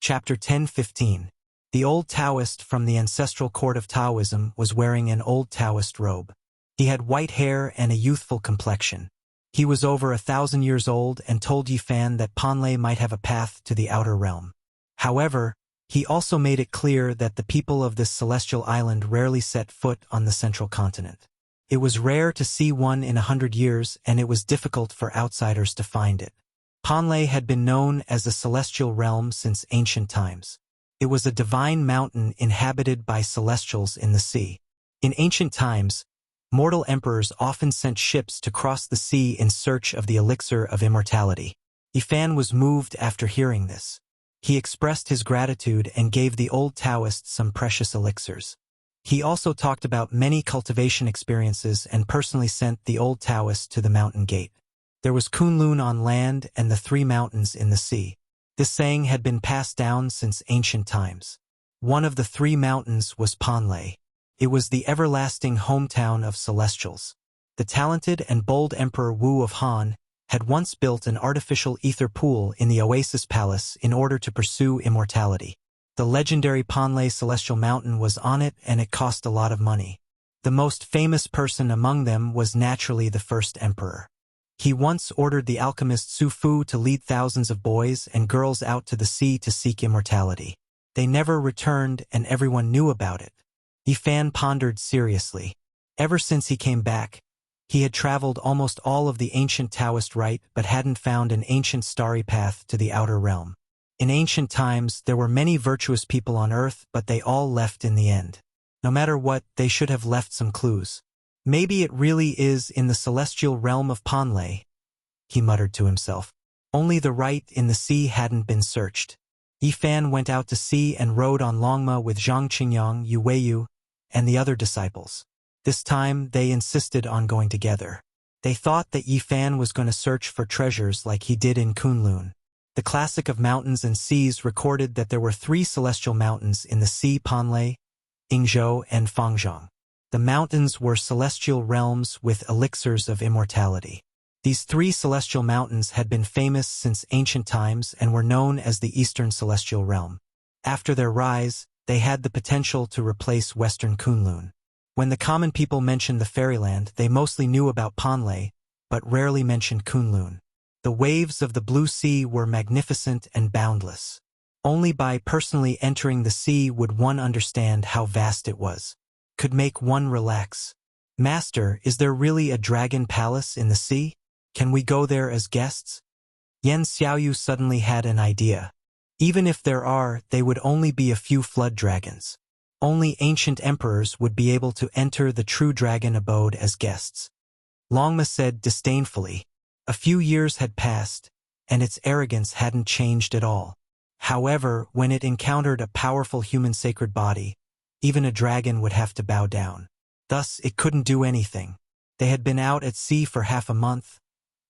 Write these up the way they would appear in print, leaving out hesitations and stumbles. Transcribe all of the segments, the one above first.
Chapter 10:15. The old Taoist from the ancestral court of Taoism was wearing an old Taoist robe. He had white hair and a youthful complexion. He was over 1,000 years old and told Yi Fan that Panlei might have a path to the outer realm. However, he also made it clear that the people of this celestial island rarely set foot on the central continent. It was rare to see one in 100 years, and it was difficult for outsiders to find it. Panlei had been known as a celestial realm since ancient times. It was a divine mountain inhabited by celestials in the sea. In ancient times, mortal emperors often sent ships to cross the sea in search of the elixir of immortality. Yi Fan was moved after hearing this. He expressed his gratitude and gave the old Taoist some precious elixirs. He also talked about many cultivation experiences and personally sent the old Taoist to the mountain gate. There was Kunlun on land and the 3 mountains in the sea. This saying had been passed down since ancient times. One of the 3 mountains was Panlei. It was the everlasting hometown of celestials. The talented and bold Emperor Wu of Han had once built an artificial ether pool in the Oasis Palace in order to pursue immortality. The legendary Panlei Celestial Mountain was on it, and it cost a lot of money. The most famous person among them was naturally the first emperor. He once ordered the alchemist Su Fu to lead thousands of boys and girls out to the sea to seek immortality. They never returned, and everyone knew about it. Yi Fan pondered seriously. Ever since he came back, he had traveled almost all of the ancient Taoist rite but hadn't found an ancient starry path to the outer realm. In ancient times, there were many virtuous people on earth, but they all left in the end. No matter what, they should have left some clues. Maybe it really is in the celestial realm of Panlei, he muttered to himself. Only the rite in the sea hadn't been searched. Yi Fan went out to sea and rode on Longma with Zhang Qingyang, Yu Weiyu, and the other disciples. This time, they insisted on going together. They thought that Yi Fan was going to search for treasures like he did in Kunlun. The classic of mountains and seas recorded that there were 3 celestial mountains in the sea: Panlei, Yingzhou, and Fangzhong. The mountains were celestial realms with elixirs of immortality. These 3 celestial mountains had been famous since ancient times and were known as the Eastern Celestial Realm. After their rise, they had the potential to replace Western Kunlun. When the common people mentioned the fairyland, they mostly knew about Panlei, but rarely mentioned Kunlun. The waves of the blue sea were magnificent and boundless. Only by personally entering the sea would one understand how vast it was. Could make one relax. Master, is there really a dragon palace in the sea? Can we go there as guests? Yan Xiaoyu suddenly had an idea. Even if there are, they would only be a few flood dragons. Only ancient emperors would be able to enter the true dragon abode as guests. Longma said disdainfully. A few years had passed, and its arrogance hadn't changed at all. However, when it encountered a powerful human sacred body, even a dragon would have to bow down. Thus, it couldn't do anything. They had been out at sea for half a month,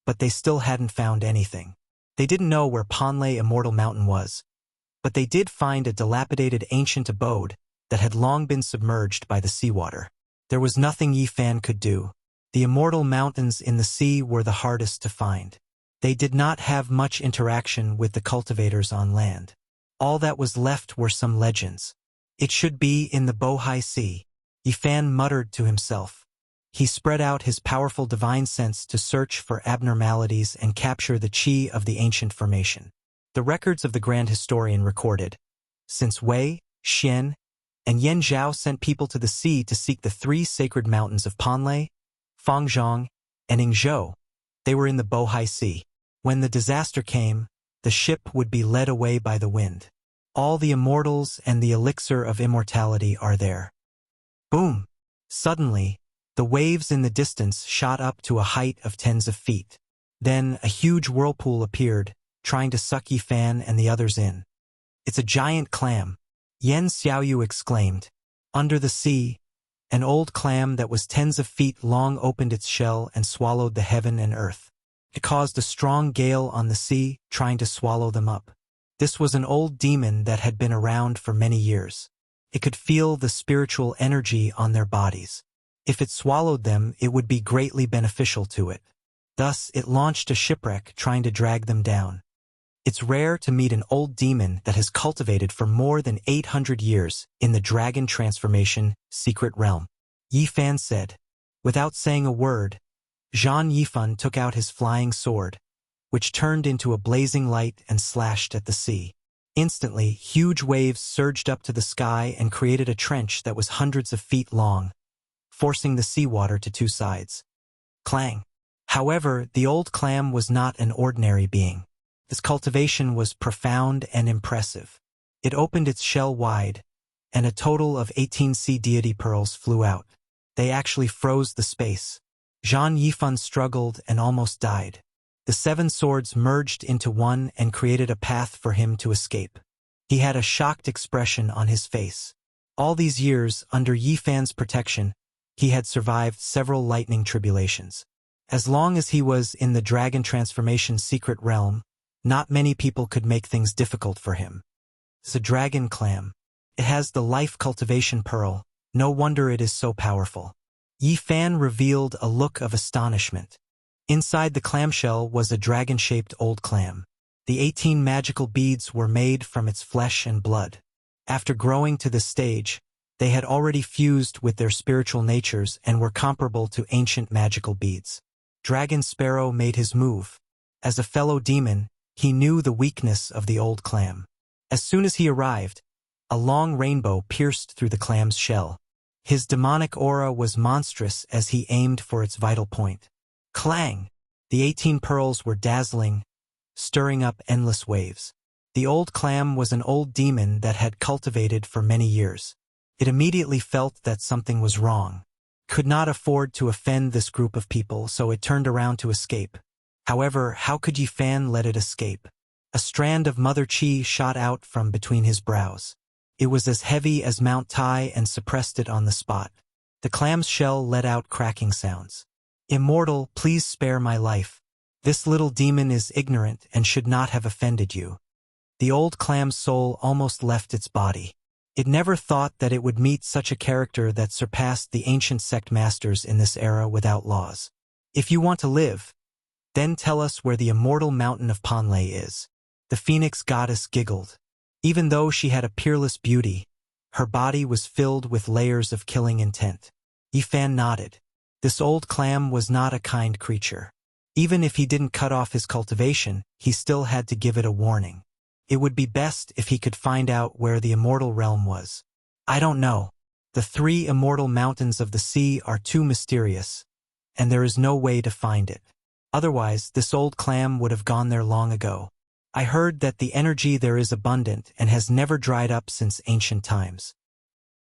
but they still hadn't found anything. They didn't know where Panlei Immortal Mountain was, but they did find a dilapidated ancient abode that had long been submerged by the seawater. There was nothing Yi Fan could do. The immortal mountains in the sea were the hardest to find. They did not have much interaction with the cultivators on land. All that was left were some legends. It should be in the Bohai Sea, Yi Fan muttered to himself. He spread out his powerful divine sense to search for abnormalities and capture the qi of the ancient formation. The records of the Grand Historian recorded, since Wei, Xian, and Yan Zhao sent people to the sea to seek the 3 sacred mountains of Panlei, Fangzhong, and Yingzhou, they were in the Bohai Sea. When the disaster came, the ship would be led away by the wind. All the immortals and the elixir of immortality are there. Boom! Suddenly, the waves in the distance shot up to a height of tens of feet. Then a huge whirlpool appeared, trying to suck Yi Fan and the others in. It's a giant clam, Yan Xiaoyu exclaimed. Under the sea, an old clam that was tens of feet long opened its shell and swallowed the heaven and earth. It caused a strong gale on the sea, trying to swallow them up. This was an old demon that had been around for many years. It could feel the spiritual energy on their bodies. If it swallowed them, it would be greatly beneficial to it. Thus, it launched a shipwreck trying to drag them down. It's rare to meet an old demon that has cultivated for more than 800 years in the dragon transformation secret realm, Yi Fan said. Without saying a word, Zhang Yifan took out his flying sword, which turned into a blazing light and slashed at the sea. Instantly, huge waves surged up to the sky and created a trench that was hundreds of feet long, forcing the seawater to two sides. Clang! However, the old clam was not an ordinary being. This cultivation was profound and impressive. It opened its shell wide, and a total of 18 sea deity pearls flew out. They actually froze the space. Zhang Yifan struggled and almost died. The 7 swords merged into one and created a path for him to escape. He had a shocked expression on his face. All these years, under Yi Fan's protection, he had survived several lightning tribulations. As long as he was in the dragon transformation secret realm, not many people could make things difficult for him. It's a dragon clam. It has the life cultivation pearl. No wonder it is so powerful. Yi Fan revealed a look of astonishment. Inside the clamshell was a dragon-shaped old clam. The 18 magical beads were made from its flesh and blood. After growing to this stage, they had already fused with their spiritual natures and were comparable to ancient magical beads. Dragon Sparrow made his move. As a fellow demon, he knew the weakness of the old clam. As soon as he arrived, a long rainbow pierced through the clam's shell. His demonic aura was monstrous as he aimed for its vital point. Clang! The 18 pearls were dazzling, stirring up endless waves. The old clam was an old demon that had cultivated for many years. It immediately felt that something was wrong. Could not afford to offend this group of people, so it turned around to escape. However, how could Yi Fan let it escape? A strand of Mother Qi shot out from between his brows. It was as heavy as Mount Tai and suppressed it on the spot. The clam's shell let out cracking sounds. Immortal, please spare my life. This little demon is ignorant and should not have offended you. The old clam's soul almost left its body. It never thought that it would meet such a character that surpassed the ancient sect masters in this era without laws. If you want to live, then tell us where the immortal mountain of Panlei is. The phoenix goddess giggled. Even though she had a peerless beauty, her body was filled with layers of killing intent. Yi Fan nodded. This old clam was not a kind creature. Even if he didn't cut off his cultivation, he still had to give it a warning. It would be best if he could find out where the immortal realm was. I don't know. The 3 immortal mountains of the sea are too mysterious, and there is no way to find it. Otherwise, this old clam would have gone there long ago. I heard that the energy there is abundant and has never dried up since ancient times.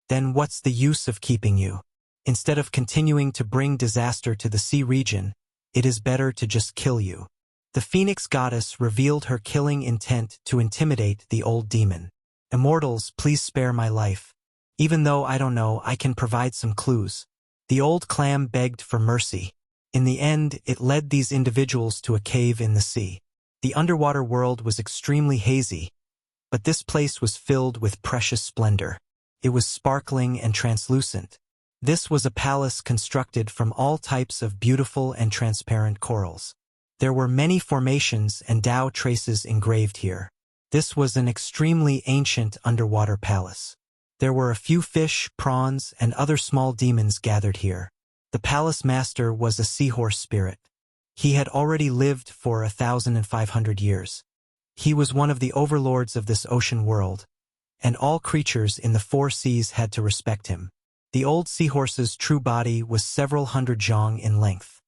Then what's the use of keeping you? Instead of continuing to bring disaster to the sea region, it is better to just kill you. The phoenix goddess revealed her killing intent to intimidate the old demon. Immortals, please spare my life. Even though I don't know, I can provide some clues. The old clam begged for mercy. In the end, it led these individuals to a cave in the sea. The underwater world was extremely hazy, but this place was filled with precious splendor. It was sparkling and translucent. This was a palace constructed from all types of beautiful and transparent corals. There were many formations and Tao traces engraved here. This was an extremely ancient underwater palace. There were a few fish, prawns, and other small demons gathered here. The palace master was a seahorse spirit. He had already lived for 1,500 years. He was one of the overlords of this ocean world, and all creatures in the 4 seas had to respect him. The old seahorse's true body was several hundred zhang in length.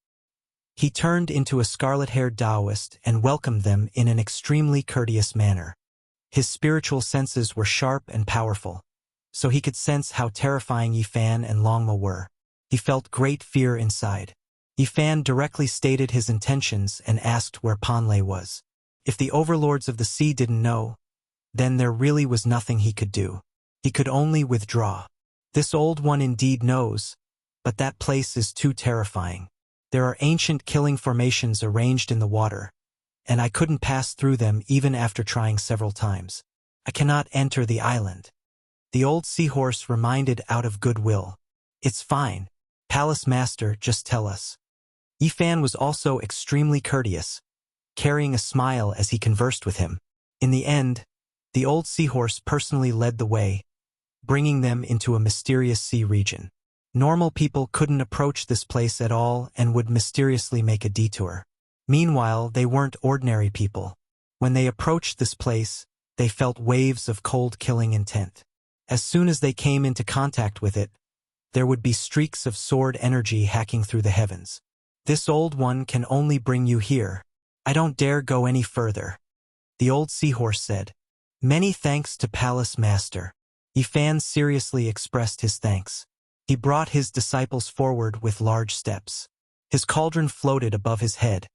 He turned into a scarlet-haired Taoist and welcomed them in an extremely courteous manner. His spiritual senses were sharp and powerful, so he could sense how terrifying Yi Fan and Longma were. He felt great fear inside. Yi Fan directly stated his intentions and asked where Panlei was. If the overlords of the sea didn't know, then there really was nothing he could do. He could only withdraw. This old one indeed knows, but that place is too terrifying. There are ancient killing formations arranged in the water, and I couldn't pass through them even after trying several times. I cannot enter the island. The old seahorse reminded out of goodwill. It's fine. Palace master, just tell us. Yi Fan was also extremely courteous, carrying a smile as he conversed with him. In the end, the old seahorse personally led the way, bringing them into a mysterious sea region. Normal people couldn't approach this place at all and would mysteriously make a detour. Meanwhile, they weren't ordinary people. When they approached this place, they felt waves of cold killing intent. As soon as they came into contact with it, there would be streaks of sword energy hacking through the heavens. This old one can only bring you here. I don't dare go any further, the old seahorse said. Many thanks to Palace Master. Yifan seriously expressed his thanks. He brought his disciples forward with large steps. His cauldron floated above his head,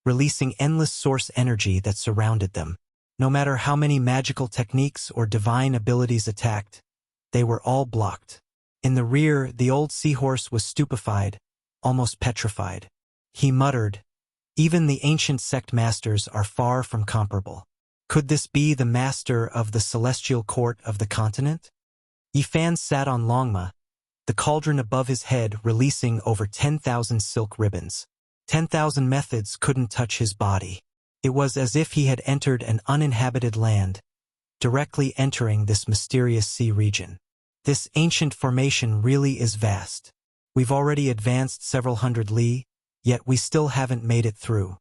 releasing endless source energy that surrounded them. No matter how many magical techniques or divine abilities attacked, they were all blocked. In the rear, the old seahorse was stupefied, almost petrified. He muttered, "Even the ancient sect masters are far from comparable. Could this be the master of the celestial court of the continent?" Yifan sat on Longma, the cauldron above his head releasing over 10,000 silk ribbons. 10,000 methods couldn't touch his body. It was as if he had entered an uninhabited land, directly entering this mysterious sea region. This ancient formation really is vast. We've already advanced several hundred li, yet we still haven't made it through.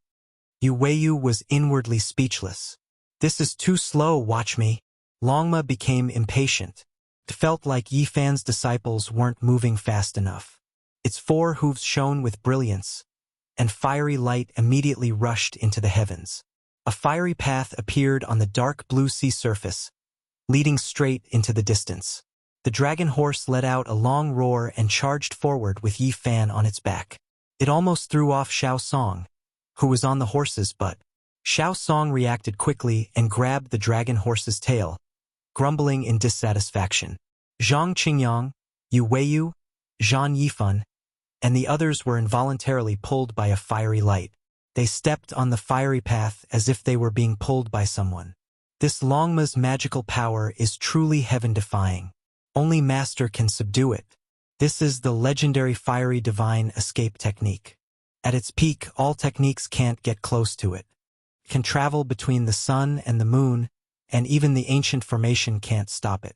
Yu Weiyu was inwardly speechless. This is too slow, watch me. Longma became impatient. It felt like Yifan's disciples weren't moving fast enough. Its 4 hooves shone with brilliance, and fiery light immediately rushed into the heavens. A fiery path appeared on the dark blue sea surface, leading straight into the distance. The dragon horse let out a long roar and charged forward with Yifan on its back. It almost threw off Xiao Song, who was on the horse's butt. Xiao Song reacted quickly and grabbed the dragon horse's tail, grumbling in dissatisfaction. Zhang Qingyang, Yu Weiyu, Zhan Yifan, and the others were involuntarily pulled by a fiery light. They stepped on the fiery path as if they were being pulled by someone. This Longma's magical power is truly heaven-defying. Only Master can subdue it. This is the legendary fiery divine escape technique. At its peak, all techniques can't get close to it. It can travel between the sun and the moon, and even the ancient formation can't stop it.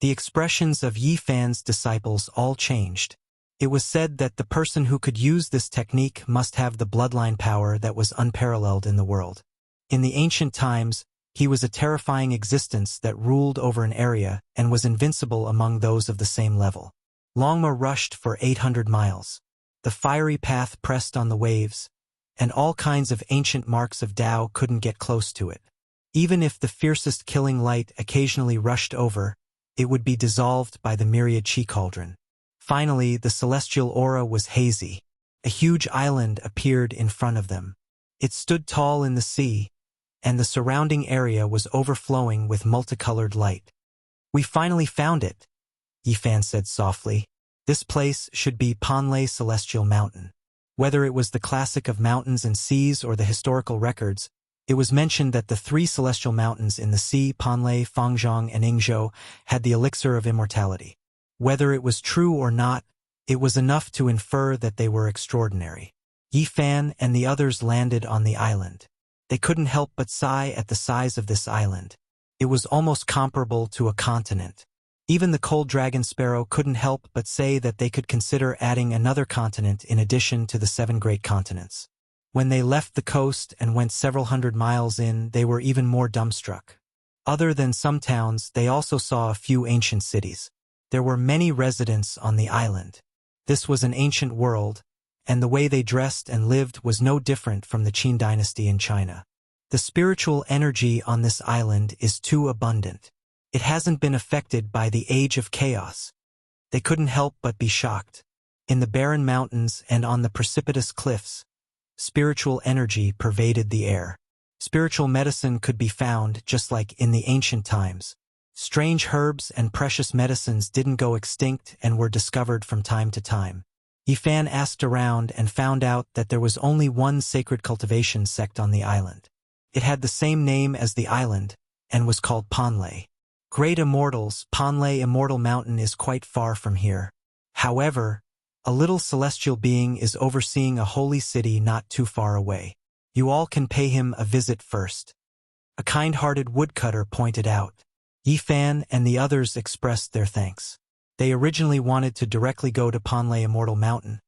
The expressions of Yifan's disciples all changed. It was said that the person who could use this technique must have the bloodline power that was unparalleled in the world. In the ancient times, he was a terrifying existence that ruled over an area and was invincible among those of the same level. Longma rushed for 800 miles. The fiery path pressed on the waves, and all kinds of ancient marks of Tao couldn't get close to it. Even if the fiercest killing light occasionally rushed over, it would be dissolved by the myriad chi cauldron. Finally, the celestial aura was hazy. A huge island appeared in front of them. It stood tall in the sea, and the surrounding area was overflowing with multicolored light. "We finally found it," Yifan said softly. "This place should be Panlei Celestial Mountain." Whether it was the classic of mountains and seas or the historical records, it was mentioned that the 3 celestial mountains in the sea, Panlei, Fangzhong, and Yingzhou, had the elixir of immortality. Whether it was true or not, it was enough to infer that they were extraordinary. Yifan and the others landed on the island. They couldn't help but sigh at the size of this island. It was almost comparable to a continent. Even the cold dragon sparrow couldn't help but say that they could consider adding another continent in addition to the 7 great continents. When they left the coast and went several hundred miles in, they were even more dumbstruck. Other than some towns, they also saw a few ancient cities. There were many residents on the island. This was an ancient world, and the way they dressed and lived was no different from the Qin dynasty in China. The spiritual energy on this island is too abundant. It hasn't been affected by the age of chaos. They couldn't help but be shocked. In the barren mountains and on the precipitous cliffs, spiritual energy pervaded the air. Spiritual medicine could be found just like in the ancient times. Strange herbs and precious medicines didn't go extinct and were discovered from time to time. Yifan asked around and found out that there was only one sacred cultivation sect on the island. It had the same name as the island and was called Panlei. Great immortals, Panlei Immortal Mountain is quite far from here. However, a little celestial being is overseeing a holy city not too far away. You all can pay him a visit first. a kind-hearted woodcutter pointed out. Yi Fan and the others expressed their thanks. They originally wanted to directly go to Panlei Immortal Mountain,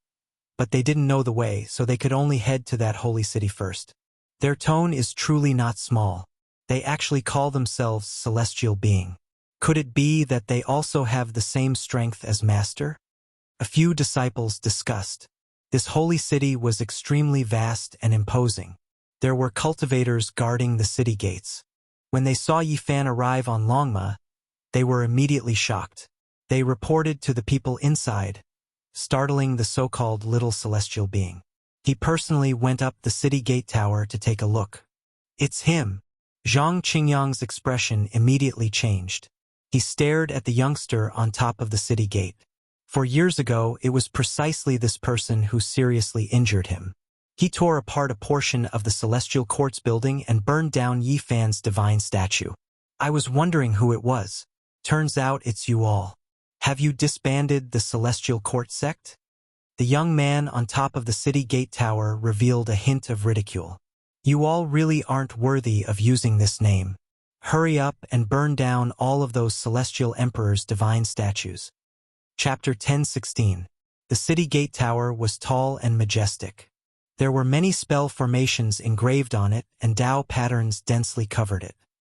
but they didn't know the way, so they could only head to that holy city first. Their tone is truly not small. They actually call themselves celestial being. Could it be that they also have the same strength as Master? A few disciples discussed. This holy city was extremely vast and imposing. There were cultivators guarding the city gates. When they saw Yi Fan arrive on Longma, they were immediately shocked. They reported to the people inside, startling the so-called little celestial being. He personally went up the city gate tower to take a look. It's him. Zhang Qingyang's expression immediately changed. He stared at the youngster on top of the city gate. For years ago, it was precisely this person who seriously injured him. He tore apart a portion of the Celestial Court's building and burned down Yi Fan's divine statue. I was wondering who it was. Turns out it's you all. Have you disbanded the Celestial Court sect? The young man on top of the city gate tower revealed a hint of ridicule. You all really aren't worthy of using this name. Hurry up and burn down all of those Celestial Emperor's divine statues. Chapter 1016. The city gate tower was tall and majestic. There were many spell formations engraved on it, and Tao patterns densely covered it.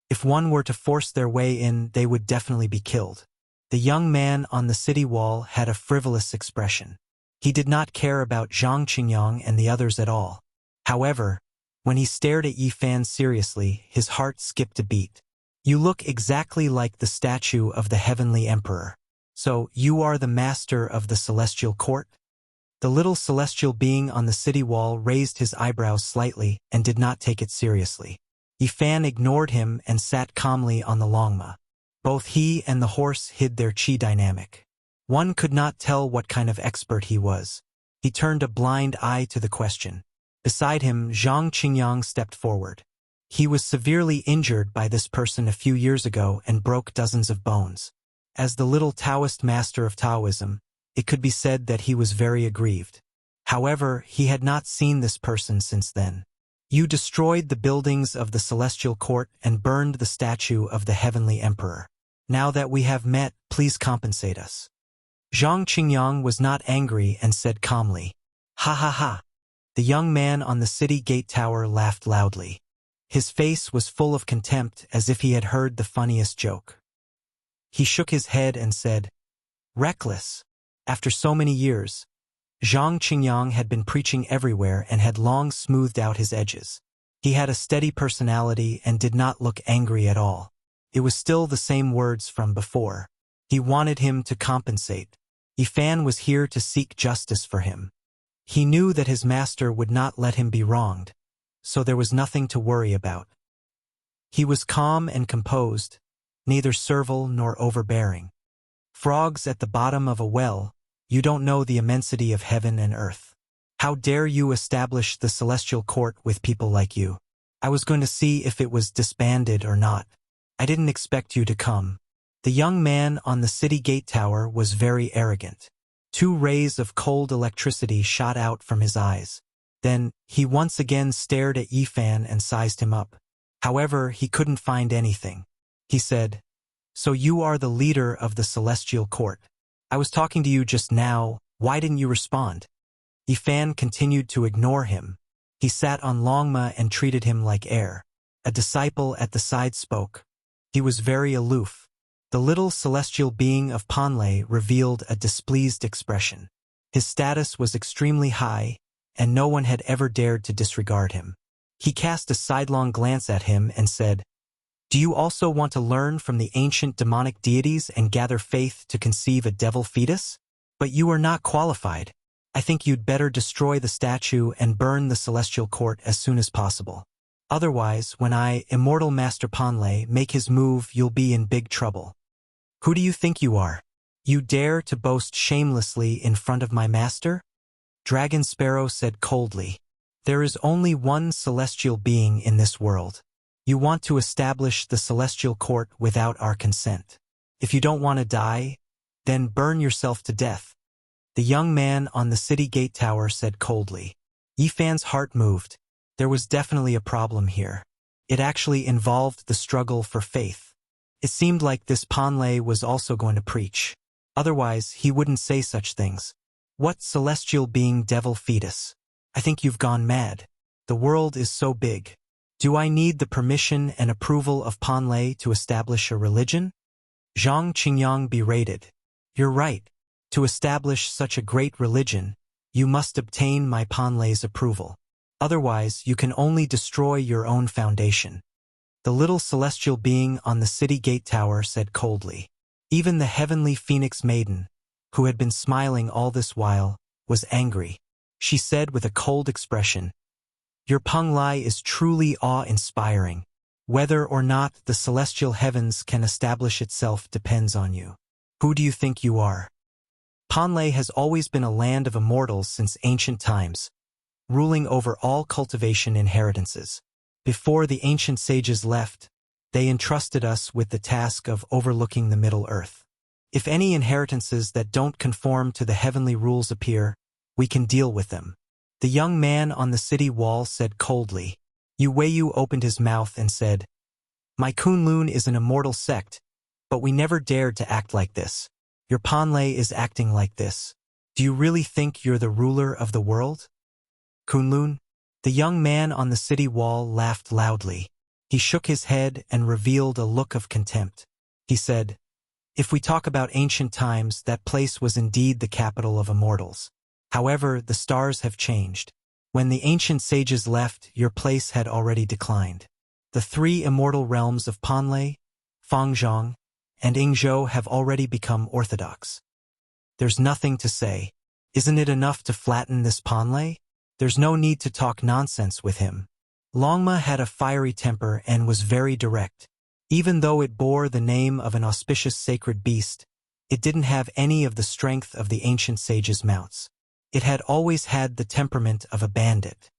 If one were to force their way in, they would definitely be killed. The young man on the city wall had a frivolous expression. He did not care about Zhang Qingyang and the others at all. However, when he stared at Yi Fan seriously, his heart skipped a beat. You look exactly like the statue of the Heavenly Emperor. So, you are the master of the Celestial Court? The little celestial being on the city wall raised his eyebrows slightly and did not take it seriously. Yi Fan ignored him and sat calmly on the Longma. Both he and the horse hid their qi dynamic. One could not tell what kind of expert he was. He turned a blind eye to the question. Beside him, Zhang Qingyang stepped forward. He was severely injured by this person a few years ago and broke dozens of bones. As the little Taoist master of Taoism, it could be said that he was very aggrieved. However, he had not seen this person since then. You destroyed the buildings of the Celestial Court and burned the statue of the Heavenly Emperor. Now that we have met, please compensate us. Zhang Qingyang was not angry and said calmly, "Ha ha ha." The young man on the city gate tower laughed loudly. His face was full of contempt, as if he had heard the funniest joke. He shook his head and said, "Reckless." After so many years, Zhang Qingyang had been preaching everywhere and had long smoothed out his edges. He had a steady personality and did not look angry at all. It was still the same words from before. He wanted him to compensate. Yi Fan was here to seek justice for him. He knew that his master would not let him be wronged, so there was nothing to worry about. He was calm and composed, neither servile nor overbearing. Frogs at the bottom of a well, you don't know the immensity of heaven and earth. How dare you establish the Celestial Court with people like you? I was going to see if it was disbanded or not. I didn't expect you to come. The young man on the city gate tower was very arrogant. 2 rays of cold electricity shot out from his eyes. Then, he once again stared at Yi Fan and sized him up. However, he couldn't find anything. He said, "So you are the leader of the Celestial Court. I was talking to you just now, why didn't you respond?" Yi Fan continued to ignore him. He sat on Longma and treated him like air. A disciple at the side spoke. He was very aloof. The little celestial being of Panlei revealed a displeased expression. His status was extremely high, and no one had ever dared to disregard him. He cast a sidelong glance at him and said, "Do you also want to learn from the ancient demonic deities and gather faith to conceive a devil fetus? But you are not qualified. I think you'd better destroy the statue and burn the Celestial Court as soon as possible. Otherwise, when I, Immortal Master Panlei, make his move, you'll be in big trouble. Who do you think you are? You dare to boast shamelessly in front of my master?" Dragon Sparrow said coldly, "There is only one celestial being in this world. You want to establish the Celestial Court without our consent. If you don't want to die, then burn yourself to death." The young man on the city gate tower said coldly. Yi Fan's heart moved. There was definitely a problem here. It actually involved the struggle for faith. It seemed like this Panlei was also going to preach. Otherwise, he wouldn't say such things. What celestial being devil fetus? I think you've gone mad. The world is so big. Do I need the permission and approval of Panlei to establish a religion? Zhang Qingyang berated. You're right. To establish such a great religion, you must obtain my Panlei's approval. Otherwise, you can only destroy your own foundation. The little celestial being on the city gate tower said coldly. Even the heavenly phoenix maiden, who had been smiling all this while, was angry. She said with a cold expression, Your Panlei is truly awe-inspiring. Whether or not the celestial heavens can establish itself depends on you. Who do you think you are? Panlei has always been a land of immortals since ancient times, ruling over all cultivation inheritances. Before the ancient sages left, they entrusted us with the task of overlooking the Middle Earth. If any inheritances that don't conform to the heavenly rules appear, we can deal with them. The young man on the city wall said coldly. Yu Weiyu opened his mouth and said, My Kunlun is an immortal sect, but we never dared to act like this. Your Panlei is acting like this. Do you really think you're the ruler of the world? Kunlun? The young man on the city wall laughed loudly. He shook his head and revealed a look of contempt. He said, If we talk about ancient times, that place was indeed the capital of immortals. However, the stars have changed. When the ancient sages left, your place had already declined. The three immortal realms of Panlei, Fangzhong, and Yingzhou have already become orthodox. There's nothing to say. Isn't it enough to flatten this Panlei? There's no need to talk nonsense with him. Longma had a fiery temper and was very direct. Even though it bore the name of an auspicious sacred beast, it didn't have any of the strength of the ancient sages' mounts. It had always had the temperament of a bandit.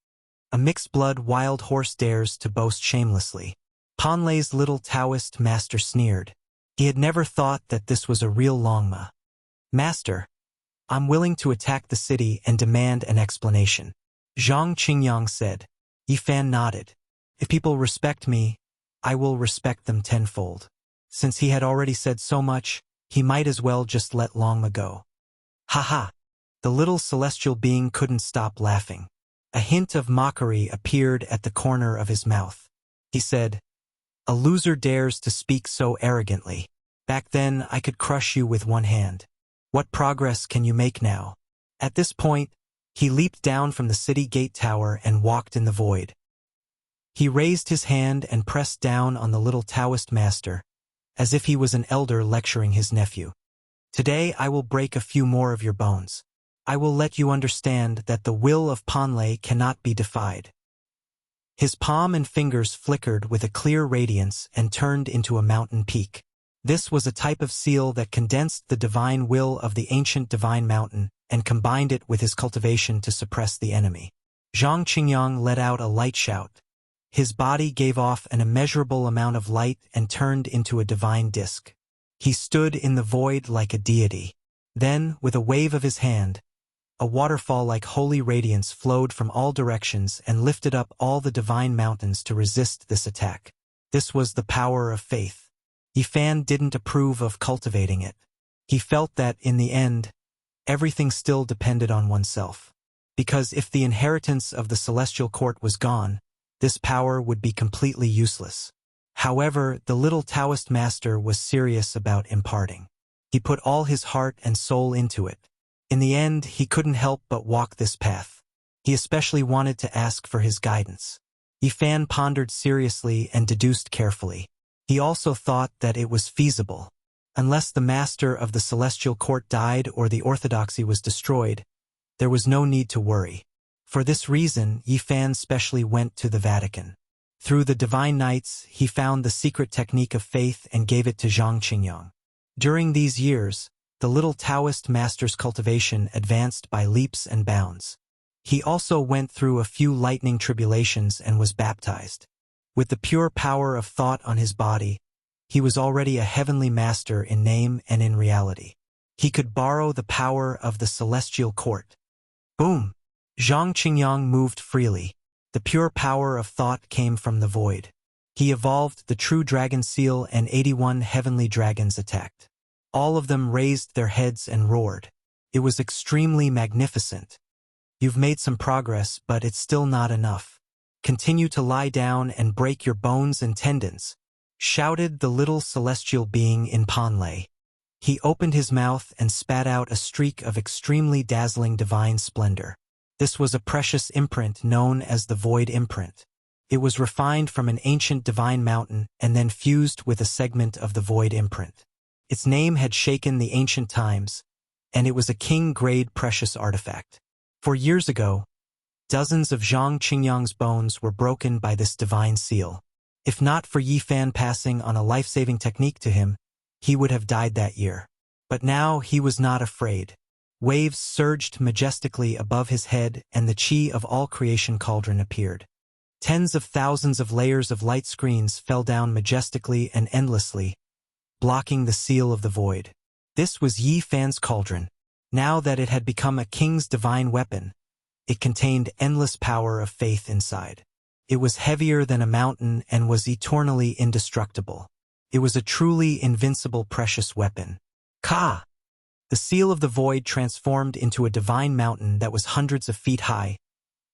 A mixed-blood wild horse dares to boast shamelessly. Panlei's little Taoist master sneered. He had never thought that this was a real Longma. Master, I'm willing to attack the city and demand an explanation. Zhang Qingyang said. Yifan nodded. If people respect me, I will respect them tenfold. Since he had already said so much, he might as well just let Longma go. Ha ha! The little celestial being couldn't stop laughing. A hint of mockery appeared at the corner of his mouth. He said, A loser dares to speak so arrogantly. Back then, I could crush you with one hand. What progress can you make now? At this point, he leaped down from the city gate tower and walked in the void. He raised his hand and pressed down on the little Taoist master, as if he was an elder lecturing his nephew. Today I will break a few more of your bones. I will let you understand that the will of Panlei cannot be defied. His palm and fingers flickered with a clear radiance and turned into a mountain peak. This was a type of seal that condensed the divine will of the ancient divine mountain and combined it with his cultivation to suppress the enemy. Zhang Qingyang let out a light shout. His body gave off an immeasurable amount of light and turned into a divine disk. He stood in the void like a deity. Then, with a wave of his hand, a waterfall like holy radiance flowed from all directions and lifted up all the divine mountains to resist this attack. This was the power of faith. Yifan didn't approve of cultivating it. He felt that, in the end, everything still depended on oneself. Because if the inheritance of the celestial court was gone, this power would be completely useless. However, the little Taoist master was serious about imparting. He put all his heart and soul into it. In the end, he couldn't help but walk this path. He especially wanted to ask for his guidance. Yifan pondered seriously and deduced carefully. He also thought that it was feasible. Unless the master of the celestial court died or the orthodoxy was destroyed, there was no need to worry. For this reason, Yifan specially went to the Vatican. Through the divine nights, he found the secret technique of faith and gave it to Zhang Qingyang. During these years, the little Taoist master's cultivation advanced by leaps and bounds. He also went through a few lightning tribulations and was baptized. With the pure power of thought on his body, he was already a heavenly master in name and in reality. He could borrow the power of the celestial court. Boom! Zhang Qingyang moved freely. The pure power of thought came from the void. He evolved the true dragon seal, and 81 heavenly dragons attacked. All of them raised their heads and roared. It was extremely magnificent. You've made some progress, but it's still not enough. Continue to lie down and break your bones and tendons, shouted the little celestial being in Panlei. He opened his mouth and spat out a streak of extremely dazzling divine splendor. This was a precious imprint known as the Void Imprint. It was refined from an ancient divine mountain and then fused with a segment of the Void Imprint. Its name had shaken the ancient times, and it was a king-grade precious artifact. 4 years ago, dozens of Zhang Qingyang's bones were broken by this divine seal. If not for Yi Fan passing on a life-saving technique to him, he would have died that year. But now he was not afraid. Waves surged majestically above his head, and the chi of all creation cauldron appeared. Tens of thousands of layers of light screens fell down majestically and endlessly, blocking the seal of the void. This was Yi Fan's cauldron. Now that it had become a king's divine weapon, it contained endless power of faith inside. It was heavier than a mountain and was eternally indestructible. It was a truly invincible precious weapon. Ka! The seal of the void transformed into a divine mountain that was hundreds of feet high,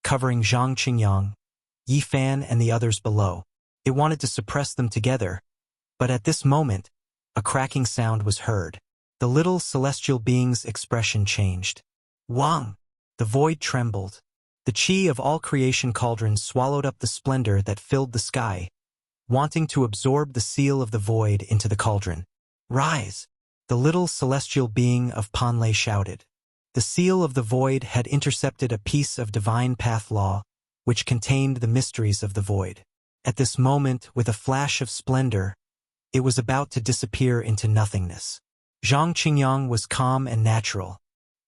covering Zhang Qingyang, Yi Fan, and the others below. It wanted to suppress them together, but at this moment, a cracking sound was heard. The little celestial being's expression changed. Wang! The void trembled. The chi of all creation cauldrons swallowed up the splendor that filled the sky, wanting to absorb the seal of the void into the cauldron. Rise! The little celestial being of Panlei shouted. The seal of the void had intercepted a piece of divine path law, which contained the mysteries of the void. At this moment, with a flash of splendor, it was about to disappear into nothingness. Zhang Qingyang was calm and natural.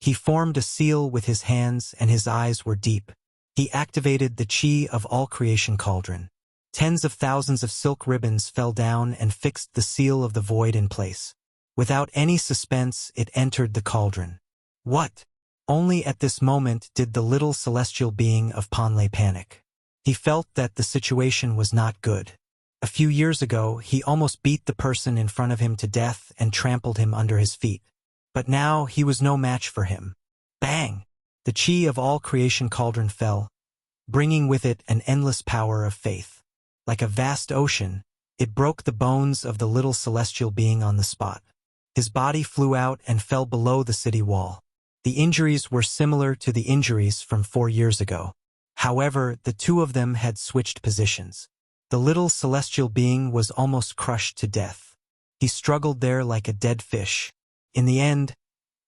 He formed a seal with his hands and his eyes were deep. He activated the chi of all creation cauldron. Tens of thousands of silk ribbons fell down and fixed the seal of the void in place. Without any suspense, it entered the cauldron. What? Only at this moment did the little celestial being of Panlei panic. He felt that the situation was not good. A few years ago, he almost beat the person in front of him to death and trampled him under his feet. But now he was no match for him. Bang! The chi of all creation cauldron fell, bringing with it an endless power of faith. Like a vast ocean, it broke the bones of the little celestial being on the spot. His body flew out and fell below the city wall. The injuries were similar to the injuries from 4 years ago. However, the two of them had switched positions. The little celestial being was almost crushed to death. He struggled there like a dead fish. In the end,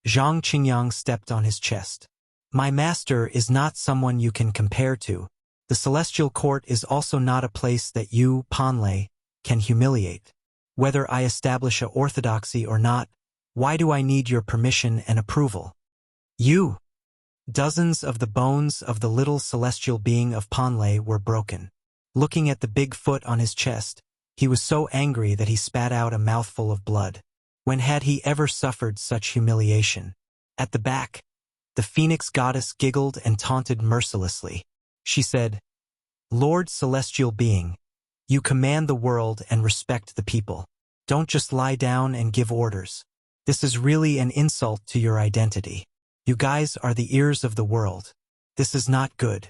Zhang Qingyang stepped on his chest. My master is not someone you can compare to. The celestial court is also not a place that you, Panlei, can humiliate. Whether I establish a orthodoxy or not, why do I need your permission and approval? You! Dozens of the bones of the little celestial being of Panlei were broken. Looking at the big foot on his chest, he was so angry that he spat out a mouthful of blood. When had he ever suffered such humiliation? At the back, the phoenix goddess giggled and taunted mercilessly. She said, Lord Celestial Being, you command the world and respect the people. Don't just lie down and give orders. This is really an insult to your identity. You guys are the ears of the world. This is not good.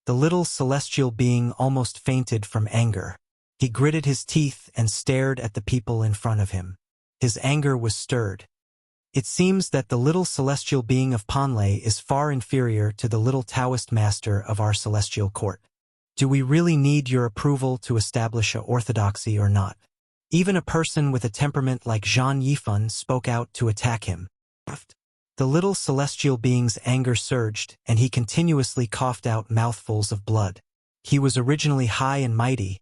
The little celestial being almost fainted from anger. He gritted his teeth and stared at the people in front of him. His anger was stirred. It seems that the little celestial being of Panlei is far inferior to the little Taoist master of our celestial court. Do we really need your approval to establish a orthodoxy or not? Even a person with a temperament like Zhang Yifan spoke out to attack him. The little celestial being's anger surged, and he continuously coughed out mouthfuls of blood. He was originally high and mighty,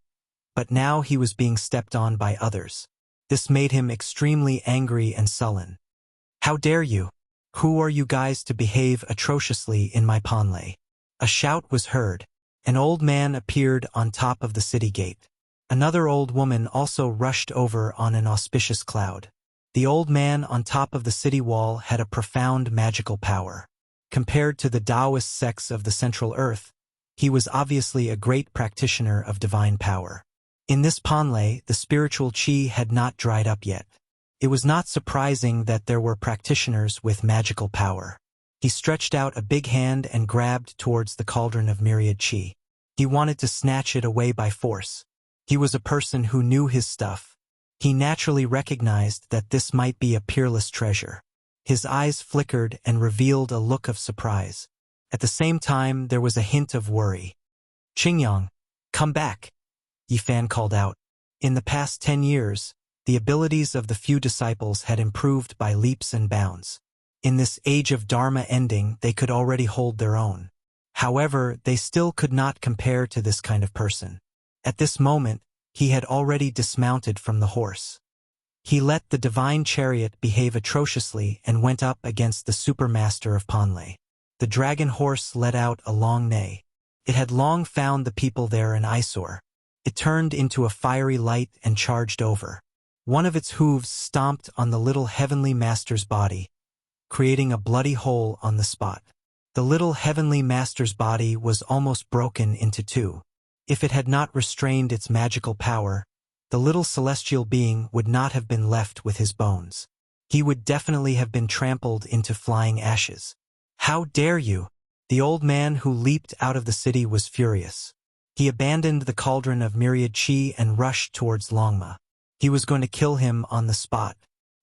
but now he was being stepped on by others. This made him extremely angry and sullen. How dare you? Who are you guys to behave atrociously in my Panlei? A shout was heard. An old man appeared on top of the city gate. Another old woman also rushed over on an auspicious cloud. The old man on top of the city wall had a profound magical power. Compared to the Taoist sects of the Central Earth, he was obviously a great practitioner of divine power. In this Panlei, the spiritual qi had not dried up yet. It was not surprising that there were practitioners with magical power. He stretched out a big hand and grabbed towards the cauldron of myriad qi. He wanted to snatch it away by force. He was a person who knew his stuff. He naturally recognized that this might be a peerless treasure. His eyes flickered and revealed a look of surprise. At the same time, there was a hint of worry. "Qingyang, come back," Yifan called out. In the past 10 years, the abilities of the few disciples had improved by leaps and bounds. In this age of Dharma ending, they could already hold their own. However, they still could not compare to this kind of person. At this moment, he had already dismounted from the horse. He let the divine chariot behave atrociously and went up against the supermaster of Panlei. The dragon horse let out a long neigh. It had long found the people there an eyesore. It turned into a fiery light and charged over. One of its hooves stomped on the little heavenly master's body, creating a bloody hole on the spot. The little heavenly master's body was almost broken into two. If it had not restrained its magical power, the little celestial being would not have been left with his bones. He would definitely have been trampled into flying ashes. "How dare you!" The old man who leaped out of the city was furious. He abandoned the cauldron of myriad qi and rushed towards Longma. He was going to kill him on the spot.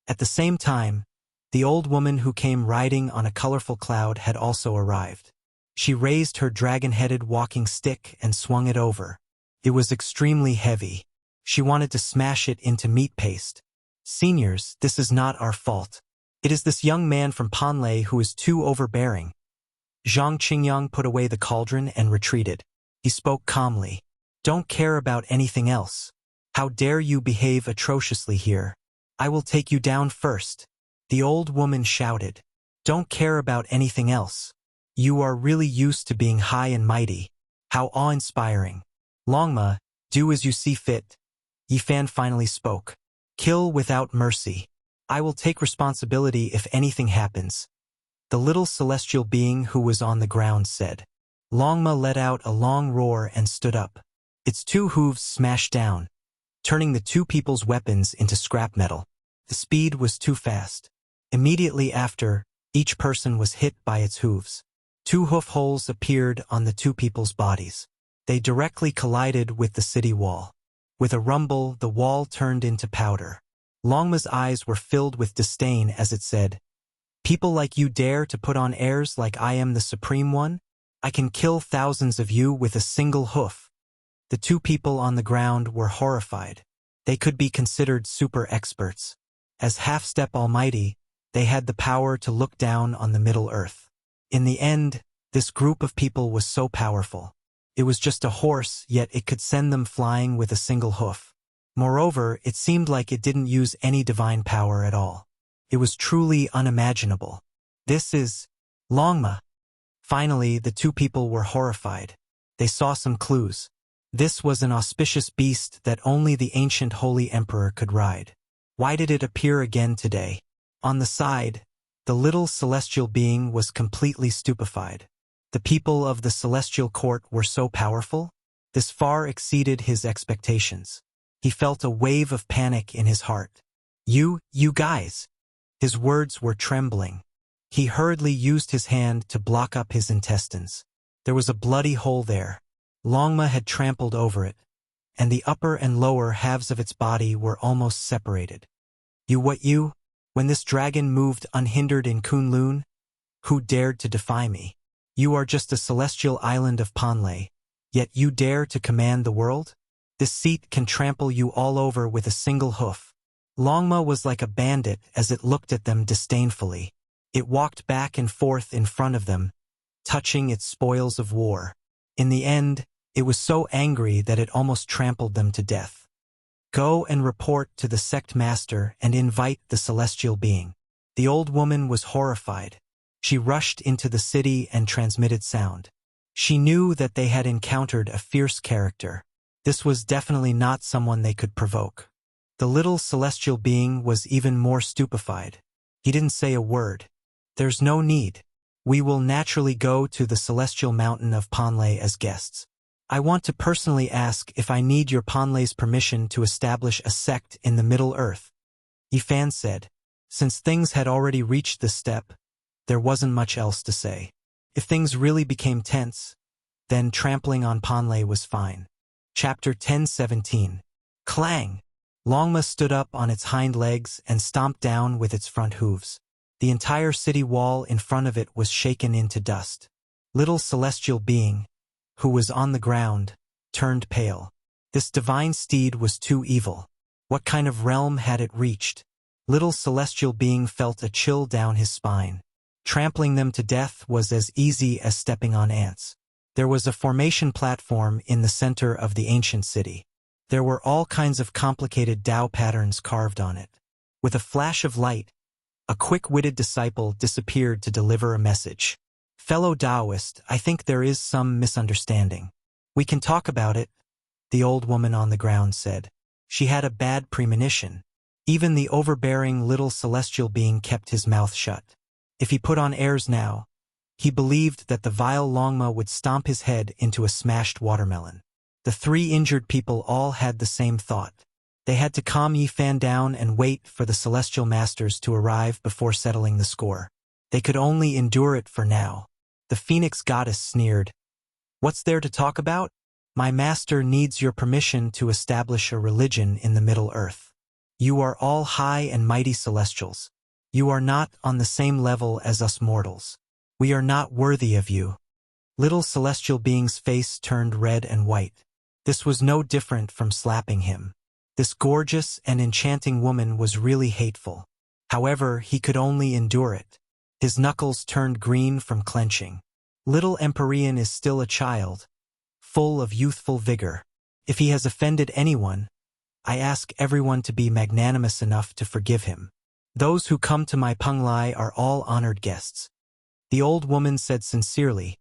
At the same time, the old woman who came riding on a colorful cloud had also arrived. She raised her dragon-headed walking stick and swung it over. It was extremely heavy. She wanted to smash it into meat paste. "Seniors, this is not our fault. It is this young man from Panlei who is too overbearing." Zhang Qingyang put away the cauldron and retreated. He spoke calmly. "Don't care about anything else. How dare you behave atrociously here? I will take you down first." The old woman shouted. "Don't care about anything else. You are really used to being high and mighty. How awe-inspiring. Longma, do as you see fit." Yifan finally spoke. "Kill without mercy. I will take responsibility if anything happens." The little celestial being who was on the ground said. Longma let out a long roar and stood up. Its two hooves smashed down, turning the two people's weapons into scrap metal. The speed was too fast. Immediately after, each person was hit by its hooves. Two hoof holes appeared on the two people's bodies. They directly collided with the city wall. With a rumble, the wall turned into powder. Longma's eyes were filled with disdain as it said, "People like you dare to put on airs like I am the Supreme One? I can kill thousands of you with a single hoof." The two people on the ground were horrified. They could be considered super experts. As half-step almighty, they had the power to look down on the Middle Earth. In the end, this group of people was so powerful. It was just a horse, yet it could send them flying with a single hoof. Moreover, it seemed like it didn't use any divine power at all. It was truly unimaginable. "This is Longma." Finally, the two people were horrified. They saw some clues. This was an auspicious beast that only the ancient holy emperor could ride. Why did it appear again today? On the side, the little celestial being was completely stupefied. The people of the celestial court were so powerful? This far exceeded his expectations. He felt a wave of panic in his heart. You guys!" His words were trembling. He hurriedly used his hand to block up his intestines. There was a bloody hole there. Longma had trampled over it, and the upper and lower halves of its body were almost separated. You? When this dragon moved unhindered in Kunlun, who dared to defy me? You are just a celestial island of Panlei, yet you dare to command the world? This seat can trample you all over with a single hoof. Longma was like a bandit as it looked at them disdainfully. It walked back and forth in front of them, touching its spoils of war. In the end, it was so angry that it almost trampled them to death. "Go and report to the sect master and invite the celestial being." The old woman was horrified. She rushed into the city and transmitted sound. She knew that they had encountered a fierce character. This was definitely not someone they could provoke. The little celestial being was even more stupefied. He didn't say a word. "There's no need. We will naturally go to the celestial mountain of Panlei as guests. I want to personally ask if I need your Panlei's permission to establish a sect in the Middle Earth, Yifan said. Since things had already reached this step, there wasn't much else to say. If things really became tense, then trampling on Panlei was fine. Chapter 10:17. Clang! Longma stood up on its hind legs and stomped down with its front hooves. The entire city wall in front of it was shaken into dust. Little celestial being, who was on the ground, turned pale. This divine steed was too evil. What kind of realm had it reached? Little celestial being felt a chill down his spine. Trampling them to death was as easy as stepping on ants. There was a formation platform in the center of the ancient city. There were all kinds of complicated Tao patterns carved on it. With a flash of light, a quick-witted disciple disappeared to deliver a message. Fellow Taoist, I think there is some misunderstanding. We can talk about it, the old woman on the ground said. She had a bad premonition. Even the overbearing little celestial being kept his mouth shut. If he put on airs now, he believed that the vile Longma would stomp his head into a smashed watermelon. The three injured people all had the same thought. They had to calm Yifan down and wait for the celestial masters to arrive before settling the score. They could only endure it for now. The Phoenix goddess sneered. What's there to talk about? My master needs your permission to establish a religion in the Middle Earth. You are all high and mighty celestials. You are not on the same level as us mortals. We are not worthy of you. Little celestial being's face turned red and white. This was no different from slapping him. This gorgeous and enchanting woman was really hateful. However, he could only endure it. His knuckles turned green from clenching. Little Empyrean is still a child, full of youthful vigor. If he has offended anyone, I ask everyone to be magnanimous enough to forgive him. Those who come to my Panglai are all honored guests. The old woman said sincerely,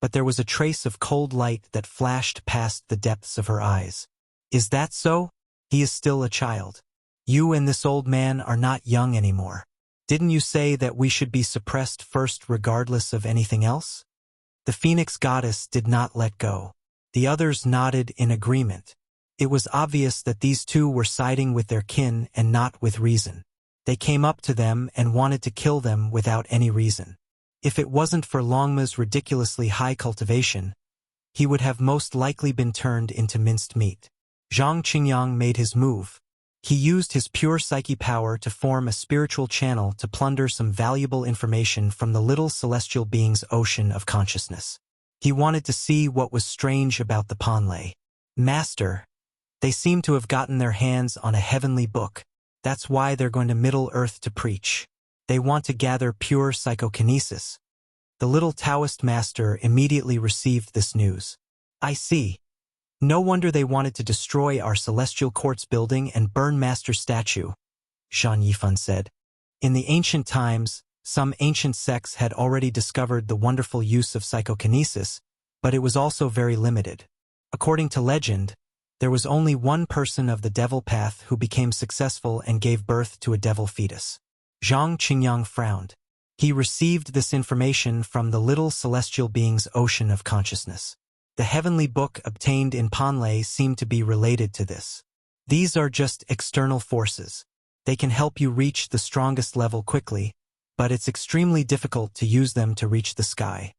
but there was a trace of cold light that flashed past the depths of her eyes. Is that so? He is still a child. You and this old man are not young anymore. Didn't you say that we should be suppressed first regardless of anything else? The Phoenix goddess did not let go. The others nodded in agreement. It was obvious that these two were siding with their kin and not with reason. They came up to them and wanted to kill them without any reason. If it wasn't for Longma's ridiculously high cultivation, he would have most likely been turned into minced meat. Zhang Qingyang made his move. He used his pure psyche power to form a spiritual channel to plunder some valuable information from the little celestial being's ocean of consciousness. He wanted to see what was strange about the Panlei. Master, they seem to have gotten their hands on a heavenly book. That's why they're going to Middle Earth to preach. They want to gather pure psychokinesis. The little Taoist master immediately received this news. I see. No wonder they wanted to destroy our celestial courts building and burn Master's statue, Shan Yifan said. In the ancient times, some ancient sects had already discovered the wonderful use of psychokinesis, but it was also very limited. According to legend, there was only one person of the devil path who became successful and gave birth to a devil fetus. Zhang Qingyang frowned. He received this information from the little celestial being's ocean of consciousness. The heavenly book obtained in Panlei seemed to be related to this. These are just external forces. They can help you reach the strongest level quickly, but it's extremely difficult to use them to reach the sky.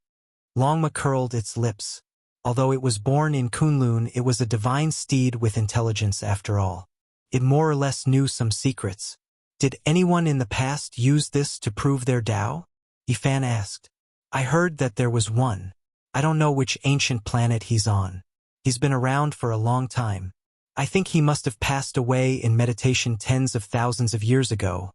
Longma curled its lips. Although it was born in Kunlun, it was a divine steed with intelligence after all. It more or less knew some secrets. Did anyone in the past use this to prove their Tao? Yifan asked. I heard that there was one. I don't know which ancient planet he's on. He's been around for a long time. I think he must have passed away in meditation tens of thousands of years ago,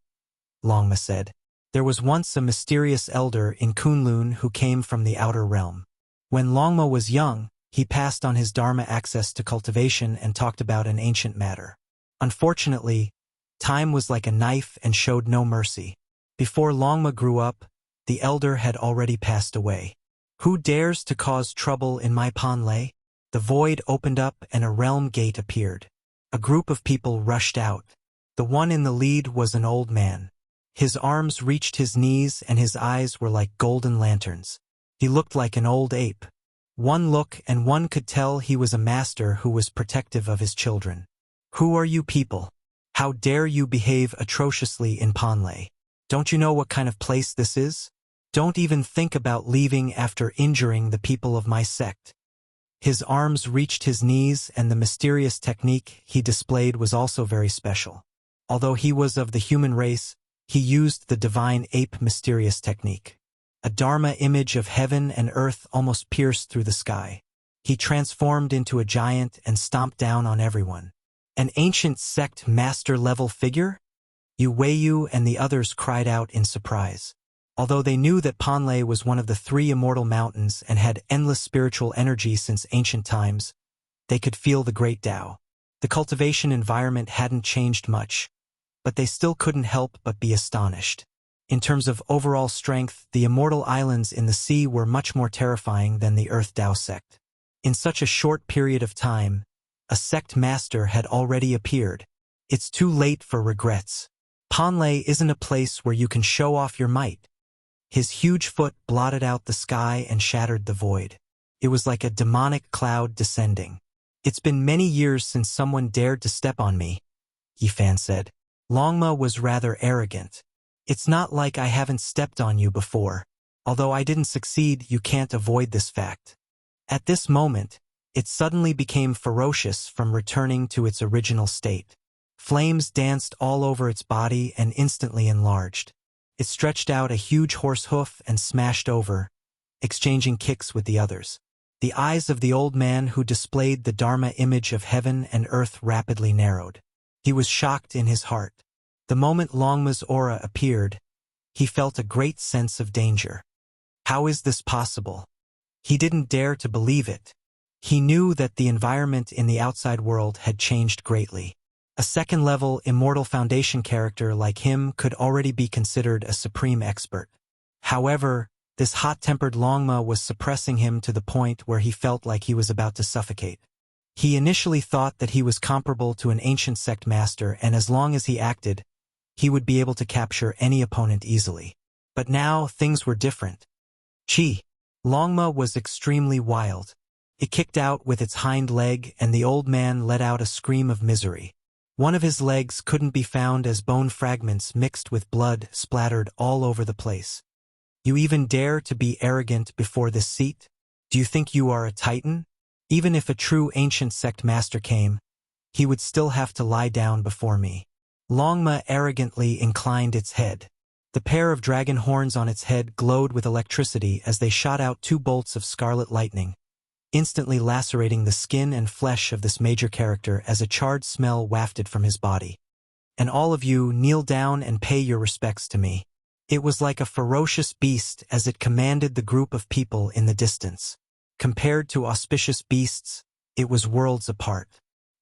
Longma said. There was once a mysterious elder in Kunlun who came from the outer realm. When Longma was young, he passed on his Dharma access to cultivation and talked about an ancient matter. Unfortunately, time was like a knife and showed no mercy. Before Longma grew up, the elder had already passed away. Who dares to cause trouble in my Panlei? The void opened up and a realm gate appeared. A group of people rushed out. The one in the lead was an old man. His arms reached his knees and his eyes were like golden lanterns. He looked like an old ape. One look and one could tell he was a master who was protective of his children. Who are you people? How dare you behave atrociously in Panlei? Don't you know what kind of place this is? Don't even think about leaving after injuring the people of my sect. His arms reached his knees, and the mysterious technique he displayed was also very special. Although he was of the human race, he used the divine ape mysterious technique. A dharma image of heaven and earth almost pierced through the sky. He transformed into a giant and stomped down on everyone. An ancient sect master-level figure? Yu Weiyu and the others cried out in surprise. Although they knew that Panlei was one of the 3 immortal mountains and had endless spiritual energy since ancient times, they could feel the great Tao. The cultivation environment hadn't changed much, but they still couldn't help but be astonished. In terms of overall strength, the immortal islands in the sea were much more terrifying than the Earth Tao sect. In such a short period of time, a sect master had already appeared. It's too late for regrets. Panlei isn't a place where you can show off your might. His huge foot blotted out the sky and shattered the void. It was like a demonic cloud descending. It's been many years since someone dared to step on me, Yifan said. Longma was rather arrogant. It's not like I haven't stepped on you before. Although I didn't succeed, you can't avoid this fact. At this moment, it suddenly became ferocious from returning to its original state. Flames danced all over its body and instantly enlarged. It stretched out a huge horse hoof and smashed over, exchanging kicks with the others. The eyes of the old man who displayed the Dharma image of heaven and earth rapidly narrowed. He was shocked in his heart. The moment Longma's aura appeared, he felt a great sense of danger. How is this possible? He didn't dare to believe it. He knew that the environment in the outside world had changed greatly. A second-level Immortal Foundation character like him could already be considered a supreme expert. However, this hot-tempered Longma was suppressing him to the point where he felt like he was about to suffocate. He initially thought that he was comparable to an ancient sect master, and as long as he acted, he would be able to capture any opponent easily. But now, things were different. Chi. Longma was extremely wild. It kicked out with its hind leg, and the old man let out a scream of misery. One of his legs couldn't be found as bone fragments mixed with blood splattered all over the place. You even dare to be arrogant before this seat? Do you think you are a titan? Even if a true ancient sect master came, he would still have to lie down before me. Longma arrogantly inclined its head. The pair of dragon horns on its head glowed with electricity as they shot out 2 bolts of scarlet lightning, instantly lacerating the skin and flesh of this major character as a charred smell wafted from his body. And all of you, kneel down and pay your respects to me. It was like a ferocious beast as it commanded the group of people in the distance. Compared to auspicious beasts, it was worlds apart.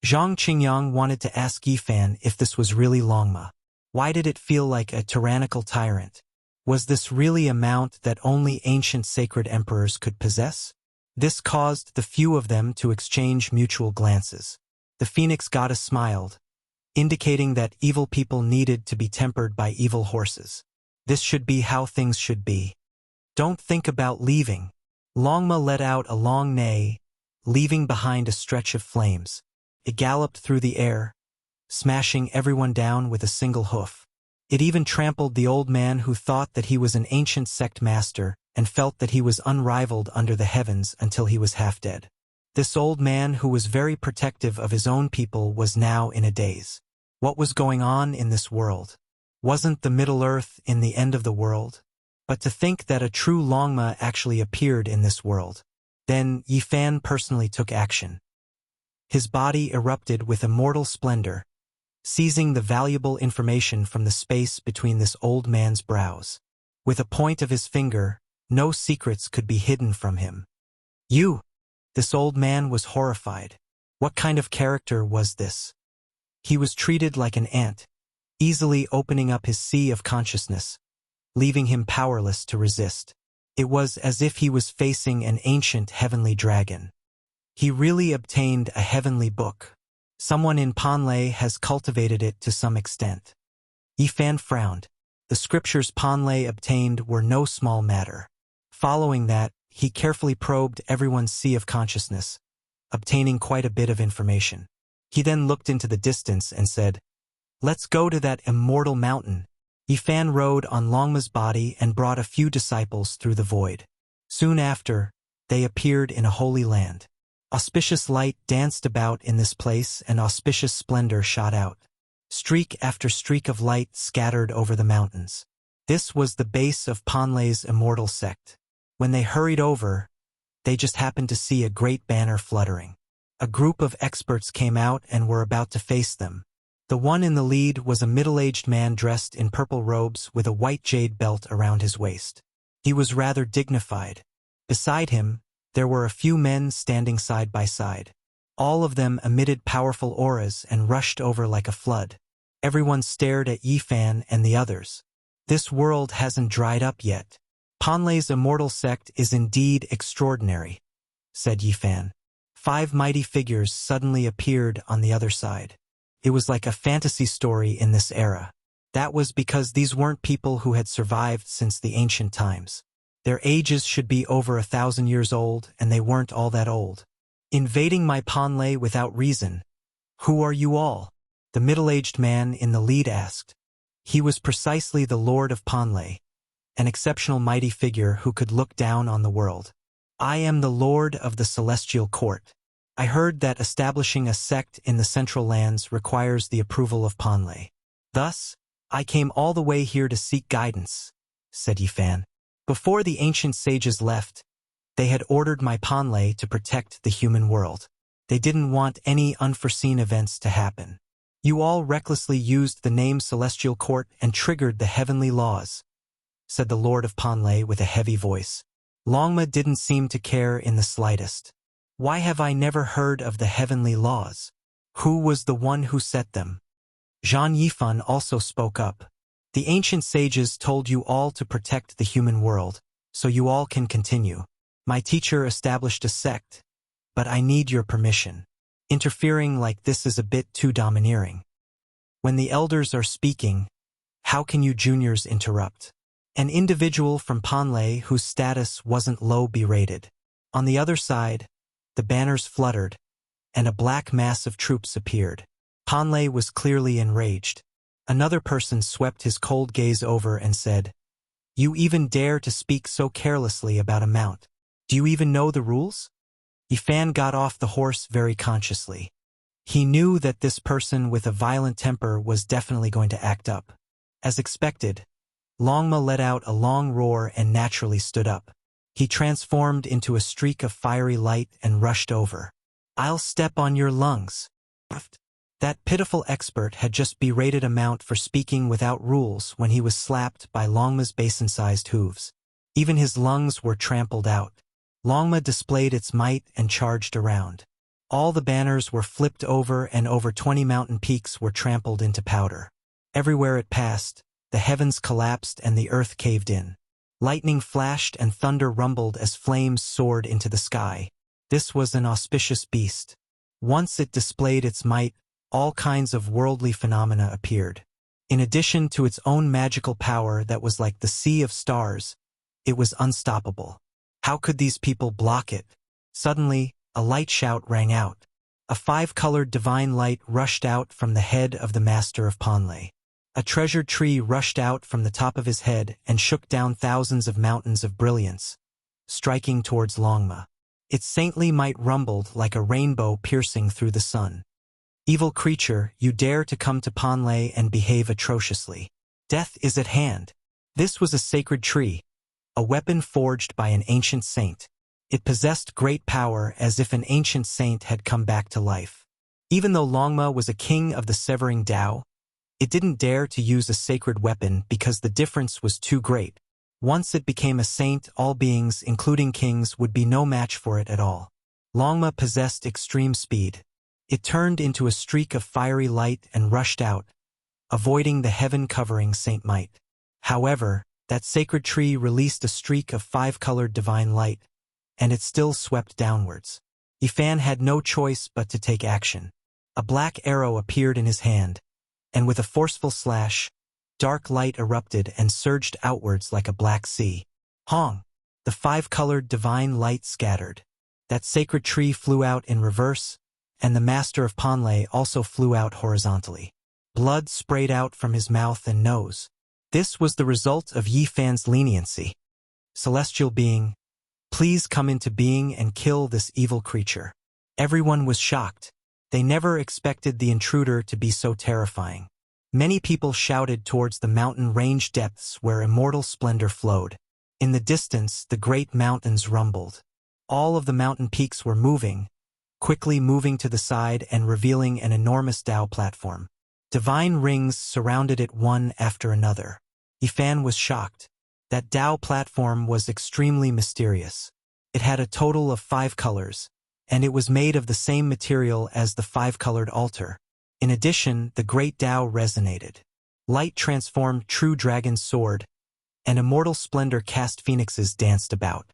Zhang Qingyang wanted to ask Yifan if this was really Longma. Why did it feel like a tyrannical tyrant? Was this really a mount that only ancient sacred emperors could possess? This caused the few of them to exchange mutual glances. The Phoenix goddess smiled, indicating that evil people needed to be tempered by evil horses. This should be how things should be. Don't think about leaving. Longma let out a long neigh, leaving behind a stretch of flames. It galloped through the air, smashing everyone down with a single hoof. It even trampled the old man who thought that he was an ancient sect master and felt that he was unrivaled under the heavens until he was half dead. This old man who was very protective of his own people was now in a daze. What was going on in this world? Wasn't the Middle Earth in the end of the world? But to think that a true Longma actually appeared in this world. Then Yifan personally took action. His body erupted with immortal splendor, seizing the valuable information from the space between this old man's brows. With a point of his finger, no secrets could be hidden from him. You! This old man was horrified. What kind of character was this? He was treated like an ant, easily opening up his sea of consciousness, leaving him powerless to resist. It was as if he was facing an ancient heavenly dragon. He really obtained a heavenly book. Someone in Panlei has cultivated it to some extent. Yifan frowned. The scriptures Panlei obtained were no small matter. Following that, he carefully probed everyone's sea of consciousness, obtaining quite a bit of information. He then looked into the distance and said, "Let's go to that immortal mountain." Yifan rode on Longma's body and brought a few disciples through the void. Soon after, they appeared in a holy land. Auspicious light danced about in this place and auspicious splendor shot out. Streak after streak of light scattered over the mountains. This was the base of Panlei's immortal sect. When they hurried over, they just happened to see a great banner fluttering. A group of experts came out and were about to face them. The one in the lead was a middle-aged man dressed in purple robes with a white jade belt around his waist. He was rather dignified. Beside him, there were a few men standing side by side. All of them emitted powerful auras and rushed over like a flood. Everyone stared at Yifan and the others. This world hasn't dried up yet. Panlei's immortal sect is indeed extraordinary, said Yifan. 5 mighty figures suddenly appeared on the other side. It was like a fantasy story in this era. That was because these weren't people who had survived since the ancient times. Their ages should be over 1,000 years old, and they weren't all that old. Invading my Panlei without reason. Who are you all? The middle-aged man in the lead asked. He was precisely the Lord of Panlei, an exceptional mighty figure who could look down on the world. I am the Lord of the Celestial Court. I heard that establishing a sect in the Central Lands requires the approval of Panlei. Thus, I came all the way here to seek guidance, said Yifan. Before the ancient sages left, they had ordered my Panlei to protect the human world. They didn't want any unforeseen events to happen. You all recklessly used the name Celestial Court and triggered the heavenly laws, said the Lord of Panlei with a heavy voice. Longma didn't seem to care in the slightest. Why have I never heard of the heavenly laws? Who was the one who set them? Zhang Yifan also spoke up. The ancient sages told you all to protect the human world, so you all can continue. My teacher established a sect, but I need your permission. Interfering like this is a bit too domineering. When the elders are speaking, how can you juniors interrupt? An individual from Panlei whose status wasn't low berated. On the other side, the banners fluttered, and a black mass of troops appeared. Panlei was clearly enraged. Another person swept his cold gaze over and said, "You even dare to speak so carelessly about a mount. Do you even know the rules?" Yifan got off the horse very consciously. He knew that this person with a violent temper was definitely going to act up. As expected, Longma let out a long roar and naturally stood up. He transformed into a streak of fiery light and rushed over. "I'll step on your lungs." That pitiful expert had just berated a mount for speaking without rules when he was slapped by Longma's basin-sized hooves. Even his lungs were trampled out. Longma displayed its might and charged around. All the banners were flipped over and over 20 mountain peaks were trampled into powder. Everywhere it passed, the heavens collapsed and the earth caved in. Lightning flashed and thunder rumbled as flames soared into the sky. This was an auspicious beast. Once it displayed its might, all kinds of worldly phenomena appeared. In addition to its own magical power that was like the sea of stars, it was unstoppable. How could these people block it? Suddenly, a light shout rang out. A 5-colored divine light rushed out from the head of the master of Panlei. A treasured tree rushed out from the top of his head and shook down thousands of mountains of brilliance, striking towards Longma. Its saintly might rumbled like a rainbow piercing through the sun. "Evil creature, you dare to come to Panlei and behave atrociously. Death is at hand." This was a sacred tree, a weapon forged by an ancient saint. It possessed great power as if an ancient saint had come back to life. Even though Longma was a king of the Severing Tao, it didn't dare to use a sacred weapon because the difference was too great. Once it became a saint, all beings, including kings, would be no match for it at all. Longma possessed extreme speed. It turned into a streak of fiery light and rushed out, avoiding the heaven-covering Saint Might. However, that sacred tree released a streak of 5-colored divine light, and it still swept downwards. Yifan had no choice but to take action. A black arrow appeared in his hand, and with a forceful slash, dark light erupted and surged outwards like a black sea. Hong! The five-colored divine light scattered. That sacred tree flew out in reverse, and the master of Panlei also flew out horizontally. Blood sprayed out from his mouth and nose. This was the result of Yi Fan's leniency. Celestial being, please come into being and kill this evil creature. Everyone was shocked. They never expected the intruder to be so terrifying. Many people shouted towards the mountain range depths where immortal splendor flowed. In the distance, the great mountains rumbled. All of the mountain peaks were moving, quickly moving to the side and revealing an enormous Tao platform. Divine rings surrounded it one after another. Yi Fan was shocked. That Tao platform was extremely mysterious. It had a total of 5 colors, and it was made of the same material as the 5-colored altar. In addition, the great Tao resonated. Light transformed true dragon's sword, and immortal splendor cast phoenixes danced about.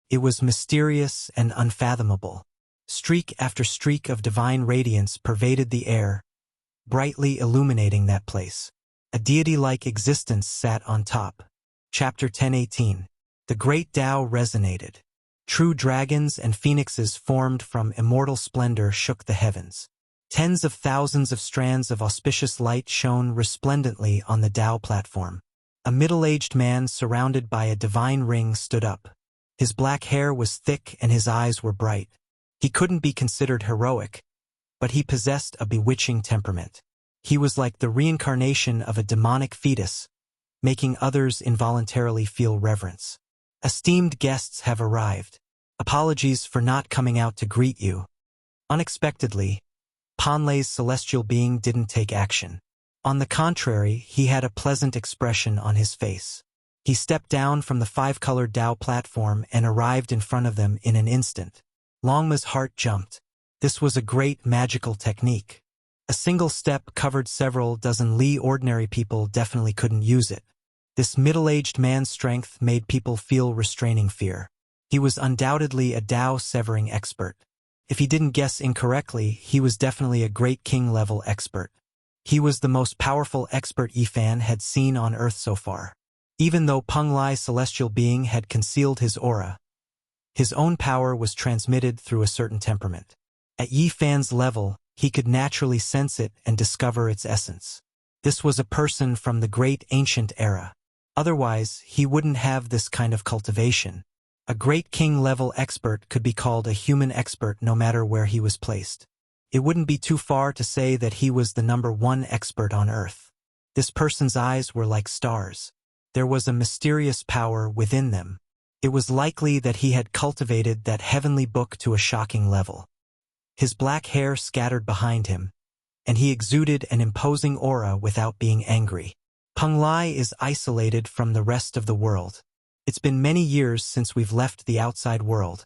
It was mysterious and unfathomable. Streak after streak of divine radiance pervaded the air, brightly illuminating that place. A deity-like existence sat on top. Chapter 10:18. The great Tao resonated. True dragons and phoenixes formed from immortal splendor shook the heavens. Tens of thousands of strands of auspicious light shone resplendently on the Tao platform. A middle-aged man surrounded by a divine ring stood up. His black hair was thick and his eyes were bright. He couldn't be considered heroic, but he possessed a bewitching temperament. He was like the reincarnation of a demonic fetus, making others involuntarily feel reverence. Esteemed guests have arrived. Apologies for not coming out to greet you. Unexpectedly, Panlei's celestial being didn't take action. On the contrary, he had a pleasant expression on his face. He stepped down from the 5-colored Tao platform and arrived in front of them in an instant. Longma's heart jumped. This was a great magical technique. A single step covered several dozen li ordinary people definitely couldn't use it. This middle-aged man's strength made people feel restraining fear. He was undoubtedly a Tao-severing expert. If he didn't guess incorrectly, he was definitely a great king-level expert. He was the most powerful expert Yi Fan had seen on Earth so far. Even though Peng Lai's celestial being had concealed his aura, his own power was transmitted through a certain temperament. At Yi Fan's level, he could naturally sense it and discover its essence. This was a person from the great ancient era. Otherwise, he wouldn't have this kind of cultivation. A great king-level expert could be called a human expert no matter where he was placed. It wouldn't be too far to say that he was the #1 expert on Earth. This person's eyes were like stars. There was a mysterious power within them. It was likely that he had cultivated that heavenly book to a shocking level. His black hair scattered behind him, and he exuded an imposing aura without being angry. Peng Lai is isolated from the rest of the world. It's been many years since we've left the outside world,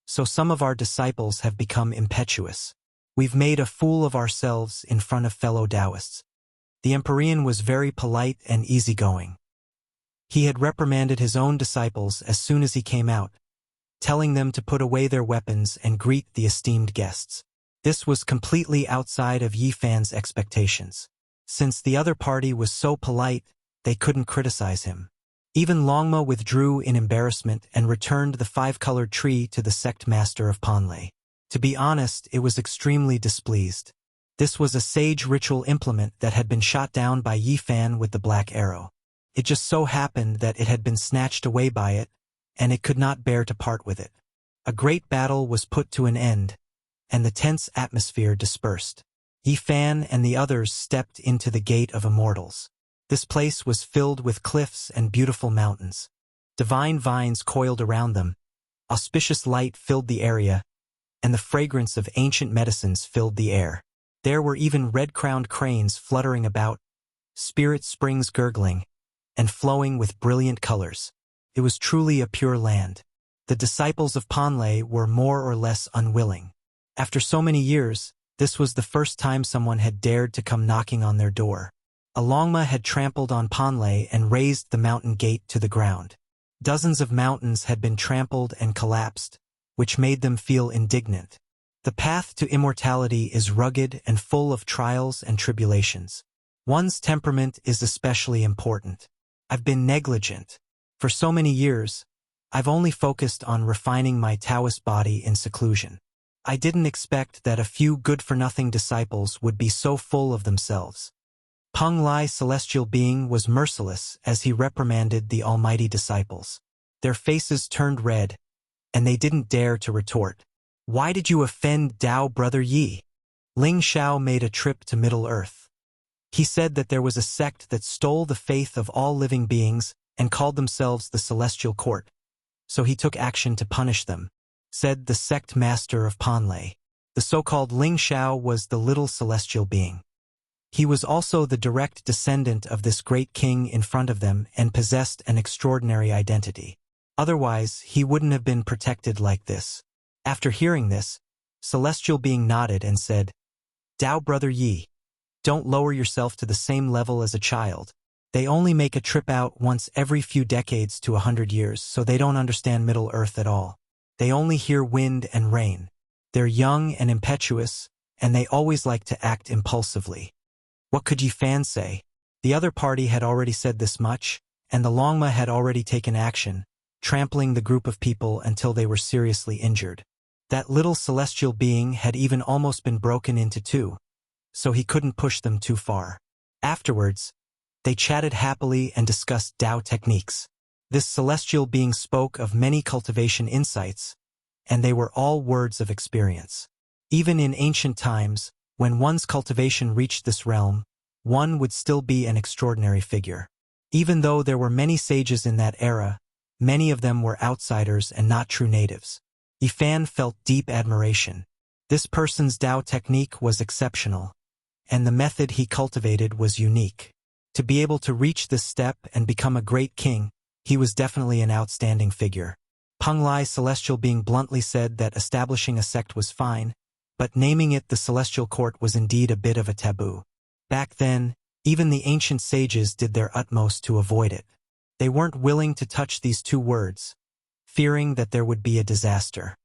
so some of our disciples have become impetuous. We've made a fool of ourselves in front of fellow Taoists. The Empyrean was very polite and easygoing. He had reprimanded his own disciples as soon as he came out, telling them to put away their weapons and greet the esteemed guests. This was completely outside of Yi Fan's expectations. Since the other party was so polite, they couldn't criticize him. Even Longma withdrew in embarrassment and returned the 5-colored tree to the sect master of Panlei. To be honest, it was extremely displeased. This was a sage ritual implement that had been shot down by Yi Fan with the black arrow. It just so happened that it had been snatched away by it, and it could not bear to part with it. A great battle was put to an end, and the tense atmosphere dispersed. Yi Fan and the others stepped into the Gate of Immortals. This place was filled with cliffs and beautiful mountains. Divine vines coiled around them. Auspicious light filled the area, and the fragrance of ancient medicines filled the air. There were even red-crowned cranes fluttering about, spirit springs gurgling, and flowing with brilliant colors. It was truly a pure land. The disciples of Panlei were more or less unwilling. After so many years, this was the first time someone had dared to come knocking on their door. A Longma had trampled on Panlei and razed the mountain gate to the ground. Dozens of mountains had been trampled and collapsed, which made them feel indignant. The path to immortality is rugged and full of trials and tribulations. One's temperament is especially important. I've been negligent. For so many years, I've only focused on refining my Taoist body in seclusion. I didn't expect that a few good-for-nothing disciples would be so full of themselves. Peng Lai celestial being was merciless as he reprimanded the almighty disciples. Their faces turned red, and they didn't dare to retort. Why did you offend Tao Brother Yi? Ling Xiao made a trip to Middle-earth. He said that there was a sect that stole the faith of all living beings and called themselves the Celestial Court. So he took action to punish them, said the sect master of Panlei. The so-called Ling Xiao was the little celestial being. He was also the direct descendant of this great king in front of them and possessed an extraordinary identity. Otherwise, he wouldn't have been protected like this. After hearing this, Celestial Being nodded and said, Tao Brother Yi, don't lower yourself to the same level as a child. They only make a trip out once every few decades to 100 years, so they don't understand Middle-earth at all. They only hear wind and rain. They're young and impetuous, and they always like to act impulsively. What could Yi Fan say? The other party had already said this much, and the Longma had already taken action, trampling the group of people until they were seriously injured. That little celestial being had even almost been broken into two, so he couldn't push them too far. Afterwards, they chatted happily and discussed Tao techniques. This celestial being spoke of many cultivation insights, and they were all words of experience. Even in ancient times, when one's cultivation reached this realm, one would still be an extraordinary figure. Even though there were many sages in that era, many of them were outsiders and not true natives. Yi Fan felt deep admiration. This person's Tao technique was exceptional, and the method he cultivated was unique. To be able to reach this step and become a great king, he was definitely an outstanding figure. Peng Lai celestial being bluntly said that establishing a sect was fine, but naming it the Celestial Court was indeed a bit of a taboo. Back then, even the ancient sages did their utmost to avoid it. They weren't willing to touch these two words, fearing that there would be a disaster.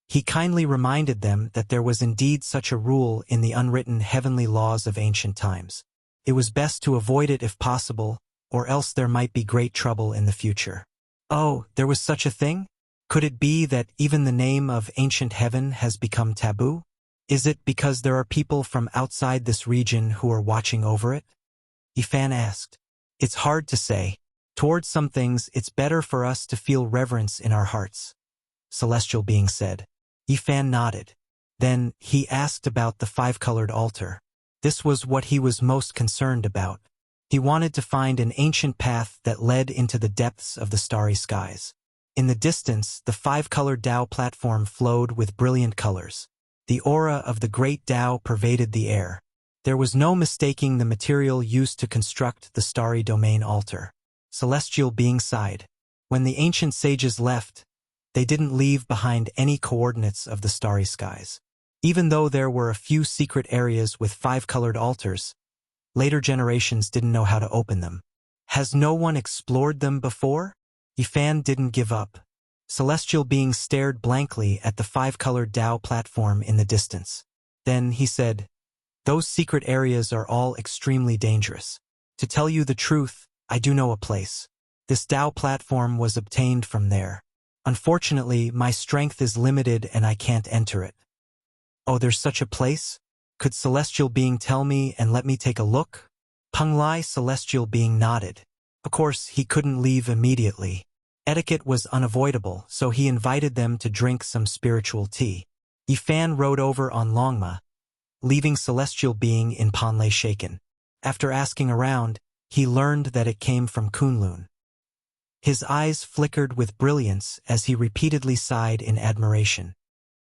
He kindly reminded them that there was indeed such a rule in the unwritten heavenly laws of ancient times. It was best to avoid it if possible, or else there might be great trouble in the future. Oh, there was such a thing? Could it be that even the name of ancient heaven has become taboo? Is it because there are people from outside this region who are watching over it? Yi Fan asked. It's hard to say. Towards some things, it's better for us to feel reverence in our hearts, Celestial Being said. Yi Fan nodded. Then, he asked about the five-colored altar. This was what he was most concerned about. He wanted to find an ancient path that led into the depths of the starry skies. In the distance, the five-colored Tao platform flowed with brilliant colors. The aura of the great Tao pervaded the air. There was no mistaking the material used to construct the starry domain altar. Celestial Being sighed. When the ancient sages left, they didn't leave behind any coordinates of the starry skies. Even though there were a few secret areas with five-colored altars, later generations didn't know how to open them. Has no one explored them before? Yi Fan didn't give up. Celestial Being stared blankly at the five-colored Tao platform in the distance. Then he said, Those secret areas are all extremely dangerous. To tell you the truth, I do know a place. This Tao platform was obtained from there. Unfortunately, my strength is limited and I can't enter it. Oh, there's such a place? Could Celestial Being tell me and let me take a look? Peng Lai Celestial Being nodded. Of course, he couldn't leave immediately. Etiquette was unavoidable, so he invited them to drink some spiritual tea. Yi Fan rode over on Longma, leaving Celestial Being in Panlei shaken. After asking around, he learned that it came from Kunlun. His eyes flickered with brilliance as he repeatedly sighed in admiration.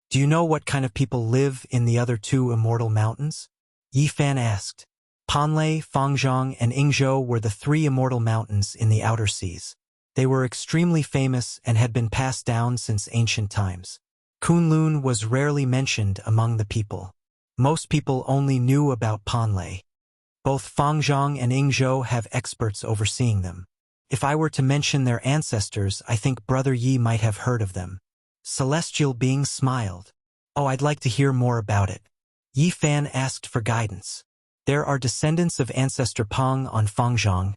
Do you know what kind of people live in the other two immortal mountains? Yi Fan asked. Panlei, Fangzhong, and Yingzhou were the three immortal mountains in the outer seas. They were extremely famous and had been passed down since ancient times. Kunlun was rarely mentioned among the people. Most people only knew about Panlei. Both Fangzhong and Yingzhou have experts overseeing them. If I were to mention their ancestors, I think Brother Yi might have heard of them. Celestial Being smiled. Oh, I'd like to hear more about it. Yi Fan asked for guidance. There are descendants of ancestor Peng on Fangzhong,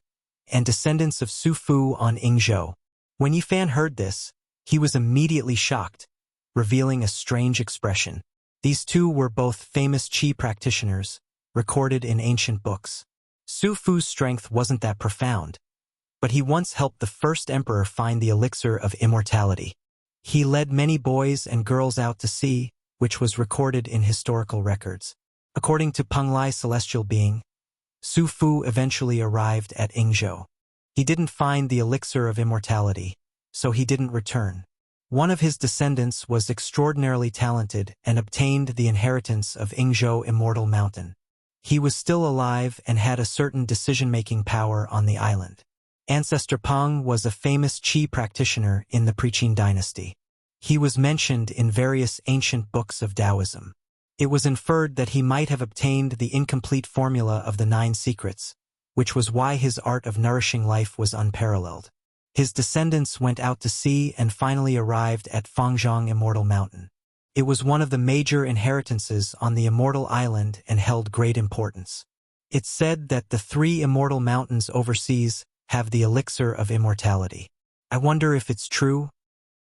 and descendants of Su Fu on Yingzhou. When Yi Fan heard this, He was immediately shocked, revealing a strange expression. These two were both famous qi practitioners, recorded in ancient books. Su Fu's strength wasn't that profound, but he once helped the first emperor find the elixir of immortality. He led many boys and girls out to sea, which was recorded in historical records. According to Penglai celestial being, Su Fu eventually arrived at Yingzhou. He didn't find the elixir of immortality, so he didn't return. One of his descendants was extraordinarily talented and obtained the inheritance of Yingzhou Immortal Mountain. He was still alive and had a certain decision-making power on the island. Ancestor Peng was a famous qi practitioner in the Preqin dynasty. He was mentioned in various ancient books of Taoism. It was inferred that he might have obtained the incomplete formula of the 9 secrets, which was why his art of nourishing life was unparalleled. His descendants went out to sea and finally arrived at Fangzhong Immortal Mountain. It was one of the major inheritances on the Immortal Island and held great importance. It's said that the 3 immortal mountains overseas have the elixir of immortality. I wonder if it's true?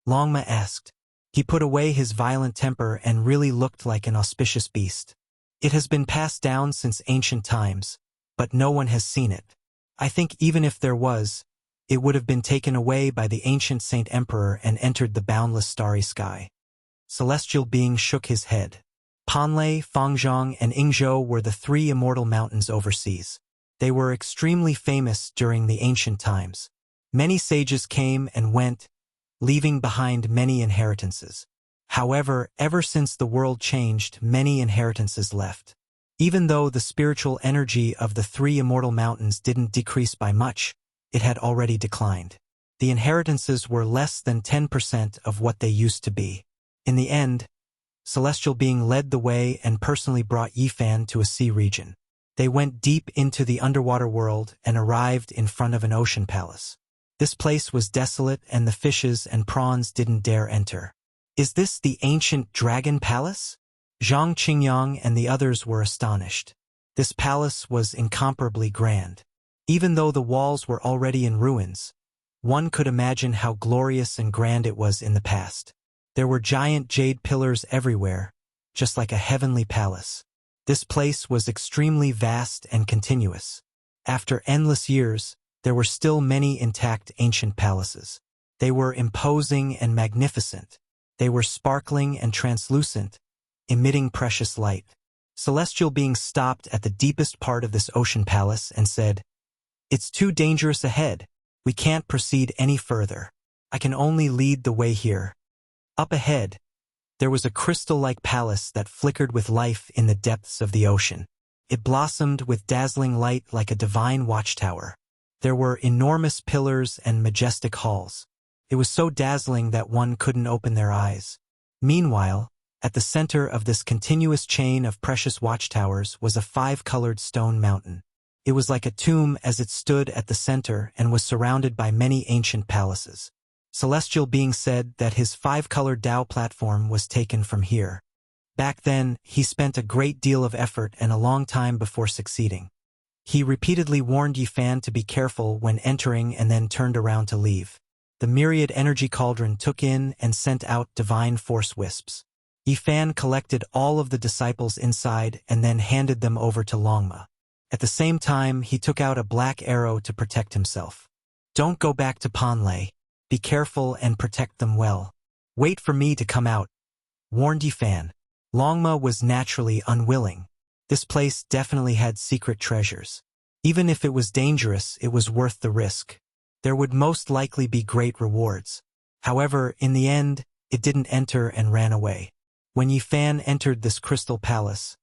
Longma asked. He put away his violent temper and really looked like an auspicious beast. It has been passed down since ancient times, but no one has seen it. I think even if there was, it would have been taken away by the ancient Saint Emperor and entered the boundless starry sky. Celestial being shook his head. Panlei, Fangzhong, and Yingzhou were the 3 immortal mountains overseas. They were extremely famous during the ancient times. Many sages came and went, leaving behind many inheritances. However, ever since the world changed, many inheritances left. Even though the spiritual energy of the 3 immortal mountains didn't decrease by much, it had already declined. The inheritances were less than 10% of what they used to be. In the end, Celestial Being led the way and personally brought Yifan to a sea region. They went deep into the underwater world and arrived in front of an ocean palace. This place was desolate and the fishes and prawns didn't dare enter. Is this the ancient dragon palace? Zhang Qingyang and the others were astonished. This palace was incomparably grand. Even though the walls were already in ruins, one could imagine how glorious and grand it was in the past. There were giant jade pillars everywhere, just like a heavenly palace. This place was extremely vast and continuous. After endless years, there were still many intact ancient palaces. They were imposing and magnificent. They were sparkling and translucent, emitting precious light. Celestial Being stopped at the deepest part of this ocean palace and said, "It's too dangerous ahead. We can't proceed any further. I can only lead the way here." Up ahead, there was a crystal-like palace that flickered with life in the depths of the ocean. It blossomed with dazzling light like a divine watchtower. There were enormous pillars and majestic halls. It was so dazzling that one couldn't open their eyes. Meanwhile, at the center of this continuous chain of precious watchtowers was a 5-colored stone mountain. It was like a tomb as it stood at the center and was surrounded by many ancient palaces. Celestial Being said that his 5-colored Tao platform was taken from here. Back then, he spent a great deal of effort and a long time before succeeding. He repeatedly warned Yifan to be careful when entering and then turned around to leave. The myriad energy cauldron took in and sent out divine force wisps. Yifan collected all of the disciples inside and then handed them over to Longma. At the same time, he took out a black arrow to protect himself. "Don't go back to Panlei. Be careful and protect them well. Wait for me to come out," warned Yifan. Longma was naturally unwilling. This place definitely had secret treasures. Even if it was dangerous, it was worth the risk. There would most likely be great rewards. However, in the end, it didn't enter and ran away. When Yifan entered this crystal palace,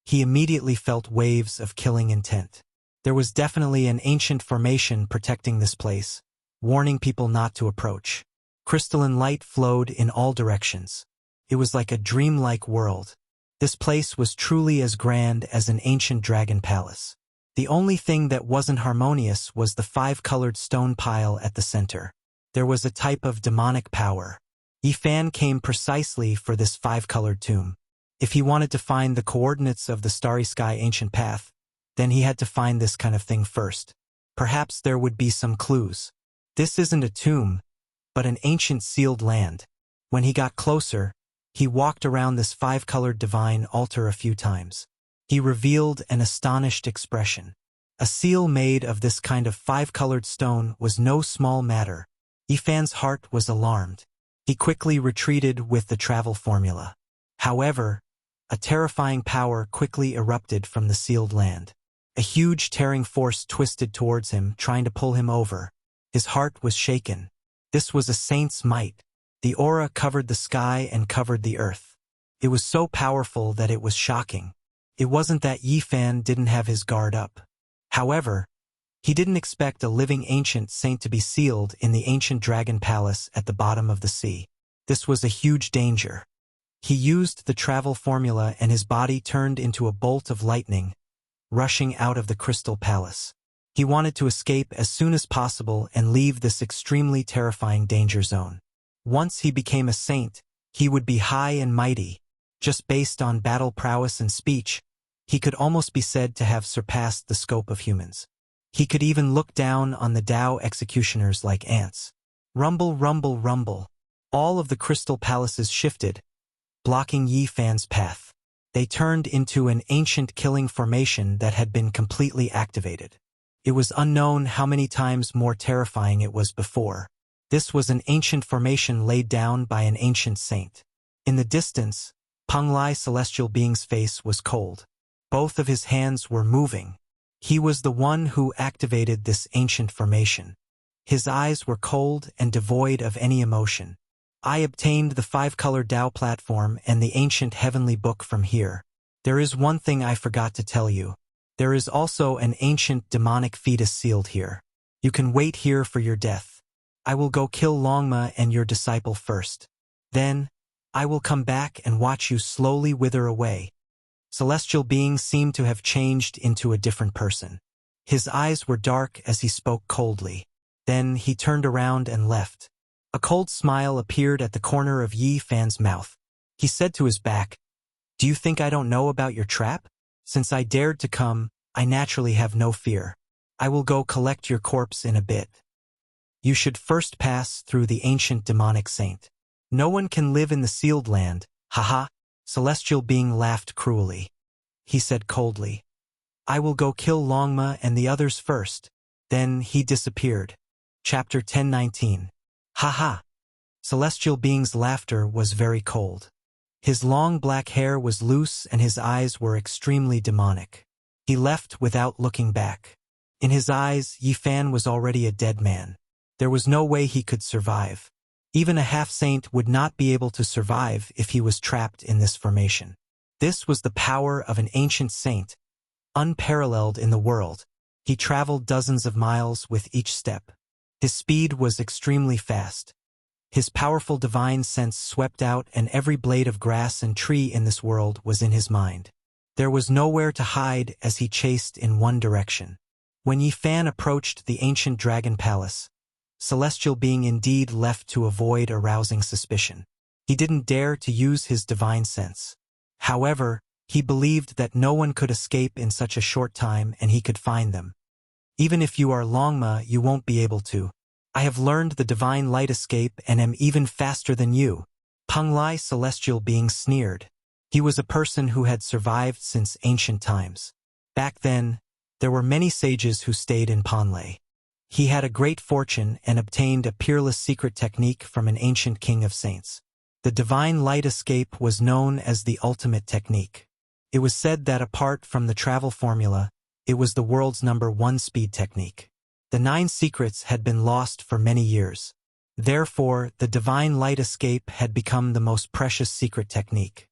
he immediately felt waves of killing intent. There was definitely an ancient formation protecting this place, warning people not to approach. Crystalline light flowed in all directions. It was like a dreamlike world. This place was truly as grand as an ancient dragon palace. The only thing that wasn't harmonious was the 5-colored stone pile at the center. There was a type of demonic power. Yifan came precisely for this 5-colored tomb. If he wanted to find the coordinates of the Starry Sky ancient path, then he had to find this kind of thing first. Perhaps there would be some clues. This isn't a tomb, but an ancient sealed land. When he got closer, he walked around this five-colored divine altar a few times. He revealed an astonished expression. A seal made of this kind of five-colored stone was no small matter. Yifan's heart was alarmed. He quickly retreated with the travel formula. However, a terrifying power quickly erupted from the sealed land. A huge tearing force twisted towards him, trying to pull him over. His heart was shaken. This was a saint's might. The aura covered the sky and covered the earth. It was so powerful that it was shocking. It wasn't that Yifan didn't have his guard up. However, he didn't expect a living ancient saint to be sealed in the ancient dragon palace at the bottom of the sea. This was a huge danger. He used the travel formula and his body turned into a bolt of lightning, rushing out of the crystal palace. He wanted to escape as soon as possible and leave this extremely terrifying danger zone. Once he became a saint, he would be high and mighty. Just based on battle prowess and speech, he could almost be said to have surpassed the scope of humans. He could even look down on the Tao executioners like ants. Rumble, rumble, rumble. All of the crystal palaces shifted, blocking Yifan's path. They turned into an ancient killing formation that had been completely activated. It was unknown how many times more terrifying it was before. This was an ancient formation laid down by an ancient saint. In the distance, Penglai celestial being's face was cold. Both of his hands were moving. He was the one who activated this ancient formation. His eyes were cold and devoid of any emotion. I obtained the five-color Tao platform and the ancient heavenly book from here. There is one thing I forgot to tell you. There is also an ancient demonic fetus sealed here. You can wait here for your death. I will go kill Longma and your disciple first. Then, I will come back and watch you slowly wither away. Celestial being seemed to have changed into a different person. His eyes were dark as he spoke coldly. Then he turned around and left. A cold smile appeared at the corner of Yifan's mouth. He said to his back, "Do you think I don't know about your trap? Since I dared to come, I naturally have no fear. I will go collect your corpse in a bit. You should first pass through the ancient demonic saint. No one can live in the sealed land, haha." Celestial being laughed cruelly. He said coldly, "I will go kill Longma and the others first." Then he disappeared. Chapter 10:19. Haha. Celestial being's laughter was very cold. His long black hair was loose and his eyes were extremely demonic. He left without looking back. In his eyes, Yifan was already a dead man. There was no way he could survive. Even a half-saint would not be able to survive if he was trapped in this formation. This was the power of an ancient saint, unparalleled in the world. He traveled dozens of miles with each step. His speed was extremely fast. His powerful divine sense swept out and every blade of grass and tree in this world was in his mind. There was nowhere to hide as he chased in one direction. When Yifan approached the ancient dragon palace, Celestial being indeed left to avoid arousing suspicion. He didn't dare to use his divine sense. However, he believed that no one could escape in such a short time and he could find them. Even if you are Longma, you won't be able to. I have learned the divine light escape and am even faster than you. Penglai celestial being sneered. He was a person who had survived since ancient times. Back then, there were many sages who stayed in Penglai. He had a great fortune and obtained a peerless secret technique from an ancient king of saints. The divine light escape was known as the ultimate technique. It was said that apart from the travel formula, it was the world's #1 speed technique. The 9 secrets had been lost for many years. Therefore, the divine light escape had become the most precious secret technique.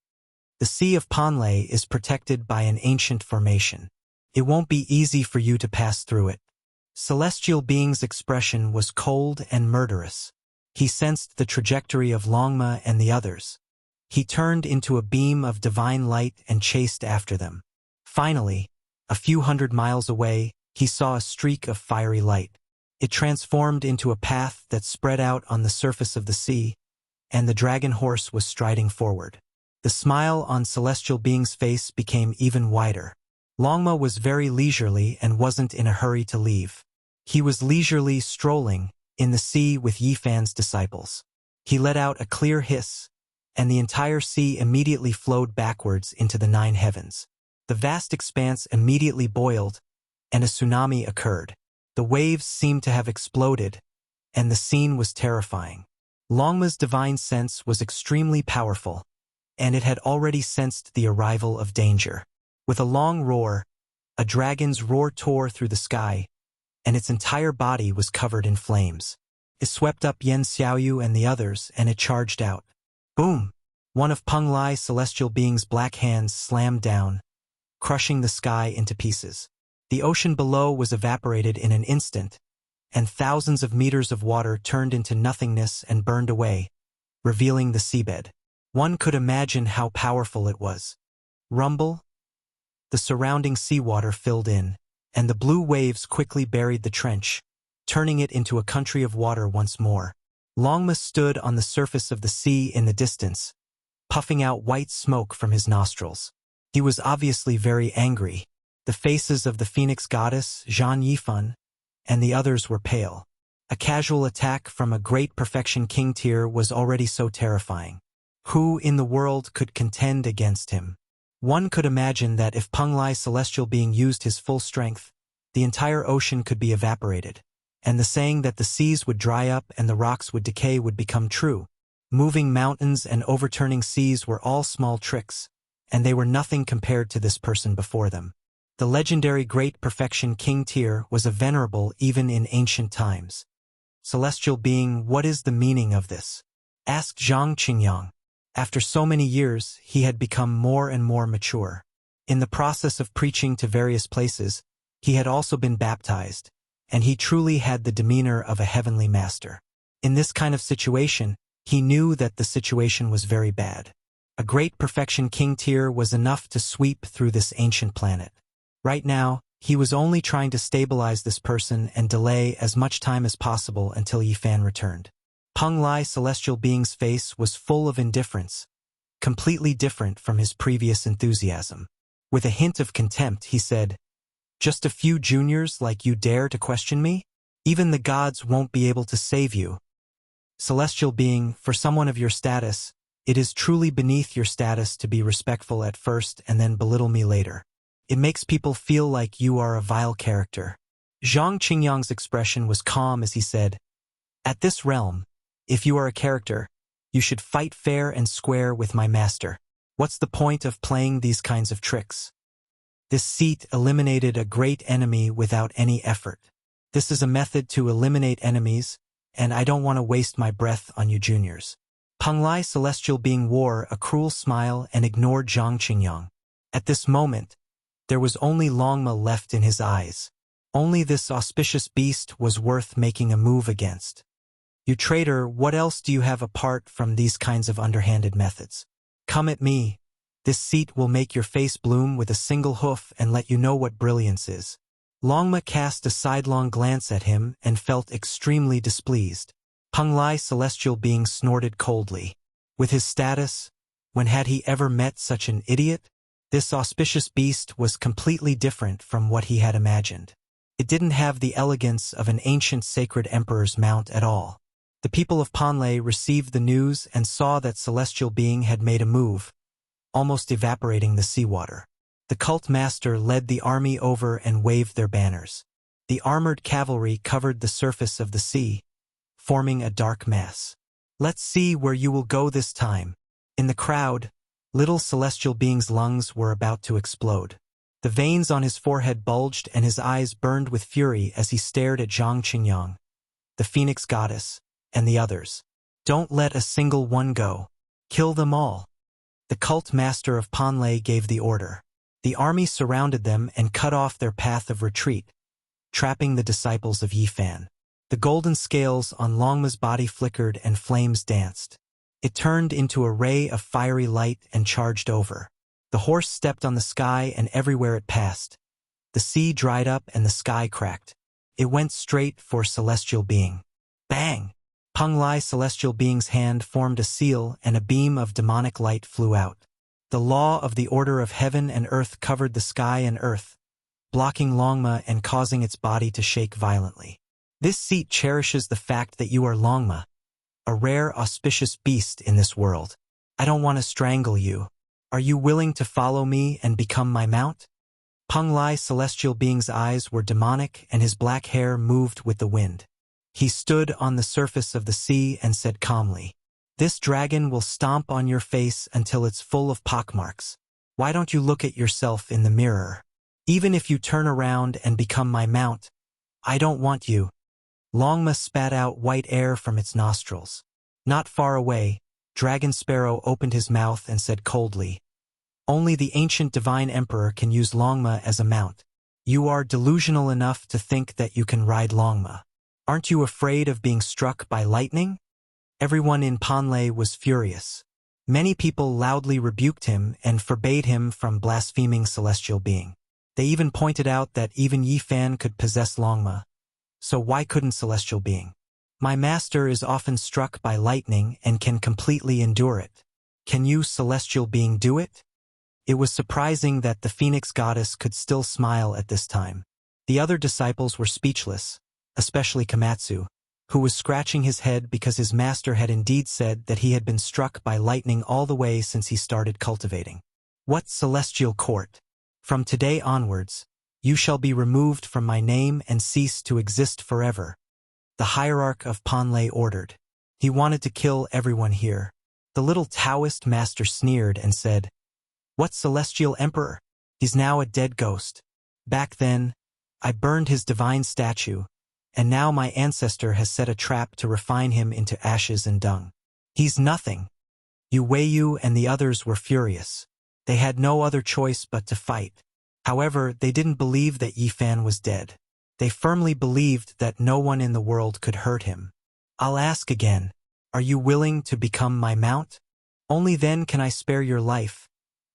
The Sea of Penglai is protected by an ancient formation. It won't be easy for you to pass through it. Celestial being's expression was cold and murderous. He sensed the trajectory of Longma and the others. He turned into a beam of divine light and chased after them. Finally, a few hundred miles away, he saw a streak of fiery light. It transformed into a path that spread out on the surface of the sea, and the dragon horse was striding forward. The smile on Celestial being's face became even wider. Longma was very leisurely and wasn't in a hurry to leave. He was leisurely strolling, in the sea with Yifan's disciples. He let out a clear hiss, and the entire sea immediately flowed backwards into the 9 heavens. The vast expanse immediately boiled, and a tsunami occurred. The waves seemed to have exploded, and the scene was terrifying. Longma's divine sense was extremely powerful, and it had already sensed the arrival of danger. With a long roar, a dragon's roar tore through the sky, and its entire body was covered in flames. It swept up Yen Xiaoyu and the others, and it charged out. Boom! One of Peng Lai's celestial being's black hands slammed down, crushing the sky into pieces. The ocean below was evaporated in an instant, and thousands of meters of water turned into nothingness and burned away, revealing the seabed. One could imagine how powerful it was. Rumble! The surrounding seawater filled in, and the blue waves quickly buried the trench, turning it into a country of water once more. Longma stood on the surface of the sea in the distance, puffing out white smoke from his nostrils. He was obviously very angry. The faces of the Phoenix goddess, Zhang Yifan, and the others were pale. A casual attack from a great perfection king tier was already so terrifying. Who in the world could contend against him? One could imagine that if Peng Lai's celestial being used his full strength, the entire ocean could be evaporated, and the saying that the seas would dry up and the rocks would decay would become true. Moving mountains and overturning seas were all small tricks, and they were nothing compared to this person before them. The legendary Great Perfection King tier was a venerable even in ancient times. Celestial being, what is the meaning of this? Asked Zhang Qingyang. After so many years, he had become more and more mature. In the process of preaching to various places, he had also been baptized, and he truly had the demeanor of a heavenly master. In this kind of situation, he knew that the situation was very bad. A Great Perfection King tier was enough to sweep through this ancient planet. Right now, he was only trying to stabilize this person and delay as much time as possible until Yifan returned. Peng Lai's celestial being's face was full of indifference, completely different from his previous enthusiasm. With a hint of contempt, he said, "Just a few juniors like you dare to question me? Even the gods won't be able to save you. Celestial being, for someone of your status, it is truly beneath your status to be respectful at first and then belittle me later. It makes people feel like you are a vile character." Zhang Qingyang's expression was calm as he said, "At this realm, if you are a character, you should fight fair and square with my master. What's the point of playing these kinds of tricks? This seat eliminated a great enemy without any effort. This is a method to eliminate enemies, and I don't want to waste my breath on you juniors." Peng Lai's celestial being wore a cruel smile and ignored Zhang Qingyang. At this moment, there was only Longma left in his eyes. Only this auspicious beast was worth making a move against. "You traitor, what else do you have apart from these kinds of underhanded methods? Come at me. This seat will make your face bloom with a single hoof and let you know what brilliance is." Longma cast a sidelong glance at him and felt extremely displeased. Peng Lai's celestial being snorted coldly. With his status, when had he ever met such an idiot? This auspicious beast was completely different from what he had imagined. It didn't have the elegance of an ancient sacred emperor's mount at all. The people of Panlei received the news and saw that celestial being had made a move, almost evaporating the seawater. The cult master led the army over and waved their banners. The armored cavalry covered the surface of the sea, forming a dark mass. "Let's see where you will go this time." In the crowd, little celestial being's lungs were about to explode. The veins on his forehead bulged and his eyes burned with fury as he stared at Zhang Qingyang, the Phoenix goddess, and the others. "Don't let a single one go. Kill them all." The cult master of Panlei gave the order. The army surrounded them and cut off their path of retreat, trapping the disciples of Yifan. The golden scales on Longma's body flickered and flames danced. It turned into a ray of fiery light and charged over. The horse stepped on the sky and everywhere it passed. The sea dried up and the sky cracked. It went straight for celestial being. Bang! Peng Lai's celestial being's hand formed a seal and a beam of demonic light flew out. The law of the order of heaven and earth covered the sky and earth, blocking Longma and causing its body to shake violently. This seat cherishes the fact that you are Longma, a rare, auspicious beast in this world. I don't want to strangle you. Are you willing to follow me and become my mount? Peng Lai celestial being's eyes were demonic and his black hair moved with the wind. He stood on the surface of the sea and said calmly, "This dragon will stomp on your face until it's full of pockmarks. Why don't you look at yourself in the mirror? Even if you turn around and become my mount, I don't want you." Longma spat out white air from its nostrils. Not far away, Dragon Sparrow opened his mouth and said coldly, "Only the ancient divine emperor can use Longma as a mount. You are delusional enough to think that you can ride Longma. Aren't you afraid of being struck by lightning?" Everyone in Panlei was furious. Many people loudly rebuked him and forbade him from blaspheming celestial being. They even pointed out that even Yi Fan could possess Longma. So why couldn't celestial being? My master is often struck by lightning and can completely endure it. Can you, celestial being, do it? It was surprising that the Phoenix goddess could still smile at this time. The other disciples were speechless, especially Komatsu, who was scratching his head because his master had indeed said that he had been struck by lightning all the way since he started cultivating. What celestial court? From today onwards, you shall be removed from my name and cease to exist forever. The hierarch of Panlei ordered. He wanted to kill everyone here. The little Taoist master sneered and said, "What celestial emperor? He's now a dead ghost. Back then, I burned his divine statue, and now my ancestor has set a trap to refine him into ashes and dung. He's nothing." Yu Weiyu and the others were furious. They had no other choice but to fight. However, they didn't believe that Yi Fan was dead. They firmly believed that no one in the world could hurt him. "I'll ask again, are you willing to become my mount? Only then can I spare your life,"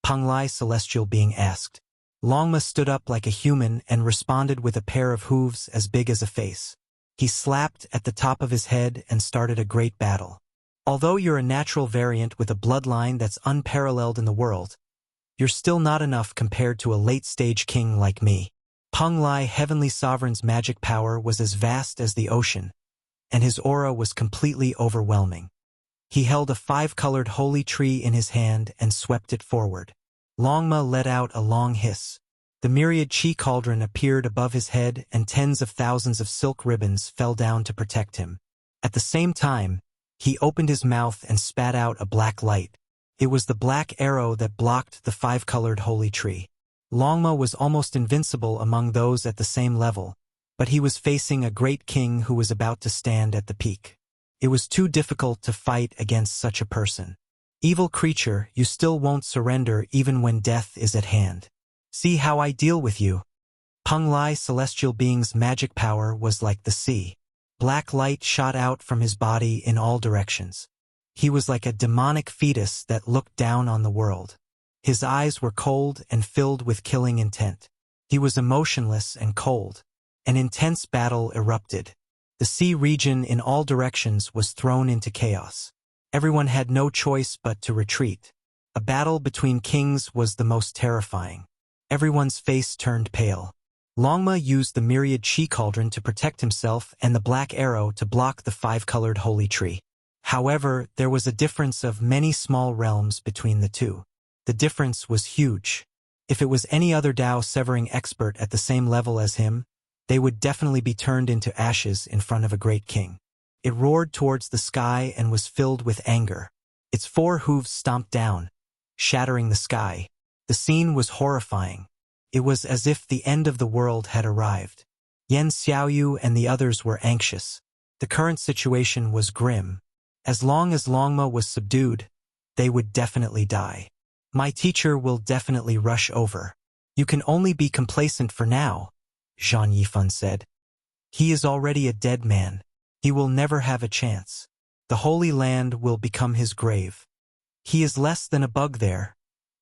Peng Lai celestial being asked. Longma stood up like a human and responded with a pair of hooves as big as a face. He slapped at the top of his head and started a great battle. "Although you're a natural variant with a bloodline that's unparalleled in the world, you're still not enough compared to a late-stage king like me." Peng Lai Heavenly Sovereign's magic power was as vast as the ocean, and his aura was completely overwhelming. He held a 5-colored holy tree in his hand and swept it forward. Longma let out a long hiss. The myriad chi cauldron appeared above his head and tens of thousands of silk ribbons fell down to protect him. At the same time, he opened his mouth and spat out a black light. It was the black arrow that blocked the 5-colored holy tree. Longma was almost invincible among those at the same level, but he was facing a great king who was about to stand at the peak. It was too difficult to fight against such a person. "Evil creature, you still won't surrender even when death is at hand. See how I deal with you." Peng Lai celestial being's magic power was like the sea. Black light shot out from his body in all directions. He was like a demonic fetus that looked down on the world. His eyes were cold and filled with killing intent. He was emotionless and cold. An intense battle erupted. The sea region in all directions was thrown into chaos. Everyone had no choice but to retreat. A battle between kings was the most terrifying. Everyone's face turned pale. Longma used the myriad chi cauldron to protect himself and the black arrow to block the 5-colored holy tree. However, there was a difference of many small realms between the two. The difference was huge. If it was any other Dao severing expert at the same level as him, they would definitely be turned into ashes in front of a great king. It roared towards the sky and was filled with anger. Its 4 hooves stomped down, shattering the sky. The scene was horrifying. It was as if the end of the world had arrived. Yen Xiaoyu and the others were anxious. The current situation was grim. As long as Longma was subdued, they would definitely die. "My teacher will definitely rush over. You can only be complacent for now," Zhang Yifan said. "He is already a dead man. He will never have a chance. The Holy Land will become his grave. He is less than a bug there,"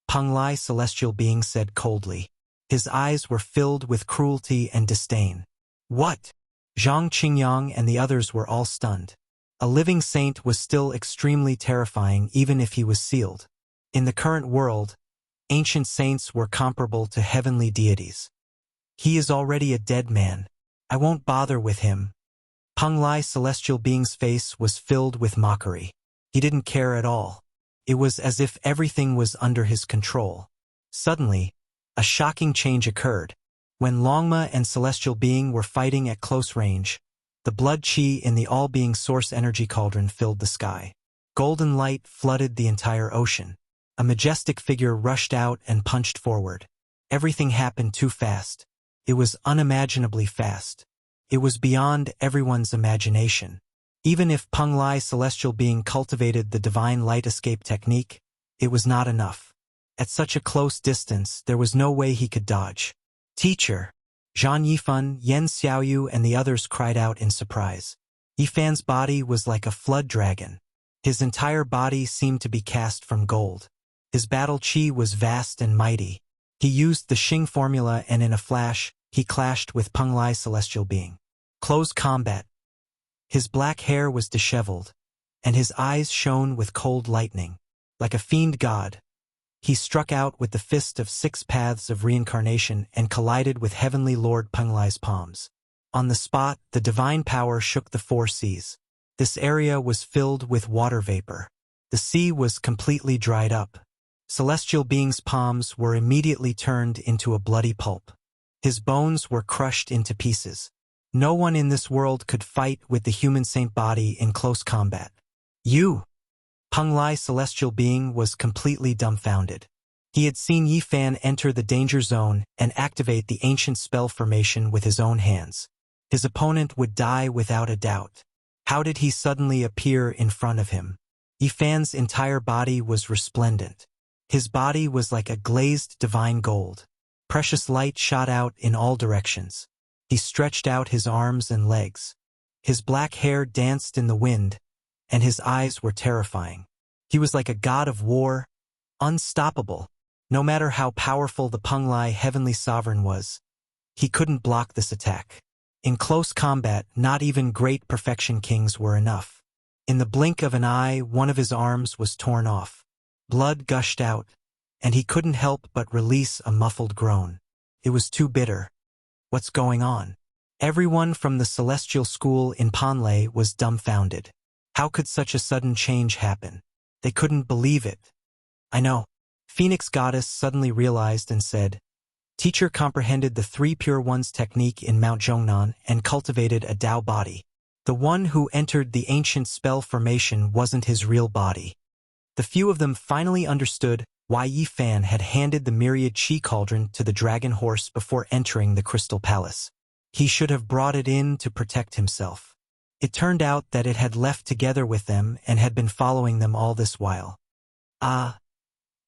Peng Lai celestial being said coldly. His eyes were filled with cruelty and disdain. "What?" Zhang Qingyang and the others were all stunned. A living saint was still extremely terrifying even if he was sealed. In the current world, ancient saints were comparable to heavenly deities. "He is already a dead man. I won't bother with him." Peng Lai celestial being's face was filled with mockery. He didn't care at all. It was as if everything was under his control. Suddenly, a shocking change occurred. When Longma and Celestial Being were fighting at close range, the blood chi in the all-being source energy cauldron filled the sky. Golden light flooded the entire ocean. A majestic figure rushed out and punched forward. Everything happened too fast. It was unimaginably fast. It was beyond everyone's imagination. Even if Peng Lai Celestial Being cultivated the divine light escape technique, it was not enough. At such a close distance, there was no way he could dodge. Teacher! Zhang Yifan, Yen Xiaoyu and the others cried out in surprise. Yifan's body was like a flood dragon. His entire body seemed to be cast from gold. His battle chi was vast and mighty. He used the Xing formula and in a flash, he clashed with Peng Lai Celestial Being. Close combat. His black hair was disheveled, and his eyes shone with cold lightning. Like a fiend god, he struck out with the fist of 6 paths of reincarnation and collided with Heavenly Lord Peng Lai's palms. On the spot, the divine power shook the 4 seas. This area was filled with water vapor. The sea was completely dried up. Celestial Being's palms were immediately turned into a bloody pulp. His bones were crushed into pieces. No one in this world could fight with the human saint body in close combat. You! Peng Lai Celestial Being was completely dumbfounded. He had seen Yifan enter the danger zone and activate the ancient spell formation with his own hands. His opponent would die without a doubt. How did he suddenly appear in front of him? Yifan's entire body was resplendent. His body was like a glazed divine gold. Precious light shot out in all directions. He stretched out his arms and legs. His black hair danced in the wind, and his eyes were terrifying. He was like a god of war, unstoppable. No matter how powerful the Peng Lai Heavenly Sovereign was, he couldn't block this attack. In close combat, not even great perfection kings were enough. In the blink of an eye, one of his arms was torn off. Blood gushed out, and he couldn't help but release a muffled groan. It was too bitter. What's going on? Everyone from the celestial school in Panlei was dumbfounded. How could such a sudden change happen? They couldn't believe it. I know. Phoenix Goddess suddenly realized and said, Teacher comprehended the 3 Pure Ones technique in Mount Zhongnan and cultivated a Tao body. The one who entered the ancient spell formation wasn't his real body. The few of them finally understood why Yifan had handed the myriad chi cauldron to the dragon horse before entering the Crystal Palace. He should have brought it in to protect himself. It turned out that it had left together with them and had been following them all this while. Ah!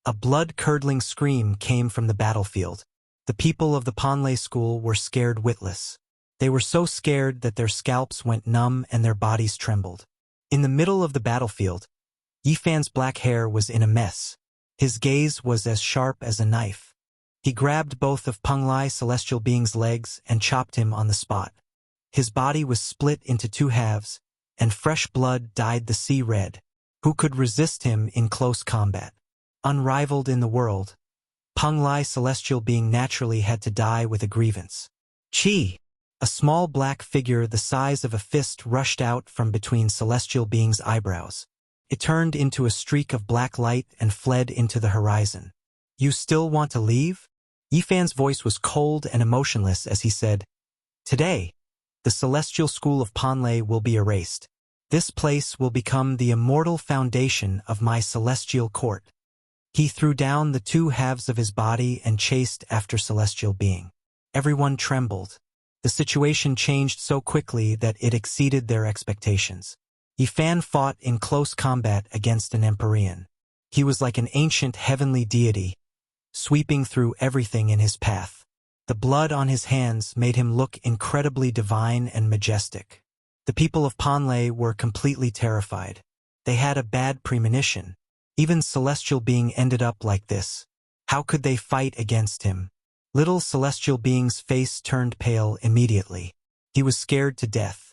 A blood-curdling scream came from the battlefield. The people of the Panlei school were scared witless. They were so scared that their scalps went numb and their bodies trembled. In the middle of the battlefield, Yifan's black hair was in a mess. His gaze was as sharp as a knife. He grabbed both of Peng Lai Celestial Being's legs and chopped him on the spot. His body was split into 2 halves, and fresh blood dyed the sea red. Who could resist him in close combat? Unrivaled in the world, Peng Lai Celestial Being naturally had to die with a grievance. Chi! A small black figure the size of a fist rushed out from between Celestial Being's eyebrows. It turned into a streak of black light and fled into the horizon. You still want to leave? Yifan's voice was cold and emotionless as he said, Today, the celestial school of Panlei will be erased. This place will become the immortal foundation of my celestial court. He threw down the 2 halves of his body and chased after Celestial Being. Everyone trembled. The situation changed so quickly that it exceeded their expectations. Yifan fought in close combat against an Empyrean. He was like an ancient heavenly deity, sweeping through everything in his path. The blood on his hands made him look incredibly divine and majestic. The people of Panlei were completely terrified. They had a bad premonition. Even Celestial Being ended up like this. How could they fight against him? Little Celestial Being's face turned pale immediately. He was scared to death.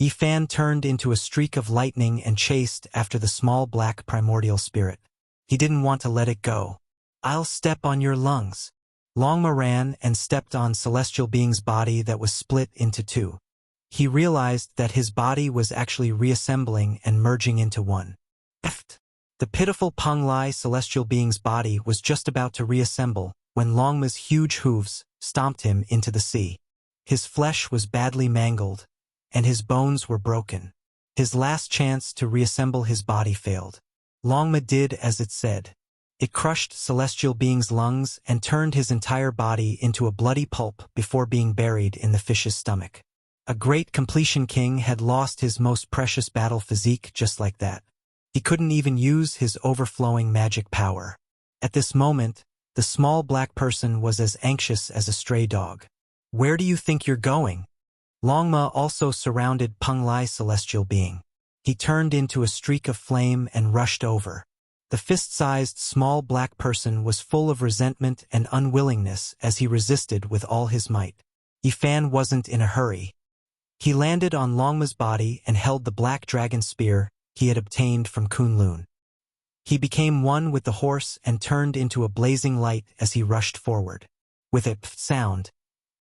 Yifan turned into a streak of lightning and chased after the small black primordial spirit. He didn't want to let it go. I'll step on your lungs. Longma ran and stepped on Celestial Being's body that was split into 2. He realized that his body was actually reassembling and merging into one. The pitiful Peng Lai celestial being's body was just about to reassemble when Longma's huge hooves stomped him into the sea. His flesh was badly mangled, and his bones were broken. His last chance to reassemble his body failed. Longma did as it said. It crushed celestial being's lungs and turned his entire body into a bloody pulp before being buried in the fish's stomach. A great completion king had lost his most precious battle physique just like that. He couldn't even use his overflowing magic power. At this moment, the small black person was as anxious as a stray dog. Where do you think you're going? Longma also surrounded Peng Lai celestial being. He turned into a streak of flame and rushed over. The fist-sized small black person was full of resentment and unwillingness as he resisted with all his might. Yifan wasn't in a hurry. He landed on Longma's body and held the black dragon spear he had obtained from Kunlun. He became one with the horse and turned into a blazing light as he rushed forward. With a sound,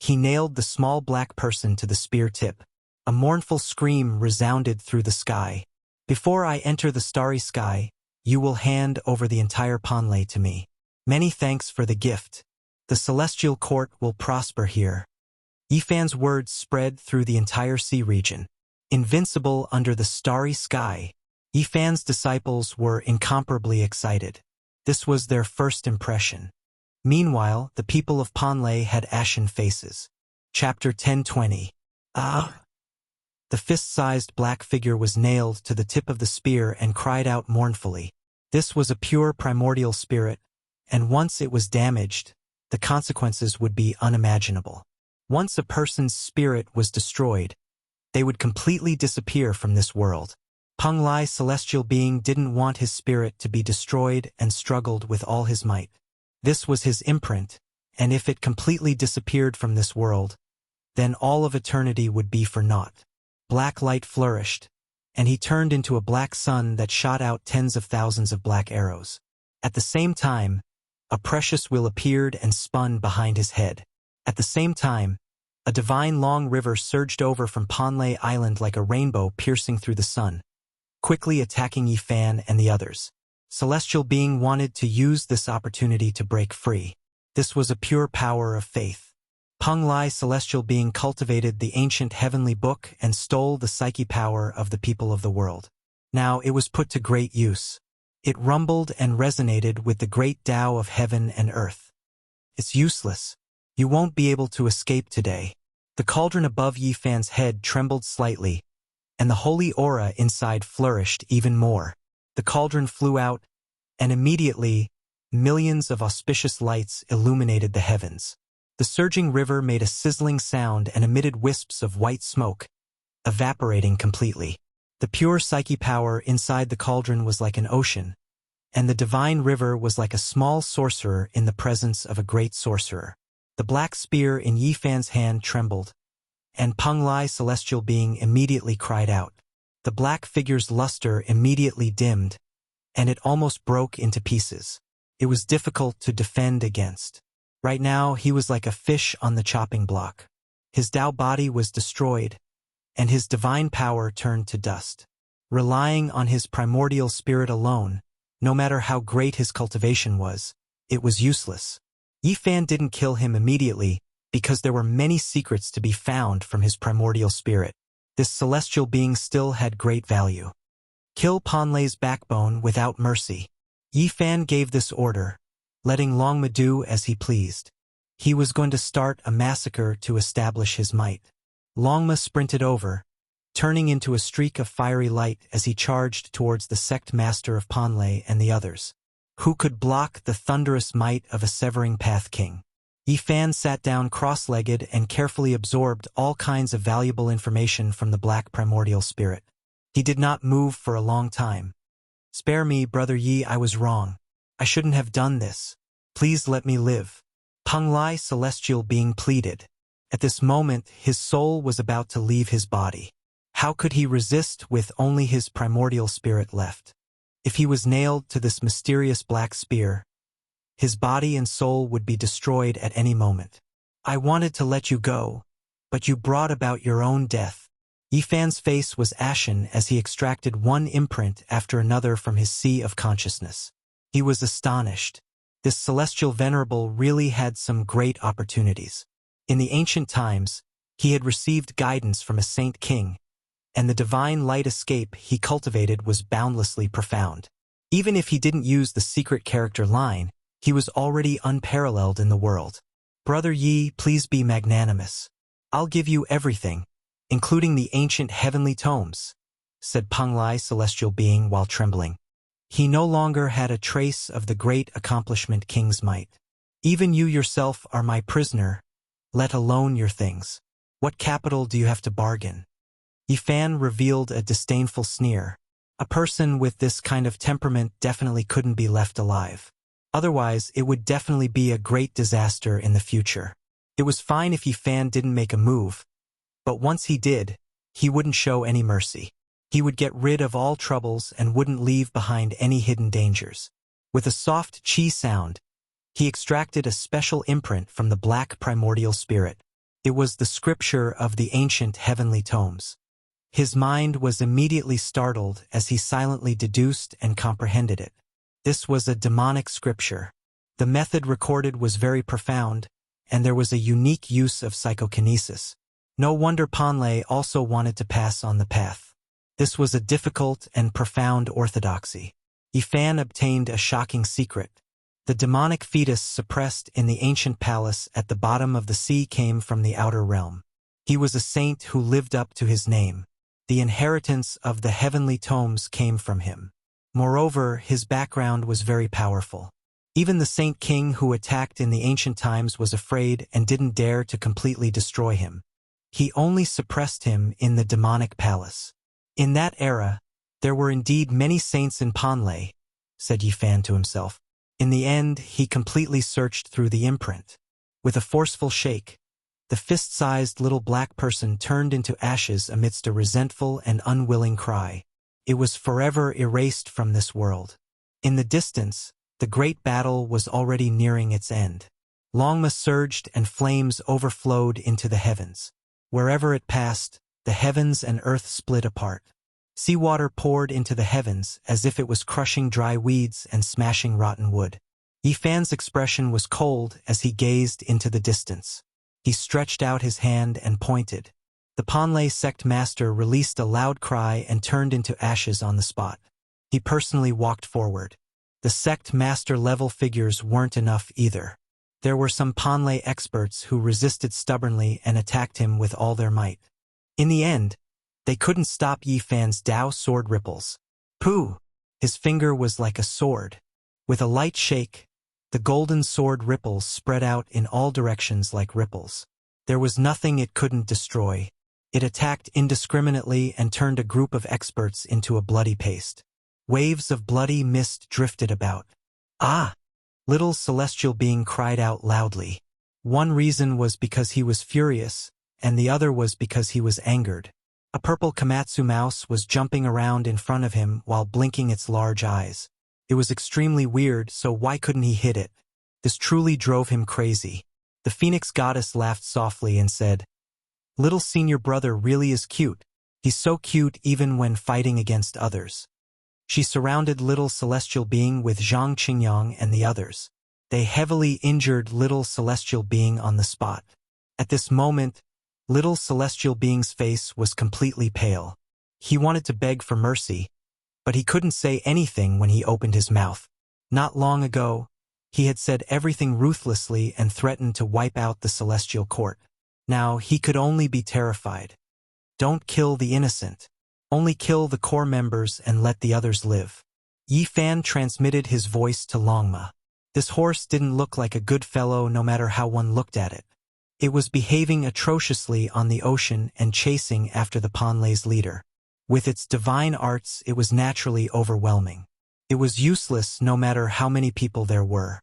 he nailed the small black person to the spear tip. A mournful scream resounded through the sky. Before I enter the starry sky, you will hand over the entire Panlei to me. Many thanks for the gift. The celestial court will prosper here. Yifan's words spread through the entire sea region. Invincible under the starry sky, Yifan's disciples were incomparably excited. This was their first impression. Meanwhile, the people of Panlei had ashen faces. Chapter 10:20. The fist-sized black figure was nailed to the tip of the spear and cried out mournfully. This was a pure primordial spirit, and once it was damaged, the consequences would be unimaginable. Once a person's spirit was destroyed, they would completely disappear from this world. Peng Lai celestial being didn't want his spirit to be destroyed and struggled with all his might. This was his imprint, and if it completely disappeared from this world, then all of eternity would be for naught. Black light flourished, and he turned into a black sun that shot out tens of thousands of black arrows. At the same time, a precious wheel appeared and spun behind his head. At the same time, a divine long river surged over from Panlei Island like a rainbow piercing through the sun, quickly attacking Yifan and the others. Celestial being wanted to use this opportunity to break free. This was a pure power of faith. Peng Lai celestial being cultivated the ancient heavenly book and stole the psyche power of the people of the world. Now it was put to great use. It rumbled and resonated with the great Tao of heaven and earth. It's useless. You won't be able to escape today. The cauldron above Yifan's head trembled slightly, and the holy aura inside flourished even more. The cauldron flew out, and immediately, millions of auspicious lights illuminated the heavens. The surging river made a sizzling sound and emitted wisps of white smoke, evaporating completely. The pure psyche power inside the cauldron was like an ocean, and the divine river was like a small sorcerer in the presence of a great sorcerer. The black spear in Yifan's hand trembled, and Peng Lai celestial being immediately cried out. The black figure's luster immediately dimmed, and it almost broke into pieces. It was difficult to defend against. Right now, he was like a fish on the chopping block. His Tao body was destroyed, and his divine power turned to dust. Relying on his primordial spirit alone, no matter how great his cultivation was, it was useless. Yifan didn't kill him immediately because there were many secrets to be found from his primordial spirit. This celestial being still had great value. Kill Panlei's backbone without mercy. Yifan gave this order, letting Longma do as he pleased. He was going to start a massacre to establish his might. Longma sprinted over, turning into a streak of fiery light as he charged towards the sect master of Panlei and the others. Who could block the thunderous might of a severing path king? Yifan sat down cross-legged and carefully absorbed all kinds of valuable information from the black primordial spirit. He did not move for a long time. Spare me, Brother Yi, I was wrong. I shouldn't have done this. Please let me live. Peng Lai celestial being pleaded. At this moment, his soul was about to leave his body. How could he resist with only his primordial spirit left? If he was nailed to this mysterious black spear, his body and soul would be destroyed at any moment. I wanted to let you go, but you brought about your own death. Yifan's face was ashen as he extracted one imprint after another from his sea of consciousness. He was astonished. This celestial venerable really had some great opportunities. In the ancient times, he had received guidance from a saint king, and the divine light escape he cultivated was boundlessly profound. Even if he didn't use the secret character line, he was already unparalleled in the world. Brother Yi, please be magnanimous. I'll give you everything, including the ancient heavenly tomes, said Penglai celestial being while trembling. He no longer had a trace of the great accomplishment king's might. Even you yourself are my prisoner, let alone your things. What capital do you have to bargain? Yifan revealed a disdainful sneer. A person with this kind of temperament definitely couldn't be left alive. Otherwise, it would definitely be a great disaster in the future. It was fine if Yifan didn't make a move, but once he did, he wouldn't show any mercy. He would get rid of all troubles and wouldn't leave behind any hidden dangers. With a soft chi sound, he extracted a special imprint from the black primordial spirit. It was the scripture of the ancient heavenly tomes. His mind was immediately startled as he silently deduced and comprehended it. This was a demonic scripture. The method recorded was very profound, and there was a unique use of psychokinesis. No wonder Penglai also wanted to pass on the path. This was a difficult and profound orthodoxy. Yifan obtained a shocking secret. The demonic fetus suppressed in the ancient palace at the bottom of the sea came from the outer realm. He was a saint who lived up to his name. The inheritance of the heavenly tomes came from him. Moreover, his background was very powerful. Even the saint king who attacked in the ancient times was afraid and didn't dare to completely destroy him. He only suppressed him in the demonic palace. In that era, there were indeed many saints in Penglai, said Yifan to himself. In the end, he completely searched through the imprint. With a forceful shake, the fist-sized little black person turned into ashes amidst a resentful and unwilling cry. It was forever erased from this world. In the distance, the great battle was already nearing its end. Longma surged and flames overflowed into the heavens. Wherever it passed, the heavens and earth split apart. Seawater poured into the heavens as if it was crushing dry weeds and smashing rotten wood. Yifan's expression was cold as he gazed into the distance. He stretched out his hand and pointed. The Penglai sect master released a loud cry and turned into ashes on the spot. He personally walked forward. The sect master level figures weren't enough either. There were some Penglai experts who resisted stubbornly and attacked him with all their might. In the end, they couldn't stop Yifan's Dao sword ripples. Pooh! His finger was like a sword. With a light shake, the golden sword ripples spread out in all directions like ripples. There was nothing it couldn't destroy. It attacked indiscriminately and turned a group of experts into a bloody paste. Waves of bloody mist drifted about. Ah! Little celestial being cried out loudly. One reason was because he was furious, and the other was because he was angered. A purple Komatsu mouse was jumping around in front of him while blinking its large eyes. It was extremely weird, so why couldn't he hit it? This truly drove him crazy. The Phoenix goddess laughed softly and said, "Little senior brother really is cute. He's so cute even when fighting against others." She surrounded little celestial being with Zhang Qingyang and the others. They heavily injured little celestial being on the spot. At this moment, little celestial being's face was completely pale. He wanted to beg for mercy, but he couldn't say anything when he opened his mouth. Not long ago, he had said everything ruthlessly and threatened to wipe out the celestial court. Now he could only be terrified. Don't kill the innocent. Only kill the core members and let the others live. Yifan transmitted his voice to Longma. This horse didn't look like a good fellow no matter how one looked at it. It was behaving atrociously on the ocean and chasing after the Penglai's leader. With its divine arts, it was naturally overwhelming. It was useless no matter how many people there were.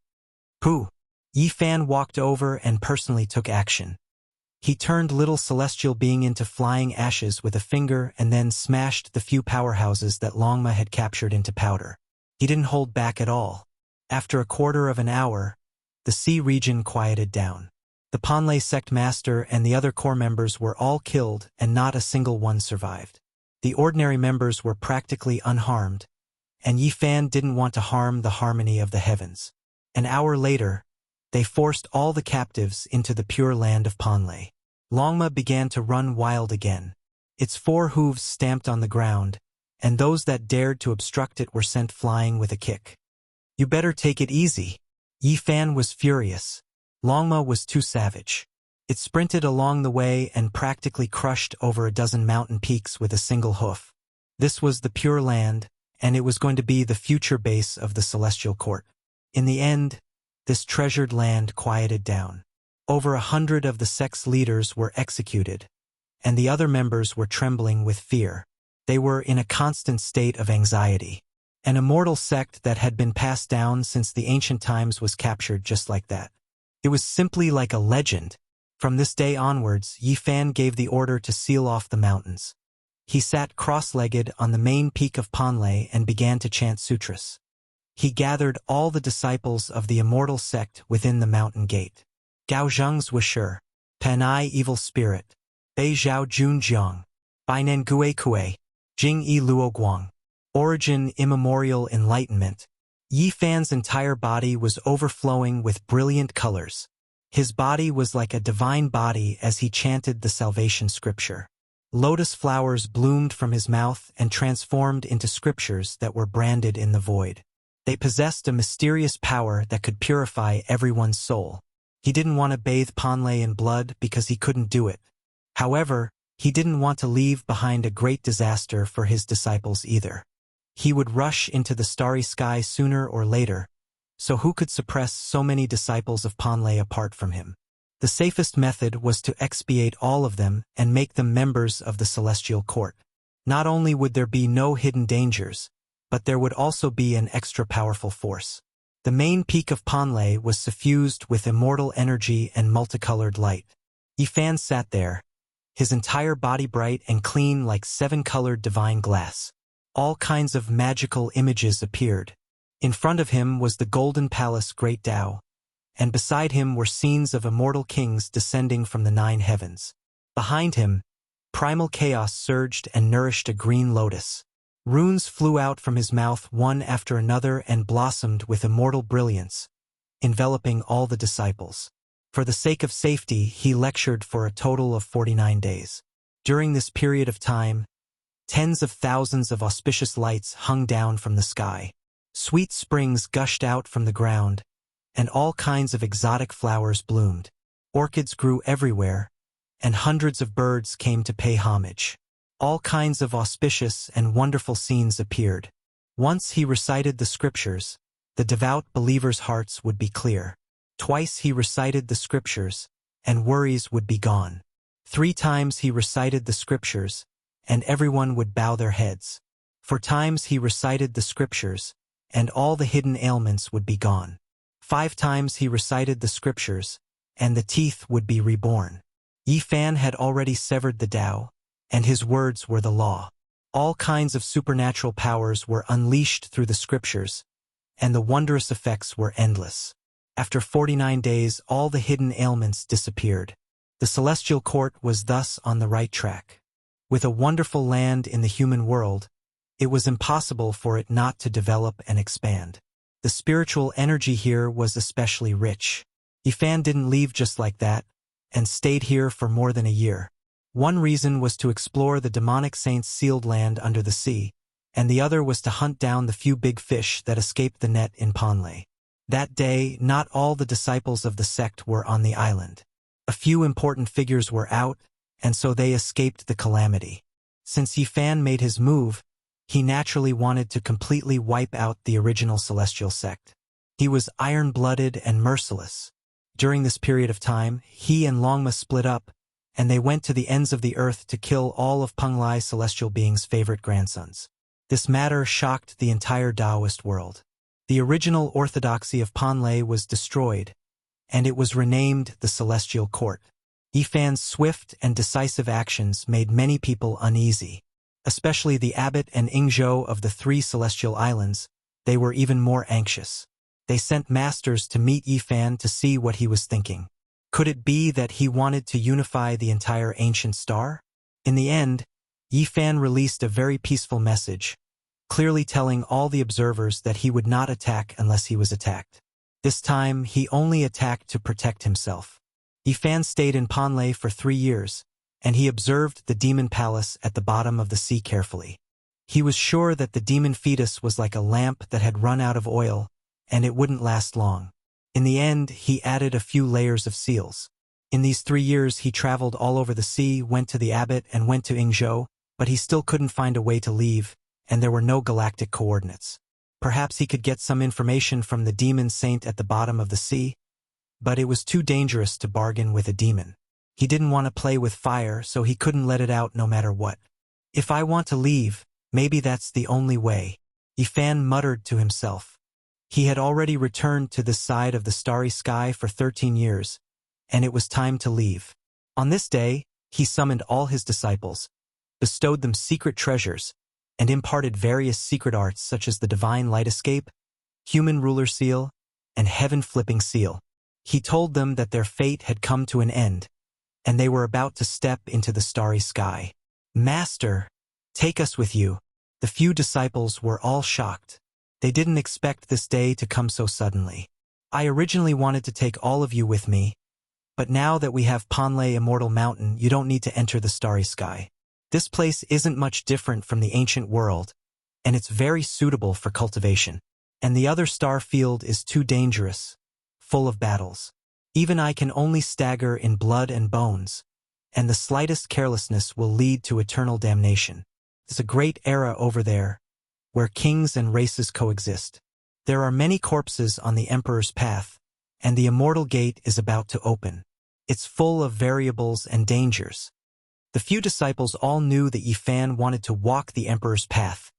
Pooh! Yifan walked over and personally took action. He turned little celestial being into flying ashes with a finger and then smashed the few powerhouses that Longma had captured into powder. He didn't hold back at all. After a quarter of an hour, the sea region quieted down. The Panlei sect master and the other core members were all killed and not a single one survived. The ordinary members were practically unharmed, and Yi Fan didn't want to harm the harmony of the heavens. An hour later, they forced all the captives into the pure land of Panlei. Longma began to run wild again. Its 4 hooves stamped on the ground, and those that dared to obstruct it were sent flying with a kick. "You better take it easy." Yi Fan was furious. Longma was too savage. It sprinted along the way and practically crushed over a dozen mountain peaks with a single hoof. This was the Pure Land, and it was going to be the future base of the Celestial Court. In the end, this treasured land quieted down. Over 100 of the sect's leaders were executed, and the other members were trembling with fear. They were in a constant state of anxiety. An immortal sect that had been passed down since the ancient times was captured just like that. It was simply like a legend. From this day onwards, Yi Fan gave the order to seal off the mountains. He sat cross-legged on the main peak of Panlei and began to chant sutras. He gathered all the disciples of the immortal sect within the mountain gate. Gao Zheng's Wuxia, Panai evil spirit, Bei Zhao Jun Jiang, Bainan Gui Kue, Jing Yi Luo Guang. Origin immemorial enlightenment. Yi Fan's entire body was overflowing with brilliant colors. His body was like a divine body as he chanted the salvation scripture. Lotus flowers bloomed from his mouth and transformed into scriptures that were branded in the void. They possessed a mysterious power that could purify everyone's soul. He didn't want to bathe Panlei in blood because he couldn't do it. However, he didn't want to leave behind a great disaster for his disciples either. He would rush into the starry sky sooner or later, so who could suppress so many disciples of Panlei apart from him? The safest method was to expiate all of them and make them members of the Celestial Court. Not only would there be no hidden dangers, but there would also be an extra powerful force. The main peak of Panlei was suffused with immortal energy and multicolored light. Yi Fan sat there, his entire body bright and clean like 7-colored divine glass. All kinds of magical images appeared. In front of him was the Golden Palace Great Tao, and beside him were scenes of immortal kings descending from the 9 heavens. Behind him, primal chaos surged and nourished a green lotus. Runes flew out from his mouth one after another and blossomed with immortal brilliance, enveloping all the disciples. For the sake of safety, he lectured for a total of 49 days. During this period of time, tens of thousands of auspicious lights hung down from the sky. Sweet springs gushed out from the ground, and all kinds of exotic flowers bloomed. Orchids grew everywhere, and hundreds of birds came to pay homage. All kinds of auspicious and wonderful scenes appeared. Once he recited the scriptures, the devout believers' hearts would be clear. Twice he recited the scriptures, and worries would be gone. 3 times he recited the scriptures, and everyone would bow their heads. 4 times he recited the scriptures, and all the hidden ailments would be gone. 5 times he recited the scriptures, and the teeth would be reborn. Yi Fan had already severed the Tao, and his words were the law. All kinds of supernatural powers were unleashed through the scriptures, and the wondrous effects were endless. After 49 days, all the hidden ailments disappeared. The Celestial Court was thus on the right track. With a wonderful land in the human world, it was impossible for it not to develop and expand. The spiritual energy here was especially rich. Yi Fan didn't leave just like that, and stayed here for more than a year. One reason was to explore the demonic saints' sealed land under the sea, and the other was to hunt down the few big fish that escaped the net in Panlei. That day, not all the disciples of the sect were on the island. A few important figures were out, and so they escaped the calamity. Since Yi Fan made his move, he naturally wanted to completely wipe out the original celestial sect. He was iron-blooded and merciless. During this period of time, he and Longma split up, and they went to the ends of the earth to kill all of Panlai's celestial beings' favorite grandsons. This matter shocked the entire Taoist world. The original orthodoxy of Panlei was destroyed, and it was renamed the Celestial Court. Yi Fan's swift and decisive actions made many people uneasy. Especially the abbot and Ingzhou of the 3 celestial islands, they were even more anxious. They sent masters to meet Yi Fan to see what he was thinking. Could it be that he wanted to unify the entire ancient star? In the end, Yi Fan released a very peaceful message, clearly telling all the observers that he would not attack unless he was attacked. This time, he only attacked to protect himself. Yi Fan stayed in Panlei for 3 years, and he observed the demon palace at the bottom of the sea carefully. He was sure that the demon fetus was like a lamp that had run out of oil, and it wouldn't last long. In the end, he added a few layers of seals. In these 3 years, he traveled all over the sea, went to the abbot, and went to Yingzhou, but he still couldn't find a way to leave, and there were no galactic coordinates. Perhaps he could get some information from the demon saint at the bottom of the sea, but it was too dangerous to bargain with a demon. He didn't want to play with fire, so he couldn't let it out no matter what. If I want to leave, maybe that's the only way, Yi Fan muttered to himself. He had already returned to this side of the starry sky for 13 years, and it was time to leave. On this day, he summoned all his disciples, bestowed them secret treasures, and imparted various secret arts such as the divine light escape, human ruler seal, and heaven flipping seal. He told them that their fate had come to an end, and they were about to step into the starry sky. Master, take us with you. The few disciples were all shocked. They didn't expect this day to come so suddenly. I originally wanted to take all of you with me, but now that we have Panlei Immortal Mountain, you don't need to enter the starry sky. This place isn't much different from the ancient world, and it's very suitable for cultivation. And the other star field is too dangerous, full of battles. Even I can only stagger in blood and bones, and the slightest carelessness will lead to eternal damnation. It's a great era over there, where kings and races coexist. There are many corpses on the Emperor's path, and the immortal gate is about to open. It's full of variables and dangers. The few disciples all knew that Yi Fan wanted to walk the Emperor's path,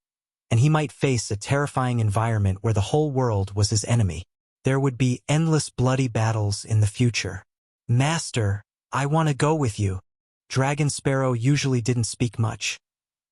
and he might face a terrifying environment where the whole world was his enemy. There would be endless bloody battles in the future. Master, I want to go with you. Dragon Sparrow usually didn't speak much,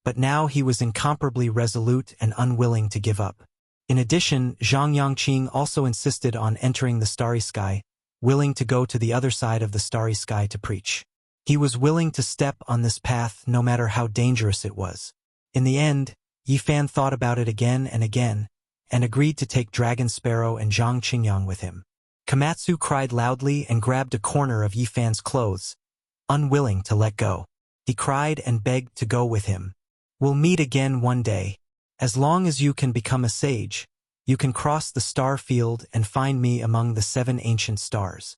but now he was incomparably resolute and unwilling to give up. In addition, Zhang Yangqing also insisted on entering the starry sky, willing to go to the other side of the starry sky to preach. He was willing to step on this path no matter how dangerous it was. In the end, Yi Fan thought about it again and again, and agreed to take Dragon Sparrow and Zhang Qingyang with him. Komatsu cried loudly and grabbed a corner of Yi Fan's clothes, unwilling to let go. He cried and begged to go with him. We'll meet again one day. As long as you can become a sage, you can cross the star field and find me among the 7 ancient stars.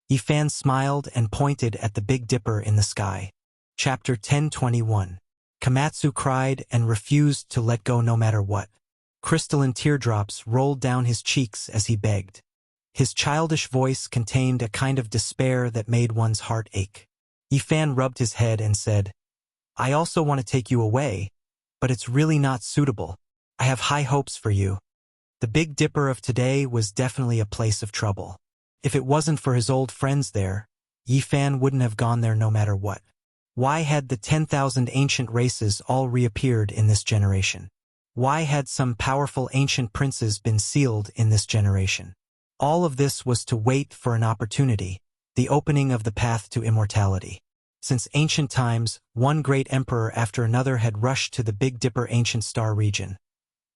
Yi Fan smiled and pointed at the Big Dipper in the sky. Chapter 10:21. Komatsu cried and refused to let go no matter what. Crystalline teardrops rolled down his cheeks as he begged. His childish voice contained a kind of despair that made one's heart ache. Yi Fan rubbed his head and said, I also want to take you away, but it's really not suitable. I have high hopes for you. The Big Dipper of today was definitely a place of trouble. If it wasn't for his old friends there, Yi Fan wouldn't have gone there no matter what. Why had the 10,000 ancient races all reappeared in this generation? Why had some powerful ancient princes been sealed in this generation? All of this was to wait for an opportunity, the opening of the path to immortality. Since ancient times, one great emperor after another had rushed to the Big Dipper ancient star region,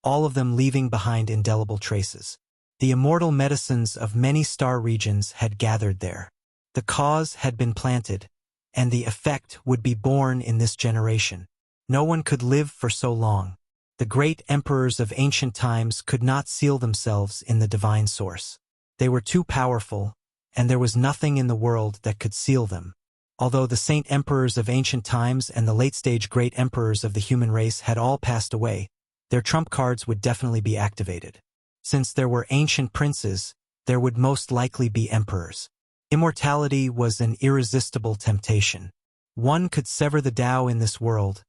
all of them leaving behind indelible traces. The immortal medicines of many star regions had gathered there. The cause had been planted, and the effect would be born in this generation. No one could live for so long. The great emperors of ancient times could not seal themselves in the divine source. They were too powerful, and there was nothing in the world that could seal them. Although the saint emperors of ancient times and the late-stage great emperors of the human race had all passed away, their trump cards would definitely be activated. Since there were ancient princes, there would most likely be emperors. Immortality was an irresistible temptation. One could sever the Tao in this world,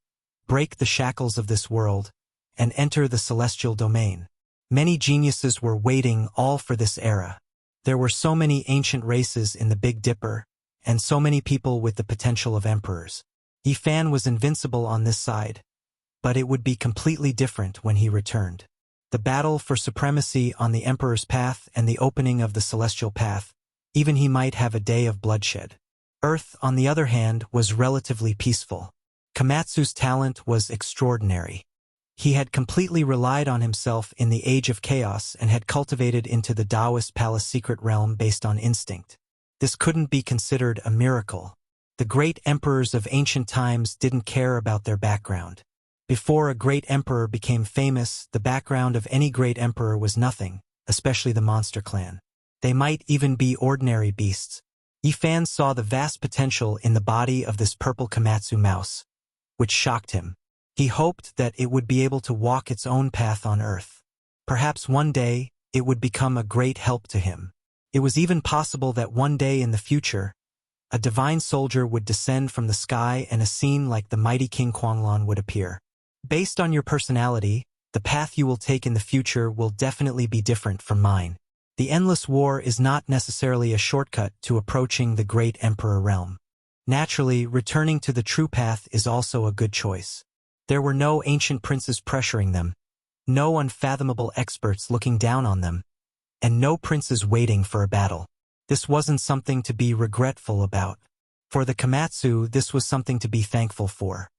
break the shackles of this world, and enter the celestial domain. Many geniuses were waiting all for this era. There were so many ancient races in the Big Dipper, and so many people with the potential of emperors. Yi Fan was invincible on this side, but it would be completely different when he returned. The battle for supremacy on the Emperor's path and the opening of the celestial path Even he might have a day of bloodshed. Earth, on the other hand, was relatively peaceful. Komatsu's talent was extraordinary. He had completely relied on himself in the age of chaos and had cultivated into the Taoist palace secret realm based on instinct. This couldn't be considered a miracle. The great emperors of ancient times didn't care about their background. Before a great emperor became famous, the background of any great emperor was nothing, especially the monster clan. They might even be ordinary beasts. Yifan saw the vast potential in the body of this purple Komatsu mouse, which shocked him. He hoped that it would be able to walk its own path on Earth. Perhaps one day, it would become a great help to him. It was even possible that one day in the future, a divine soldier would descend from the sky and a scene like the mighty King Kuanglan would appear. Based on your personality, the path you will take in the future will definitely be different from mine. The endless war is not necessarily a shortcut to approaching the great emperor realm. Naturally, returning to the true path is also a good choice. There were no ancient princes pressuring them, no unfathomable experts looking down on them, and no princes waiting for a battle. This wasn't something to be regretful about. For the Komatsu, this was something to be thankful for.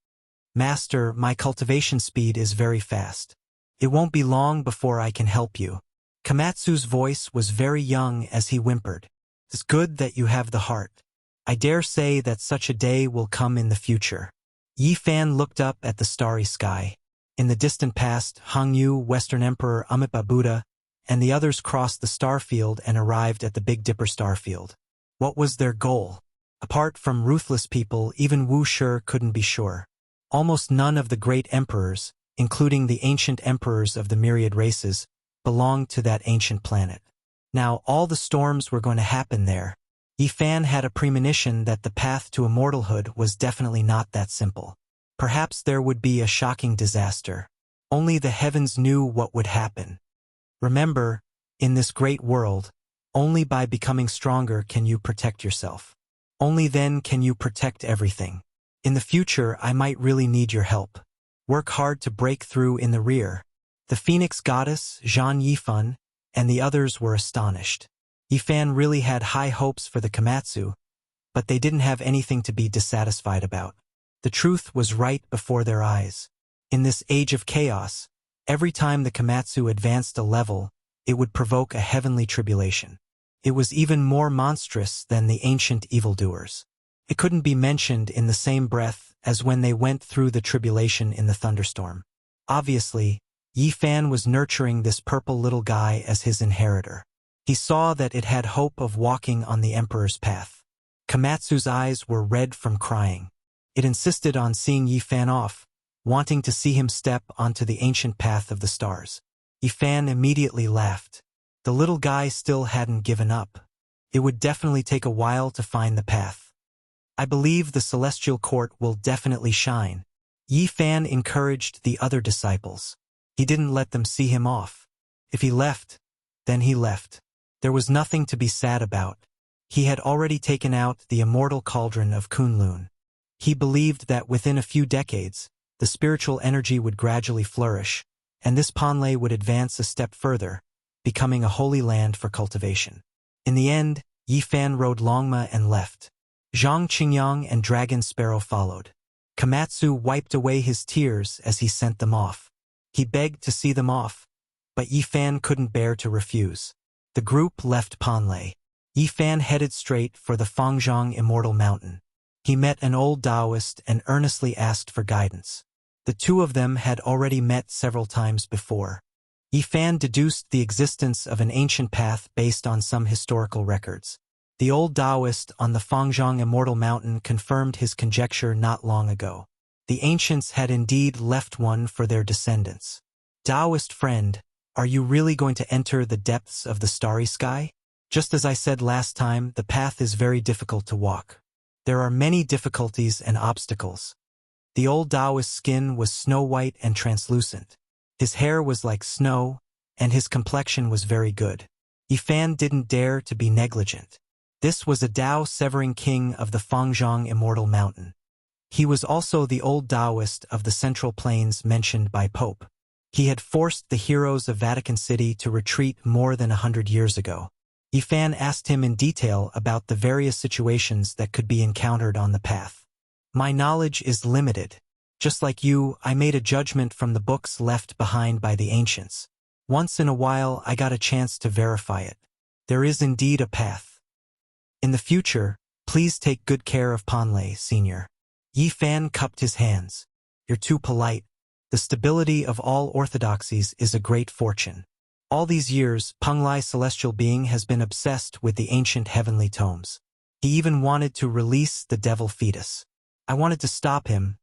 Master, my cultivation speed is very fast. It won't be long before I can help you. Komatsu's voice was very young as he whimpered. It's good that you have the heart. I dare say that such a day will come in the future. Yifan looked up at the starry sky. In the distant past, Hongyu, Western Emperor Amitabha Buddha, and the others crossed the starfield and arrived at the Big Dipper starfield. What was their goal? Apart from ruthless people, even Wuxia couldn't be sure. Almost none of the great emperors, including the ancient emperors of the myriad races, belonged to that ancient planet. Now all the storms were going to happen there. Yifan had a premonition that the path to immortalhood was definitely not that simple. Perhaps there would be a shocking disaster. Only the heavens knew what would happen. Remember, in this great world, only by becoming stronger can you protect yourself. Only then can you protect everything. In the future, I might really need your help. Work hard to break through in the rear. The Phoenix Goddess, Zhang Yifan, and the others were astonished. Yifan really had high hopes for the Komatsu, but they didn't have anything to be dissatisfied about. The truth was right before their eyes. In this age of chaos, every time the Komatsu advanced a level, it would provoke a heavenly tribulation. It was even more monstrous than the ancient evildoers. It couldn't be mentioned in the same breath as when they went through the tribulation in the thunderstorm. Obviously, Yifan was nurturing this purple little guy as his inheritor. He saw that it had hope of walking on the Emperor's path. Komatsu's eyes were red from crying. It insisted on seeing Yifan off, wanting to see him step onto the ancient path of the stars. Yifan immediately laughed. The little guy still hadn't given up. It would definitely take a while to find the path. I believe the celestial court will definitely shine. Yifan encouraged the other disciples. He didn't let them see him off. If he left, then he left. There was nothing to be sad about. He had already taken out the immortal cauldron of Kunlun. He believed that within a few decades, the spiritual energy would gradually flourish, and this Panlei would advance a step further, becoming a holy land for cultivation. In the end, Yifan rode Longma and left. Zhang Qingyang and Dragon Sparrow followed. Komatsu wiped away his tears as he sent them off. He begged to see them off, but Yifan couldn't bear to refuse. The group left Panlei. Yifan headed straight for the Fangzhong Immortal Mountain. He met an old Taoist and earnestly asked for guidance. The two of them had already met several times before. Yifan deduced the existence of an ancient path based on some historical records. The old Taoist on the Fangzhong Immortal Mountain confirmed his conjecture not long ago. The ancients had indeed left one for their descendants. Taoist friend, are you really going to enter the depths of the starry sky? Just as I said last time, the path is very difficult to walk. There are many difficulties and obstacles. The old Taoist's skin was snow-white and translucent. His hair was like snow, and his complexion was very good. Yifan didn't dare to be negligent. This was a Tao-severing king of the Fangzhong Immortal Mountain. He was also the old Taoist of the Central Plains mentioned by Pope. He had forced the heroes of Vatican City to retreat more than 100 years ago. Yifan asked him in detail about the various situations that could be encountered on the path. My knowledge is limited. Just like you, I made a judgment from the books left behind by the ancients. Once in a while, I got a chance to verify it. There is indeed a path. In the future, please take good care of Panlei, Senior. Yifan cupped his hands. You're too polite. The stability of all orthodoxies is a great fortune. All these years, Panlei celestial being has been obsessed with the ancient heavenly tomes. He even wanted to release the devil fetus. I wanted to stop him,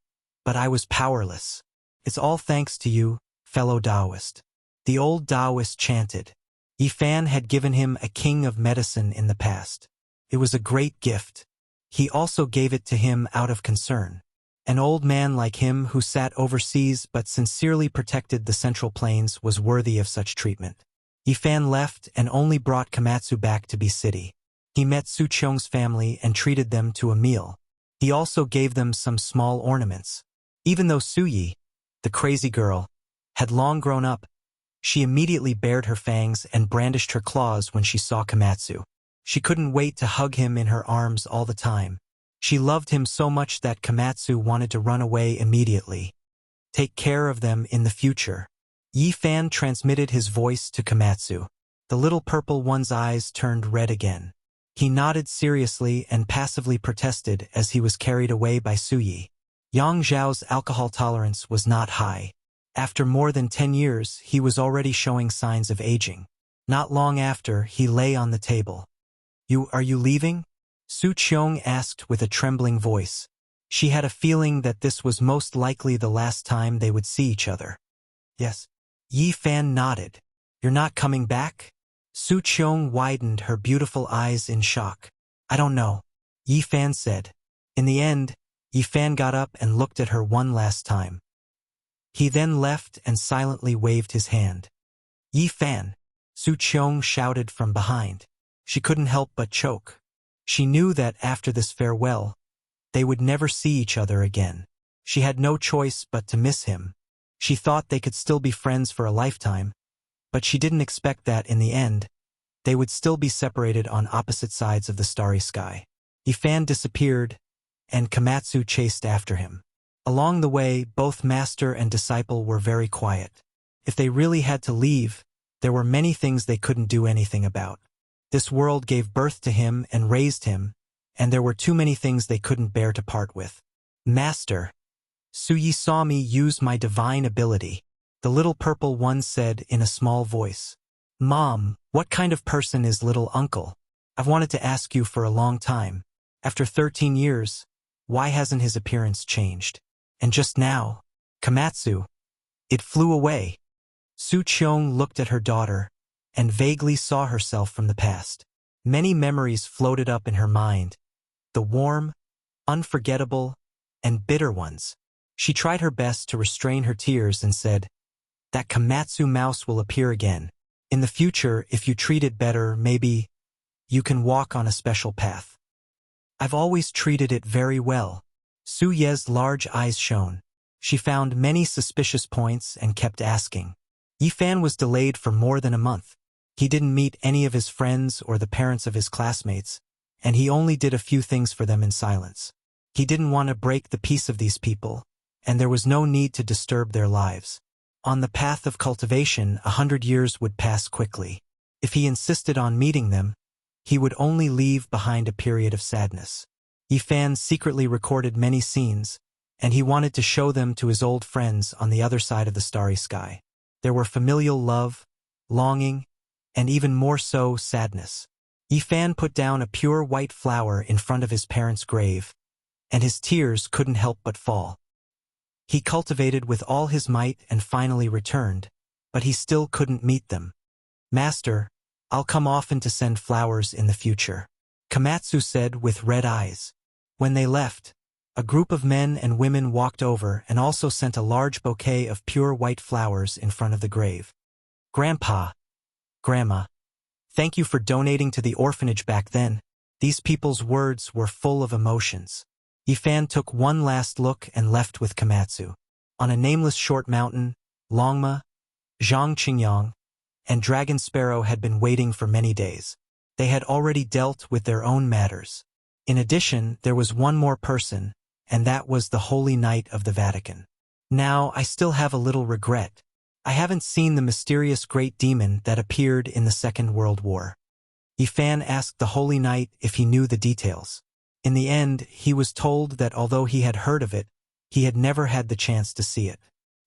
but I was powerless. It's all thanks to you, fellow Taoist. The old Taoist chanted. Yifan had given him a king of medicine in the past. It was a great gift. He also gave it to him out of concern. An old man like him who sat overseas but sincerely protected the Central Plains was worthy of such treatment. Yifan left and only brought Komatsu back to Bi City. He met Su Qiong's family and treated them to a meal. He also gave them some small ornaments. Even though Su Yi, the crazy girl, had long grown up, she immediately bared her fangs and brandished her claws when she saw Komatsu. She couldn't wait to hug him in her arms all the time. She loved him so much that Komatsu wanted to run away immediately. Take care of them in the future. Yifan transmitted his voice to Komatsu. The little purple one's eyes turned red again. He nodded seriously and passively protested as he was carried away by Su Yi. Yang Zhao's alcohol tolerance was not high. After more than 10 years, he was already showing signs of aging. Not long after, he lay on the table. Are you leaving? Su Qiong asked with a trembling voice. She had a feeling that this was most likely the last time they would see each other. Yes. Yifan nodded. You're not coming back? Su Qiong widened her beautiful eyes in shock. I don't know. Yifan said. In the end, Yifan got up and looked at her one last time. He then left and silently waved his hand. Yifan! Su Qiong shouted from behind. She couldn't help but choke. She knew that after this farewell, they would never see each other again. She had no choice but to miss him. She thought they could still be friends for a lifetime, but she didn't expect that in the end, they would still be separated on opposite sides of the starry sky. Yifan disappeared, and Komatsu chased after him. Along the way, both master and disciple were very quiet. If they really had to leave, there were many things they couldn't do anything about. This world gave birth to him and raised him, and there were too many things they couldn't bear to part with. Master, Su Yi saw me use my divine ability, the little purple one said in a small voice. Mom, what kind of person is little uncle? I've wanted to ask you for a long time. After 13 years, why hasn't his appearance changed? And just now, Komatsu, it flew away. Su Qiong looked at her daughter and vaguely saw herself from the past. Many memories floated up in her mind, the warm, unforgettable, and bitter ones. She tried her best to restrain her tears and said, that Komatsu mouse will appear again. In the future, if you treat it better, maybe you can walk on a special path. I've always treated it very well. Su Ye's large eyes shone. She found many suspicious points and kept asking. Yifan was delayed for more than a month. He didn't meet any of his friends or the parents of his classmates, and he only did a few things for them in silence. He didn't want to break the peace of these people, and there was no need to disturb their lives. On the path of cultivation, 100 years would pass quickly. If he insisted on meeting them, he would only leave behind a period of sadness. Yifan secretly recorded many scenes, and he wanted to show them to his old friends on the other side of the starry sky. There were familial love, longing, and even more so, sadness. Yifan put down a pure white flower in front of his parents' grave, and his tears couldn't help but fall. He cultivated with all his might and finally returned, but he still couldn't meet them. Master, I'll come often to send flowers in the future, Komatsu said with red eyes. When they left, a group of men and women walked over and also sent a large bouquet of pure white flowers in front of the grave. Grandpa, Grandma, thank you for donating to the orphanage back then. These people's words were full of emotions. Yifan took one last look and left with Komatsu. On a nameless short mountain, Longma, Zhang Qingyang, and Dragon Sparrow had been waiting for many days. They had already dealt with their own matters. In addition, there was one more person, and that was the Holy Knight of the Vatican. Now, I still have a little regret. I haven't seen the mysterious great demon that appeared in the Second World War. Yifan asked the Holy Knight if he knew the details. In the end, he was told that although he had heard of it, he had never had the chance to see it.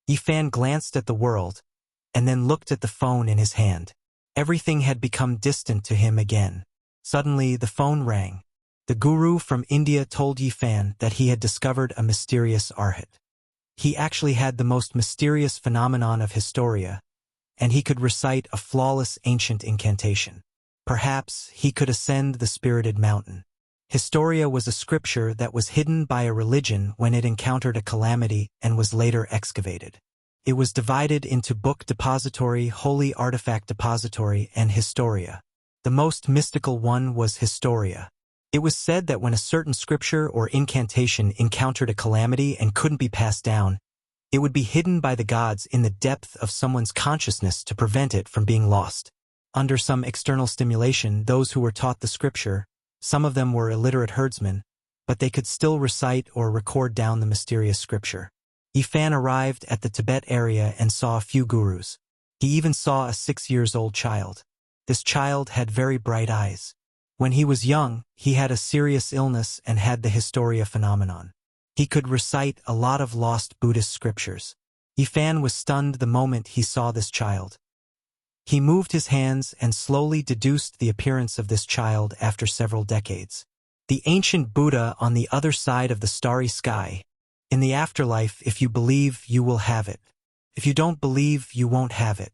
Yifan glanced at the world, and then looked at the phone in his hand. Everything had become distant to him again. Suddenly, the phone rang. The guru from India told Yifan that he had discovered a mysterious arhat. He actually had the most mysterious phenomenon of Historia, and he could recite a flawless ancient incantation. Perhaps he could ascend the spirited mountain. Historia was a scripture that was hidden by a religion when it encountered a calamity and was later excavated. It was divided into Book Depository, Holy Artifact Depository, and Historia. The most mystical one was Historia. It was said that when a certain scripture or incantation encountered a calamity and couldn't be passed down, it would be hidden by the gods in the depth of someone's consciousness to prevent it from being lost. Under some external stimulation, those who were taught the scripture, some of them were illiterate herdsmen, but they could still recite or record down the mysterious scripture. Yifan arrived at the Tibet area and saw a few gurus. He even saw a 6-year-old child. This child had very bright eyes. When he was young, he had a serious illness and had the Historia phenomenon. He could recite a lot of lost Buddhist scriptures. Yifan was stunned the moment he saw this child. He moved his hands and slowly deduced the appearance of this child after several decades. The ancient Buddha on the other side of the starry sky. In the afterlife, if you believe, you will have it. If you don't believe, you won't have it.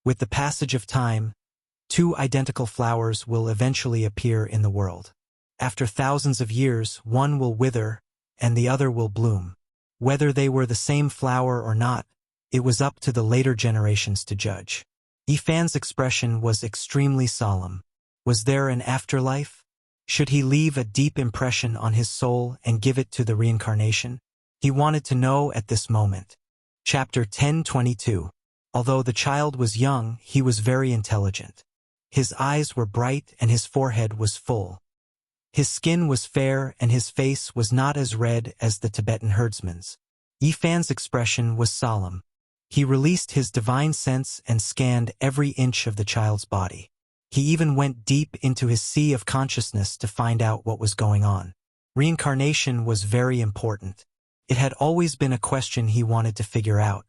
With the passage of time, 2 identical flowers will eventually appear in the world. After thousands of years, one will wither, and the other will bloom. Whether they were the same flower or not, it was up to the later generations to judge. Yifan's expression was extremely solemn. Was there an afterlife? Should he leave a deep impression on his soul and give it to the reincarnation? He wanted to know at this moment. Chapter 1022. Although the child was young, he was very intelligent. His eyes were bright and his forehead was full. His skin was fair and his face was not as red as the Tibetan herdsman's. Yifan's expression was solemn. He released his divine sense and scanned every inch of the child's body. He even went deep into his sea of consciousness to find out what was going on. Reincarnation was very important. It had always been a question he wanted to figure out.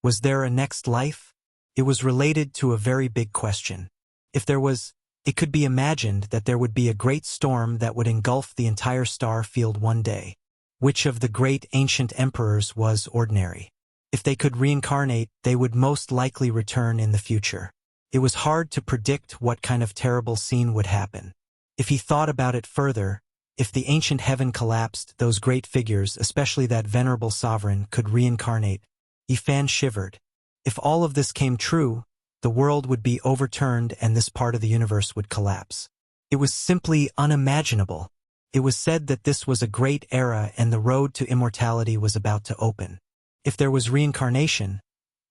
Was there a next life? It was related to a very big question. If there was, it could be imagined that there would be a great storm that would engulf the entire star field one day. Which of the great ancient emperors was ordinary? If they could reincarnate, they would most likely return in the future. It was hard to predict what kind of terrible scene would happen. If he thought about it further, if the ancient heaven collapsed, those great figures, especially that venerable sovereign, could reincarnate. Yifan shivered. If all of this came true, the world would be overturned and this part of the universe would collapse. It was simply unimaginable. It was said that this was a great era and the road to immortality was about to open. If there was reincarnation,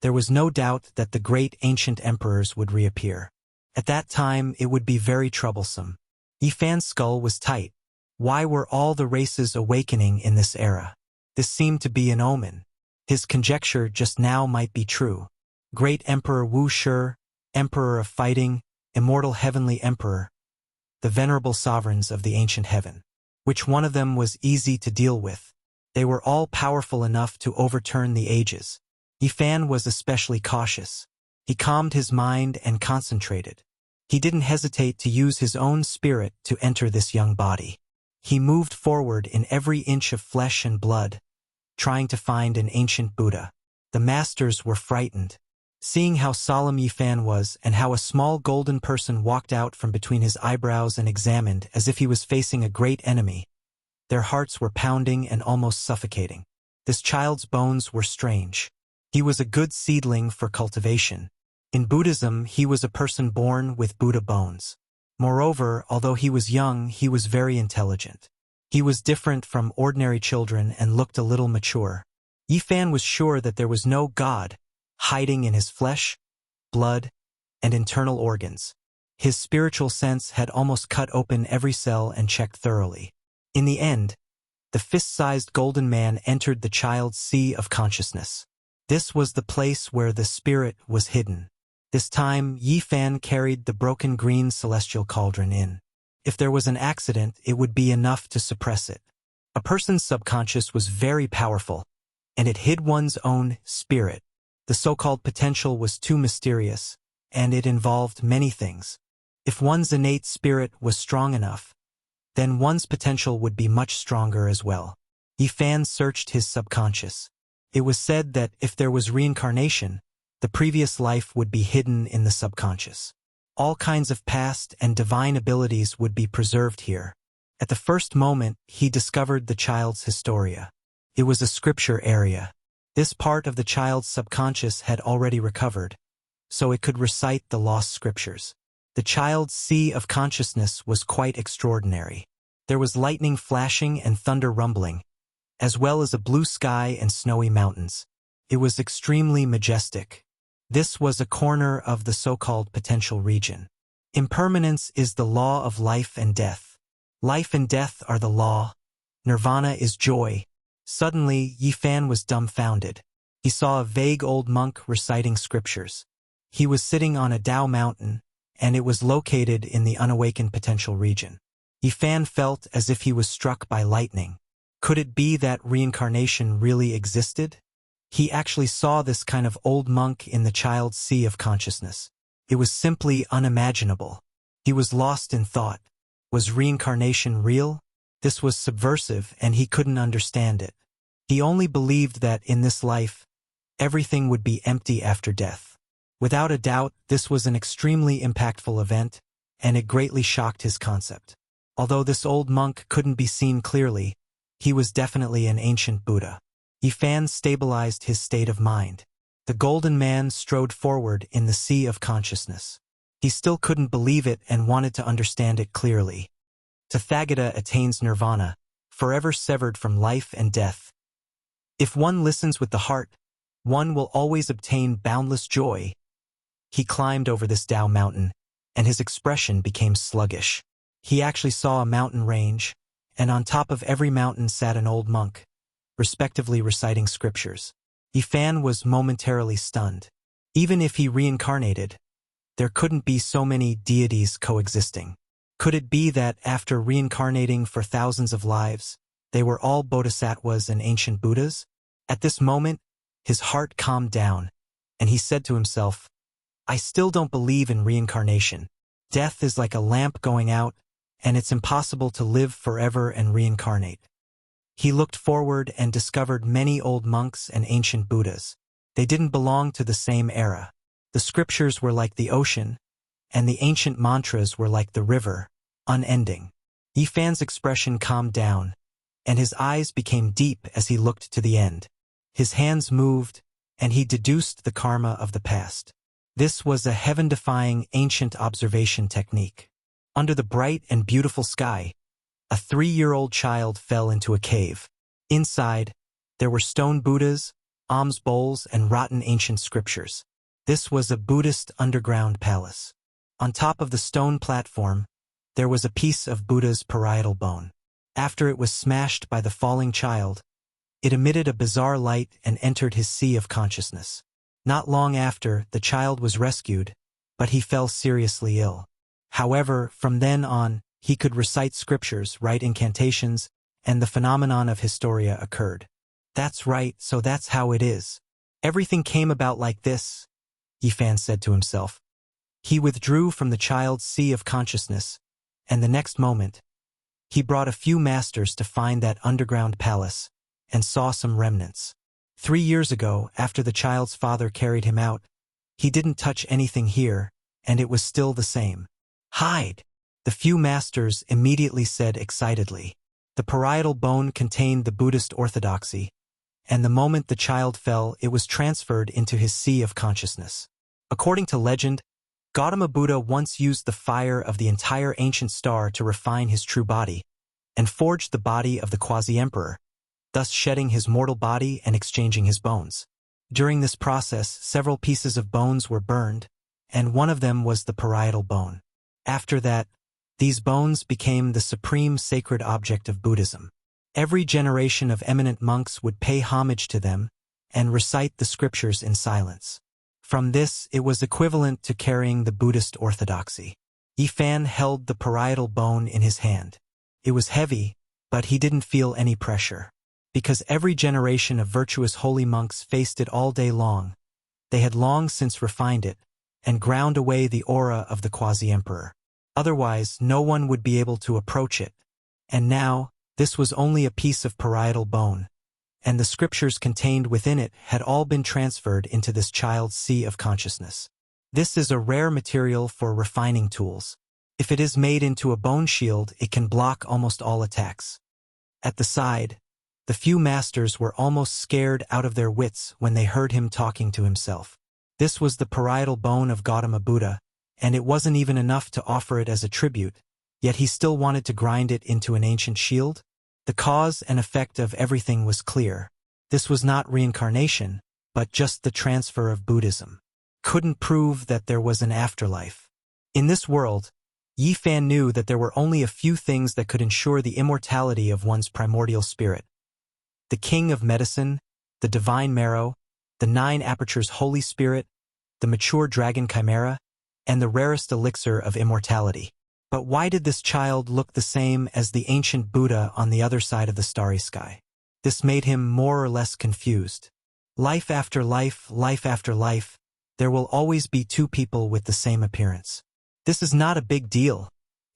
there was no doubt that the great ancient emperors would reappear. At that time, it would be very troublesome. Yifan's skull was tight. Why were all the races awakening in this era? This seemed to be an omen. His conjecture just now might be true. Great Emperor Wuxia, Emperor of Fighting, Immortal Heavenly Emperor, the venerable sovereigns of the ancient heaven. Which one of them was easy to deal with? They were all powerful enough to overturn the ages. Yifan was especially cautious. He calmed his mind and concentrated. He didn't hesitate to use his own spirit to enter this young body. He moved forward in every inch of flesh and blood, trying to find an ancient Buddha. The masters were frightened. Seeing how solemn Yifan was and how a small golden person walked out from between his eyebrows and examined as if he was facing a great enemy, their hearts were pounding and almost suffocating. This child's bones were strange. He was a good seedling for cultivation. In Buddhism, he was a person born with Buddha bones. Moreover, although he was young, he was very intelligent. He was different from ordinary children and looked a little mature. Yifan was sure that there was no God hiding in his flesh, blood, and internal organs. His spiritual sense had almost cut open every cell and checked thoroughly. In the end, the fist-sized golden man entered the child's sea of consciousness. This was the place where the spirit was hidden. This time, Yi Fan carried the broken green celestial cauldron in. If there was an accident, it would be enough to suppress it. A person's subconscious was very powerful, and it hid one's own spirit. The so-called potential was too mysterious, and it involved many things. If one's innate spirit was strong enough, then one's potential would be much stronger as well. Yi Fan searched his subconscious. It was said that if there was reincarnation, the previous life would be hidden in the subconscious. All kinds of past and divine abilities would be preserved here. At the first moment, he discovered the child's historia. It was a scripture area. This part of the child's subconscious had already recovered, so it could recite the lost scriptures. The child's sea of consciousness was quite extraordinary. There was lightning flashing and thunder rumbling, as well as a blue sky and snowy mountains. It was extremely majestic. This was a corner of the so-called potential region. Impermanence is the law of life and death. Life and death are the law. Nirvana is joy. Suddenly, Yi Fan was dumbfounded. He saw a vague old monk reciting scriptures. He was sitting on a Tao mountain, and it was located in the unawakened potential region. Yi Fan felt as if he was struck by lightning. Could it be that reincarnation really existed? He actually saw this kind of old monk in the child's sea of consciousness. It was simply unimaginable. He was lost in thought. Was reincarnation real? This was subversive, and he couldn't understand it. He only believed that in this life, everything would be empty after death. Without a doubt, this was an extremely impactful event, and it greatly shocked his concept. Although this old monk couldn't be seen clearly, he was definitely an ancient Buddha. Yi Fan stabilized his state of mind. The golden man strode forward in the sea of consciousness. He still couldn't believe it and wanted to understand it clearly. Tathagata attains nirvana, forever severed from life and death. If one listens with the heart, one will always obtain boundless joy. He climbed over this Tao mountain, and his expression became sluggish. He actually saw a mountain range, and on top of every mountain sat an old monk, respectively reciting scriptures. Yi Fan was momentarily stunned. Even if he reincarnated, there couldn't be so many deities coexisting. Could it be that after reincarnating for thousands of lives, they were all bodhisattvas and ancient Buddhas? At this moment, his heart calmed down, and he said to himself, I still don't believe in reincarnation. Death is like a lamp going out, and it's impossible to live forever and reincarnate. He looked forward and discovered many old monks and ancient Buddhas. They didn't belong to the same era. The scriptures were like the ocean, and the ancient mantras were like the river, unending. Yi Fan's expression calmed down, and his eyes became deep as he looked to the end. His hands moved, and he deduced the karma of the past. This was a heaven-defying ancient observation technique. Under the bright and beautiful sky, a 3-year-old child fell into a cave. Inside, there were stone Buddhas, alms bowls, and rotten ancient scriptures. This was a Buddhist underground palace. On top of the stone platform, there was a piece of Buddha's parietal bone. After it was smashed by the falling child, it emitted a bizarre light and entered his sea of consciousness. Not long after, the child was rescued, but he fell seriously ill. However, from then on, he could recite scriptures, write incantations, and the phenomenon of historia occurred. That's right, so that's how it is. Everything came about like this, Yi Fan said to himself. He withdrew from the child's sea of consciousness, and the next moment, he brought a few masters to find that underground palace, and saw some remnants. 3 years ago, after the child's father carried him out, he didn't touch anything here, and it was still the same. Hide! The few masters immediately said excitedly. The parietal bone contained the Buddhist orthodoxy, and the moment the child fell, it was transferred into his sea of consciousness. According to legend, Gautama Buddha once used the fire of the entire ancient star to refine his true body, and forged the body of the quasi-emperor, thus shedding his mortal body and exchanging his bones. During this process, several pieces of bones were burned, and one of them was the parietal bone. After that, these bones became the supreme sacred object of Buddhism. Every generation of eminent monks would pay homage to them and recite the scriptures in silence. From this, it was equivalent to carrying the Buddhist orthodoxy. Yifan held the parietal bone in his hand. It was heavy, but he didn't feel any pressure. Because every generation of virtuous holy monks faced it all day long, they had long since refined it and ground away the aura of the quasi-emperor. Otherwise, no one would be able to approach it. And now, this was only a piece of parietal bone, and the scriptures contained within it had all been transferred into this child's sea of consciousness. This is a rare material for refining tools. If it is made into a bone shield, it can block almost all attacks. At the side, the few masters were almost scared out of their wits when they heard him talking to himself. This was the parietal bone of Gautama Buddha, and it wasn't even enough to offer it as a tribute, yet he still wanted to grind it into an ancient shield? The cause and effect of everything was clear. This was not reincarnation, but just the transfer of Buddhism. Couldn't prove that there was an afterlife. In this world, Yifan knew that there were only a few things that could ensure the immortality of one's primordial spirit. The king of medicine, the divine marrow, the 9 apertures holy spirit, the mature dragon chimera, and the rarest elixir of immortality. But why did this child look the same as the ancient Buddha on the other side of the starry sky? This made him more or less confused. Life after life, there will always be 2 people with the same appearance. This is not a big deal,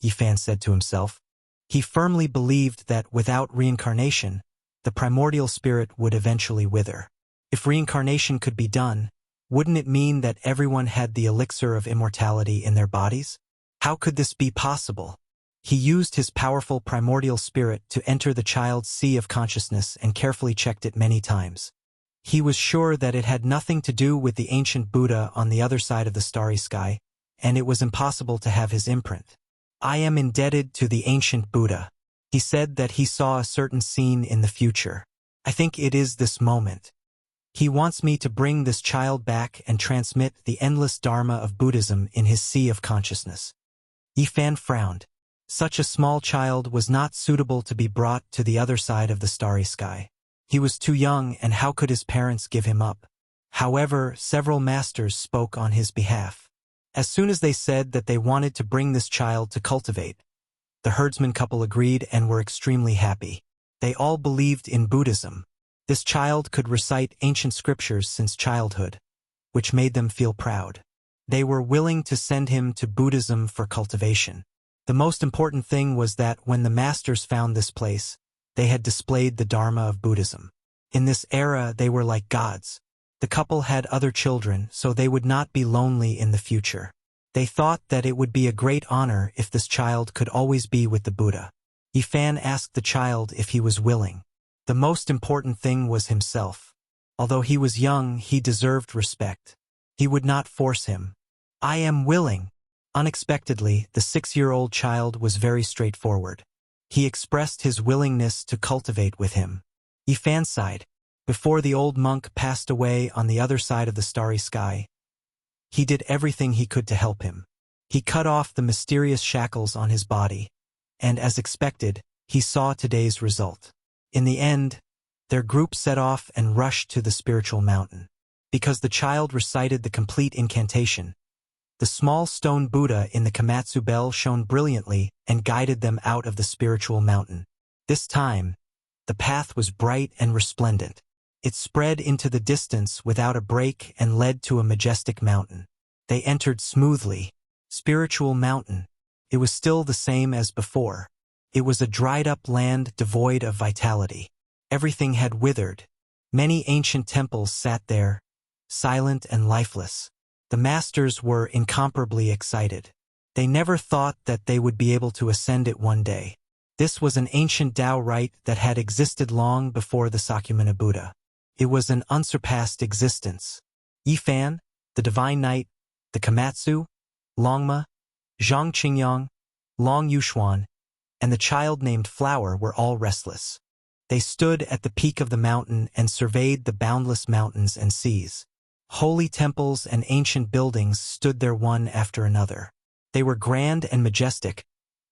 Yifan said to himself. He firmly believed that without reincarnation, the primordial spirit would eventually wither. If reincarnation could be done, wouldn't it mean that everyone had the elixir of immortality in their bodies? How could this be possible? He used his powerful primordial spirit to enter the child's sea of consciousness and carefully checked it many times. He was sure that it had nothing to do with the ancient Buddha on the other side of the starry sky, and it was impossible to have his imprint. I am indebted to the ancient Buddha. He said that he saw a certain scene in the future. I think it is this moment. He wants me to bring this child back and transmit the endless dharma of Buddhism in his sea of consciousness. Yifan frowned. Such a small child was not suitable to be brought to the other side of the starry sky. He was too young, and how could his parents give him up? However, several masters spoke on his behalf. As soon as they said that they wanted to bring this child to cultivate, the herdsman couple agreed and were extremely happy. They all believed in Buddhism. This child could recite ancient scriptures since childhood, which made them feel proud. They were willing to send him to Buddhism for cultivation. The most important thing was that when the masters found this place, they had displayed the Dharma of Buddhism. In this era, they were like gods. The couple had other children, so they would not be lonely in the future. They thought that it would be a great honor if this child could always be with the Buddha. Yifan asked the child if he was willing. The most important thing was himself. Although he was young, he deserved respect. He would not force him. I am willing. Unexpectedly, the 6-year-old child was very straightforward. He expressed his willingness to cultivate with him. Yifan sighed. Before the old monk passed away on the other side of the starry sky, he did everything he could to help him. He cut off the mysterious shackles on his body, and as expected, he saw today's result. In the end, their group set off and rushed to the spiritual mountain. Because the child recited the complete incantation, the small stone Buddha in the Komatsu bell shone brilliantly and guided them out of the spiritual mountain. This time, the path was bright and resplendent. It spread into the distance without a break and led to a majestic mountain. They entered smoothly. Spiritual mountain. It was still the same as before. It was a dried-up land devoid of vitality. Everything had withered. Many ancient temples sat there, silent and lifeless. The masters were incomparably excited. They never thought that they would be able to ascend it one day. This was an ancient Tao rite that had existed long before the Sakyamuni Buddha. It was an unsurpassed existence. Yifan, the divine knight, the Komatsu, Longma, Zhang Qingyang, Long Yushuan, and the child named Flower were all restless. They stood at the peak of the mountain and surveyed the boundless mountains and seas. Holy temples and ancient buildings stood there one after another. They were grand and majestic,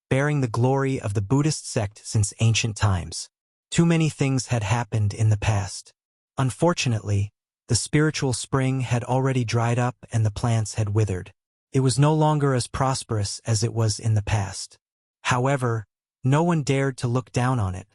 bearing the glory of the Buddhist sect since ancient times. Too many things had happened in the past. Unfortunately, the spiritual spring had already dried up and the plants had withered. It was no longer as prosperous as it was in the past. However, no one dared to look down on it,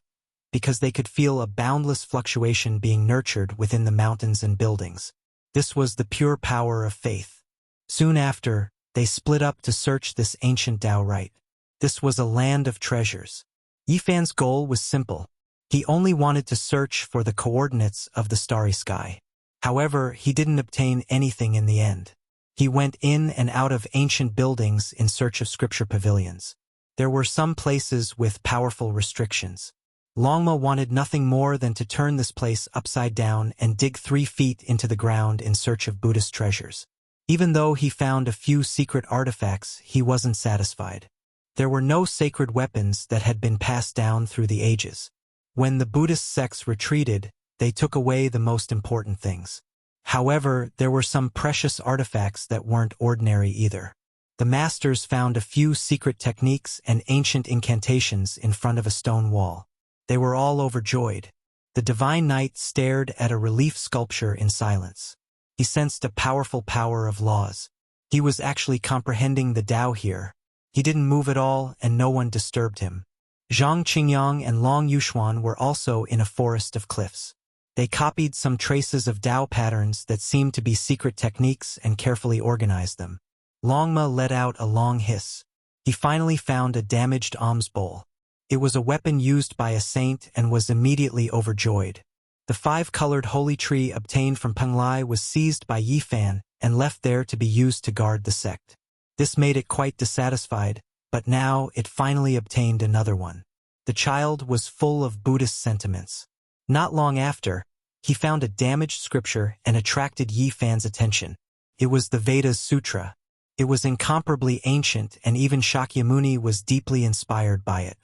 because they could feel a boundless fluctuation being nurtured within the mountains and buildings. This was the pure power of faith. Soon after, they split up to search this ancient Tao right. This was a land of treasures. Yifan's goal was simple. He only wanted to search for the coordinates of the starry sky. However, he didn't obtain anything in the end. He went in and out of ancient buildings in search of scripture pavilions. There were some places with powerful restrictions. Longma wanted nothing more than to turn this place upside down and dig 3 feet into the ground in search of Buddhist treasures. Even though he found a few secret artifacts, he wasn't satisfied. There were no sacred weapons that had been passed down through the ages. When the Buddhist sects retreated, they took away the most important things. However, there were some precious artifacts that weren't ordinary either. The masters found a few secret techniques and ancient incantations in front of a stone wall. They were all overjoyed. The divine knight stared at a relief sculpture in silence. He sensed a powerful power of laws. He was actually comprehending the Tao here. He didn't move at all, and no one disturbed him. Zhang Qingyang and Long Yuxuan were also in a forest of cliffs. They copied some traces of Tao patterns that seemed to be secret techniques and carefully organized them. Longma let out a long hiss. He finally found a damaged alms bowl. It was a weapon used by a saint and was immediately overjoyed. The 5-colored holy tree obtained from Penglai was seized by Yifan and left there to be used to guard the sect. This made it quite dissatisfied, but now it finally obtained another one. The child was full of Buddhist sentiments. Not long after, he found a damaged scripture and attracted Yifan's attention. It was the Vedas Sutra. It was incomparably ancient, and even Shakyamuni was deeply inspired by it.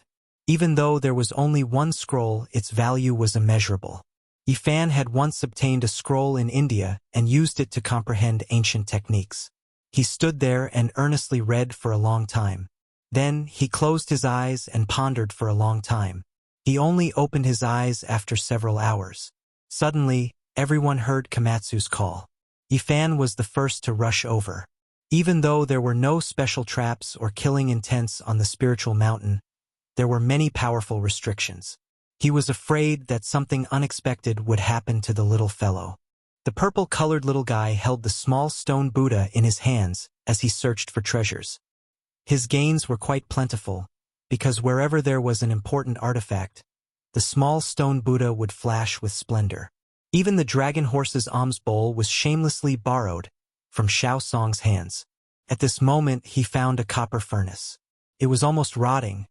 Even though there was only one scroll, its value was immeasurable. Yifan had once obtained a scroll in India and used it to comprehend ancient techniques. He stood there and earnestly read for a long time. Then he closed his eyes and pondered for a long time. He only opened his eyes after several hours. Suddenly, everyone heard Komatsu's call. Yifan was the first to rush over. Even though there were no special traps or killing intents on the spiritual mountain, there were many powerful restrictions. He was afraid that something unexpected would happen to the little fellow. The purple-colored little guy held the small stone Buddha in his hands as he searched for treasures. His gains were quite plentiful, because wherever there was an important artifact, the small stone Buddha would flash with splendor. Even the dragon horse's alms bowl was shamelessly borrowed from Xiao Song's hands. At this moment he found a copper furnace. It was almost rotting,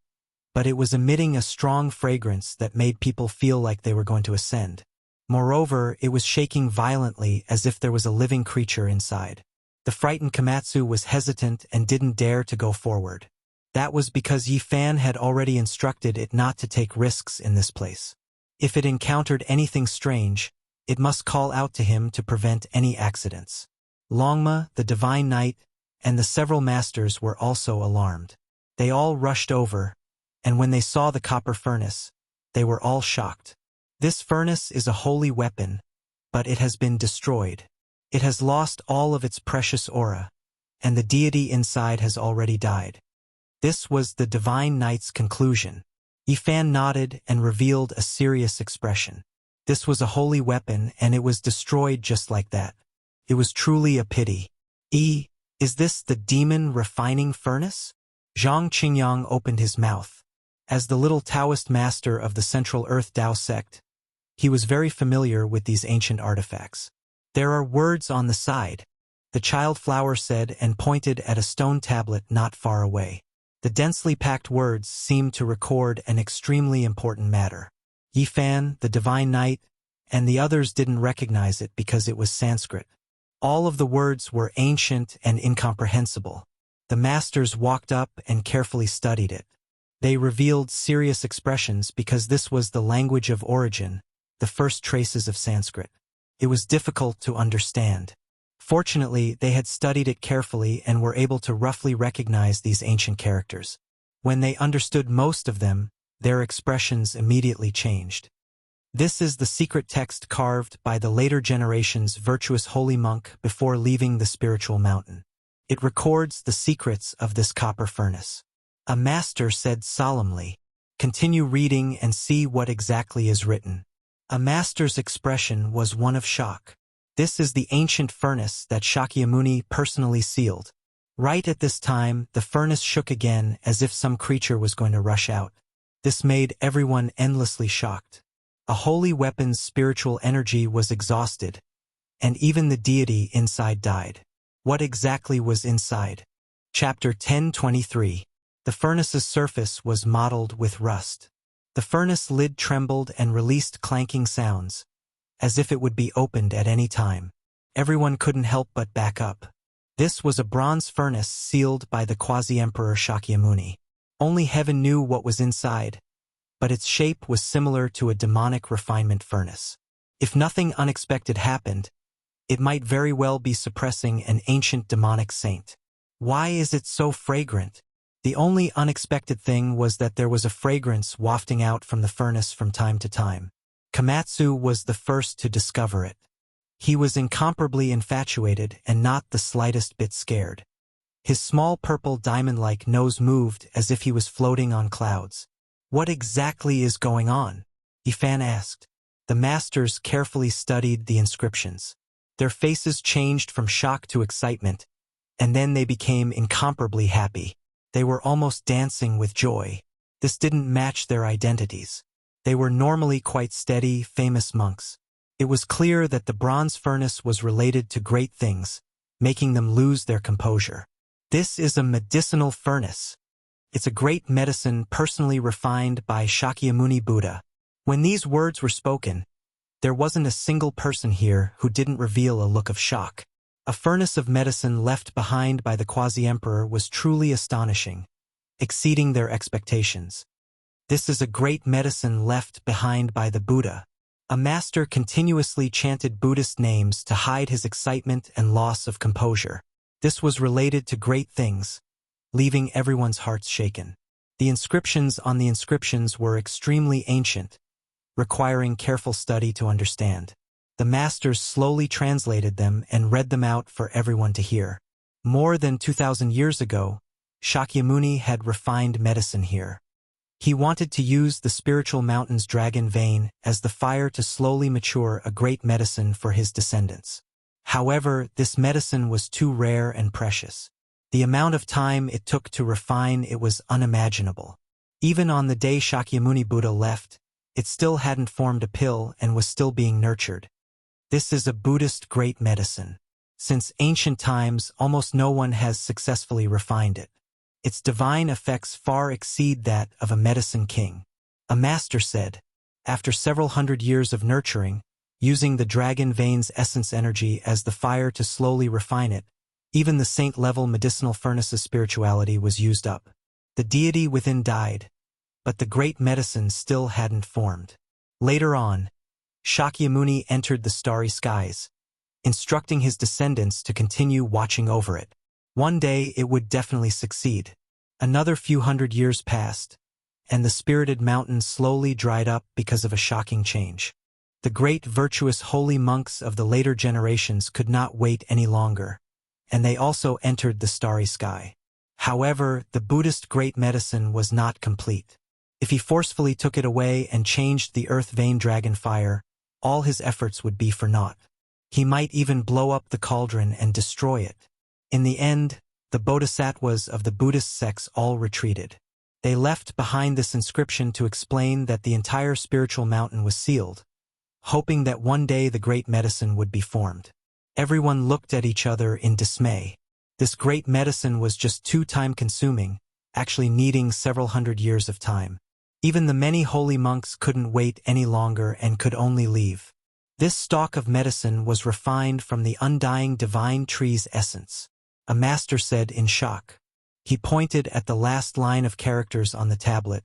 but it was emitting a strong fragrance that made people feel like they were going to ascend. Moreover, it was shaking violently as if there was a living creature inside. The frightened Komatsu was hesitant and didn't dare to go forward. That was because Yifan had already instructed it not to take risks in this place. If it encountered anything strange, it must call out to him to prevent any accidents. Longma, the divine knight, and the several masters were also alarmed. They all rushed over, and when they saw the copper furnace, they were all shocked. This furnace is a holy weapon, but it has been destroyed. It has lost all of its precious aura, and the deity inside has already died. This was the divine knight's conclusion. Yifan nodded and revealed a serious expression. This was a holy weapon, and it was destroyed just like that. It was truly a pity. Is this the demon refining furnace? Zhang Qingyang opened his mouth. As the little Taoist master of the Central Earth Tao sect, he was very familiar with these ancient artifacts. There are words on the side, the child flower said and pointed at a stone tablet not far away. The densely packed words seemed to record an extremely important matter. Yifan, the divine knight, and the others didn't recognize it because it was Sanskrit. All of the words were ancient and incomprehensible. The masters walked up and carefully studied it. They revealed serious expressions because this was the language of origin, the first traces of Sanskrit. It was difficult to understand. Fortunately, they had studied it carefully and were able to roughly recognize these ancient characters. When they understood most of them, their expressions immediately changed. This is the secret text carved by the later generation's virtuous holy monk before leaving the spiritual mountain. It records the secrets of this copper furnace. A master said solemnly, "Continue reading and see what exactly is written." A master's expression was one of shock. This is the ancient furnace that Shakyamuni personally sealed. Right at this time, the furnace shook again as if some creature was going to rush out. This made everyone endlessly shocked. A holy weapon's spiritual energy was exhausted, and even the deity inside died. What exactly was inside? Chapter 10:23. The furnace's surface was mottled with rust. The furnace lid trembled and released clanking sounds, as if it would be opened at any time. Everyone couldn't help but back up. This was a bronze furnace sealed by the quasi-emperor Shakyamuni. Only heaven knew what was inside, but its shape was similar to a demonic refinement furnace. If nothing unexpected happened, it might very well be suppressing an ancient demonic saint. Why is it so fragrant? The only unexpected thing was that there was a fragrance wafting out from the furnace from time to time. Komatsu was the first to discover it. He was incomparably infatuated and not the slightest bit scared. His small purple diamond-like nose moved as if he was floating on clouds. "What exactly is going on?" Ifan asked. The masters carefully studied the inscriptions. Their faces changed from shock to excitement, and then they became incomparably happy. They were almost dancing with joy. This didn't match their identities. They were normally quite steady, famous monks. It was clear that the bronze furnace was related to great things, making them lose their composure. "This is a medicinal furnace. It's a great medicine personally refined by Shakyamuni Buddha." When these words were spoken, there wasn't a single person here who didn't reveal a look of shock. A furnace of medicine left behind by the quasi-emperor was truly astonishing, exceeding their expectations. "This is a great medicine left behind by the Buddha." A master continuously chanted Buddhist names to hide his excitement and loss of composure. This was related to great things, leaving everyone's hearts shaken. The inscriptions on the inscriptions were extremely ancient, requiring careful study to understand. The masters slowly translated them and read them out for everyone to hear. More than 2,000 years ago, Shakyamuni had refined medicine here. He wanted to use the spiritual mountain's dragon vein as the fire to slowly mature a great medicine for his descendants. However, this medicine was too rare and precious. The amount of time it took to refine it was unimaginable. Even on the day Shakyamuni Buddha left, it still hadn't formed a pill and was still being nurtured. This is a Buddhist great medicine. Since ancient times, almost no one has successfully refined it. Its divine effects far exceed that of a medicine king. A master said, after several hundred years of nurturing, using the dragon vein's essence energy as the fire to slowly refine it, even the saint-level medicinal furnace's spirituality was used up. The deity within died, but the great medicine still hadn't formed. Later on, Shakyamuni entered the starry skies, instructing his descendants to continue watching over it. One day it would definitely succeed. Another few hundred years passed, and the spirited mountain slowly dried up because of a shocking change. The great virtuous holy monks of the later generations could not wait any longer, and they also entered the starry sky. However, the Buddhist great medicine was not complete. If he forcefully took it away and changed the earth vein dragon fire, all his efforts would be for naught. He might even blow up the cauldron and destroy it. In the end, the bodhisattvas of the Buddhist sects all retreated. They left behind this inscription to explain that the entire spiritual mountain was sealed, hoping that one day the great medicine would be formed. Everyone looked at each other in dismay. This great medicine was just too time-consuming, actually needing several hundred years of time. Even the many holy monks couldn't wait any longer and could only leave. This stock of medicine was refined from the undying divine tree's essence. A master said in shock. He pointed at the last line of characters on the tablet,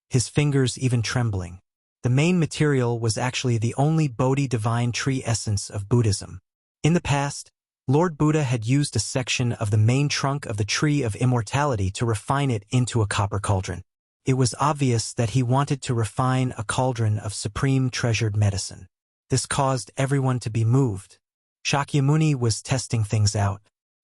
his fingers even trembling. The main material was actually the only Bodhi divine tree essence of Buddhism. In the past, Lord Buddha had used a section of the main trunk of the tree of immortality to refine it into a copper cauldron. It was obvious that he wanted to refine a cauldron of supreme treasured medicine. This caused everyone to be moved. Shakyamuni was testing things out.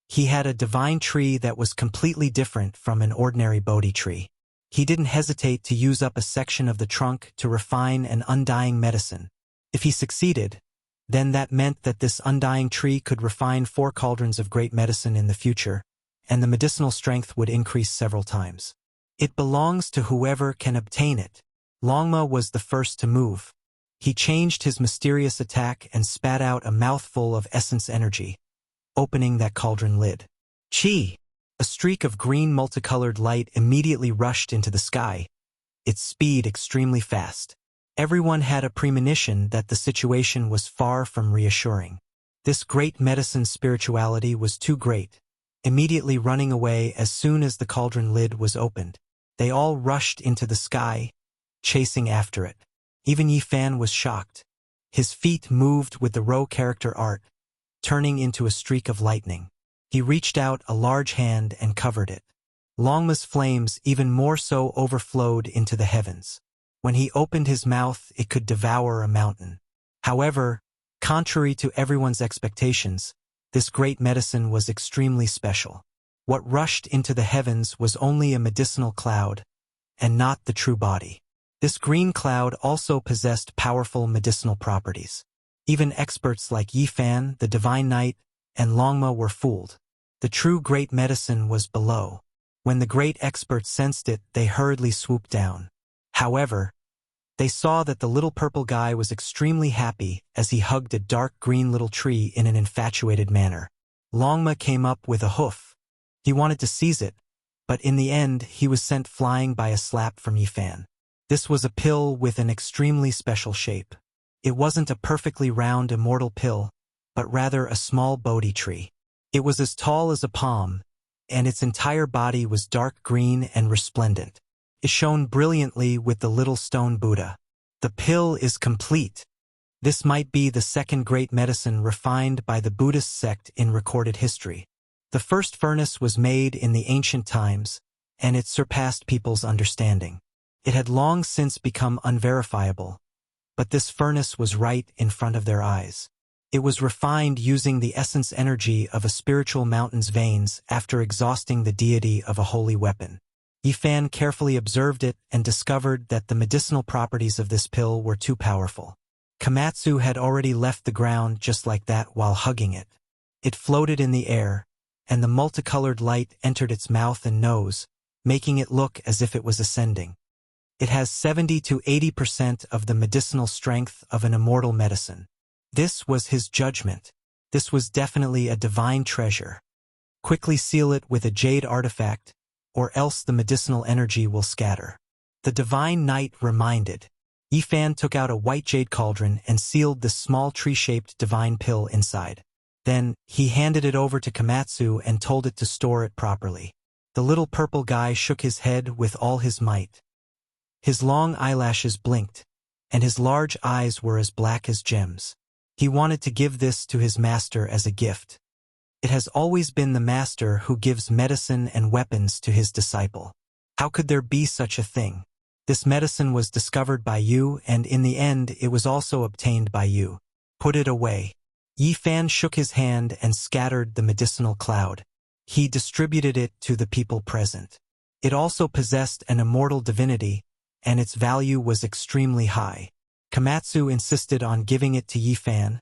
He had a divine tree that was completely different from an ordinary Bodhi tree. He didn't hesitate to use up a section of the trunk to refine an undying medicine. If he succeeded, then that meant that this undying tree could refine 4 cauldrons of great medicine in the future, and the medicinal strength would increase several times. It belongs to whoever can obtain it. Longma was the first to move. He changed his mysterious attack and spat out a mouthful of essence energy, opening that cauldron lid. Chi! A streak of green multicolored light immediately rushed into the sky, its speed extremely fast. Everyone had a premonition that the situation was far from reassuring. This great medicine spirituality was too great. Immediately running away as soon as the cauldron lid was opened, they all rushed into the sky, chasing after it. Even Yi Fan was shocked. His feet moved with the Ro character art, turning into a streak of lightning. He reached out a large hand and covered it. Longma's flames even more so overflowed into the heavens. When he opened his mouth, it could devour a mountain. However, contrary to everyone's expectations, this great medicine was extremely special. What rushed into the heavens was only a medicinal cloud, and not the true body. This green cloud also possessed powerful medicinal properties. Even experts like Yi Fan, the Divine Knight, and Longma were fooled. The true great medicine was below. When the great experts sensed it, they hurriedly swooped down. However, they saw that the little purple guy was extremely happy as he hugged a dark green little tree in an infatuated manner. Longma came up with a hoof. He wanted to seize it, but in the end he was sent flying by a slap from Yi Fan. This was a pill with an extremely special shape. It wasn't a perfectly round immortal pill, but rather a small Bodhi tree. It was as tall as a palm, and its entire body was dark green and resplendent. It shone brilliantly with the little stone Buddha. The pill is complete. This might be the second great medicine refined by the Buddhist sect in recorded history. The first furnace was made in the ancient times, and it surpassed people's understanding. It had long since become unverifiable, but this furnace was right in front of their eyes. It was refined using the essence energy of a spiritual mountain's veins after exhausting the deity of a holy weapon. Yi Fan carefully observed it and discovered that the medicinal properties of this pill were too powerful. Komatsu had already left the ground just like that while hugging it. It floated in the air, and the multicolored light entered its mouth and nose, making it look as if it was ascending. It has 70 to 80% of the medicinal strength of an immortal medicine. This was his judgment. This was definitely a divine treasure. Quickly seal it with a jade artifact, or else the medicinal energy will scatter. The Divine Knight reminded. Yi Fan took out a white jade cauldron and sealed the small tree-shaped divine pill inside. Then, he handed it over to Komatsu and told it to store it properly. The little purple guy shook his head with all his might. His long eyelashes blinked, and his large eyes were as black as gems. He wanted to give this to his master as a gift. It has always been the master who gives medicine and weapons to his disciple. How could there be such a thing? This medicine was discovered by you, and in the end it was also obtained by you. Put it away. Yi Fan shook his hand and scattered the medicinal cloud. He distributed it to the people present. It also possessed an immortal divinity, and its value was extremely high. Komatsu insisted on giving it to Yi Fan,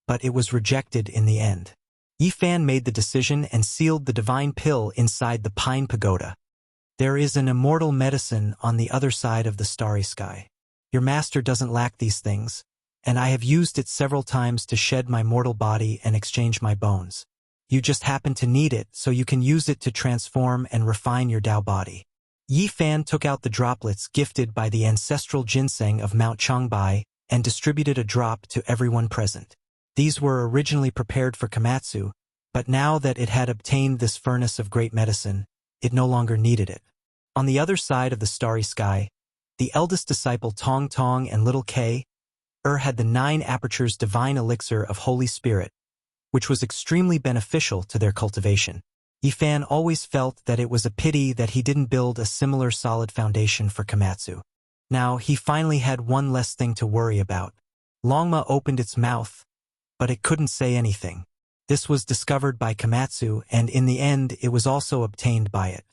but it was rejected in the end. Yi Fan made the decision and sealed the divine pill inside the pine pagoda. There is an immortal medicine on the other side of the starry sky. Your master doesn't lack these things, and I have used it several times to shed my mortal body and exchange my bones. You just happen to need it, so you can use it to transform and refine your Tao body. Yi Fan took out the droplets gifted by the ancestral ginseng of Mount Changbai and distributed a drop to everyone present. These were originally prepared for Komatsu, but now that it had obtained this furnace of great medicine, it no longer needed it. On the other side of the starry sky, the eldest disciple Tong Tong and little K, had the 9 apertures divine elixir of Holy Spirit, which was extremely beneficial to their cultivation. Yifan always felt that it was a pity that he didn't build a similar solid foundation for Komatsu. Now, he finally had one less thing to worry about. Longma opened its mouth, but it couldn't say anything. This was discovered by Komatsu, and in the end it was also obtained by it.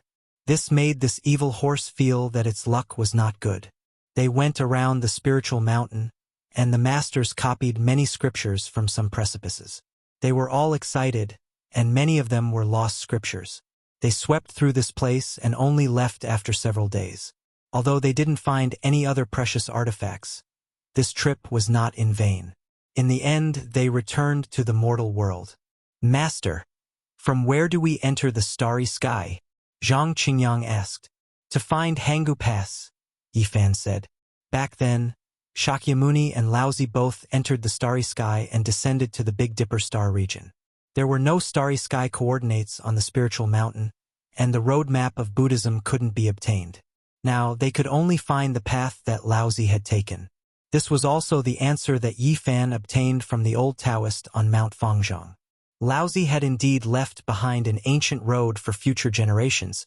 This made this evil horse feel that its luck was not good. They went around the spiritual mountain, and the masters copied many scriptures from some precipices. They were all excited, and many of them were lost scriptures. They swept through this place and only left after several days. Although they didn't find any other precious artifacts, this trip was not in vain. In the end, they returned to the mortal world. Master, from where do we enter the starry sky? Zhang Qingyang asked. To find Hangu Pass, Yifan said. Back then, Shakyamuni and Laozi both entered the starry sky and descended to the Big Dipper star region. There were no starry sky coordinates on the spiritual mountain, and the roadmap of Buddhism couldn't be obtained. Now, they could only find the path that Laozi had taken. This was also the answer that Yifan obtained from the old Taoist on Mount Fangzhong. Laozi had indeed left behind an ancient road for future generations,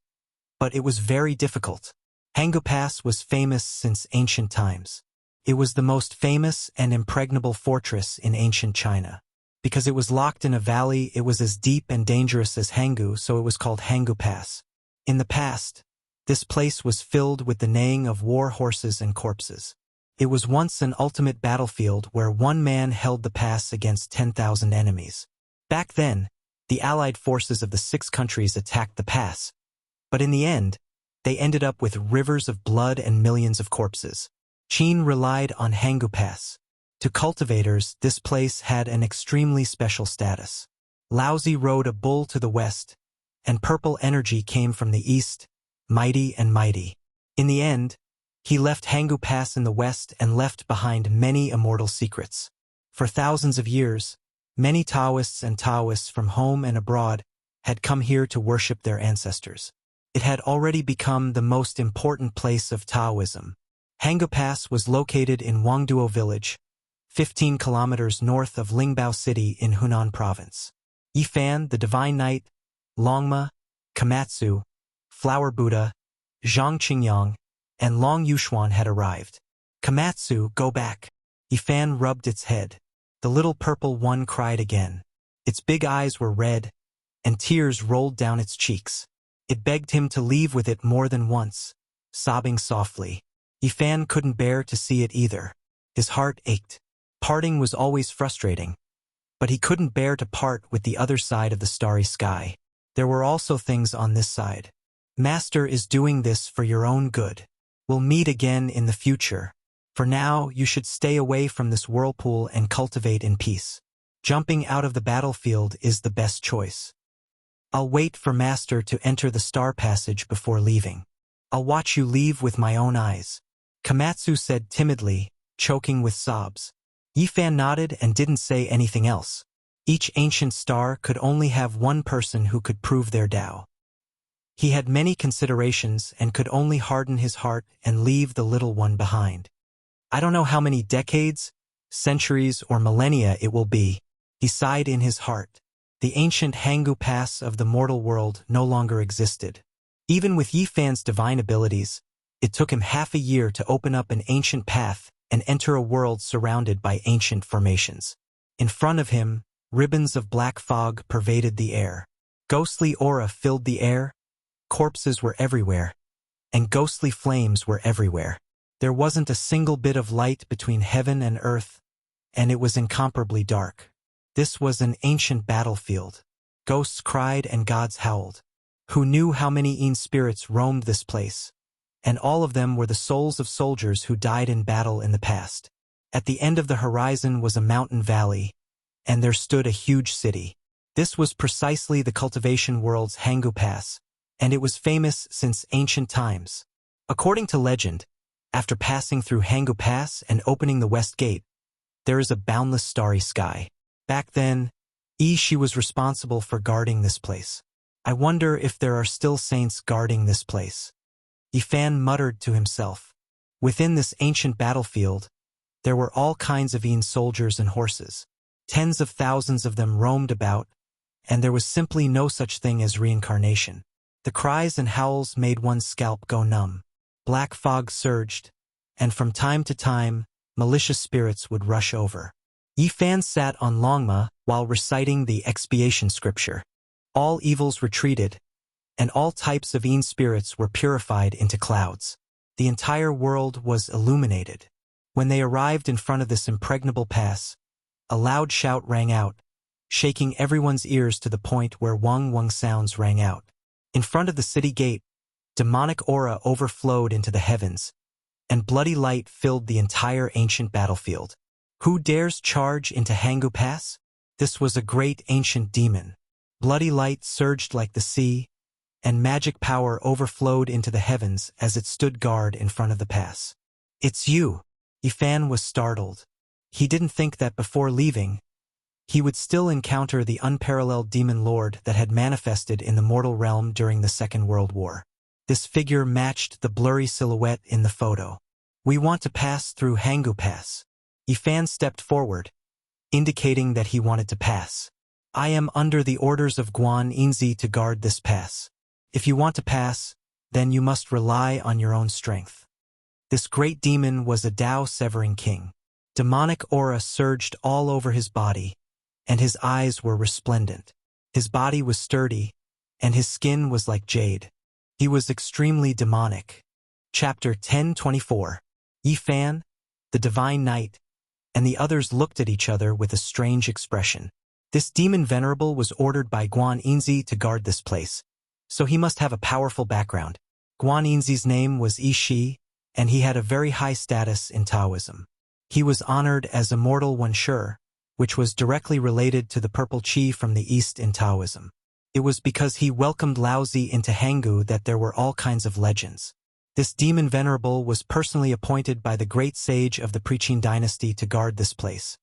but it was very difficult. Hangu Pass was famous since ancient times. It was the most famous and impregnable fortress in ancient China. Because it was locked in a valley, it was as deep and dangerous as Hangu, so it was called Hangu Pass. In the past, this place was filled with the neighing of war horses and corpses. It was once an ultimate battlefield where one man held the pass against 10,000 enemies. Back then, the allied forces of the 6 countries attacked the pass, but in the end, they ended up with rivers of blood and millions of corpses. Qin relied on Hangu Pass. To cultivators, this place had an extremely special status. Laozi rode a bull to the west, and purple energy came from the east, mighty and mighty. In the end, he left Hangu Pass in the west and left behind many immortal secrets. For thousands of years, many Taoists and Taoists from home and abroad had come here to worship their ancestors. It had already become the most important place of Taoism. Hangu Pass was located in Wangduo village, 15 kilometers north of Lingbao city in Hunan province. Yifan, the divine knight, Longma, Komatsu, Flower Buddha, Zhang Qingyang, and Long Yushuan had arrived. Komatsu, go back. Yifan rubbed its head. The little purple one cried again. Its big eyes were red, and tears rolled down its cheeks. It begged him to leave with it more than once, sobbing softly. Yifan couldn't bear to see it either. His heart ached. Parting was always frustrating, but he couldn't bear to part with the other side of the starry sky. There were also things on this side. Master is doing this for your own good. We'll meet again in the future. For now, you should stay away from this whirlpool and cultivate in peace. Jumping out of the battlefield is the best choice. I'll wait for Master to enter the star passage before leaving. I'll watch you leave with my own eyes. Komatsu said timidly, choking with sobs. Yifan nodded and didn't say anything else. Each ancient star could only have one person who could prove their Tao. He had many considerations and could only harden his heart and leave the little one behind. I don't know how many decades, centuries, or millennia it will be, he sighed in his heart. The ancient Hangu Pass of the mortal world no longer existed. Even with Yifan's divine abilities, it took him half a year to open up an ancient path and enter a world surrounded by ancient formations. In front of him, ribbons of black fog pervaded the air. Ghostly aura filled the air, corpses were everywhere, and ghostly flames were everywhere. There wasn't a single bit of light between heaven and earth, and it was incomparably dark. This was an ancient battlefield. Ghosts cried and gods howled. Who knew how many Een spirits roamed this place? And all of them were the souls of soldiers who died in battle in the past. At the end of the horizon was a mountain valley, and there stood a huge city. This was precisely the cultivation world's Hangu Pass, and it was famous since ancient times. According to legend, after passing through Hangu Pass and opening the west gate, there is a boundless starry sky. Back then, Shi was responsible for guarding this place. I wonder if there are still saints guarding this place. Yifan muttered to himself. Within this ancient battlefield, there were all kinds of Een soldiers and horses. Tens of thousands of them roamed about, and there was simply no such thing as reincarnation. The cries and howls made one's scalp go numb. Black fog surged, and from time to time, malicious spirits would rush over. Yifan sat on Longma while reciting the expiation scripture. All evils retreated, and all types of Yin spirits were purified into clouds. The entire world was illuminated. When they arrived in front of this impregnable pass, a loud shout rang out, shaking everyone's ears to the point where wang sounds rang out. In front of the city gate, demonic aura overflowed into the heavens, and bloody light filled the entire ancient battlefield. Who dares charge into Hangu Pass? This was a great ancient demon. Bloody light surged like the sea, and magic power overflowed into the heavens as it stood guard in front of the pass. "It's you!" Yifan was startled. He didn't think that before leaving, he would still encounter the unparalleled demon lord that had manifested in the mortal realm during the Second World War. This figure matched the blurry silhouette in the photo. "We want to pass through Hangu Pass." Yifan stepped forward, indicating that he wanted to pass. "I am under the orders of Guan Yinzi to guard this pass. If you want to pass, then you must rely on your own strength." This great demon was a Tao-severing king. Demonic aura surged all over his body, and his eyes were resplendent. His body was sturdy, and his skin was like jade. He was extremely demonic. Chapter 1024. Yifan, the Divine Knight, and the others looked at each other with a strange expression. This demon venerable was ordered by Guan Yinzi to guard this place, so he must have a powerful background. Guan Yinzi's name was Shi, and he had a very high status in Taoism. He was honored as Immortal Wuxia, which was directly related to the purple qi from the East in Taoism. It was because he welcomed Laozi into Hangu that there were all kinds of legends. This demon venerable was personally appointed by the great sage of the Preqin dynasty to guard this place,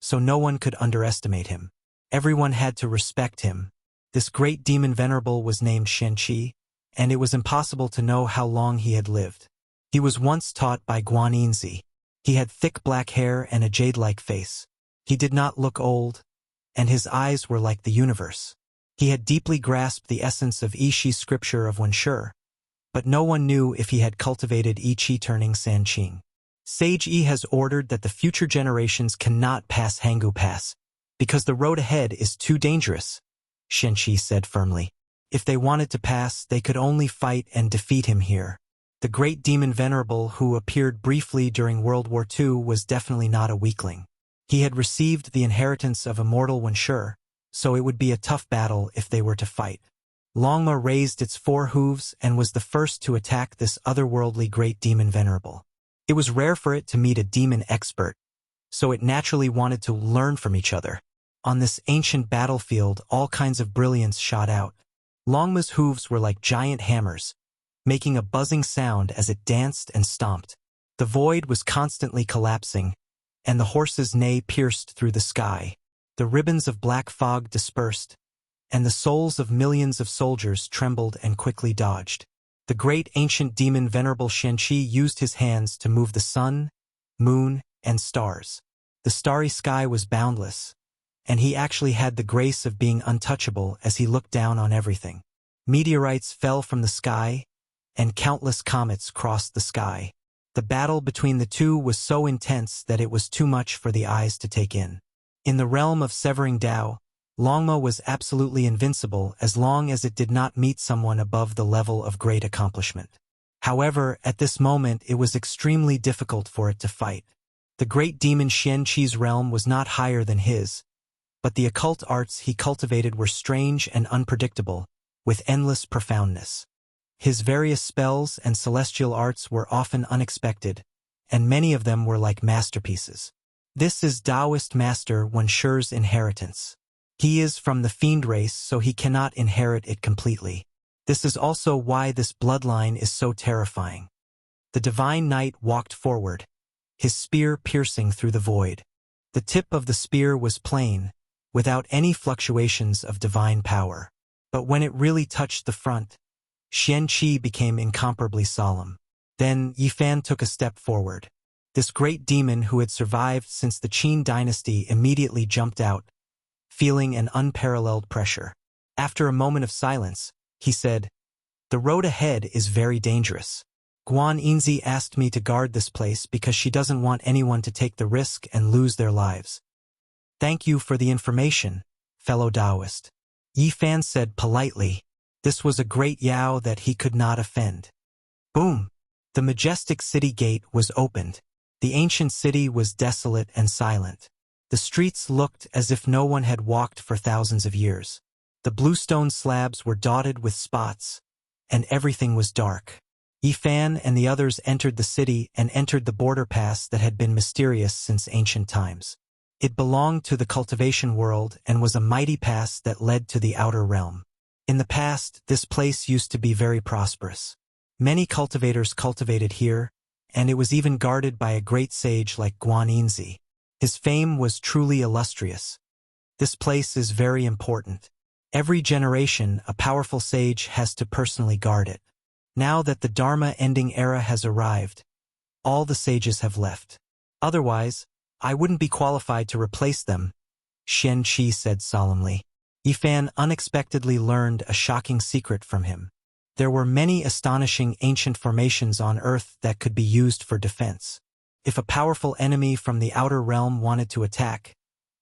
so no one could underestimate him. Everyone had to respect him. This great demon venerable was named Shenqi, and it was impossible to know how long he had lived. He was once taught by Guan Yinzi. He had thick black hair and a jade-like face. He did not look old, and his eyes were like the universe. He had deeply grasped the essence of Ishi's scripture of Wuxia, but no one knew if he had cultivated I Chi turning San Qing. Sage Yi has ordered that the future generations cannot pass Hangu Pass, because the road ahead is too dangerous, Shenqi said firmly. If they wanted to pass, they could only fight and defeat him here. The great demon venerable who appeared briefly during World War II was definitely not a weakling. He had received the inheritance of Immortal Wuxia, so it would be a tough battle if they were to fight. Longma raised its 4 hooves and was the first to attack this otherworldly great demon venerable. It was rare for it to meet a demon expert, so it naturally wanted to learn from each other. On this ancient battlefield, all kinds of brilliance shot out. Longma's hooves were like giant hammers, making a buzzing sound as it danced and stomped. The void was constantly collapsing, and the horse's neigh pierced through the sky. The ribbons of black fog dispersed, and the souls of millions of soldiers trembled and quickly dodged. The great ancient demon venerable Shenqi used his hands to move the sun, moon, and stars. The starry sky was boundless, and he actually had the grace of being untouchable as he looked down on everything. Meteorites fell from the sky, and countless comets crossed the sky. The battle between the two was so intense that it was too much for the eyes to take in. In the realm of severing Tao, Longma was absolutely invincible as long as it did not meet someone above the level of great accomplishment. However, at this moment it was extremely difficult for it to fight. The great demon Qi's realm was not higher than his, but the occult arts he cultivated were strange and unpredictable, with endless profoundness. His various spells and celestial arts were often unexpected, and many of them were like masterpieces. This is Taoist Master Wuxia's inheritance. He is from the fiend race, so he cannot inherit it completely. This is also why this bloodline is so terrifying. The Divine Knight walked forward, his spear piercing through the void. The tip of the spear was plain, without any fluctuations of divine power. But when it really touched the front, Shenqi became incomparably solemn. Then Yifan took a step forward. This great demon who had survived since the Qin dynasty immediately jumped out, feeling an unparalleled pressure. After a moment of silence, he said, "The road ahead is very dangerous. Guan Yinzi asked me to guard this place because she doesn't want anyone to take the risk and lose their lives." "Thank you for the information, fellow Taoist," Yi Fan said politely. This was a great Yao that he could not offend. Boom! The majestic city gate was opened. The ancient city was desolate and silent. The streets looked as if no one had walked for thousands of years. The bluestone slabs were dotted with spots, and everything was dark. Yi Fan and the others entered the city and entered the border pass that had been mysterious since ancient times. It belonged to the cultivation world and was a mighty pass that led to the outer realm. In the past, this place used to be very prosperous. Many cultivators cultivated here, and it was even guarded by a great sage like Guan Yinzi. His fame was truly illustrious. This place is very important. Every generation, a powerful sage has to personally guard it. Now that the Dharma-ending era has arrived, all the sages have left. Otherwise, I wouldn't be qualified to replace them, Xian Qi said solemnly. Yi Fan unexpectedly learned a shocking secret from him. There were many astonishing ancient formations on Earth that could be used for defense. If a powerful enemy from the outer realm wanted to attack,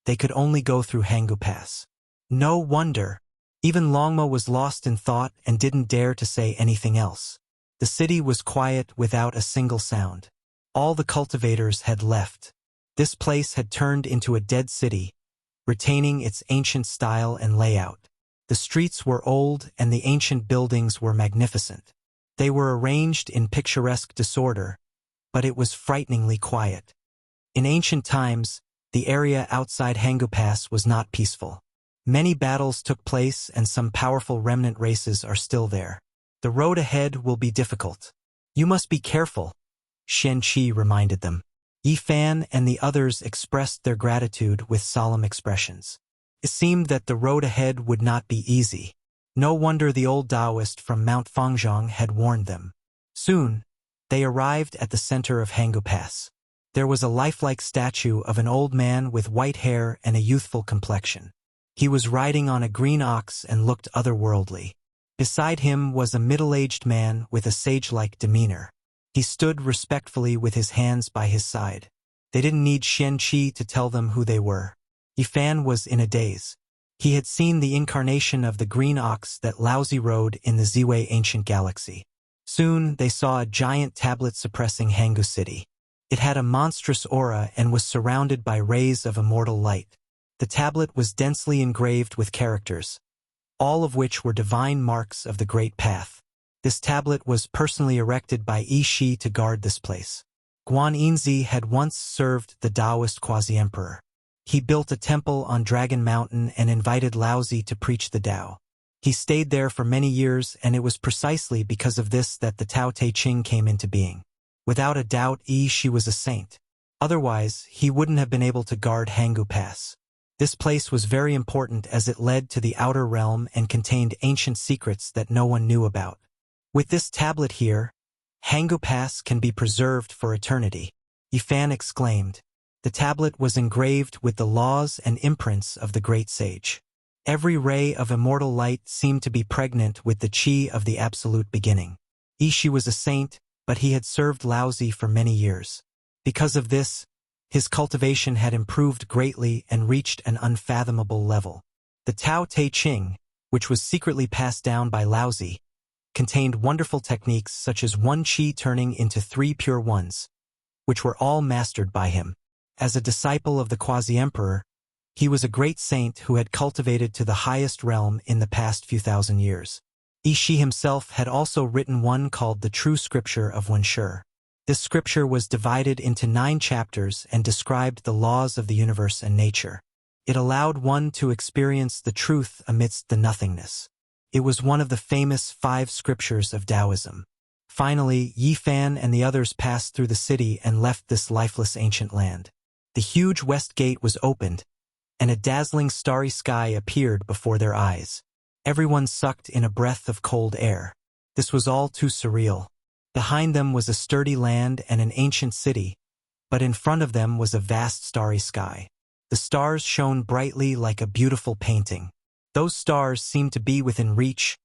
they could only go through Hangu Pass. No wonder. Even Longmo was lost in thought and didn't dare to say anything else. The city was quiet without a single sound. All the cultivators had left. This place had turned into a dead city, retaining its ancient style and layout. The streets were old and the ancient buildings were magnificent. They were arranged in picturesque disorder, but it was frighteningly quiet. In ancient times, the area outside Hangu Pass was not peaceful. Many battles took place and some powerful remnant races are still there. The road ahead will be difficult. You must be careful, Xian Qi reminded them. Yi Fan and the others expressed their gratitude with solemn expressions. It seemed that the road ahead would not be easy. No wonder the old Taoist from Mount Fangzhong had warned them. Soon, they arrived at the center of Hangu Pass. There was a lifelike statue of an old man with white hair and a youthful complexion. He was riding on a green ox and looked otherworldly. Beside him was a middle-aged man with a sage-like demeanor. He stood respectfully with his hands by his side. They didn't need Xian Qi to tell them who they were. Yi Fan was in a daze. He had seen the incarnation of the green ox that Laozi rode in the Ziwei ancient galaxy. Soon they saw a giant tablet suppressing Hangu City. It had a monstrous aura and was surrounded by rays of immortal light. The tablet was densely engraved with characters, all of which were divine marks of the Great Path. This tablet was personally erected by Yi Shi to guard this place. Guan Yinzi had once served the Taoist quasi-emperor. He built a temple on Dragon Mountain and invited Laozi to preach the Tao. He stayed there for many years, and it was precisely because of this that the Tao Te Ching came into being. Without a doubt, Yi Shi was a saint. Otherwise, he wouldn't have been able to guard Hangu Pass. This place was very important as it led to the outer realm and contained ancient secrets that no one knew about. With this tablet here, Hangu Pass can be preserved for eternity, Yi Fan exclaimed. The tablet was engraved with the laws and imprints of the great sage. Every ray of immortal light seemed to be pregnant with the qi of the absolute beginning. Yi Shi was a saint, but he had served Laozi for many years. Because of this, his cultivation had improved greatly and reached an unfathomable level. The Tao Te Ching, which was secretly passed down by Laozi, contained wonderful techniques such as one qi turning into 3 pure ones, which were all mastered by him. As a disciple of the quasi-emperor, he was a great saint who had cultivated to the highest realm in the past few thousand years. Yi Shi himself had also written one called the True Scripture of Wenshi. This scripture was divided into 9 chapters and described the laws of the universe and nature. It allowed one to experience the truth amidst the nothingness. It was one of the famous 5 scriptures of Taoism. Finally, Yi Fan and the others passed through the city and left this lifeless ancient land. The huge west gate was opened, and a dazzling starry sky appeared before their eyes. Everyone sucked in a breath of cold air. This was all too surreal. Behind them was a sturdy land and an ancient city, but in front of them was a vast starry sky. The stars shone brightly like a beautiful painting. Those stars seemed to be within reach,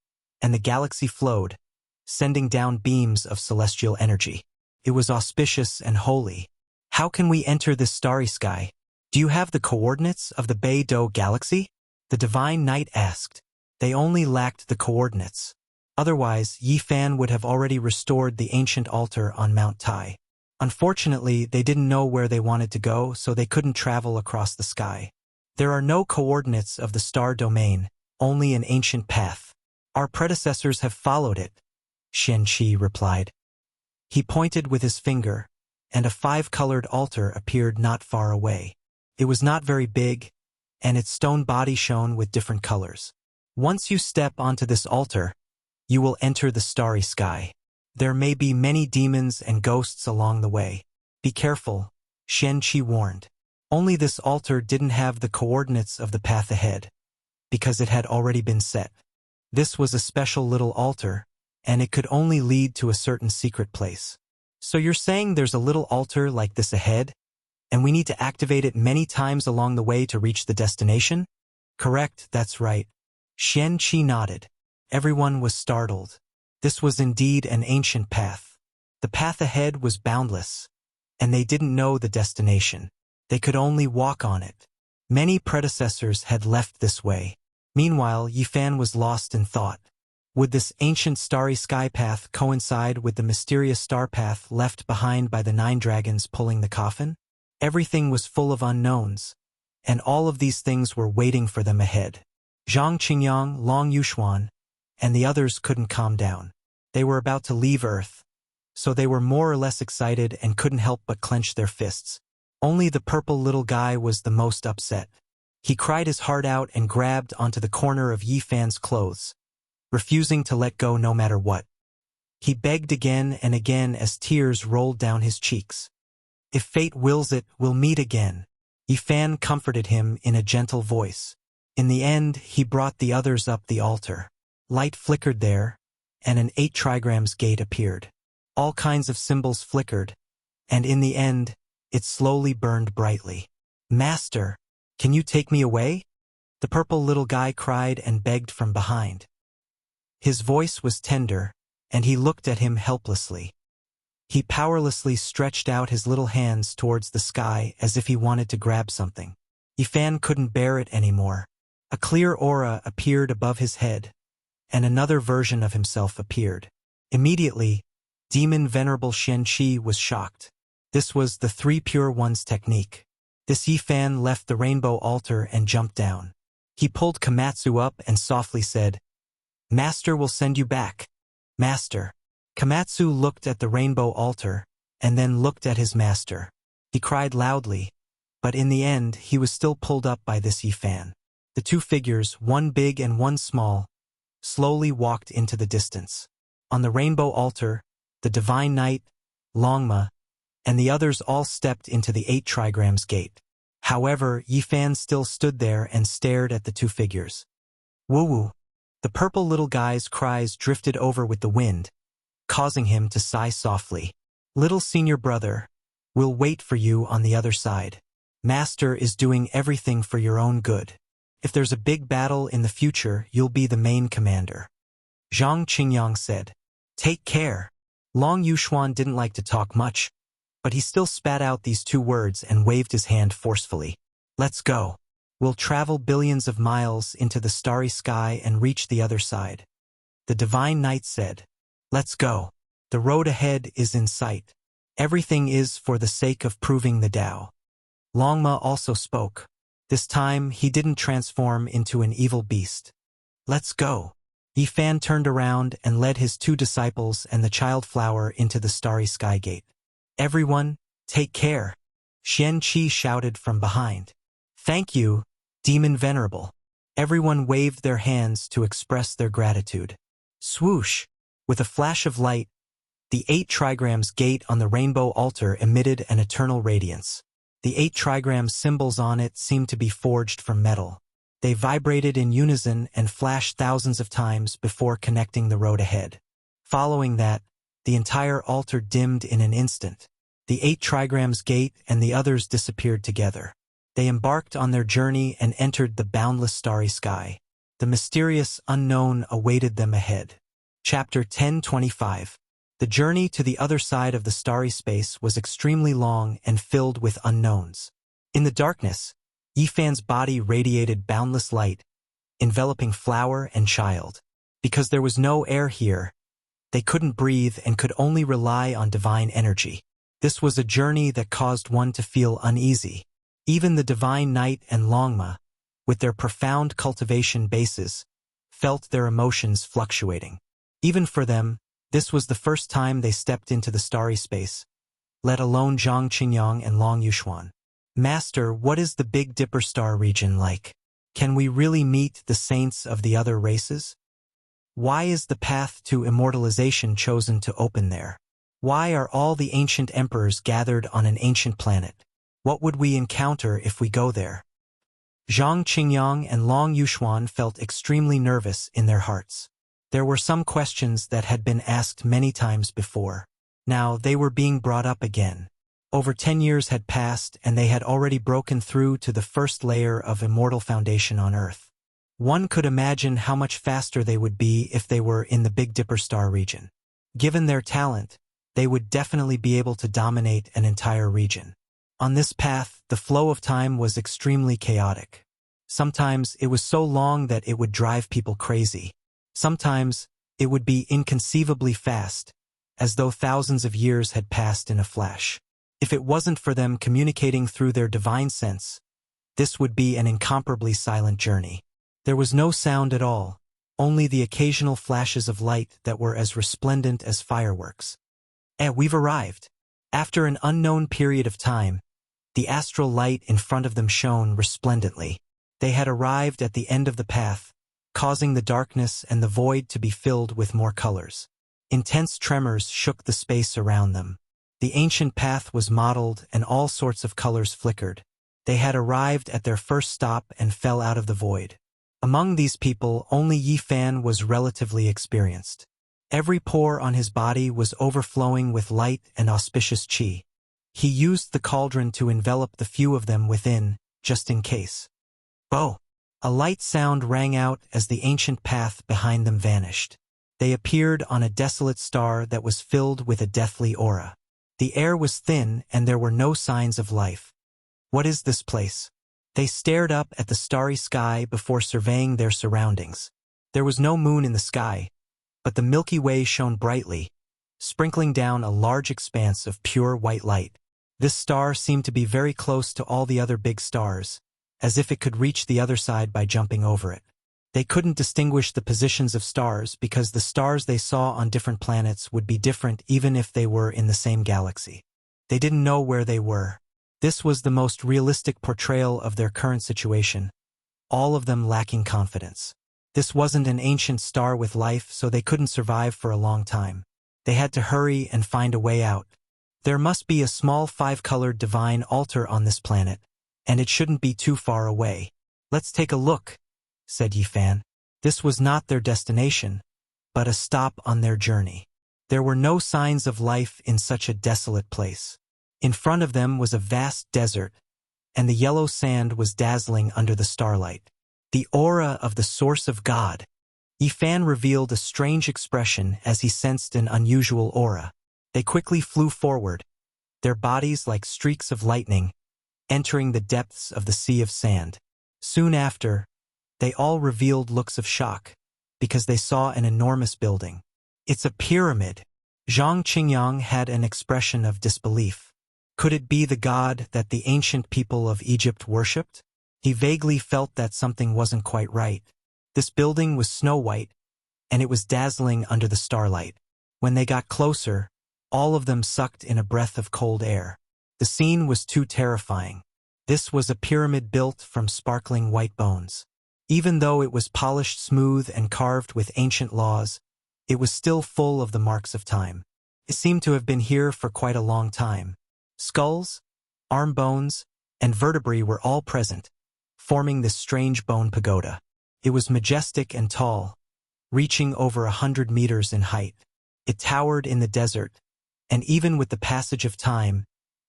and the galaxy flowed, sending down beams of celestial energy. It was auspicious and holy. How can we enter this starry sky? Do you have the coordinates of the Beidou galaxy? The divine knight asked. They only lacked the coordinates. Otherwise, Yi Fan would have already restored the ancient altar on Mount Tai. Unfortunately, they didn't know where they wanted to go, so they couldn't travel across the sky. There are no coordinates of the star domain, only an ancient path. Our predecessors have followed it, Xian Qi replied. He pointed with his finger, and a 5-colored altar appeared not far away. It was not very big, and its stone body shone with different colors. Once you step onto this altar, you will enter the starry sky. There may be many demons and ghosts along the way. Be careful, Xian Qi warned. Only this altar didn't have the coordinates of the path ahead, because it had already been set. This was a special little altar, and it could only lead to a certain secret place. So you're saying there's a little altar like this ahead, and we need to activate it many times along the way to reach the destination? Correct, that's right. Xian Qi nodded. Everyone was startled. This was indeed an ancient path. The path ahead was boundless, and they didn't know the destination. They could only walk on it. Many predecessors had left this way. Meanwhile, Yi Fan was lost in thought. Would this ancient starry sky path coincide with the mysterious star path left behind by the 9 dragons pulling the coffin? Everything was full of unknowns, and all of these things were waiting for them ahead. Zhang Qingyang, Long Yuxuan, and the others couldn't calm down. They were about to leave Earth, so they were more or less excited and couldn't help but clench their fists. Only the purple little guy was the most upset. He cried his heart out and grabbed onto the corner of Yi Fan's clothes, refusing to let go no matter what. He begged again and again as tears rolled down his cheeks. If fate wills it, we'll meet again. Yi Fan comforted him in a gentle voice. In the end, he brought the others up the altar. Light flickered there, and an 8 trigrams gate appeared. All kinds of symbols flickered, and in the end, it slowly burned brightly. Master, can you take me away? The purple little guy cried and begged from behind. His voice was tender, and he looked at him helplessly. He powerlessly stretched out his little hands towards the sky as if he wanted to grab something. Yi Fan couldn't bear it anymore. A clear aura appeared above his head, and another version of himself appeared. Immediately, Demon Venerable Xian Qi was shocked. This was the 3 Pure Ones technique. This Yi Fan left the rainbow altar and jumped down. He pulled Komatsu up and softly said, "Master will send you back." Master. Komatsu looked at the rainbow altar, and then looked at his master. He cried loudly, but in the end he was still pulled up by this Yi Fan. The 2 figures, one big and one small, slowly walked into the distance. On the rainbow altar, the divine knight, Longma, and the others all stepped into the 8 trigrams gate. However, Yi Fan still stood there and stared at the 2 figures. Woo-woo. The purple little guy's cries drifted over with the wind, causing him to sigh softly. Little senior brother, we'll wait for you on the other side. Master is doing everything for your own good. If there's a big battle in the future, you'll be the main commander. Zhang Qingyang said. Take care. Long Yuxuan didn't like to talk much, but he still spat out these 2 words and waved his hand forcefully. Let's go. We'll travel billions of miles into the starry sky and reach the other side. The divine knight said. Let's go. The road ahead is in sight. Everything is for the sake of proving the Tao. Longma also spoke. This time, he didn't transform into an evil beast. Let's go. Yi Fan turned around and led his 2 disciples and the child flower into the starry sky gate. Everyone, take care. Xian Qi shouted from behind. Thank you, Demon Venerable. Everyone waved their hands to express their gratitude. Swoosh! With a flash of light, the 8 trigrams gate on the rainbow altar emitted an eternal radiance. The 8 trigram symbols on it seemed to be forged from metal. They vibrated in unison and flashed thousands of times before connecting the road ahead. Following that, the entire altar dimmed in an instant. The 8 trigrams gate and the others disappeared together. They embarked on their journey and entered the boundless starry sky. The mysterious unknown awaited them ahead. Chapter 1025. The journey to the other side of the starry space was extremely long and filled with unknowns. In the darkness, Yifan's body radiated boundless light, enveloping flower and child. Because there was no air here, they couldn't breathe and could only rely on divine energy. This was a journey that caused one to feel uneasy. Even the divine Night and Longma, with their profound cultivation bases, felt their emotions fluctuating. Even for them, this was the first time they stepped into the starry space, let alone Zhang Qingyang and Long Yuxuan. Master, what is the Big Dipper star region like? Can we really meet the saints of the other races? Why is the path to immortalization chosen to open there? Why are all the ancient emperors gathered on an ancient planet? What would we encounter if we go there? Zhang Qingyang and Long Yuxuan felt extremely nervous in their hearts. There were some questions that had been asked many times before. Now they were being brought up again. Over 10 years had passed and they had already broken through to the first layer of immortal foundation on Earth. One could imagine how much faster they would be if they were in the Big Dipper star region. Given their talent, they would definitely be able to dominate an entire region. On this path, the flow of time was extremely chaotic. Sometimes it was so long that it would drive people crazy. Sometimes it would be inconceivably fast, as though thousands of years had passed in a flash. If it wasn't for them communicating through their divine sense, this would be an incomparably silent journey. There was no sound at all, only the occasional flashes of light that were as resplendent as fireworks. We've arrived. After an unknown period of time, the astral light in front of them shone resplendently. They had arrived at the end of the path, causing the darkness and the void to be filled with more colors. Intense tremors shook the space around them. The ancient path was mottled and all sorts of colors flickered. They had arrived at their first stop and fell out of the void. Among these people, only Yifan was relatively experienced. Every pore on his body was overflowing with light and auspicious qi. He used the cauldron to envelop the few of them within, just in case. Oh! A light sound rang out as the ancient path behind them vanished. They appeared on a desolate star that was filled with a deathly aura. The air was thin and there were no signs of life. What is this place? They stared up at the starry sky before surveying their surroundings. There was no moon in the sky, but the Milky Way shone brightly, sprinkling down a large expanse of pure white light. This star seemed to be very close to all the other big stars, as if it could reach the other side by jumping over it. They couldn't distinguish the positions of stars because the stars they saw on different planets would be different even if they were in the same galaxy. They didn't know where they were. This was the most realistic portrayal of their current situation, all of them lacking confidence. This wasn't an ancient star with life, so they couldn't survive for a long time. They had to hurry and find a way out. There must be a small 5-colored divine altar on this planet, and it shouldn't be too far away. Let's take a look, said Yifan. This was not their destination, but a stop on their journey. There were no signs of life in such a desolate place. In front of them was a vast desert, and the yellow sand was dazzling under the starlight. The aura of the source of God. Yifan revealed a strange expression as he sensed an unusual aura. They quickly flew forward, their bodies like streaks of lightning, entering the depths of the sea of sand. Soon after, they all revealed looks of shock, because they saw an enormous building. It's a pyramid. Zhang Qingyang had an expression of disbelief. Could it be the god that the ancient people of Egypt worshipped? He vaguely felt that something wasn't quite right. This building was snow-white, and it was dazzling under the starlight. When they got closer, all of them sucked in a breath of cold air. The scene was too terrifying. This was a pyramid built from sparkling white bones. Even though it was polished smooth and carved with ancient laws, it was still full of the marks of time. It seemed to have been here for quite a long time. Skulls, arm bones, and vertebrae were all present, forming this strange bone pagoda. It was majestic and tall, reaching over 100 meters in height. It towered in the desert, and even with the passage of time,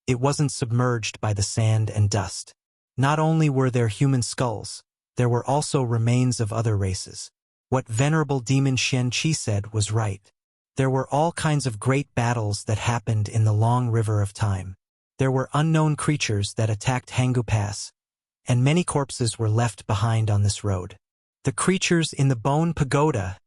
It wasn't submerged by the sand and dust. Not only were there human skulls, there were also remains of other races. What venerable demon Xian Qi said was right. There were all kinds of great battles that happened in the long river of time. There were unknown creatures that attacked Hangu Pass, and many corpses were left behind on this road. The creatures in the bone pagoda,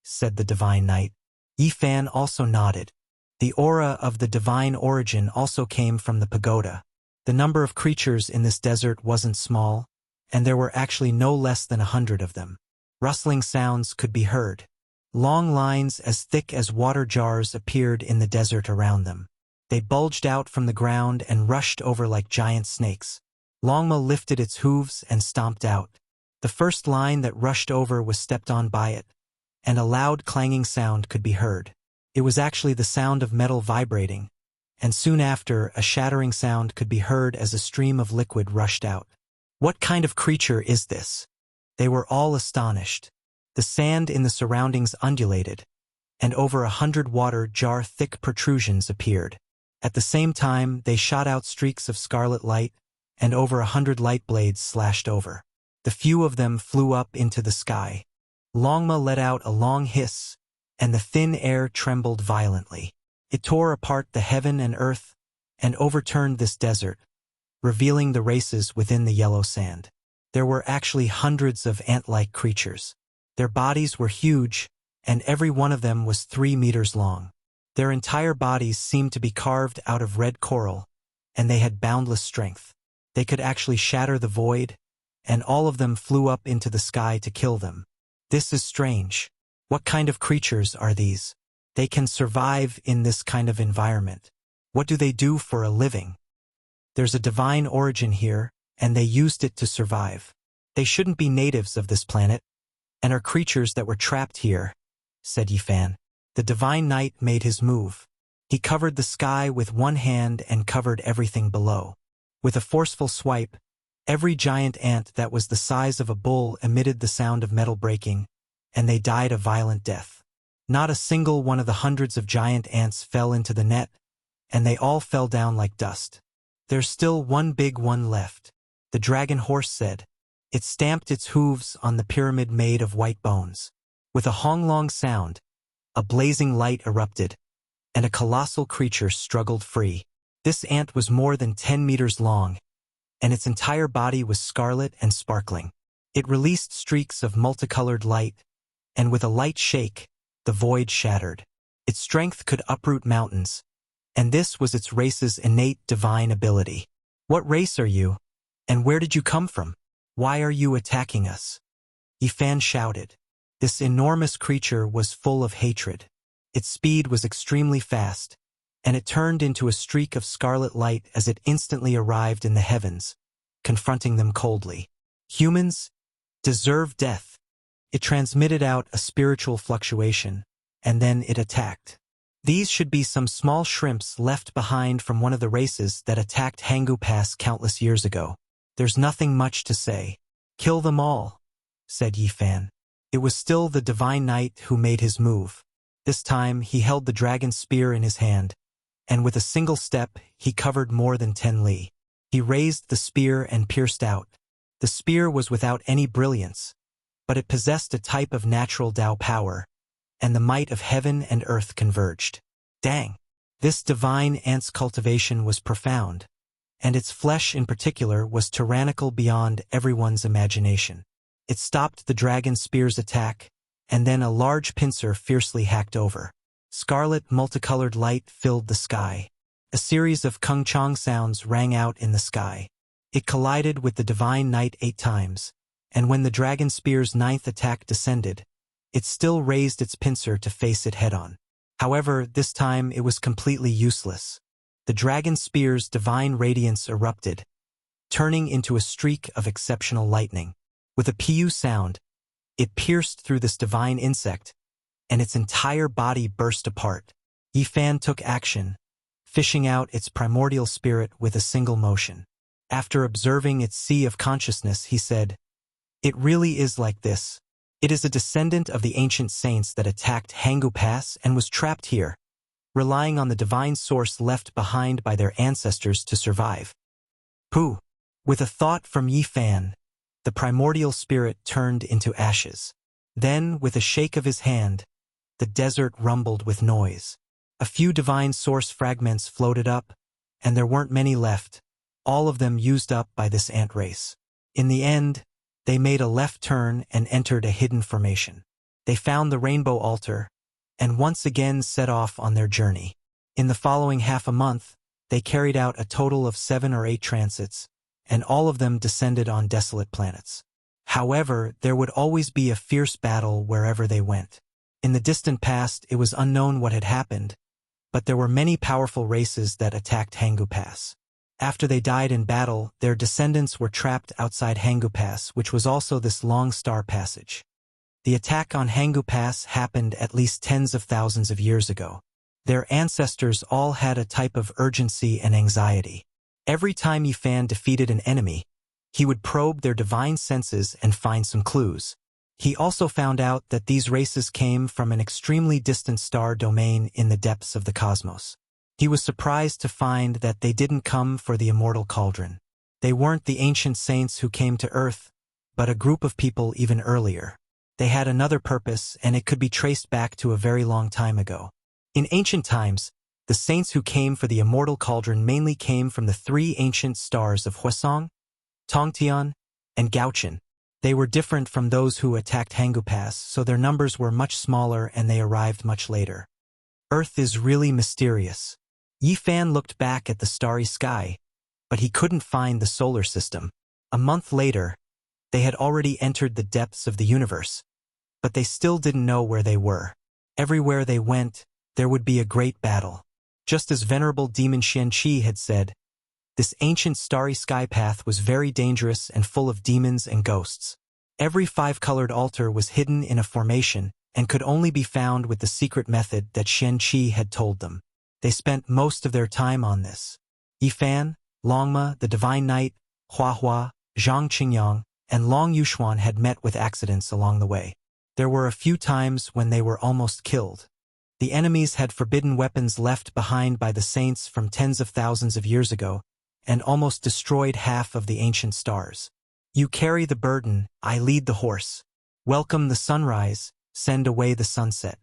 said the divine knight. Yi Fan also nodded. The aura of the divine origin also came from the pagoda. The number of creatures in this desert wasn't small, and there were actually no less than 100 of them. Rustling sounds could be heard. Long lines as thick as water jars appeared in the desert around them. They bulged out from the ground and rushed over like giant snakes. Longma lifted its hooves and stomped out. The first line that rushed over was stepped on by it, and a loud clanging sound could be heard. It was actually the sound of metal vibrating, and soon after a shattering sound could be heard as a stream of liquid rushed out. What kind of creature is this? They were all astonished. The sand in the surroundings undulated, and over 100 water jar-thick protrusions appeared. At the same time, they shot out streaks of scarlet light, and over 100 light blades slashed over. The few of them flew up into the sky. Longma let out a long hiss, and the thin air trembled violently. It tore apart the heaven and earth, and overturned this desert, revealing the races within the yellow sand. There were actually hundreds of ant-like creatures. Their bodies were huge, and every one of them was 3 meters long. Their entire bodies seemed to be carved out of red coral, and they had boundless strength. They could actually shatter the void, and all of them flew up into the sky to kill them. This is strange. What kind of creatures are these? They can survive in this kind of environment. What do they do for a living? There's a divine origin here, and they used it to survive. They shouldn't be natives of this planet, and are creatures that were trapped here, said Yi Fan. The divine knight made his move. He covered the sky with one hand and covered everything below. With a forceful swipe, every giant ant that was the size of a bull emitted the sound of metal breaking, and they died a violent death. Not a single one of the hundreds of giant ants fell into the net, and they all fell down like dust. There's still one big one left, the dragon horse said. It stamped its hooves on the pyramid made of white bones. With a honglong sound, a blazing light erupted, and a colossal creature struggled free. This ant was more than 10 meters long, and its entire body was scarlet and sparkling. It released streaks of multicolored light, and with a light shake, the void shattered. Its strength could uproot mountains, and this was its race's innate divine ability. What race are you, and where did you come from? Why are you attacking us? Yi Fan shouted. This enormous creature was full of hatred. Its speed was extremely fast, and it turned into a streak of scarlet light as it instantly arrived in the heavens, confronting them coldly. Humans deserve death. It transmitted out a spiritual fluctuation, and then it attacked. These should be some small shrimps left behind from one of the races that attacked Hangu Pass countless years ago. There's nothing much to say. Kill them all, said Yi Fan. It was still the divine knight who made his move. This time he held the dragon's spear in his hand, and with a single step he covered more than 10 li. He raised the spear and pierced out. The spear was without any brilliance, but it possessed a type of natural Tao power, and the might of heaven and earth converged. Dang! This divine ant's cultivation was profound, and its flesh in particular was tyrannical beyond everyone's imagination. It stopped the dragon spear's attack, and then a large pincer fiercely hacked over. Scarlet multicolored light filled the sky. A series of kung chong sounds rang out in the sky. It collided with the divine knight 8 times, and when the dragon spear's 9th attack descended, it still raised its pincer to face it head-on. However, this time it was completely useless. The dragon spear's divine radiance erupted, turning into a streak of exceptional lightning. With a pu sound, it pierced through this divine insect, and its entire body burst apart. Yi Fan took action, fishing out its primordial spirit with a single motion. After observing its sea of consciousness, he said, "It really is like this. It is a descendant of the ancient saints that attacked Hangu Pass and was trapped here. relying on the divine source left behind by their ancestors to survive. Pooh! With a thought from Yi Fan, the primordial spirit turned into ashes. Then, with a shake of his hand, the desert rumbled with noise. A few divine source fragments floated up, and there weren't many left, all of them used up by this ant race. In the end, they made a left turn and entered a hidden formation. They found the rainbow altar, and once again set off on their journey. In the following half a month, they carried out a total of 7 or 8 transits, and all of them descended on desolate planets. However, there would always be a fierce battle wherever they went. In the distant past, it was unknown what had happened, but there were many powerful races that attacked Hangu Pass. After they died in battle, their descendants were trapped outside Hangu Pass, which was also this long star passage. The attack on Hangu Pass happened at least tens of thousands of years ago. Their ancestors all had a type of urgency and anxiety. Every time Yi Fan defeated an enemy, he would probe their divine senses and find some clues. He also found out that these races came from an extremely distant star domain in the depths of the cosmos. He was surprised to find that they didn't come for the immortal cauldron. They weren't the ancient saints who came to Earth, but a group of people even earlier. They had another purpose, and it could be traced back to a very long time ago. In ancient times, the saints who came for the immortal cauldron mainly came from the 3 ancient stars of Hwasong, Tongtian, and Gaochen. They were different from those who attacked Hangu Pass, so their numbers were much smaller and they arrived much later. Earth is really mysterious. Yi Fan looked back at the starry sky, but he couldn't find the solar system. A month later, they had already entered the depths of the universe, but they still didn't know where they were. Everywhere they went, there would be a great battle. Just as venerable demon Xianqi had said, this ancient starry sky path was very dangerous and full of demons and ghosts. Every 5-colored altar was hidden in a formation and could only be found with the secret method that Xianqi had told them. They spent most of their time on this. Yi Fan, Longma, the Divine Knight, Huahua, Zhang Qingyang, and Long Yuxuan had met with accidents along the way. There were a few times when they were almost killed. The enemies had forbidden weapons left behind by the saints from tens of thousands of years ago, and almost destroyed half of the ancient stars. You carry the burden, I lead the horse. Welcome the sunrise, send away the sunset.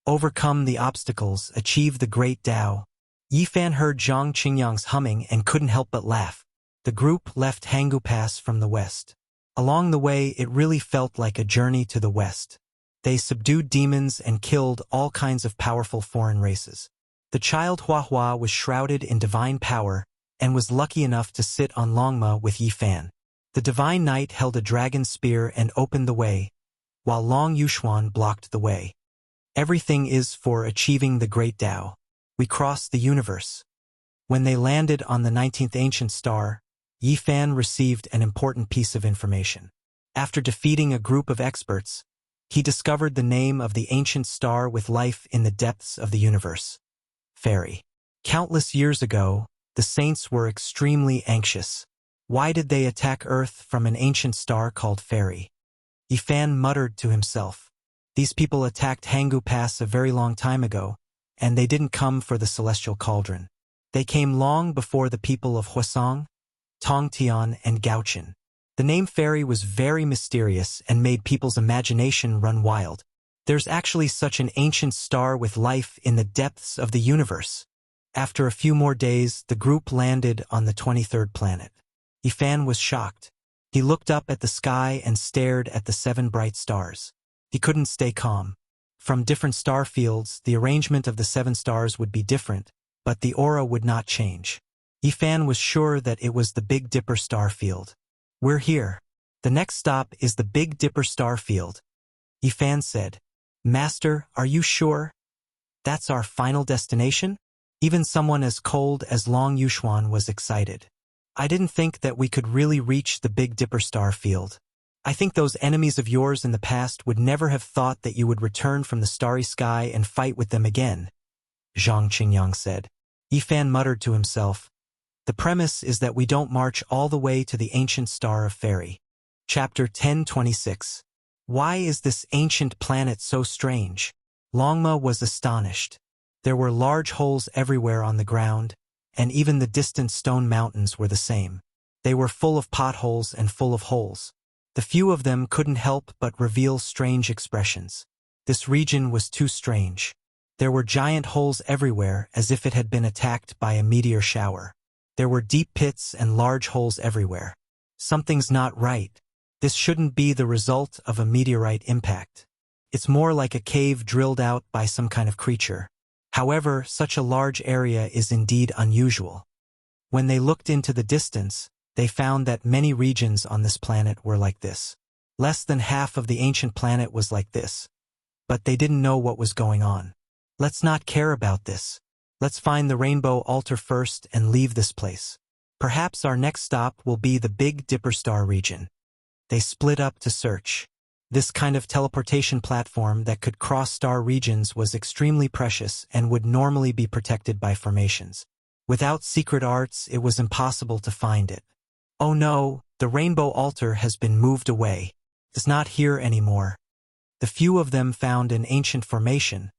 Overcome the obstacles, achieve the great Tao. Yi Fan heard Zhang Qingyang's humming and couldn't help but laugh. The group left Hangu Pass from the west. Along the way, it really felt like a journey to the west. They subdued demons and killed all kinds of powerful foreign races. The child Huahua was shrouded in divine power and was lucky enough to sit on Longma with Yi Fan. The Divine Knight held a dragon spear and opened the way, while Long Yuxuan blocked the way. Everything is for achieving the great Tao. We crossed the universe. When they landed on the 19th ancient star, Yi Fan received an important piece of information. After defeating a group of experts, he discovered the name of the ancient star with life in the depths of the universe. Fairy. Countless years ago, the saints were extremely anxious. Why did they attack Earth from an ancient star called Fairy? Yi Fan muttered to himself. These people attacked Hangu Pass a very long time ago, and they didn't come for the celestial cauldron. They came long before the people of Hwasong, Tongtian, and Gaochen. The name Fairy was very mysterious and made people's imagination run wild. There's actually such an ancient star with life in the depths of the universe. After a few more days, the group landed on the 23rd planet. Yi Fan was shocked. He looked up at the sky and stared at the 7 bright stars. He couldn't stay calm. From different star fields, the arrangement of the 7 stars would be different, but the aura would not change. Yi Fan was sure that it was the Big Dipper star field. We're here. The next stop is the Big Dipper star field. Yi Fan said, Master, are you sure? That's our final destination? Even someone as cold as Long Yuxuan was excited. I didn't think that we could really reach the Big Dipper star field. I think those enemies of yours in the past would never have thought that you would return from the starry sky and fight with them again, Zhang Qingyang said. Yi Fan muttered to himself, the premise is that we don't march all the way to the ancient star of Fairy. Chapter 1026. Why is this ancient planet so strange? Longma was astonished. There were large holes everywhere on the ground, and even the distant stone mountains were the same. They were full of potholes and full of holes. The few of them couldn't help but reveal strange expressions. This region was too strange. There were giant holes everywhere as if it had been attacked by a meteor shower. There were deep pits and large holes everywhere. Something's not right. This shouldn't be the result of a meteorite impact. It's more like a cave drilled out by some kind of creature. However, such a large area is indeed unusual. When they looked into the distance, they found that many regions on this planet were like this. Less than half of the ancient planet was like this. But they didn't know what was going on. Let's not care about this. Let's find the rainbow altar first and leave this place. Perhaps our next stop will be the Big Dipper Star region. They split up to search. This kind of teleportation platform that could cross star regions was extremely precious and would normally be protected by formations. Without secret arts, it was impossible to find it. Oh no, the rainbow altar has been moved away. It's not here anymore. The few of them found an ancient formation,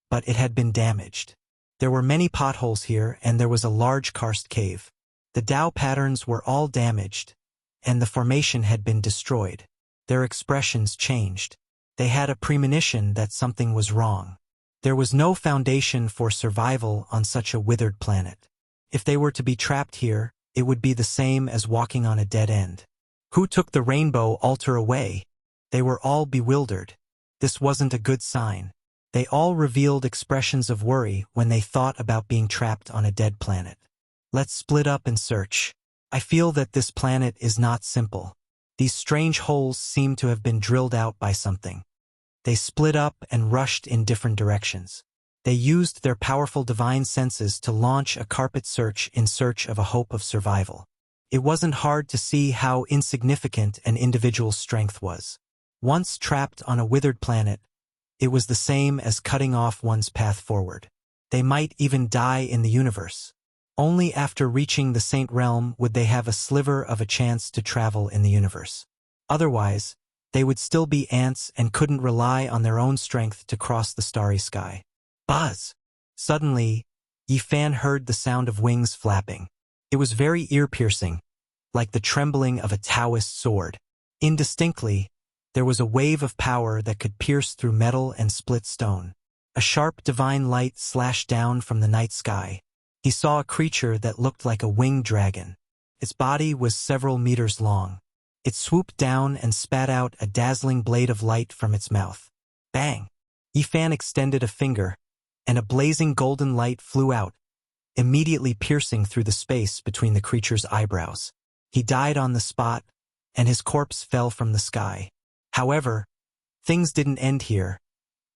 but it had been damaged. There were many potholes here and there was a large karst cave. The Tao patterns were all damaged, and the formation had been destroyed. Their expressions changed. They had a premonition that something was wrong. There was no foundation for survival on such a withered planet. If they were to be trapped here, it would be the same as walking on a dead end. Who took the rainbow altar away? They were all bewildered. This wasn't a good sign. They all revealed expressions of worry when they thought about being trapped on a dead planet. Let's split up and search. I feel that this planet is not simple. These strange holes seem to have been drilled out by something. They split up and rushed in different directions. They used their powerful divine senses to launch a carpet search in search of a hope of survival. It wasn't hard to see how insignificant an individual's strength was. Once trapped on a withered planet, it was the same as cutting off one's path forward. They might even die in the universe. Only after reaching the Saint Realm would they have a sliver of a chance to travel in the universe. Otherwise, they would still be ants and couldn't rely on their own strength to cross the starry sky. Buzz! Suddenly, Yifan heard the sound of wings flapping. It was very ear-piercing, like the trembling of a Taoist sword. Indistinctly, there was a wave of power that could pierce through metal and split stone. A sharp divine light slashed down from the night sky. He saw a creature that looked like a winged dragon. Its body was several meters long. It swooped down and spat out a dazzling blade of light from its mouth. Bang! Yifan extended a finger, and a blazing golden light flew out, immediately piercing through the space between the creature's eyebrows. He died on the spot, and his corpse fell from the sky. However, things didn't end here,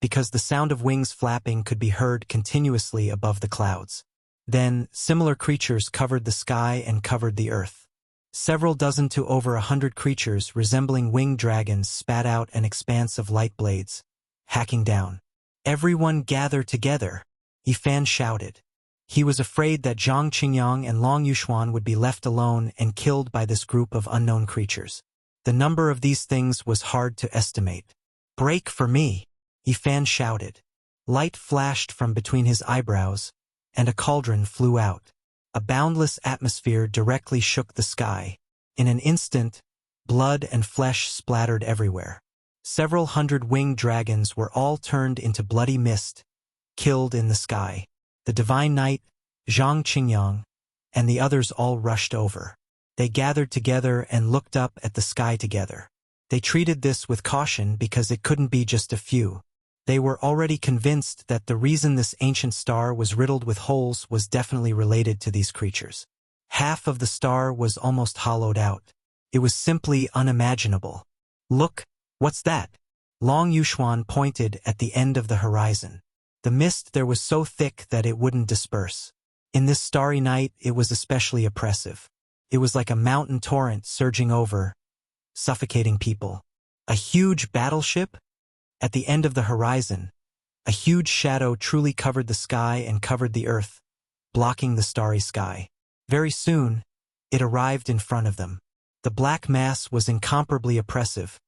because the sound of wings flapping could be heard continuously above the clouds. Then, similar creatures covered the sky and covered the earth. Several dozen to over 100 creatures resembling winged dragons spat out an expanse of light blades, hacking down. Everyone gather together, Yifan shouted. He was afraid that Zhang Qingyang and Long Yuxuan would be left alone and killed by this group of unknown creatures. The number of these things was hard to estimate. Break for me, Yifan shouted. Light flashed from between his eyebrows, and a cauldron flew out. A boundless atmosphere directly shook the sky. In an instant, blood and flesh splattered everywhere. Several hundred winged dragons were all turned into bloody mist, killed in the sky. The divine knight, Zhang Qingyang, and the others all rushed over. They gathered together and looked up at the sky together. They treated this with caution because it couldn't be just a few. They were already convinced that the reason this ancient star was riddled with holes was definitely related to these creatures. Half of the star was almost hollowed out. It was simply unimaginable. Look, what's that? Long Yuxuan pointed at the end of the horizon. The mist there was so thick that it wouldn't disperse. In this starry night, it was especially oppressive. It was like a mountain torrent surging over, suffocating people. A huge battleship? At the end of the horizon, a huge shadow truly covered the sky and covered the earth, blocking the starry sky. Very soon, it arrived in front of them. The black mass was incomparably oppressive,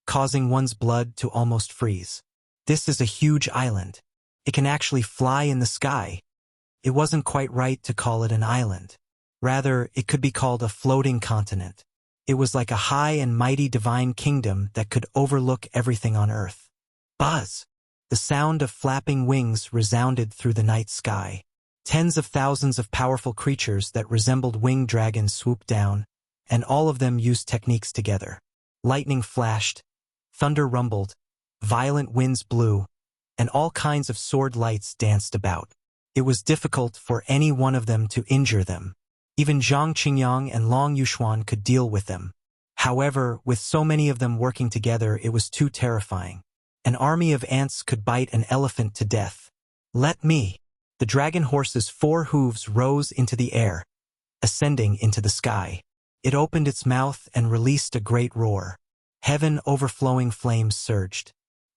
causing one's blood to almost freeze. This is a huge island. It can actually fly in the sky. It wasn't quite right to call it an island. Rather, it could be called a floating continent. It was like a high and mighty divine kingdom that could overlook everything on Earth. Buzz! The sound of flapping wings resounded through the night sky. Tens of thousands of powerful creatures that resembled winged dragons swooped down, and all of them used techniques together. Lightning flashed, thunder rumbled, violent winds blew, and all kinds of sword lights danced about. It was difficult for any one of them to injure them. Even Zhang Qingyang and Long Yuxuan could deal with them. However, with so many of them working together, it was too terrifying. An army of ants could bite an elephant to death. Let me! The dragon horse's 4 hooves rose into the air, ascending into the sky. It opened its mouth and released a great roar. Heaven overflowing flames surged.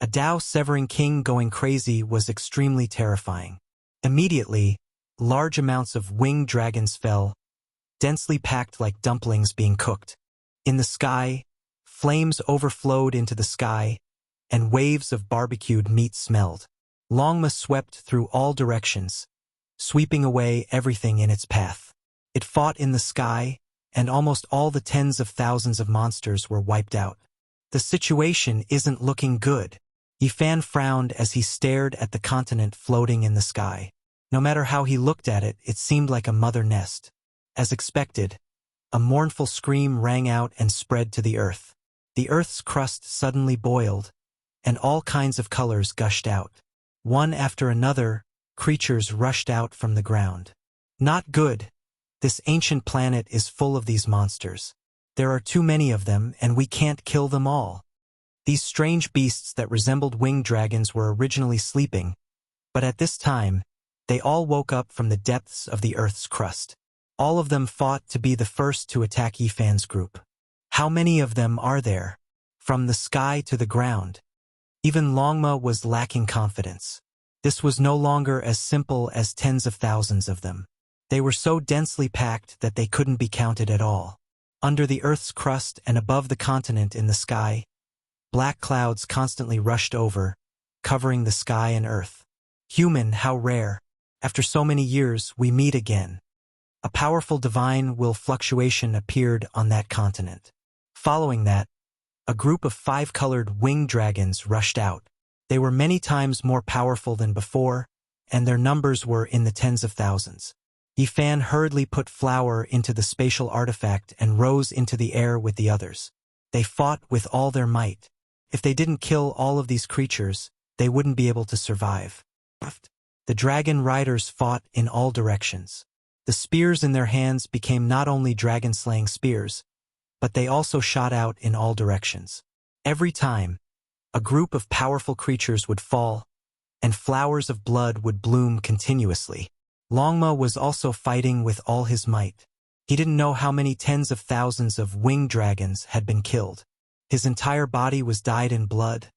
A Tao-severing king going crazy was extremely terrifying. Immediately, large amounts of winged dragons fell, densely packed like dumplings being cooked. In the sky, flames overflowed into the sky, and waves of barbecued meat smelled. Longma swept through all directions, sweeping away everything in its path. It fought in the sky, and almost all the tens of thousands of monsters were wiped out. The situation isn't looking good. Yifan frowned as he stared at the continent floating in the sky. No matter how he looked at it, it seemed like a mother nest. As expected, a mournful scream rang out and spread to the earth. The earth's crust suddenly boiled, and all kinds of colors gushed out. One after another, creatures rushed out from the ground. Not good. This ancient planet is full of these monsters. There are too many of them, and we can't kill them all. These strange beasts that resembled winged dragons were originally sleeping, but at this time, they all woke up from the depths of the Earth's crust. All of them fought to be the first to attack Yifan's group. How many of them are there? From the sky to the ground. Even Longma was lacking confidence. This was no longer as simple as tens of thousands of them. They were so densely packed that they couldn't be counted at all. Under the Earth's crust and above the continent in the sky, black clouds constantly rushed over, covering the sky and earth. Human, how rare. After so many years, we meet again. A powerful divine will fluctuation appeared on that continent. Following that, a group of 5-colored winged dragons rushed out. They were many times more powerful than before, and their numbers were in the tens of thousands. Yifan hurriedly put flour into the spatial artifact and rose into the air with the others. They fought with all their might. If they didn't kill all of these creatures, they wouldn't be able to survive. The dragon riders fought in all directions. The spears in their hands became not only dragon-slaying spears, but they also shot out in all directions. Every time, a group of powerful creatures would fall, and flowers of blood would bloom continuously. Longma was also fighting with all his might. He didn't know how many tens of thousands of winged dragons had been killed. His entire body was dyed in blood,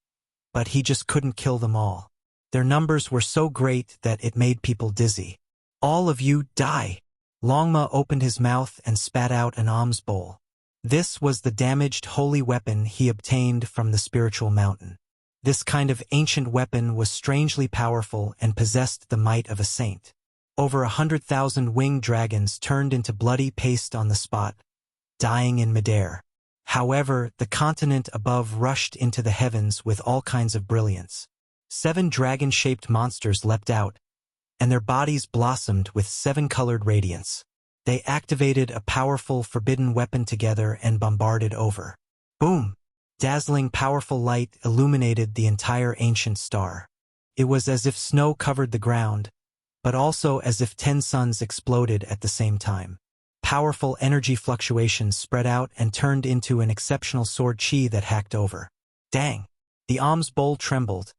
but he just couldn't kill them all. Their numbers were so great that it made people dizzy. All of you die! Longma opened his mouth and spat out an alms bowl. This was the damaged holy weapon he obtained from the spiritual mountain. This kind of ancient weapon was strangely powerful and possessed the might of a saint. Over 100,000 winged dragons turned into bloody paste on the spot, dying in midair. However, the continent above rushed into the heavens with all kinds of brilliance. 7 dragon-shaped monsters leapt out, and their bodies blossomed with 7-colored radiance. They activated a powerful forbidden weapon together and bombarded over. Boom! Dazzling powerful light illuminated the entire ancient star. It was as if snow covered the ground, but also as if 10 suns exploded at the same time. Powerful energy fluctuations spread out and turned into an exceptional sword chi that hacked over. Dang! The alms bowl trembled,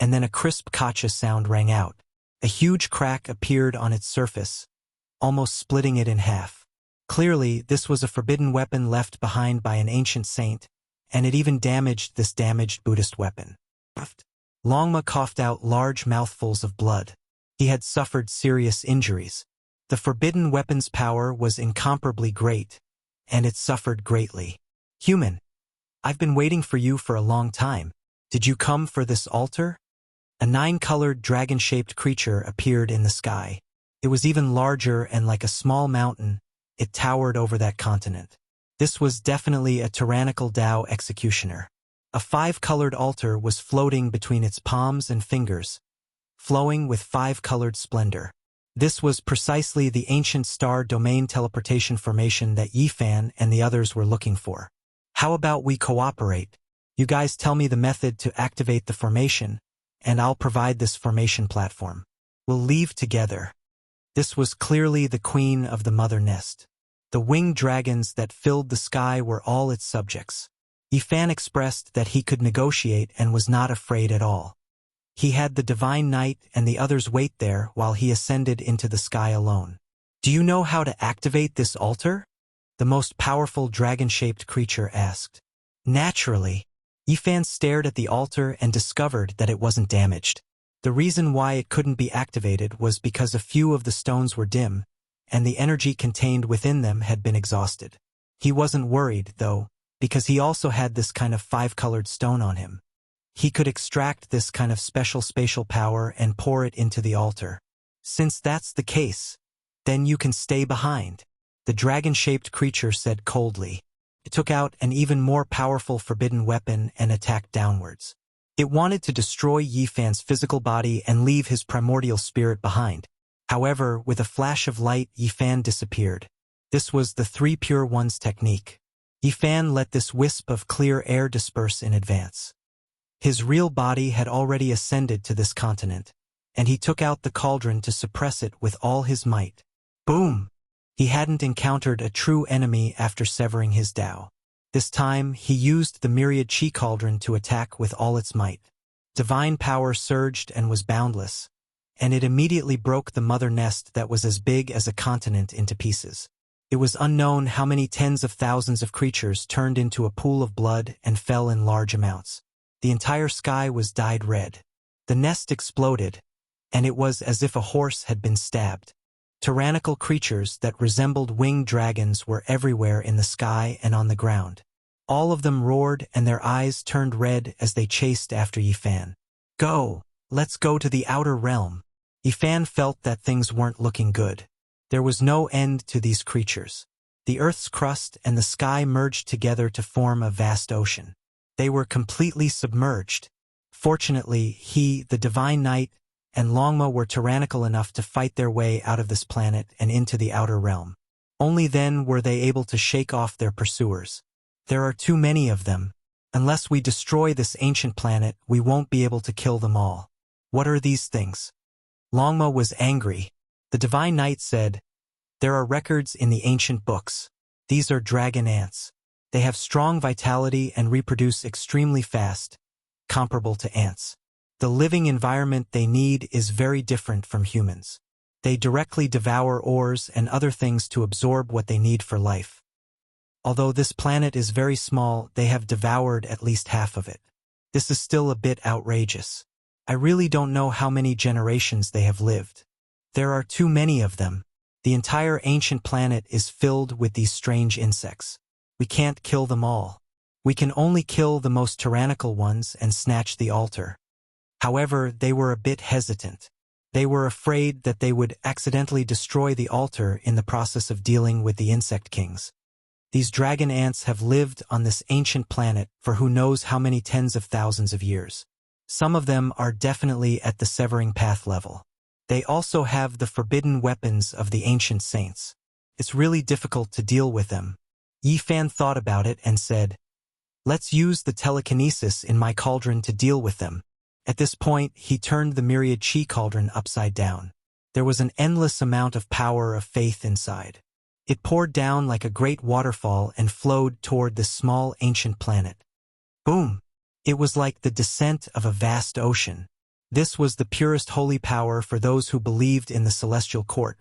and then a crisp kacha sound rang out. A huge crack appeared on its surface, almost splitting it in half. Clearly, this was a forbidden weapon left behind by an ancient saint, and it even damaged this damaged Buddhist weapon. Longma coughed out large mouthfuls of blood. He had suffered serious injuries. The forbidden weapon's power was incomparably great, and it suffered greatly. Human, I've been waiting for you for a long time. Did you come for this altar? A 9-colored dragon-shaped creature appeared in the sky. It was even larger and like a small mountain. It towered over that continent. This was definitely a tyrannical Tao executioner. A 5-colored altar was floating between its palms and fingers, flowing with 5-colored splendor. This was precisely the ancient star domain teleportation formation that Yifan and the others were looking for. How about we cooperate? You guys tell me the method to activate the formation, and I'll provide this formation platform. We'll leave together. This was clearly the queen of the mother nest. The winged dragons that filled the sky were all its subjects. Yifan expressed that he could negotiate and was not afraid at all. He had the divine knight and the others wait there while he ascended into the sky alone. Do you know how to activate this altar? The most powerful dragon-shaped creature asked. Naturally. Yifan stared at the altar and discovered that it wasn't damaged. The reason why it couldn't be activated was because a few of the stones were dim, and the energy contained within them had been exhausted. He wasn't worried, though, because he also had this kind of 5-colored stone on him. He could extract this kind of special spatial power and pour it into the altar. Since that's the case, then you can stay behind, the dragon-shaped creature said coldly. It took out an even more powerful forbidden weapon and attacked downwards. It wanted to destroy Yifan's physical body and leave his primordial spirit behind. However, with a flash of light, Yifan disappeared. This was the 3 Pure Ones technique. Yifan let this wisp of clear air disperse in advance. His real body had already ascended to this continent, and he took out the cauldron to suppress it with all his might. Boom! He hadn't encountered a true enemy after severing his Tao. This time, he used the myriad chi cauldron to attack with all its might. Divine power surged and was boundless, and it immediately broke the mother nest that was as big as a continent into pieces. It was unknown how many tens of thousands of creatures turned into a pool of blood and fell in large amounts. The entire sky was dyed red. The nest exploded, and it was as if a horse had been stabbed. Tyrannical creatures that resembled winged dragons were everywhere in the sky and on the ground. All of them roared and their eyes turned red as they chased after Yifan. Go! Let's go to the outer realm. Yifan felt that things weren't looking good. There was no end to these creatures. The earth's crust and the sky merged together to form a vast ocean. They were completely submerged. Fortunately, he, the divine knight, and Longma were tyrannical enough to fight their way out of this planet and into the outer realm. Only then were they able to shake off their pursuers. There are too many of them. Unless we destroy this ancient planet, we won't be able to kill them all. What are these things? Longma was angry. The divine knight said, There are records in the ancient books. These are dragon ants. They have strong vitality and reproduce extremely fast, comparable to ants. The living environment they need is very different from humans. They directly devour ores and other things to absorb what they need for life. Although this planet is very small, they have devoured at least half of it. This is still a bit outrageous. I really don't know how many generations they have lived. There are too many of them. The entire ancient planet is filled with these strange insects. We can't kill them all. We can only kill the most tyrannical ones and snatch the altar. However, they were a bit hesitant. They were afraid that they would accidentally destroy the altar in the process of dealing with the insect kings. These dragon ants have lived on this ancient planet for who knows how many tens of thousands of years. Some of them are definitely at the severing path level. They also have the forbidden weapons of the ancient saints. It's really difficult to deal with them. Yifan thought about it and said, Let's use the telekinesis in my cauldron to deal with them. At this point, he turned the myriad chi cauldron upside down. There was an endless amount of power of faith inside. It poured down like a great waterfall and flowed toward this small ancient planet. Boom! It was like the descent of a vast ocean. This was the purest holy power for those who believed in the celestial court.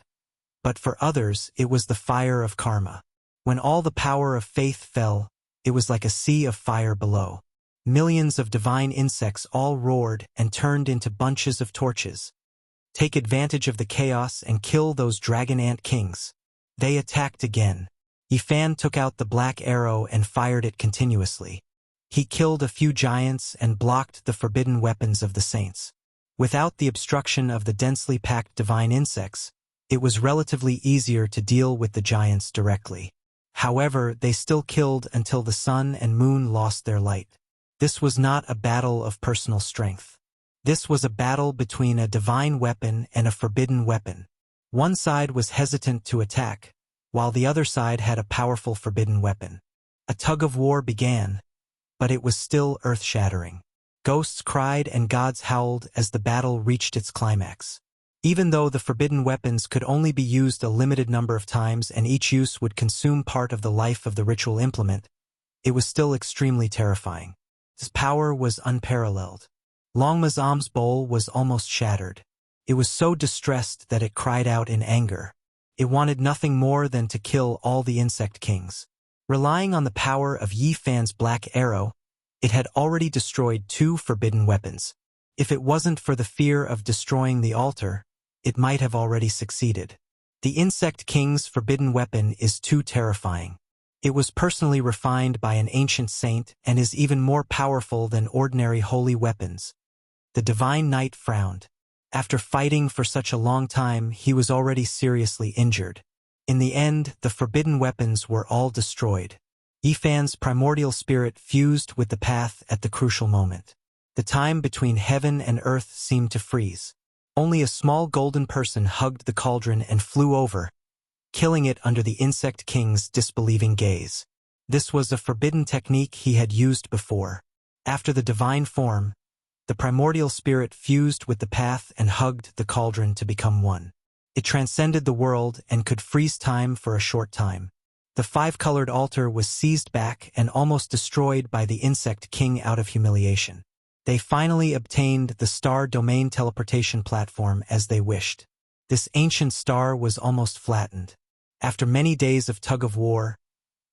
But for others, it was the fire of karma. When all the power of faith fell, it was like a sea of fire below. Millions of divine insects all roared and turned into bunches of torches. Take advantage of the chaos and kill those dragon ant kings. They attacked again. Yifan took out the black arrow and fired it continuously. He killed a few giants and blocked the forbidden weapons of the saints. Without the obstruction of the densely packed divine insects, it was relatively easier to deal with the giants directly. However, they still killed until the sun and moon lost their light. This was not a battle of personal strength. This was a battle between a divine weapon and a forbidden weapon. One side was hesitant to attack, while the other side had a powerful forbidden weapon. A tug-of-war began, but it was still earth-shattering. Ghosts cried and gods howled as the battle reached its climax. Even though the forbidden weapons could only be used a limited number of times and each use would consume part of the life of the ritual implement, it was still extremely terrifying. Its power was unparalleled. Longma's alms bowl was almost shattered. It was so distressed that it cried out in anger. It wanted nothing more than to kill all the insect kings. Relying on the power of Yi Fan's black arrow, it had already destroyed 2 forbidden weapons. If it wasn't for the fear of destroying the altar, it might have already succeeded. The insect king's forbidden weapon is too terrifying. It was personally refined by an ancient saint and is even more powerful than ordinary holy weapons. The divine knight frowned. After fighting for such a long time, he was already seriously injured. In the end, the forbidden weapons were all destroyed. Yi Fan's primordial spirit fused with the path at the crucial moment. The time between heaven and earth seemed to freeze. Only a small golden person hugged the cauldron and flew over, killing it under the insect king's disbelieving gaze. This was a forbidden technique he had used before. After the divine form, the primordial spirit fused with the path and hugged the cauldron to become one. It transcended the world and could freeze time for a short time. The 5-colored altar was seized back and almost destroyed by the insect king out of humiliation. They finally obtained the star domain teleportation platform as they wished. This ancient star was almost flattened. After many days of tug-of-war,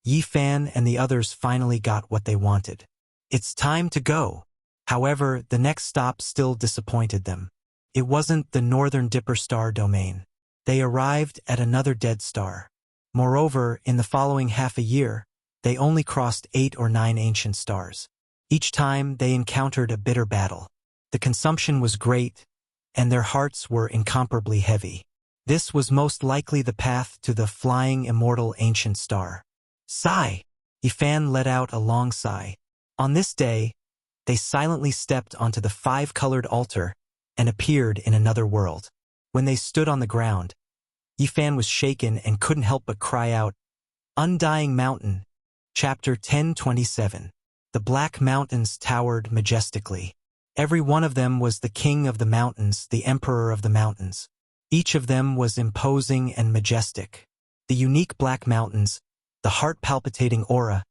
Yi Fan and the others finally got what they wanted. It's time to go. However, the next stop still disappointed them. It wasn't the Northern Dipper star domain. They arrived at another dead star. Moreover, in the following half a year, they only crossed 8 or 9 ancient stars. Each time they encountered a bitter battle. The consumption was great, and their hearts were incomparably heavy. This was most likely the path to the flying immortal ancient star. Sigh! Yi Fan let out a long sigh. On this day, they silently stepped onto the 5-colored altar and appeared in another world. When they stood on the ground, Yi Fan was shaken and couldn't help but cry out, Undying Mountain, Chapter 1027. The Black Mountains towered majestically. Every one of them was the king of the mountains, the emperor of the mountains. Each of them was imposing and majestic. The unique black mountains, the heart-palpitating aura,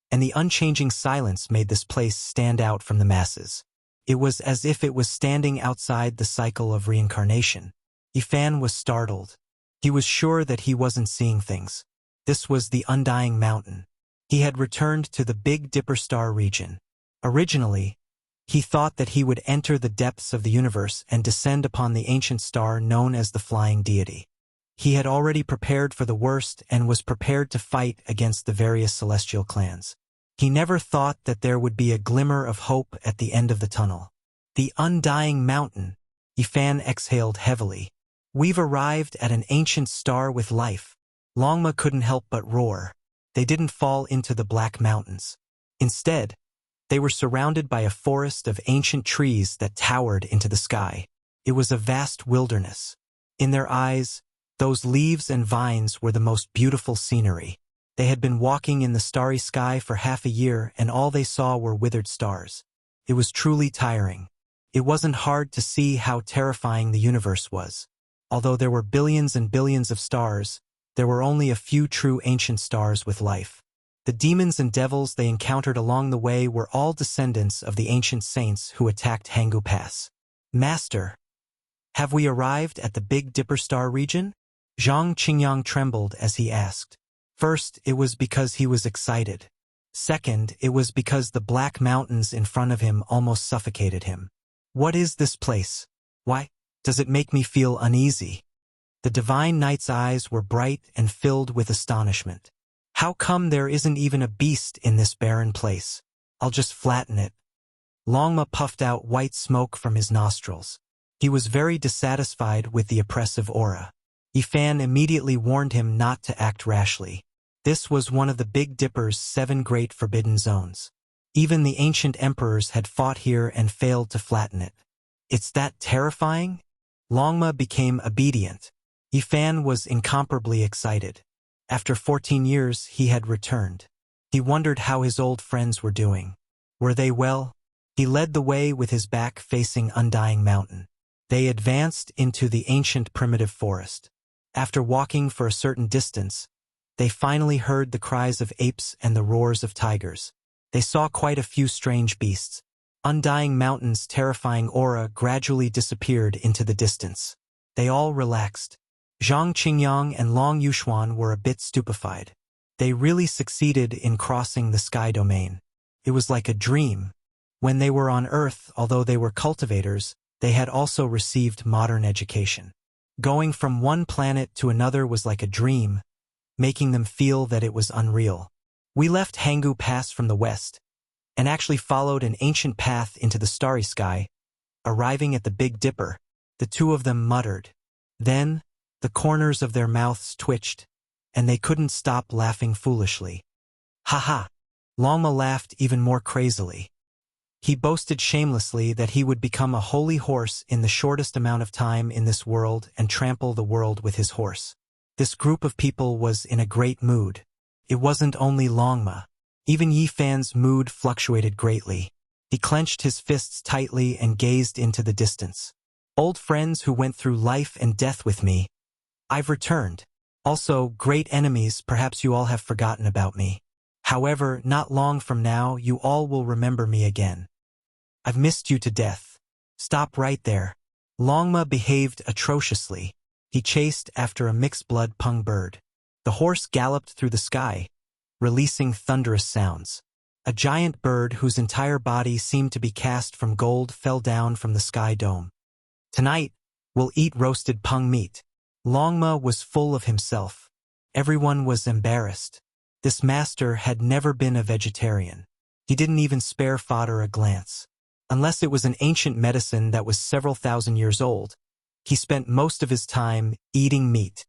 and the unchanging silence made this place stand out from the masses. It was as if it was standing outside the cycle of reincarnation. Yi Fan was startled. He was sure that he wasn't seeing things. This was the Undying Mountain. He had returned to the Big Dipper star region. Originally, he thought that he would enter the depths of the universe and descend upon the ancient star known as the Flying Deity. He had already prepared for the worst and was prepared to fight against the various celestial clans. He never thought that there would be a glimmer of hope at the end of the tunnel. The Undying Mountain. Yi Fan exhaled heavily. We've arrived at an ancient star with life. Longma couldn't help but roar. They didn't fall into the Black Mountains. Instead, they were surrounded by a forest of ancient trees that towered into the sky. It was a vast wilderness. In their eyes, those leaves and vines were the most beautiful scenery. They had been walking in the starry sky for half a year and all they saw were withered stars. It was truly tiring. It wasn't hard to see how terrifying the universe was. Although there were billions and billions of stars, there were only a few true ancient stars with life. The demons and devils they encountered along the way were all descendants of the ancient saints who attacked Hangu Pass. Master, have we arrived at the Big Dipper star region? Zhang Qingyang trembled as he asked. First, it was because he was excited. Second, it was because the black mountains in front of him almost suffocated him. What is this place? Why does it make me feel uneasy? The divine knight's eyes were bright and filled with astonishment. How come there isn't even a beast in this barren place? I'll just flatten it. Longma puffed out white smoke from his nostrils. He was very dissatisfied with the oppressive aura. Yifan immediately warned him not to act rashly. This was one of the Big Dipper's 7 great forbidden zones. Even the ancient emperors had fought here and failed to flatten it. It's that terrifying? Longma became obedient. Yifan was incomparably excited. After 14 years, he had returned. He wondered how his old friends were doing. Were they well? He led the way with his back facing Undying Mountain. They advanced into the ancient primitive forest. After walking for a certain distance, they finally heard the cries of apes and the roars of tigers. They saw quite a few strange beasts. Undying Mountain's terrifying aura gradually disappeared into the distance. They all relaxed. Zhang Qingyang and Long Yuxuan were a bit stupefied. They really succeeded in crossing the sky domain. It was like a dream. When they were on Earth, although they were cultivators, they had also received modern education. Going from one planet to another was like a dream, making them feel that it was unreal. We left Hangu Pass from the west, and actually followed an ancient path into the starry sky. Arriving at the Big Dipper, the two of them muttered. Then, the corners of their mouths twitched, and they couldn't stop laughing foolishly. Ha ha! Longma laughed even more crazily. He boasted shamelessly that he would become a holy horse in the shortest amount of time in this world and trample the world with his horse. This group of people was in a great mood. It wasn't only Longma. Even Yifan's mood fluctuated greatly. He clenched his fists tightly and gazed into the distance. Old friends who went through life and death with me. I've returned. Also, great enemies, perhaps you all have forgotten about me. However, not long from now, you all will remember me again. I've missed you to death. Stop right there. Longma behaved atrociously. He chased after a mixed-blood pung bird. The horse galloped through the sky, releasing thunderous sounds. A giant bird whose entire body seemed to be cast from gold fell down from the sky dome. Tonight, we'll eat roasted pung meat. Longma was full of himself. Everyone was embarrassed. This master had never been a vegetarian. He didn't even spare fodder a glance. Unless it was an ancient medicine that was several thousand years old, he spent most of his time eating meat.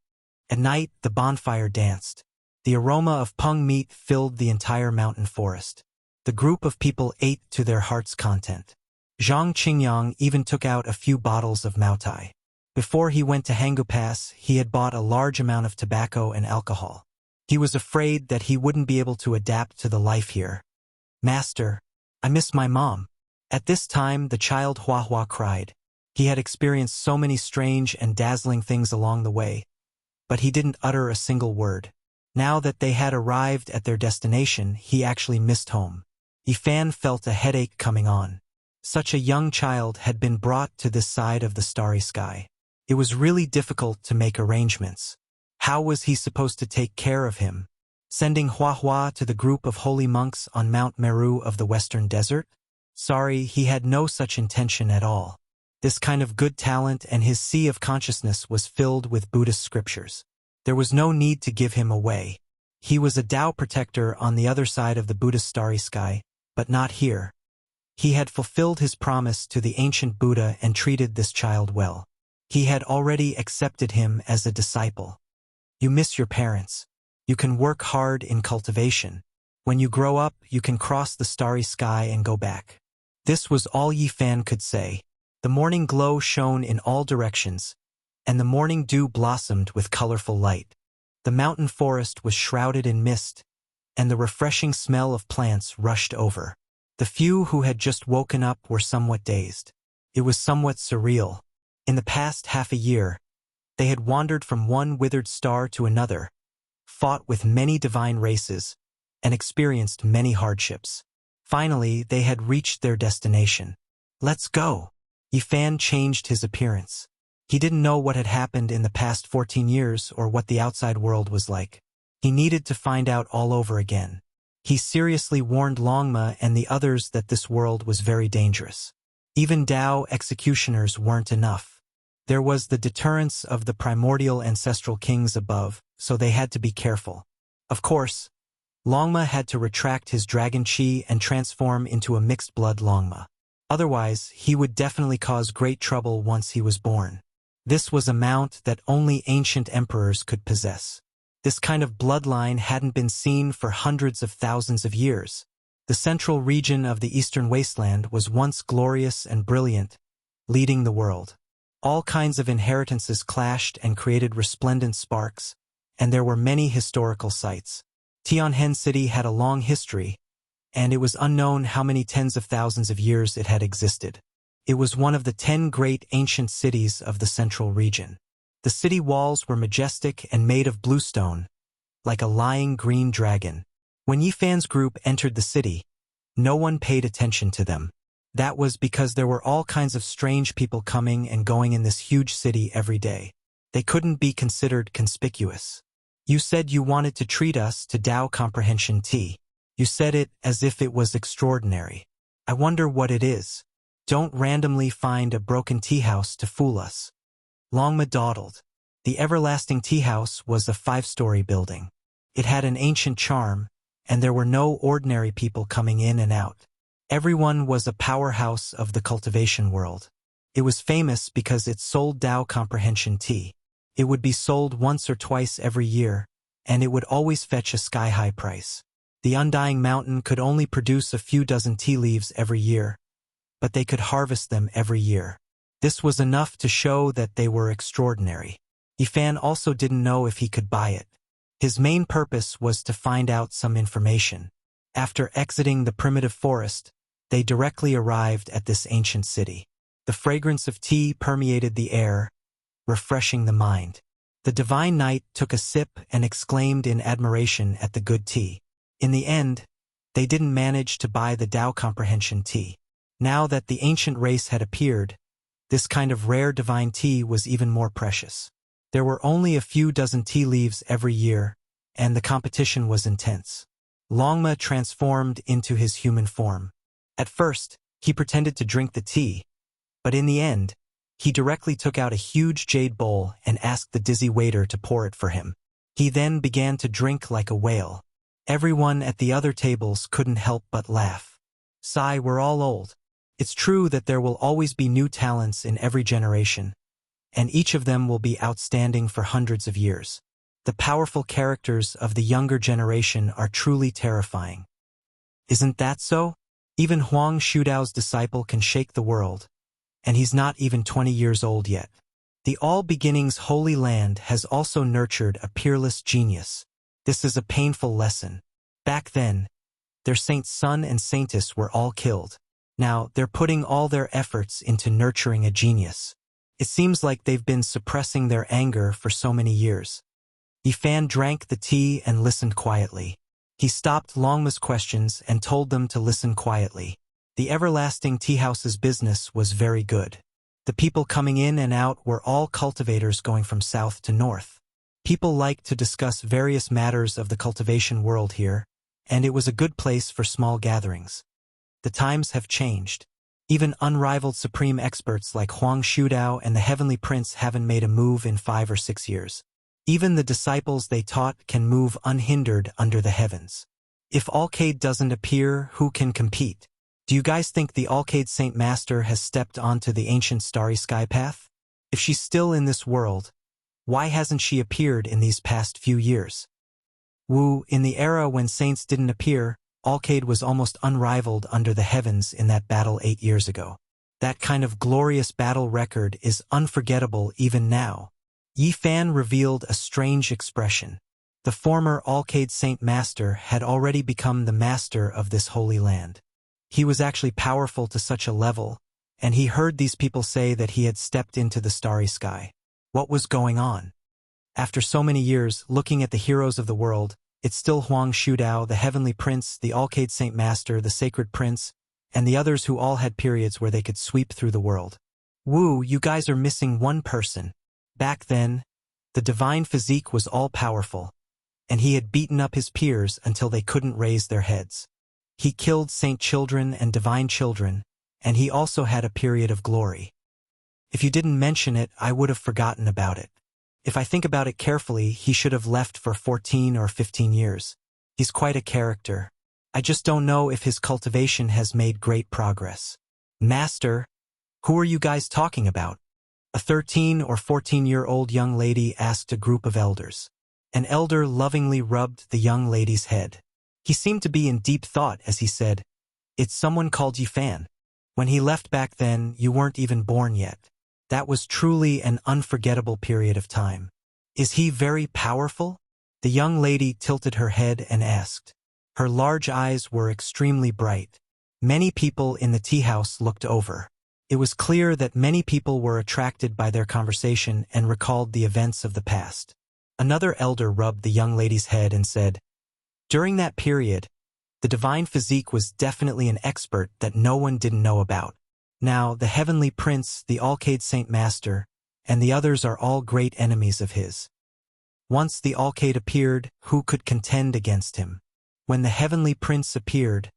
At night, the bonfire danced. The aroma of pung meat filled the entire mountain forest. The group of people ate to their heart's content. Zhang Qingyang even took out a few bottles of Maotai. Before he went to Hangu Pass, he had bought a large amount of tobacco and alcohol. He was afraid that he wouldn't be able to adapt to the life here. Master, I miss my mom. At this time, the child Hua Hua cried. He had experienced so many strange and dazzling things along the way, but he didn't utter a single word. Now that they had arrived at their destination, he actually missed home. Yifan felt a headache coming on. Such a young child had been brought to this side of the starry sky. It was really difficult to make arrangements. How was he supposed to take care of him? Sending Hua Hua to the group of holy monks on Mount Meru of the Western Desert? Sorry, he had no such intention at all. This kind of good talent and his sea of consciousness was filled with Buddhist scriptures. There was no need to give him away. He was a Tao protector on the other side of the Buddhist starry sky, but not here. He had fulfilled his promise to the ancient Buddha and treated this child well. He had already accepted him as a disciple. You miss your parents. You can work hard in cultivation. When you grow up, you can cross the starry sky and go back. This was all Yifan could say. The morning glow shone in all directions, and the morning dew blossomed with colorful light. The mountain forest was shrouded in mist, and the refreshing smell of plants rushed over. The few who had just woken up were somewhat dazed. It was somewhat surreal. In the past half a year, they had wandered from one withered star to another, fought with many divine races, and experienced many hardships. Finally, they had reached their destination. Let's go! Yifan changed his appearance. He didn't know what had happened in the past 14 years or what the outside world was like. He needed to find out all over again. He seriously warned Longma and the others that this world was very dangerous. Even Tao executioners weren't enough. There was the deterrence of the primordial ancestral kings above, so they had to be careful. Of course, Longma had to retract his dragon chi and transform into a mixed-blood Longma. Otherwise, he would definitely cause great trouble once he was born. This was a mount that only ancient emperors could possess. This kind of bloodline hadn't been seen for hundreds of thousands of years. The central region of the eastern wasteland was once glorious and brilliant, leading the world. All kinds of inheritances clashed and created resplendent sparks, and there were many historical sites. Tianhen City had a long history, and it was unknown how many tens of thousands of years it had existed. It was one of the 10 great ancient cities of the central region. The city walls were majestic and made of bluestone, like a lying green dragon. When Yi Fan's group entered the city, no one paid attention to them. That was because there were all kinds of strange people coming and going in this huge city every day. They couldn't be considered conspicuous. You said you wanted to treat us to Dao Comprehension tea. You said it as if it was extraordinary. I wonder what it is. Don't randomly find a broken tea house to fool us. Longma dawdled. The everlasting tea house was a 5-story building. It had an ancient charm, and there were no ordinary people coming in and out. Everyone was a powerhouse of the cultivation world. It was famous because it sold Dao Comprehension tea. It would be sold once or twice every year, and it would always fetch a sky-high price. The Undying Mountain could only produce a few dozen tea leaves every year, but they could harvest them every year. This was enough to show that they were extraordinary. Yi Fan also didn't know if he could buy it. His main purpose was to find out some information. After exiting the primitive forest, they directly arrived at this ancient city. The fragrance of tea permeated the air, refreshing the mind. The divine knight took a sip and exclaimed in admiration at the good tea. In the end, they didn't manage to buy the Dao Comprehension tea. Now that the ancient race had appeared, this kind of rare divine tea was even more precious. There were only a few dozen tea leaves every year, and the competition was intense. Longma transformed into his human form. At first, he pretended to drink the tea, but in the end, he directly took out a huge jade bowl and asked the dizzy waiter to pour it for him. He then began to drink like a whale. Everyone at the other tables couldn't help but laugh. Sigh, we're all old. It's true that there will always be new talents in every generation, and each of them will be outstanding for hundreds of years. The powerful characters of the younger generation are truly terrifying. Isn't that so? Even Huang Shudao's disciple can shake the world, and he's not even 20 years old yet. The All Beginnings Holy Land has also nurtured a peerless genius. This is a painful lesson. Back then, their saint's son and saintess were all killed. Now, they're putting all their efforts into nurturing a genius. It seems like they've been suppressing their anger for so many years. Yi Fan drank the tea and listened quietly. He stopped Longma's questions and told them to listen quietly. The everlasting tea house's business was very good. The people coming in and out were all cultivators going from south to north. People liked to discuss various matters of the cultivation world here, and it was a good place for small gatherings. The times have changed. Even unrivaled supreme experts like Huang Shudao and the Heavenly Prince haven't made a move in 5 or 6 years. Even the disciples they taught can move unhindered under the heavens. If Alcade doesn't appear, who can compete? Do you guys think the Alcade Saint Master has stepped onto the ancient starry sky path? If she's still in this world, why hasn't she appeared in these past few years? Wu, in the era when saints didn't appear, Alcade was almost unrivaled under the heavens in that battle 8 years ago. That kind of glorious battle record is unforgettable even now. Yi Fan revealed a strange expression. The former Alcade Saint Master had already become the master of this holy land. He was actually powerful to such a level, and he heard these people say that he had stepped into the starry sky. What was going on? After so many years, looking at the heroes of the world, it's still Huang Shudao, the Heavenly Prince, the Alcade Saint Master, the Sacred Prince, and the others who all had periods where they could sweep through the world. Wu, you guys are missing one person. Back then, the divine physique was all-powerful, and he had beaten up his peers until they couldn't raise their heads. He killed saint children and divine children, and he also had a period of glory. If you didn't mention it, I would have forgotten about it. If I think about it carefully, he should have left for 14 or 15 years. He's quite a character. I just don't know if his cultivation has made great progress. "Master, who are you guys talking about?" A 13 or 14-year-old young lady asked a group of elders. An elder lovingly rubbed the young lady's head. He seemed to be in deep thought as he said, "It's someone called Yifan. When he left back then, you weren't even born yet. That was truly an unforgettable period of time. Is he very powerful?" The young lady tilted her head and asked. Her large eyes were extremely bright. Many people in the tea house looked over. It was clear that many people were attracted by their conversation and recalled the events of the past. Another elder rubbed the young lady's head and said, "During that period, the divine physique was definitely an expert that no one didn't know about. Now, the heavenly prince, the Alcade Saint Master, and the others are all great enemies of his. Once the Alcade appeared, who could contend against him? When the heavenly prince appeared,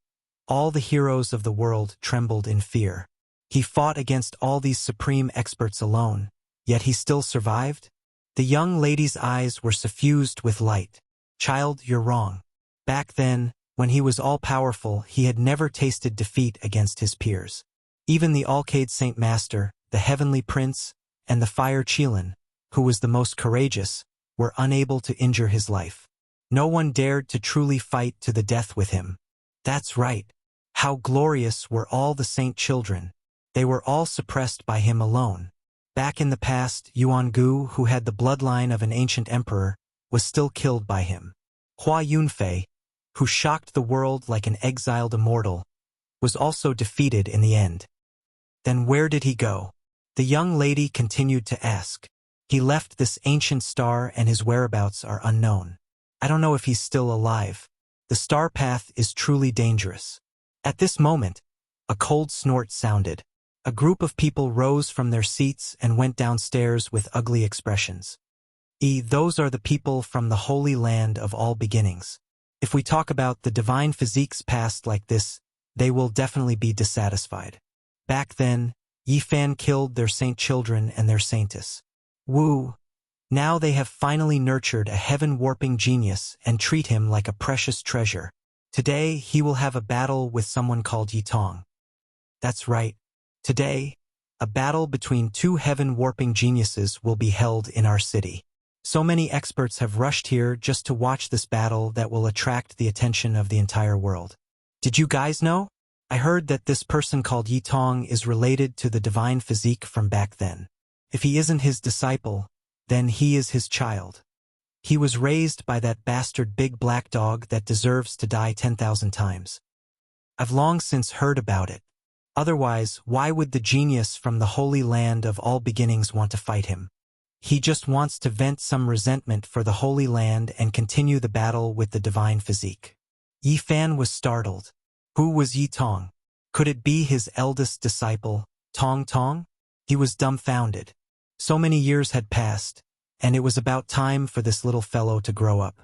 all the heroes of the world trembled in fear. He fought against all these supreme experts alone, yet he still survived?" The young lady's eyes were suffused with light. "Child, you're wrong. Back then, when he was all-powerful, he had never tasted defeat against his peers. Even the Alcade Saint Master, the Heavenly Prince, and the Fire Qilin, who was the most courageous, were unable to injure his life. No one dared to truly fight to the death with him. That's right. How glorious were all the saint children. They were all suppressed by him alone. Back in the past, Yuan Gu, who had the bloodline of an ancient emperor, was still killed by him. Hua Yunfei, who shocked the world like an exiled immortal, was also defeated in the end. Then where did he go?" The young lady continued to ask. "He left this ancient star and his whereabouts are unknown. I don't know if he's still alive. The star path is truly dangerous." At this moment, a cold snort sounded. A group of people rose from their seats and went downstairs with ugly expressions. Those are the people from the Holy Land of all beginnings. If we talk about the divine physiques past like this, they will definitely be dissatisfied. Back then, Yifan killed their saint children and their saintess. Wu. Now they have finally nurtured a heaven-warping genius and treat him like a precious treasure. Today, he will have a battle with someone called Yitong. That's right. Today, a battle between two heaven-warping geniuses will be held in our city. So many experts have rushed here just to watch this battle that will attract the attention of the entire world. Did you guys know? I heard that this person called Yitong is related to the divine physique from back then. If he isn't his disciple, then he is his child. He was raised by that bastard big black dog that deserves to die 10,000 times. I've long since heard about it. Otherwise, why would the genius from the Holy Land of all beginnings want to fight him? He just wants to vent some resentment for the Holy Land and continue the battle with the divine physique. Yifan was startled. Who was Yitong? Could it be his eldest disciple, Tong Tong? He was dumbfounded. So many years had passed, and it was about time for this little fellow to grow up.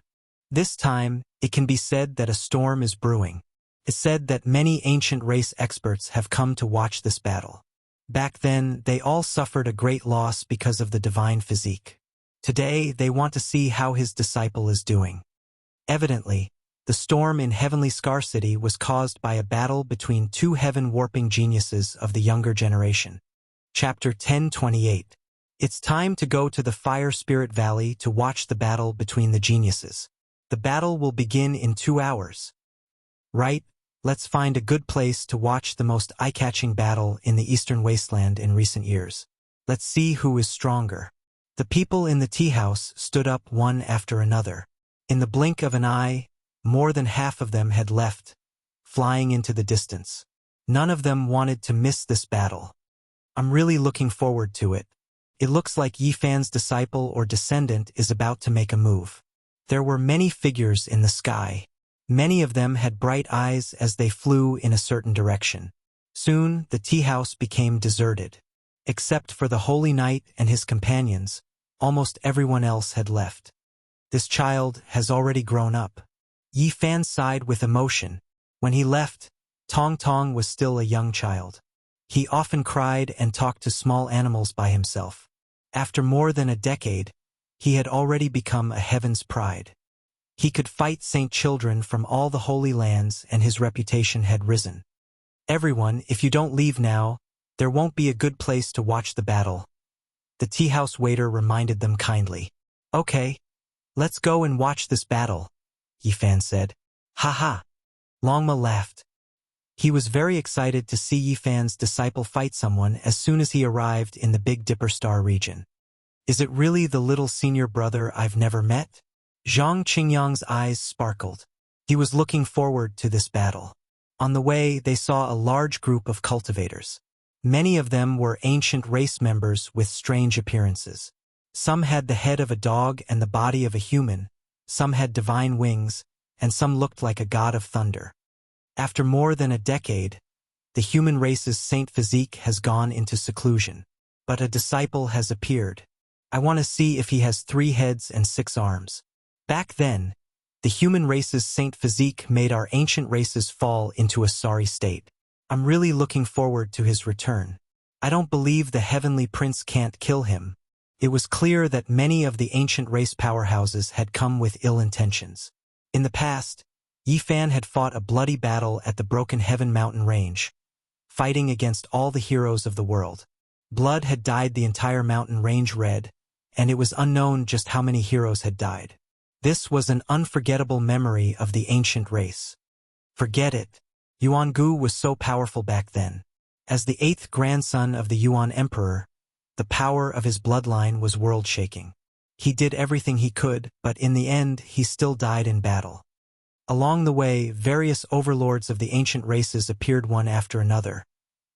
This time, it can be said that a storm is brewing. It's said that many ancient race experts have come to watch this battle. Back then, they all suffered a great loss because of the divine physique. Today, they want to see how his disciple is doing. Evidently, the storm in Heavenly Scar City was caused by a battle between two heaven-warping geniuses of the younger generation. Chapter 1028. It's time to go to the Fire Spirit Valley to watch the battle between the geniuses. The battle will begin in 2 hours. Right? Let's find a good place to watch the most eye-catching battle in the Eastern Wasteland in recent years. Let's see who is stronger. The people in the tea house stood up one after another. In the blink of an eye, more than half of them had left, flying into the distance. None of them wanted to miss this battle. I'm really looking forward to it. It looks like Yifan's disciple or descendant is about to make a move. There were many figures in the sky. Many of them had bright eyes as they flew in a certain direction. Soon, the tea house became deserted. Except for the Holy Knight and his companions, almost everyone else had left. This child has already grown up. Yifan sighed with emotion. When he left, Tong Tong was still a young child. He often cried and talked to small animals by himself. After more than a decade, he had already become a heaven's pride. He could fight saint children from all the holy lands and his reputation had risen. Everyone, if you don't leave now, there won't be a good place to watch the battle. The tea house waiter reminded them kindly. Okay, let's go and watch this battle, Yifan said. Ha ha. Longma laughed. He was very excited to see Yifan's disciple fight someone as soon as he arrived in the Big Dipper Star region. Is it really the little senior brother I've never met? Zhang Qingyang's eyes sparkled. He was looking forward to this battle. On the way, they saw a large group of cultivators. Many of them were ancient race members with strange appearances. Some had the head of a dog and the body of a human, some had divine wings, and some looked like a god of thunder. After more than a decade, the human race's saint physique has gone into seclusion. But a disciple has appeared. I want to see if he has 3 heads and 6 arms. Back then, the human race's saint physique made our ancient races fall into a sorry state. I'm really looking forward to his return. I don't believe the heavenly prince can't kill him. It was clear that many of the ancient race powerhouses had come with ill intentions. In the past, Yifan had fought a bloody battle at the Broken Heaven mountain range, fighting against all the heroes of the world. Blood had dyed the entire mountain range red, and it was unknown just how many heroes had died. This was an unforgettable memory of the ancient race. Forget it. Yuan Gu was so powerful back then. As the 8th grandson of the Yuan Emperor, the power of his bloodline was world-shaking. He did everything he could, but in the end, he still died in battle. Along the way, various overlords of the ancient races appeared one after another,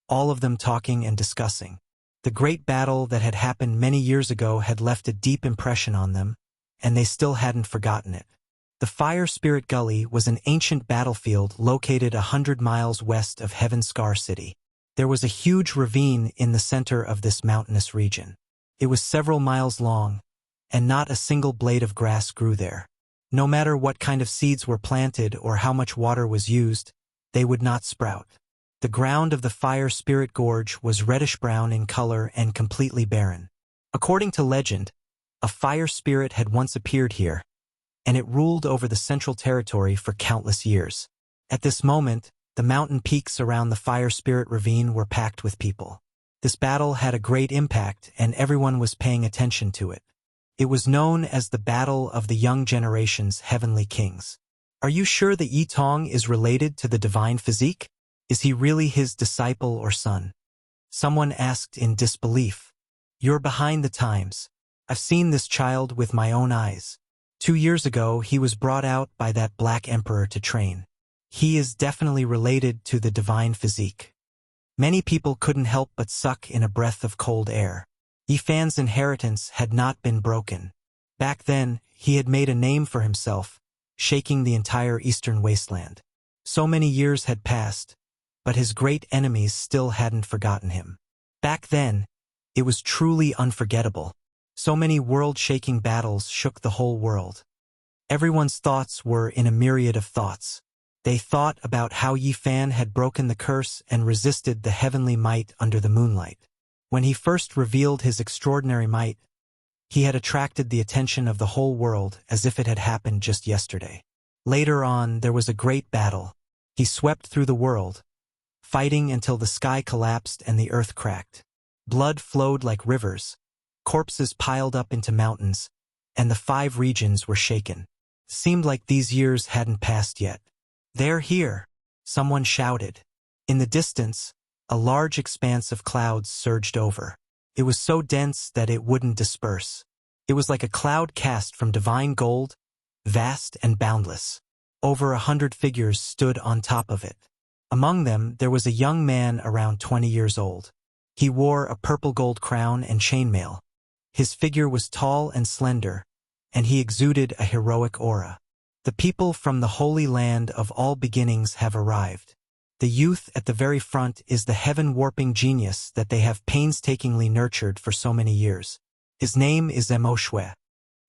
all of them talking and discussing. The great battle that had happened many years ago had left a deep impression on them, and they still hadn't forgotten it. The Fire Spirit Gully was an ancient battlefield located 100 miles west of Heaven Scar City. There was a huge ravine in the center of this mountainous region. It was several miles long, and not a single blade of grass grew there. No matter what kind of seeds were planted or how much water was used, they would not sprout. The ground of the Fire Spirit Gorge was reddish-brown in color and completely barren. According to legend, a fire spirit had once appeared here, and it ruled over the central territory for countless years. At this moment, the mountain peaks around the Fire Spirit Ravine were packed with people. This battle had a great impact, and everyone was paying attention to it. It was known as the Battle of the Young Generation's Heavenly Kings. Are you sure that Yi Tong is related to the divine physique? Is he really his disciple or son? Someone asked in disbelief. You're behind the times. I've seen this child with my own eyes. 2 years ago, he was brought out by that Black Emperor to train. He is definitely related to the divine physique. Many people couldn't help but suck in a breath of cold air. Yifan's inheritance had not been broken. Back then, he had made a name for himself, shaking the entire eastern wasteland. So many years had passed, but his great enemies still hadn't forgotten him. Back then, it was truly unforgettable. So many world-shaking battles shook the whole world. Everyone's thoughts were in a myriad of thoughts. They thought about how Yifan had broken the curse and resisted the heavenly might under the moonlight. When he first revealed his extraordinary might, he had attracted the attention of the whole world as if it had happened just yesterday. Later on, there was a great battle. He swept through the world, fighting until the sky collapsed and the earth cracked. Blood flowed like rivers, corpses piled up into mountains, and the 5 regions were shaken. Seemed like these years hadn't passed yet. They're here, someone shouted. In the distance, a large expanse of clouds surged over. It was so dense that it wouldn't disperse. It was like a cloud cast from divine gold, vast and boundless. Over 100 figures stood on top of it. Among them, there was a young man around 20 years old. He wore a purple gold crown and chainmail. His figure was tall and slender, and he exuded a heroic aura. The people from the Holy Land of all beginnings have arrived. The youth at the very front is the heaven-warping genius that they have painstakingly nurtured for so many years. His name is Emo Shui.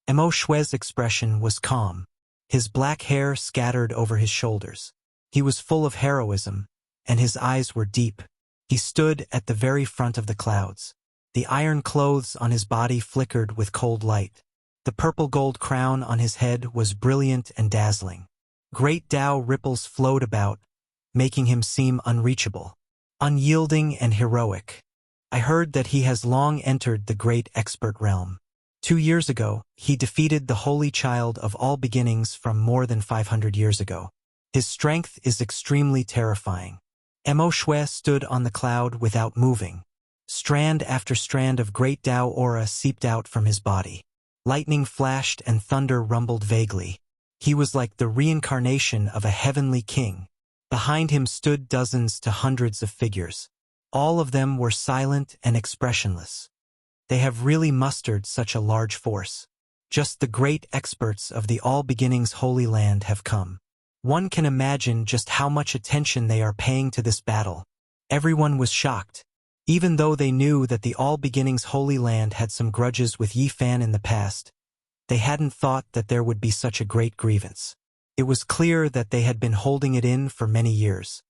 Emo Shui's expression was calm. His black hair scattered over his shoulders. He was full of heroism, and his eyes were deep. He stood at the very front of the clouds. The iron clothes on his body flickered with cold light. The purple gold crown on his head was brilliant and dazzling. Great Tao ripples flowed about, making him seem unreachable, unyielding and heroic. I heard that he has long entered the great expert realm. 2 years ago, he defeated the holy child of all beginnings from more than 500 years ago. His strength is extremely terrifying. Mo Shui stood on the cloud without moving. Strand after strand of great Tao aura seeped out from his body. Lightning flashed and thunder rumbled vaguely. He was like the reincarnation of a heavenly king. Behind him stood dozens to hundreds of figures. All of them were silent and expressionless. They have really mustered such a large force. Just the great experts of the All Beginnings Holy Land have come. One can imagine just how much attention they are paying to this battle. Everyone was shocked. Even though they knew that the All Beginnings Holy Land had some grudges with Yi Fan in the past, they hadn't thought that there would be such a great grievance. It was clear that they had been holding it in for many years.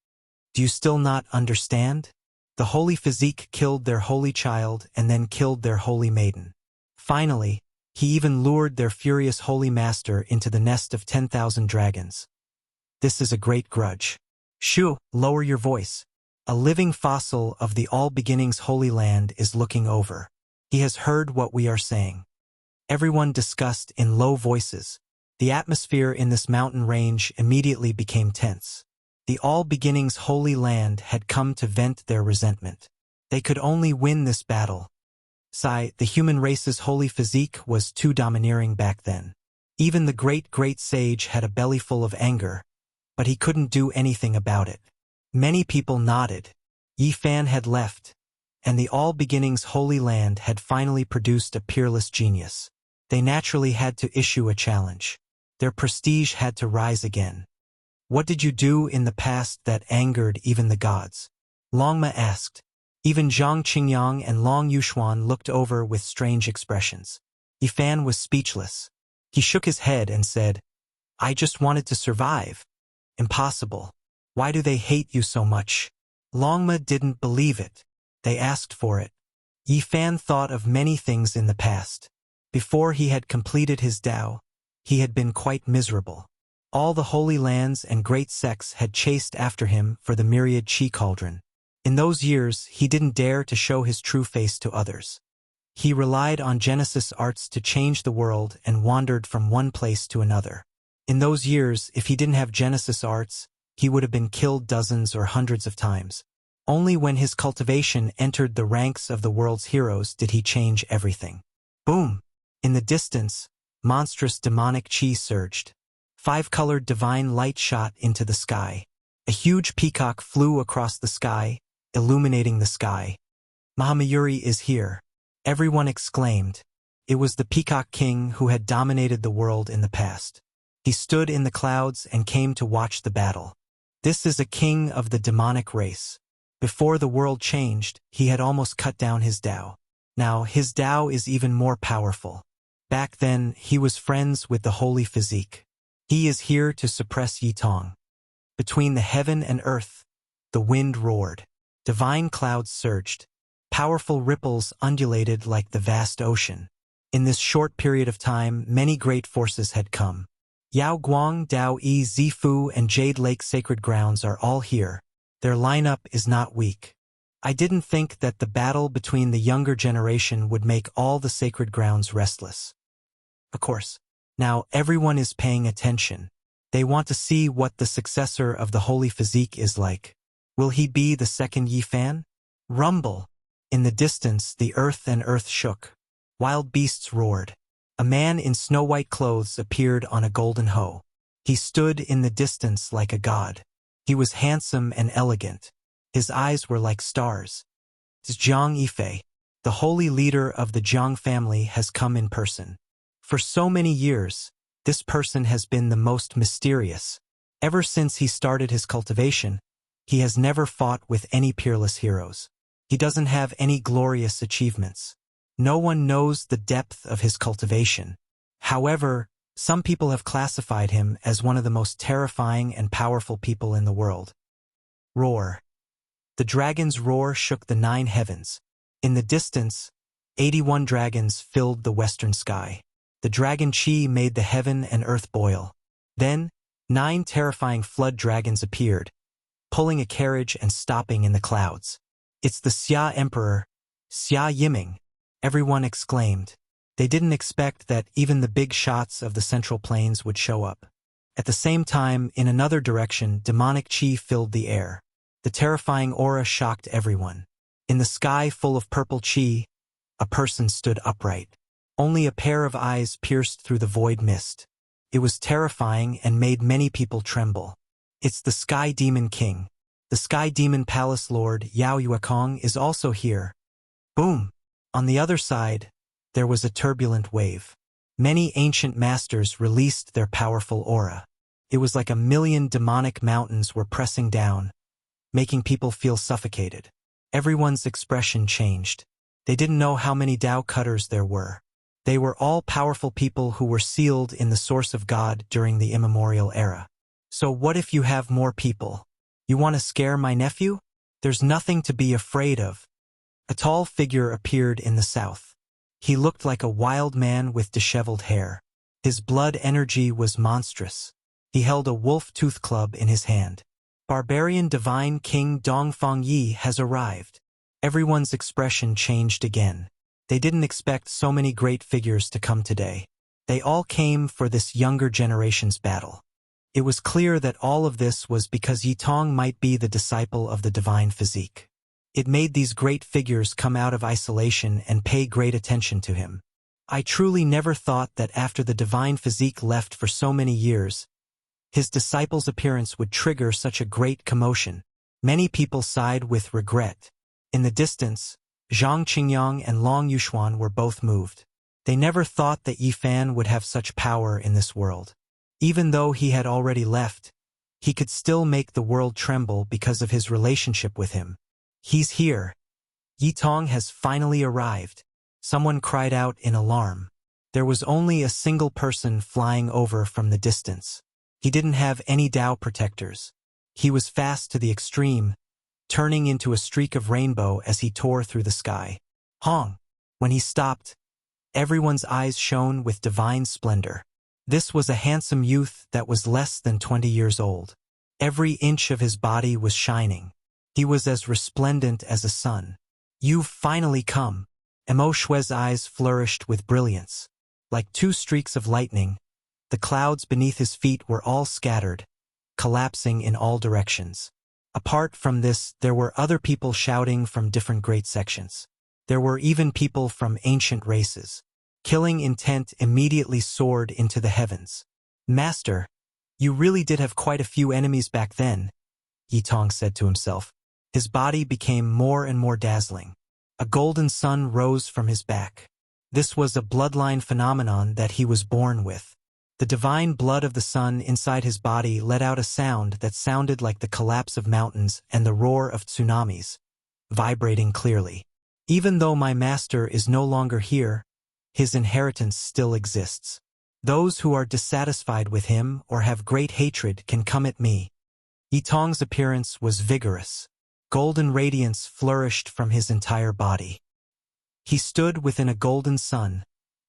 Do you still not understand? The holy physique killed their holy child and then killed their holy maiden. Finally, he even lured their furious holy master into the nest of 10,000 dragons. This is a great grudge. Shu, lower your voice. A living fossil of the All Beginnings Holy Land is looking over. He has heard what we are saying. Everyone discussed in low voices. The atmosphere in this mountain range immediately became tense. The All Beginnings Holy Land had come to vent their resentment. They could only win this battle. The human race's holy physique was too domineering back then. Even the great sage had a bellyful of anger, but he couldn't do anything about it. Many people nodded. Yi Fan had left, and the All Beginnings Holy Land had finally produced a peerless genius. They naturally had to issue a challenge. Their prestige had to rise again. What did you do in the past that angered even the gods? Longma asked. Even Zhang Qingyang and Long Yuxuan looked over with strange expressions. Yi Fan was speechless. He shook his head and said, I just wanted to survive. Impossible. Why do they hate you so much? Longma didn't believe it. They asked for it. Yi Fan thought of many things in the past. Before he had completed his Tao, he had been quite miserable. All the holy lands and great sects had chased after him for the myriad Qi cauldron. In those years, he didn't dare to show his true face to others. He relied on Genesis arts to change the world and wandered from one place to another. In those years, if he didn't have Genesis arts, he would have been killed dozens or hundreds of times. Only when his cultivation entered the ranks of the world's heroes did he change everything. Boom! In the distance, monstrous demonic Qi surged. 5-colored divine light shot into the sky. A huge peacock flew across the sky, illuminating the sky. Mahamayuri is here. Everyone exclaimed. It was the Peacock King who had dominated the world in the past. He stood in the clouds and came to watch the battle. This is a king of the demonic race. Before the world changed, he had almost cut down his Tao. Now his Tao is even more powerful. Back then, he was friends with the holy physique. He is here to suppress Yi Tong. Between the heaven and earth, the wind roared. Divine clouds surged. Powerful ripples undulated like the vast ocean. In this short period of time, many great forces had come. Yao Guang, Dao Yi, Zifu, and Jade Lake Sacred Grounds are all here. Their lineup is not weak. I didn't think that the battle between the younger generation would make all the sacred grounds restless. Of course. Now everyone is paying attention. They want to see what the successor of the holy physique is like. Will he be the second Yi Fan? Rumble! In the distance, the earth and earth shook. Wild beasts roared. A man in snow-white clothes appeared on a golden hoe. He stood in the distance like a god. He was handsome and elegant. His eyes were like stars. Zhang Yifei, the holy leader of the Zhang family, has come in person. For so many years, this person has been the most mysterious. Ever since he started his cultivation, he has never fought with any peerless heroes. He doesn't have any glorious achievements. No one knows the depth of his cultivation. However, some people have classified him as one of the most terrifying and powerful people in the world. Roar. The dragon's roar shook the 9 heavens. In the distance, 81 dragons filled the western sky. The dragon Qi made the heaven and earth boil. Then, 9 terrifying flood dragons appeared, pulling a carriage and stopping in the clouds. "It's the Xia Emperor, Xia Yiming," everyone exclaimed. They didn't expect that even the big shots of the Central Plains would show up. At the same time, in another direction, demonic chi filled the air. The terrifying aura shocked everyone. In the sky full of purple chi, a person stood upright. Only a pair of eyes pierced through the void mist. It was terrifying and made many people tremble. "It's the Sky Demon King. The Sky Demon Palace Lord Yao Yuekong is also here." Boom! On the other side, there was a turbulent wave. Many ancient masters released their powerful aura. It was like a million demonic mountains were pressing down, making people feel suffocated. Everyone's expression changed. They didn't know how many Tao cutters there were. They were all powerful people who were sealed in the source of God during the immemorial era. "So what if you have more people? You want to scare my nephew? There's nothing to be afraid of." A tall figure appeared in the south. He looked like a wild man with disheveled hair. His blood energy was monstrous. He held a wolf tooth club in his hand. "Barbarian Divine King Dongfang Yi has arrived." Everyone's expression changed again. They didn't expect so many great figures to come today. They all came for this younger generation's battle. It was clear that all of this was because Yi Tong might be the disciple of the divine physique. It made these great figures come out of isolation and pay great attention to him. I truly never thought that after the divine physique left for so many years, his disciple's appearance would trigger such a great commotion. Many people sighed with regret. In the distance, Zhang Qingyang and Long Yuxuan were both moved. They never thought that Yi Fan would have such power in this world. Even though he had already left, he could still make the world tremble because of his relationship with him. "He's here. Yi Tong has finally arrived." Someone cried out in alarm. There was only a single person flying over from the distance. He didn't have any Tao protectors. He was fast to the extreme, turning into a streak of rainbow as he tore through the sky. Hong! When he stopped, everyone's eyes shone with divine splendor. This was a handsome youth that was less than 20 years old. Every inch of his body was shining. He was as resplendent as a sun. "You've finally come." Mo Shui's eyes flourished with brilliance. Like two streaks of lightning, the clouds beneath his feet were all scattered, collapsing in all directions. Apart from this, there were other people shouting from different great sections. There were even people from ancient races. Killing intent immediately soared into the heavens. "Master, you really did have quite a few enemies back then," Yi Tong said to himself. His body became more and more dazzling. A golden sun rose from his back. This was a bloodline phenomenon that he was born with. The divine blood of the sun inside his body let out a sound that sounded like the collapse of mountains and the roar of tsunamis, vibrating clearly. "Even though my master is no longer here, his inheritance still exists. Those who are dissatisfied with him or have great hatred can come at me." Yi Tong's appearance was vigorous. Golden radiance flourished from his entire body. He stood within a golden sun,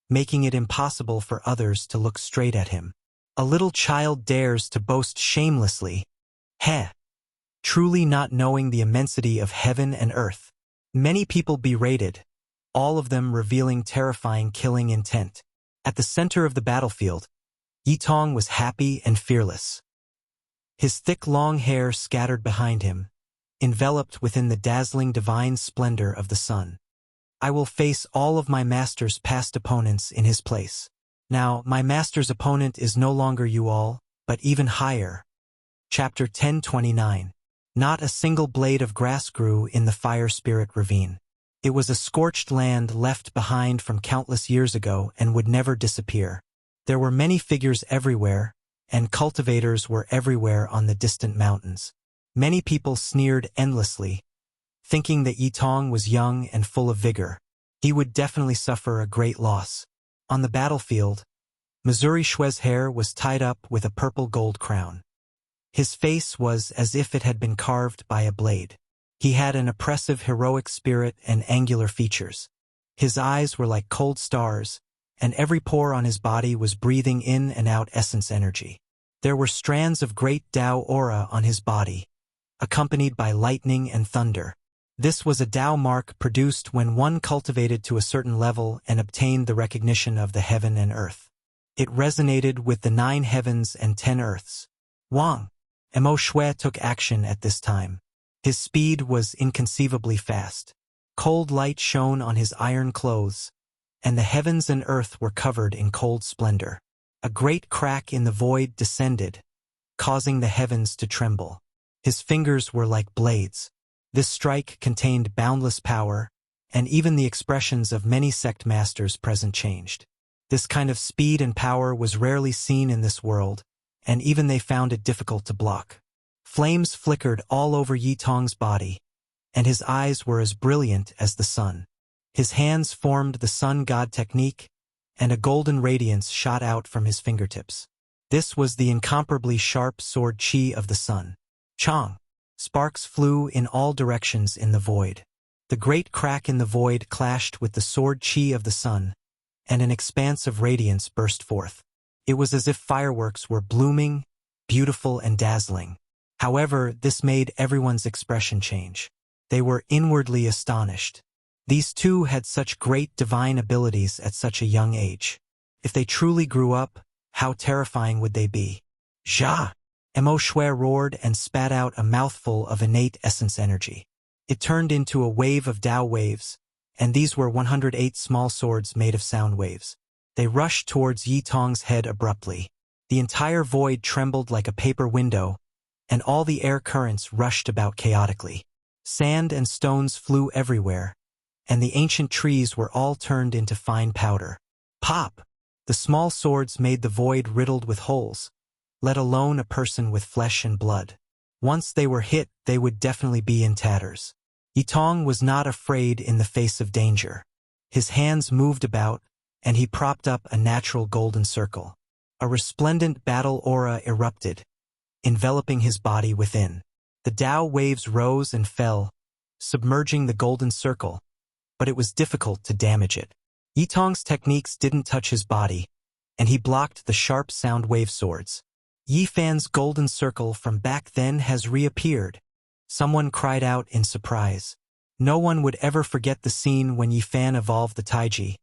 making it impossible for others to look straight at him. A little child dares to boast shamelessly. Heh! Truly not knowing the immensity of heaven and earth. Many people berated, all of them revealing terrifying killing intent. At the center of the battlefield, Yi Tong was happy and fearless. His thick long hair scattered behind him, enveloped within the dazzling divine splendor of the sun. "I will face all of my master's past opponents in his place. Now, my master's opponent is no longer you all, but even higher." Chapter 1029. Not a single blade of grass grew in the Fire Spirit Ravine. It was a scorched land left behind from countless years ago and would never disappear. There were many figures everywhere, and cultivators were everywhere on the distant mountains. Many people sneered endlessly, thinking that Yi Tong was young and full of vigor. He would definitely suffer a great loss. On the battlefield, Missouri Shui's hair was tied up with a purple gold crown. His face was as if it had been carved by a blade. He had an oppressive heroic spirit and angular features. His eyes were like cold stars, and every pore on his body was breathing in and out essence energy. There were strands of great Tao aura on his body, accompanied by lightning and thunder. This was a Tao mark produced when one cultivated to a certain level and obtained the recognition of the heaven and earth. It resonated with the 9 heavens and 10 earths. Wang Mo Shui took action at this time. His speed was inconceivably fast. Cold light shone on his iron clothes, and the heavens and earth were covered in cold splendor. A great crack in the void descended, causing the heavens to tremble. His fingers were like blades. This strike contained boundless power, and even the expressions of many sect masters present changed. This kind of speed and power was rarely seen in this world, and even they found it difficult to block. Flames flickered all over Yi Tong's body, and his eyes were as brilliant as the sun. His hands formed the sun god technique, and a golden radiance shot out from his fingertips. This was the incomparably sharp sword chi of the sun. Chong! Sparks flew in all directions in the void. The great crack in the void clashed with the sword chi of the sun, and an expanse of radiance burst forth. It was as if fireworks were blooming, beautiful and dazzling. However, this made everyone's expression change. They were inwardly astonished. These two had such great divine abilities at such a young age. If they truly grew up, how terrifying would they be? Zha! Mo Shui roared and spat out a mouthful of innate essence energy. It turned into a wave of Tao waves, and these were 108 small swords made of sound waves. They rushed towards Yi Tong's head abruptly. The entire void trembled like a paper window, and all the air currents rushed about chaotically. Sand and stones flew everywhere, and the ancient trees were all turned into fine powder. Pop! The small swords made the void riddled with holes, let alone a person with flesh and blood. Once they were hit, they would definitely be in tatters. Yi Tong was not afraid in the face of danger. His hands moved about, and he propped up a natural golden circle. A resplendent battle aura erupted, enveloping his body within. The Tao waves rose and fell, submerging the golden circle, but it was difficult to damage it. Yi Tong's techniques didn't touch his body, and he blocked the sharp sound wave swords. Yi Fan's golden circle from back then has reappeared. Someone cried out in surprise. No one would ever forget the scene when Yi Fan evolved the Taiji,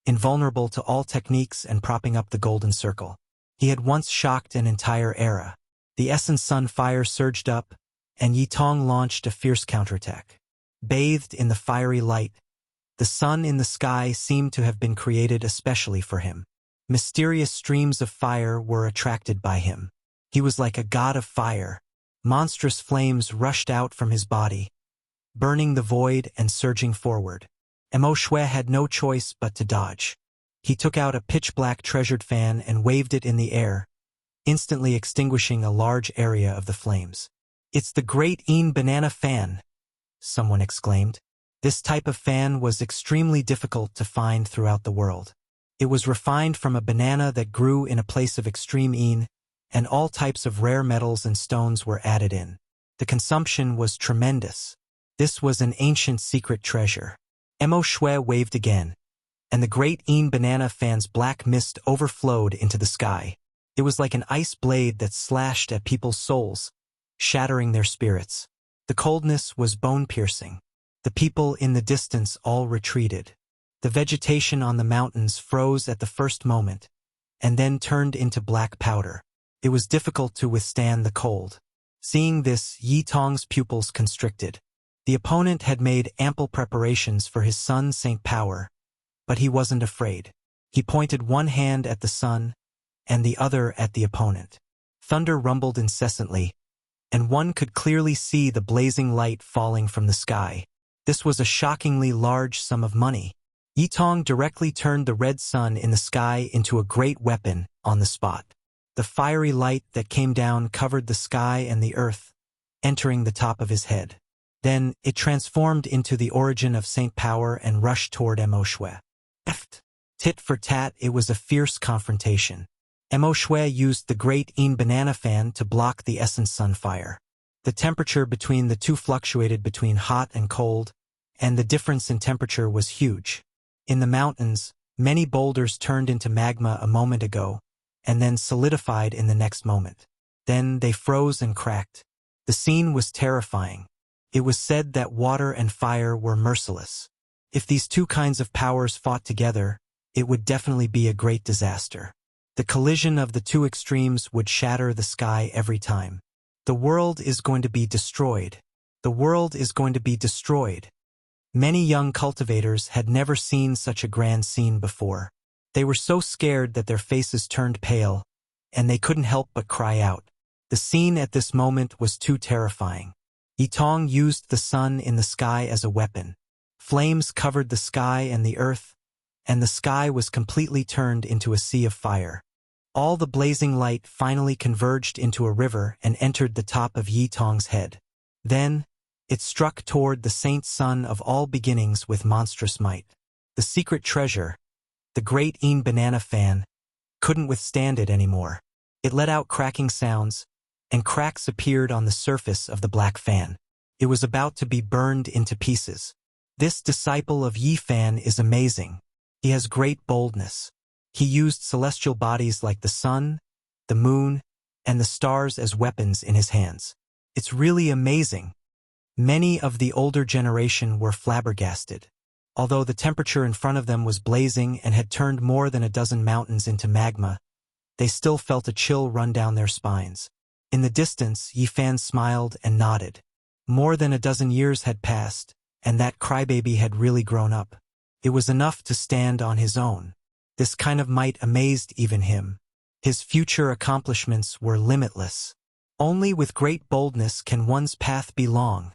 invulnerable to all techniques and propping up the golden circle. He had once shocked an entire era. The Essence Sun fire surged up, and Yi Tong launched a fierce counterattack. Bathed in the fiery light, the sun in the sky seemed to have been created especially for him. Mysterious streams of fire were attracted by him. He was like a god of fire. Monstrous flames rushed out from his body, burning the void and surging forward. Mo Shui had no choice but to dodge. He took out a pitch-black treasured fan and waved it in the air, instantly extinguishing a large area of the flames. "It's the Great Een Banana Fan," someone exclaimed. This type of fan was extremely difficult to find throughout the world. It was refined from a banana that grew in a place of extreme een, and all types of rare metals and stones were added in. The consumption was tremendous. This was an ancient secret treasure. Mo Shui waved again, and the Great Een Banana Fan's black mist overflowed into the sky. It was like an ice blade that slashed at people's souls, shattering their spirits. The coldness was bone-piercing. The people in the distance all retreated. The vegetation on the mountains froze at the first moment, and then turned into black powder. It was difficult to withstand the cold. Seeing this, Yi Tong's pupils constricted. The opponent had made ample preparations for his son's Saint power, but he wasn't afraid. He pointed one hand at the sun, and the other at the opponent. Thunder rumbled incessantly, and one could clearly see the blazing light falling from the sky. This was a shockingly large sum of money. Yi Tong directly turned the red sun in the sky into a great weapon on the spot. The fiery light that came down covered the sky and the earth, entering the top of his head. Then it transformed into the origin of Saint Power and rushed toward Mo Shui. Tit for tat, it was a fierce confrontation. Mo Shui used the Great Een Banana Fan to block the Essence Sun fire. The temperature between the two fluctuated between hot and cold, and the difference in temperature was huge. In the mountains, many boulders turned into magma a moment ago, and then solidified in the next moment. Then they froze and cracked. The scene was terrifying. It was said that water and fire were merciless. If these two kinds of powers fought together, it would definitely be a great disaster. The collision of the two extremes would shatter the sky every time. The world is going to be destroyed. The world is going to be destroyed. Many young cultivators had never seen such a grand scene before. They were so scared that their faces turned pale, and they couldn't help but cry out. The scene at this moment was too terrifying. Yitong used the sun in the sky as a weapon. Flames covered the sky and the earth, and the sky was completely turned into a sea of fire. All the blazing light finally converged into a river and entered the top of Yitong's head. Then, it struck toward the saint sun of all beginnings with monstrous might. The secret treasure, the great banana fan, couldn't withstand it anymore. It let out cracking sounds, and cracks appeared on the surface of the black fan. It was about to be burned into pieces. This disciple of Yi Fan is amazing. He has great boldness. He used celestial bodies like the sun, the moon, and the stars as weapons in his hands. It's really amazing. Many of the older generation were flabbergasted. Although the temperature in front of them was blazing and had turned more than a dozen mountains into magma, they still felt a chill run down their spines. In the distance, Yi Fan smiled and nodded. More than a dozen years had passed, and that crybaby had really grown up. It was enough to stand on his own. This kind of might amazed even him. His future accomplishments were limitless. Only with great boldness can one's path be long,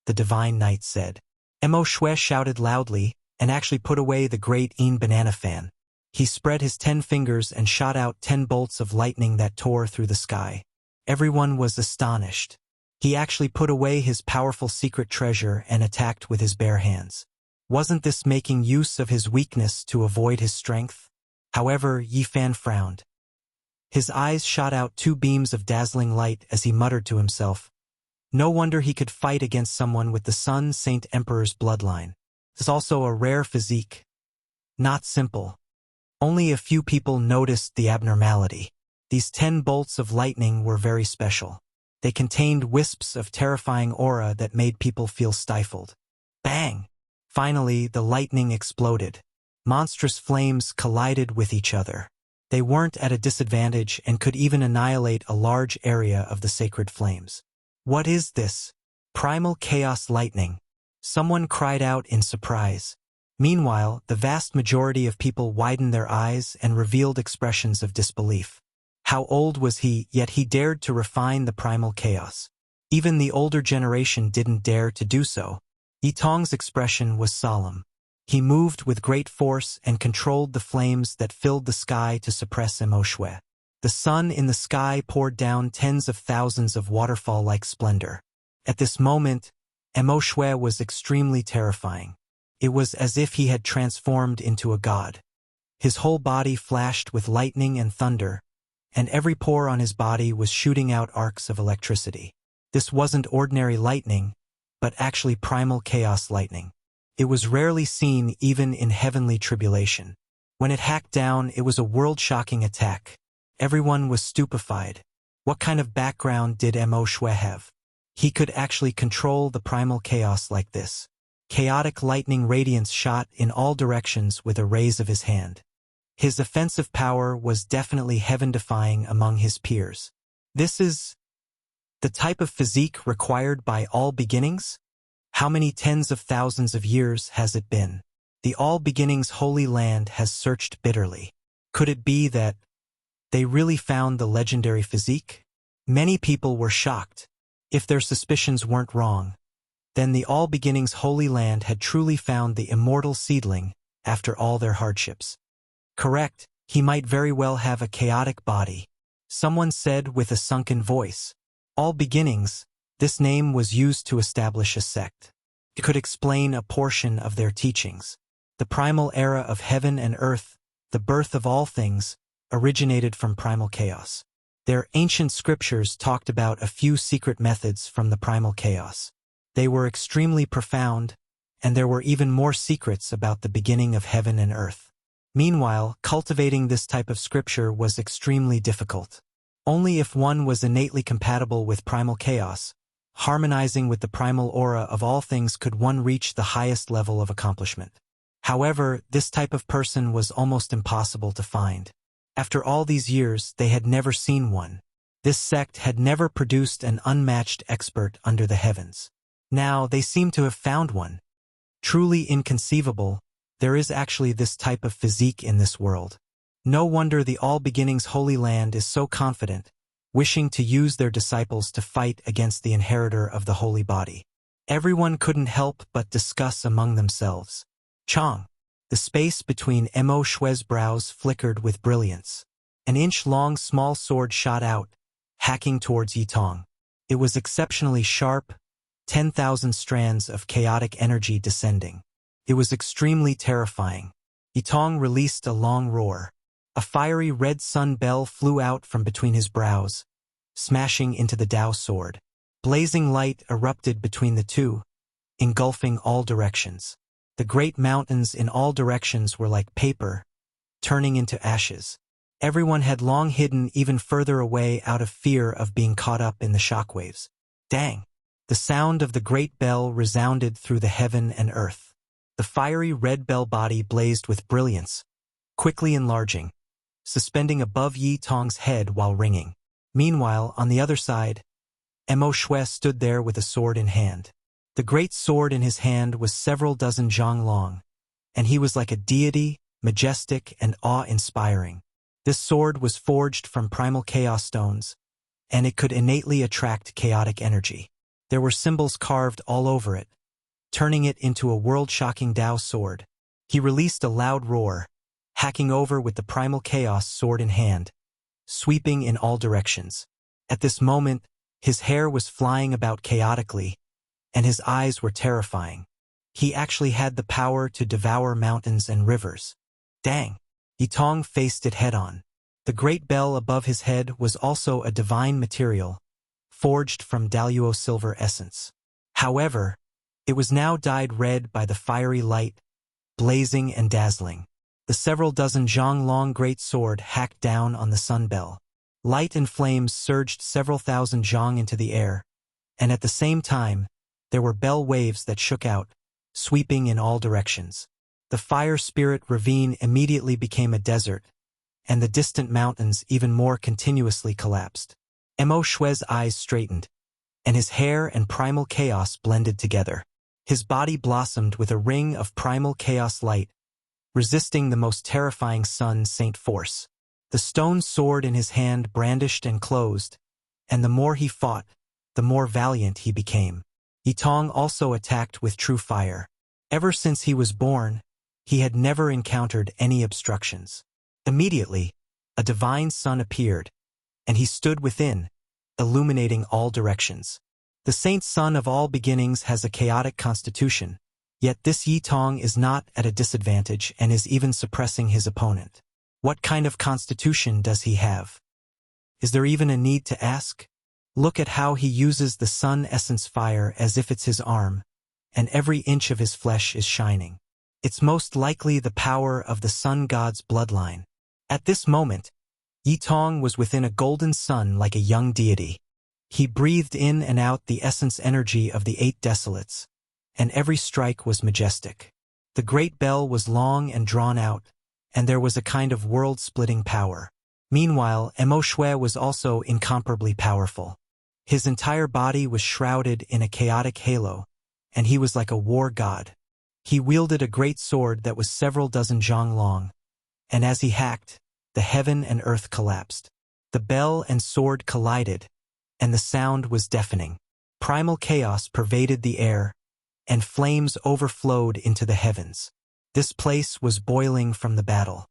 the divine knight said. Mo Shui shouted loudly and actually put away the great banana fan. He spread his 10 fingers and shot out 10 bolts of lightning that tore through the sky. Everyone was astonished. He actually put away his powerful secret treasure and attacked with his bare hands. Wasn't this making use of his weakness to avoid his strength? However, Yi Fan frowned. His eyes shot out 2 beams of dazzling light as he muttered to himself. No wonder he could fight against someone with the Sun Saint Emperor's bloodline. It's also a rare physique. Not simple. Only a few people noticed the abnormality. These 10 bolts of lightning were very special. They contained wisps of terrifying aura that made people feel stifled. Bang! Finally, the lightning exploded. Monstrous flames collided with each other. They weren't at a disadvantage and could even annihilate a large area of the sacred flames. What is this? Primal chaos lightning. Someone cried out in surprise. Meanwhile, the vast majority of people widened their eyes and revealed expressions of disbelief. How old was he, yet he dared to refine the primal chaos? Even the older generation didn't dare to do so. Yitong's expression was solemn. He moved with great force and controlled the flames that filled the sky to suppress Mo Shui. The sun in the sky poured down tens of thousands of waterfall-like splendor. At this moment, Mo Shui was extremely terrifying. It was as if he had transformed into a god. His whole body flashed with lightning and thunder, and every pore on his body was shooting out arcs of electricity. This wasn't ordinary lightning, but actually primal chaos lightning. It was rarely seen even in heavenly tribulation. When it hacked down, it was a world-shocking attack. Everyone was stupefied. What kind of background did Mo Shui have? He could actually control the primal chaos like this. Chaotic lightning radiance shot in all directions with a raise of his hand. His offensive power was definitely heaven-defying among his peers. This is the type of physique required by all beginnings? How many tens of thousands of years has it been? The All Beginnings Holy Land has searched bitterly. Could it be that they really found the legendary physique? Many people were shocked. If their suspicions weren't wrong, then the All Beginnings Holy Land had truly found the immortal seedling after all their hardships. Correct, he might very well have a chaotic body. Someone said with a sunken voice. All Beginnings, this name was used to establish a sect. It could explain a portion of their teachings. The primal era of heaven and earth, the birth of all things, originated from primal chaos. Their ancient scriptures talked about a few secret methods from the primal chaos. They were extremely profound, and there were even more secrets about the beginning of heaven and earth. Meanwhile, cultivating this type of scripture was extremely difficult. Only if one was innately compatible with primal chaos harmonizing with the primal aura of all things could one reach the highest level of accomplishment. However, this type of person was almost impossible to find. After all these years, they had never seen one. This sect had never produced an unmatched expert under the heavens. Now, they seem to have found one. Truly inconceivable, there is actually this type of physique in this world. No wonder the All Beginnings Holy Land is so confident, wishing to use their disciples to fight against the inheritor of the holy body. Everyone couldn't help but discuss among themselves. Chong. The space between Mo Shue's brows flickered with brilliance. An inch-long small sword shot out, hacking towards Yi Tong. It was exceptionally sharp, 10,000 strands of chaotic energy descending. It was extremely terrifying. Yi Tong released a long roar. A fiery red sun bell flew out from between his brows, smashing into the Dao sword. Blazing light erupted between the two, engulfing all directions. The great mountains in all directions were like paper, turning into ashes. Everyone had long hidden even further away out of fear of being caught up in the shockwaves. Dang! The sound of the great bell resounded through the heaven and earth. The fiery red bell body blazed with brilliance, quickly enlarging, suspending above Yi Tong's head while ringing. Meanwhile, on the other side, Mo Shui stood there with a sword in hand. The great sword in his hand was several dozen zhang long, and he was like a deity, majestic and awe-inspiring. This sword was forged from primal chaos stones, and it could innately attract chaotic energy. There were symbols carved all over it, turning it into a world-shocking Dao sword. He released a loud roar, hacking over with the primal chaos sword in hand, sweeping in all directions. At this moment, his hair was flying about chaotically, and his eyes were terrifying. He actually had the power to devour mountains and rivers. Dang! Yi Tong faced it head-on. The great bell above his head was also a divine material, forged from Daluo silver essence. However, it was now dyed red by the fiery light, blazing and dazzling. The several dozen zhang-long great sword hacked down on the sun bell. Light and flames surged several thousand zhang into the air, and at the same time, there were bell waves that shook out, sweeping in all directions. The fire spirit ravine immediately became a desert, and the distant mountains even more continuously collapsed. Mo Shue's eyes straightened, and his hair and primal chaos blended together. His body blossomed with a ring of primal chaos light, resisting the most terrifying sun saint force. The stone sword in his hand brandished and closed, and the more he fought, the more valiant he became. Yi Tong also attacked with true fire. Ever since he was born, he had never encountered any obstructions. Immediately, a divine sun appeared, and he stood within, illuminating all directions. The saint sun of all beginnings has a chaotic constitution, yet this Yi Tong is not at a disadvantage and is even suppressing his opponent. What kind of constitution does he have? Is there even a need to ask? Look at how he uses the sun essence fire as if it's his arm, and every inch of his flesh is shining. It's most likely the power of the sun god's bloodline. At this moment, Yi Tong was within a golden sun like a young deity. He breathed in and out the essence energy of the 8 desolates, and every strike was majestic. The great bell was long and drawn out, and there was a kind of world-splitting power. Meanwhile, Mo Shui was also incomparably powerful. His entire body was shrouded in a chaotic halo, and he was like a war god. He wielded a great sword that was several dozen zhang long, and as he hacked, the heaven and earth collapsed. The bell and sword collided, and the sound was deafening. Primal chaos pervaded the air, and flames overflowed into the heavens. This place was boiling from the battle.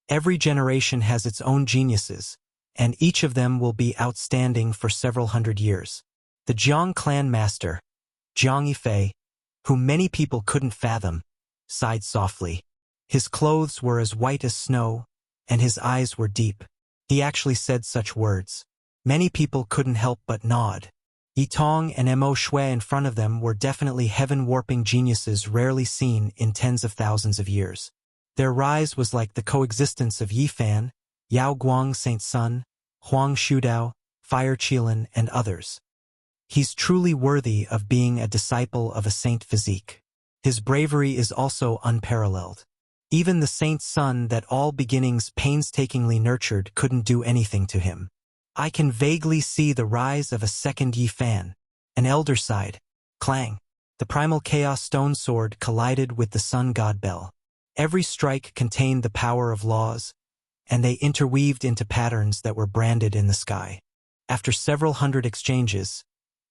Every generation has its own geniuses, and each of them will be outstanding for several hundred years. The Jiang clan master, Jiang Yifei, whom many people couldn't fathom, sighed softly. His clothes were as white as snow, and his eyes were deep. He actually said such words. Many people couldn't help but nod. Yi Tong and Mo Shui in front of them were definitely heaven-warping geniuses rarely seen in tens of thousands of years. Their rise was like the coexistence of Yi Fan, Yao Guang Saint Sun, Huang Shudao, Fire Qilin, and others. He's truly worthy of being a disciple of a saint physique. His bravery is also unparalleled. Even the saint's son that all beginnings painstakingly nurtured couldn't do anything to him. I can vaguely see the rise of a second Yi Fan. An elder side. Clang. The primal chaos stone sword collided with the sun god bell. Every strike contained the power of laws, and they interweaved into patterns that were branded in the sky. After several hundred exchanges,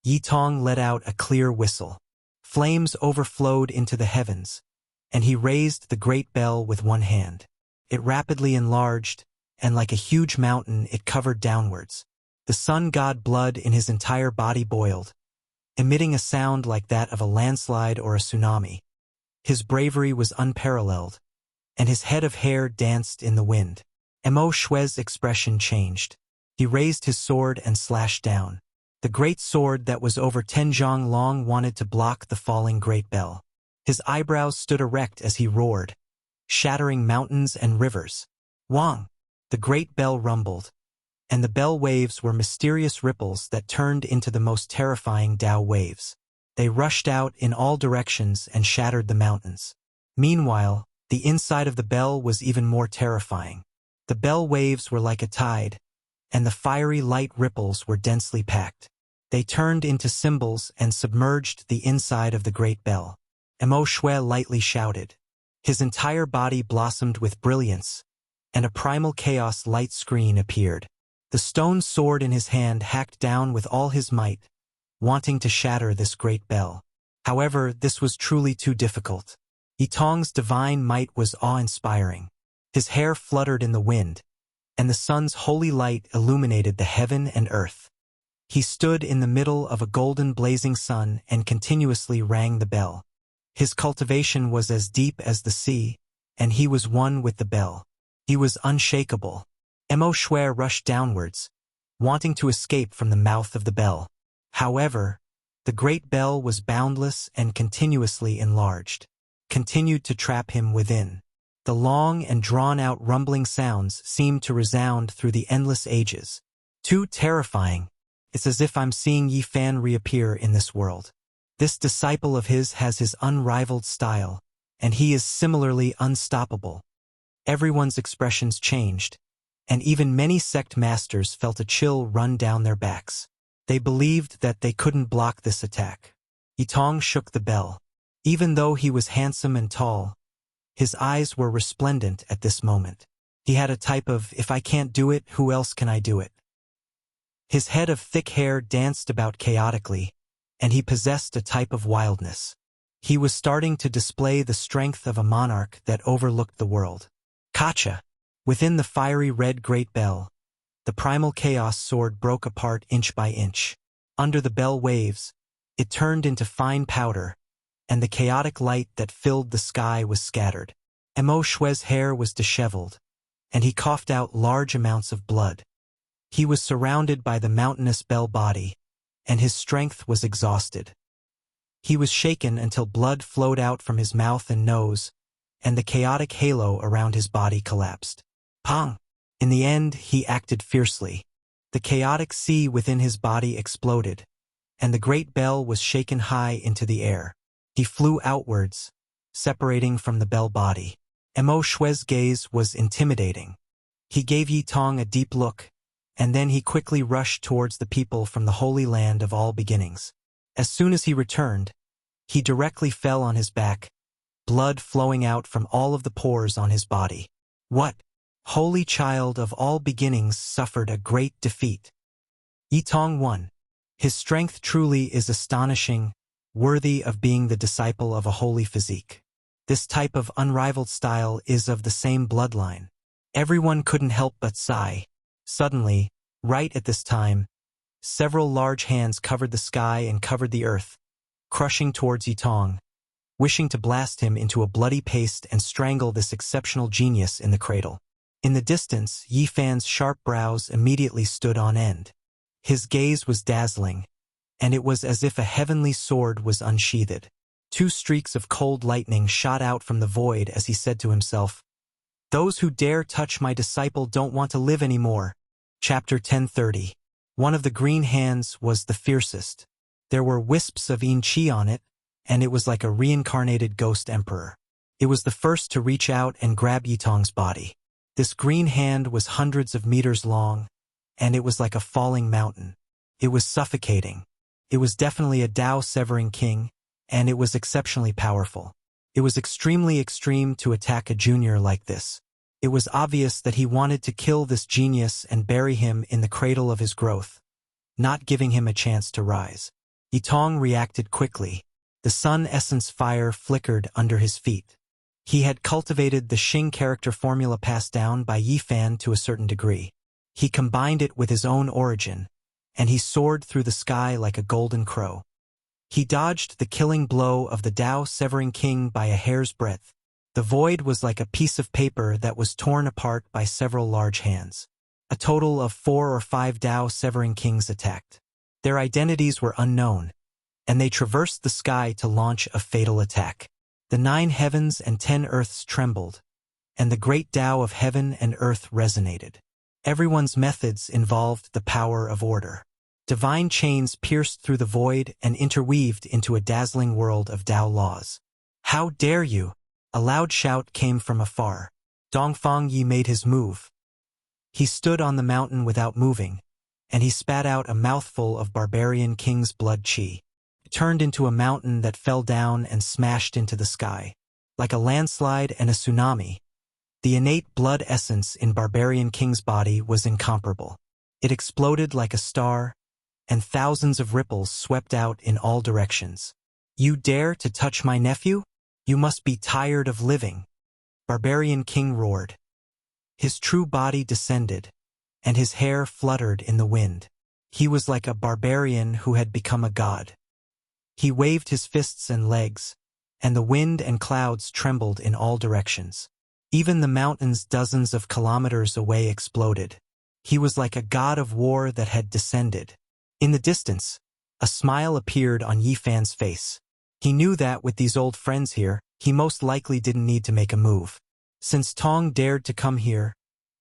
Yi Tong let out a clear whistle. Flames overflowed into the heavens, and he raised the great bell with one hand. It rapidly enlarged, and like a huge mountain it covered downwards. The sun god blood in his entire body boiled, emitting a sound like that of a landslide or a tsunami. His bravery was unparalleled, and his head of hair danced in the wind. Mo Shui's expression changed. He raised his sword and slashed down. The great sword that was over 10 zhang long wanted to block the falling great bell. His eyebrows stood erect as he roared, shattering mountains and rivers. Wang! The great bell rumbled, and the bell waves were mysterious ripples that turned into the most terrifying Tao waves. They rushed out in all directions and shattered the mountains. Meanwhile, the inside of the bell was even more terrifying. The bell waves were like a tide, and the fiery light ripples were densely packed. They turned into symbols and submerged the inside of the great bell. Mo Shui lightly shouted. His entire body blossomed with brilliance, and a primal chaos light screen appeared. The stone sword in his hand hacked down with all his might, wanting to shatter this great bell. However, this was truly too difficult. Yi Tong's divine might was awe-inspiring. His hair fluttered in the wind, and the sun's holy light illuminated the heaven and earth. He stood in the middle of a golden blazing sun and continuously rang the bell. His cultivation was as deep as the sea, and he was one with the bell. He was unshakable. Mo Shui rushed downwards, wanting to escape from the mouth of the bell. However, the great bell was boundless and continuously enlarged, continued to trap him within. The long and drawn-out rumbling sounds seemed to resound through the endless ages. Too terrifying. It's as if I'm seeing Yi Fan reappear in this world. This disciple of his has his unrivaled style, and he is similarly unstoppable. Everyone's expressions changed, and even many sect masters felt a chill run down their backs. They believed that they couldn't block this attack. Yi Tong shook the bell. Even though he was handsome and tall, his eyes were resplendent at this moment. He had a type of, if I can't do it, who else can I do it? His head of thick hair danced about chaotically, and he possessed a type of wildness. He was starting to display the strength of a monarch that overlooked the world. Kacha! Within the fiery red great bell, the primal chaos sword broke apart inch by inch. Under the bell waves, it turned into fine powder, and the chaotic light that filled the sky was scattered. Mo Shui's hair was disheveled, and he coughed out large amounts of blood. He was surrounded by the mountainous bell body, and his strength was exhausted. He was shaken until blood flowed out from his mouth and nose, and the chaotic halo around his body collapsed. Pong! In the end, he acted fiercely. The chaotic sea within his body exploded, and the great bell was shaken high into the air. He flew outwards, separating from the bell body. Mo Shui's gaze was intimidating. He gave Yi Tong a deep look, and then he quickly rushed towards the people from the holy land of all beginnings. As soon as he returned, he directly fell on his back, blood flowing out from all of the pores on his body. What? Holy child of all beginnings suffered a great defeat. Yi Tong won. His strength truly is astonishing, worthy of being the disciple of a holy physique. This type of unrivaled style is of the same bloodline. Everyone couldn't help but sigh. Suddenly, right at this time, several large hands covered the sky and covered the earth, crushing towards Yi Tong, wishing to blast him into a bloody paste and strangle this exceptional genius in the cradle. In the distance, Yi Fan's sharp brows immediately stood on end. His gaze was dazzling, and it was as if a heavenly sword was unsheathed. 2 streaks of cold lightning shot out from the void as he said to himself, "Those who dare touch my disciple don't want to live anymore." Chapter 1030. One of the green hands was the fiercest. There were wisps of yin qi on it, and it was like a reincarnated ghost emperor. It was the first to reach out and grab Yitong's body. This green hand was hundreds of meters long, and it was like a falling mountain. It was suffocating. It was definitely a Tao-severing king, and it was exceptionally powerful. It was extremely extreme to attack a junior like this. It was obvious that he wanted to kill this genius and bury him in the cradle of his growth, not giving him a chance to rise. Yitong reacted quickly. The sun essence fire flickered under his feet. He had cultivated the Xing character formula passed down by Yi Fan to a certain degree. He combined it with his own origin, and he soared through the sky like a golden crow. He dodged the killing blow of the Tao-severing king by a hair's breadth. The void was like a piece of paper that was torn apart by several large hands. A total of 4 or 5 Tao-severing kings attacked. Their identities were unknown, and they traversed the sky to launch a fatal attack. The 9 heavens and 10 earths trembled, and the great Tao of heaven and earth resonated. Everyone's methods involved the power of order. Divine chains pierced through the void and interweaved into a dazzling world of Tao laws. "How dare you!" A loud shout came from afar. Dongfang Yi made his move. He stood on the mountain without moving, and he spat out a mouthful of barbarian king's blood qi. It turned into a mountain that fell down and smashed into the sky. Like a landslide and a tsunami, the innate blood essence in barbarian king's body was incomparable. It exploded like a star, and thousands of ripples swept out in all directions. "You dare to touch my nephew? You must be tired of living," Barbarian King roared. His true body descended, and his hair fluttered in the wind. He was like a barbarian who had become a god. He waved his fists and legs, and the wind and clouds trembled in all directions. Even the mountains dozens of kilometers away exploded. He was like a god of war that had descended. In the distance, a smile appeared on Yi Fan's face. He knew that with these old friends here, he most likely didn't need to make a move. Since Tong dared to come here,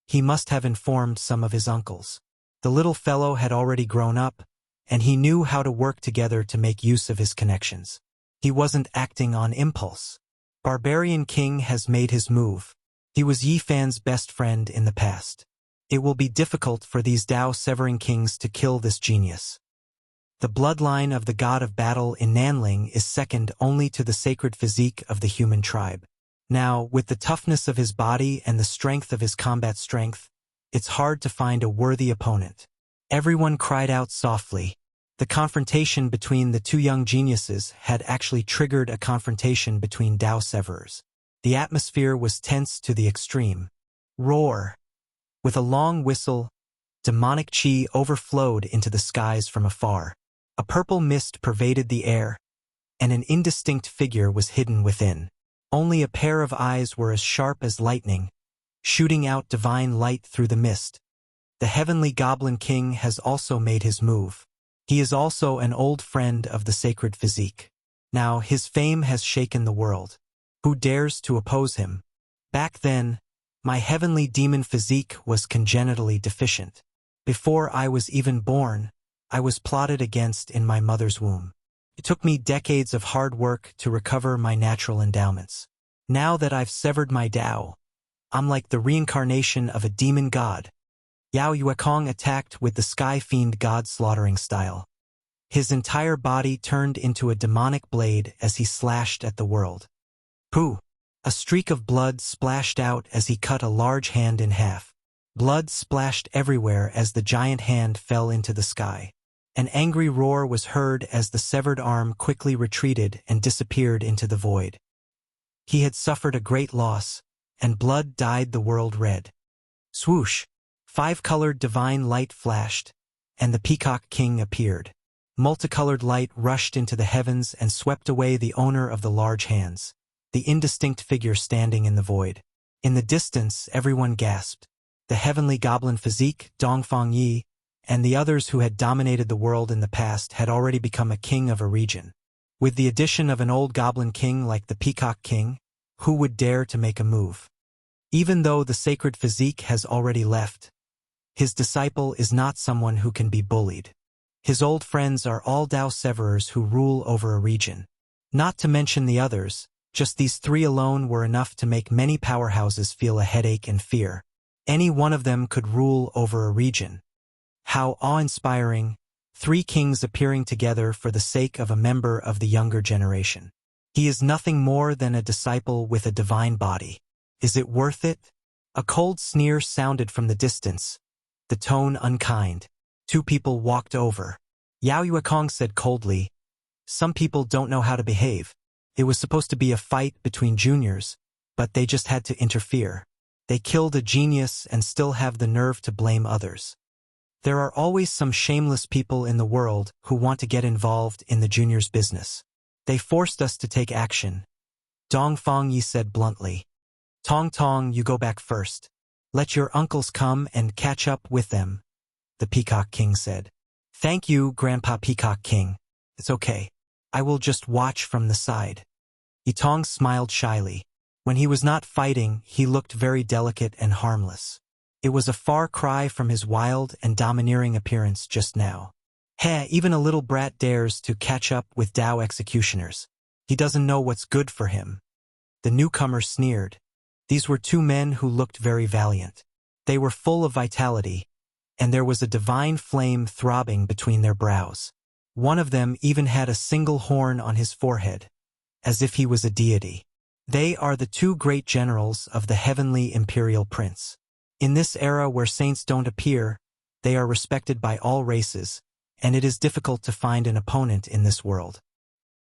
he must have informed some of his uncles. The little fellow had already grown up, and he knew how to work together to make use of his connections. He wasn't acting on impulse. Barbarian King has made his move. He was Yi Fan's best friend in the past. It will be difficult for these Tao-severing kings to kill this genius. The bloodline of the god of battle in Nanling is second only to the sacred physique of the human tribe. Now, with the toughness of his body and the strength of his combat strength, it's hard to find a worthy opponent. Everyone cried out softly. The confrontation between the two young geniuses had actually triggered a confrontation between Tao-severers. The atmosphere was tense to the extreme. Roar! With a long whistle, demonic qi overflowed into the skies from afar. A purple mist pervaded the air, and an indistinct figure was hidden within. Only a pair of eyes were as sharp as lightning, shooting out divine light through the mist. The heavenly Goblin King has also made his move. He is also an old friend of the sacred physique. Now his fame has shaken the world. Who dares to oppose him? Back then, my heavenly demon physique was congenitally deficient. Before I was even born, I was plotted against in my mother's womb. It took me decades of hard work to recover my natural endowments. Now that I've severed my Tao, I'm like the reincarnation of a demon god. Yao Yuekong attacked with the Sky Fiend god slaughtering style. His entire body turned into a demonic blade as he slashed at the world. Pooh! A streak of blood splashed out as he cut a large hand in half. Blood splashed everywhere as the giant hand fell into the sky. An angry roar was heard as the severed arm quickly retreated and disappeared into the void. He had suffered a great loss, and blood dyed the world red. Swoosh! 5-colored divine light flashed, and the Peacock King appeared. Multicolored light rushed into the heavens and swept away the owner of the large hands, the indistinct figure standing in the void. In the distance, everyone gasped. The heavenly goblin physique, Dongfang Yi, and the others who had dominated the world in the past had already become a king of a region. With the addition of an old goblin king like the Peacock King, who would dare to make a move? Even though the sacred physique has already left, his disciple is not someone who can be bullied. His old friends are all Dao severers who rule over a region. Not to mention the others, just these three alone were enough to make many powerhouses feel a headache and fear. Any one of them could rule over a region. How awe-inspiring, three kings appearing together for the sake of a member of the younger generation. He is nothing more than a disciple with a divine body. Is it worth it? A cold sneer sounded from the distance, the tone unkind. Two people walked over. Yao Yuekong said coldly, "Some people don't know how to behave. It was supposed to be a fight between juniors, but they just had to interfere. They killed a genius and still have the nerve to blame others. There are always some shameless people in the world who want to get involved in the juniors' business. They forced us to take action." Dong Fangyi said bluntly. "Tong Tong, you go back first. Let your uncles come and catch up with them," the Peacock King said. "Thank you, Grandpa Peacock King. It's okay. I will just watch from the side." Yitong smiled shyly. When he was not fighting, he looked very delicate and harmless. It was a far cry from his wild and domineering appearance just now. Even a little brat dares to catch up with Dao executioners. He doesn't know what's good for him. The newcomer sneered. These were two men who looked very valiant. They were full of vitality, and there was a divine flame throbbing between their brows. One of them even had a single horn on his forehead, as if he was a deity. They are the two great generals of the heavenly imperial prince. In this era where saints don't appear, they are respected by all races, and it is difficult to find an opponent in this world.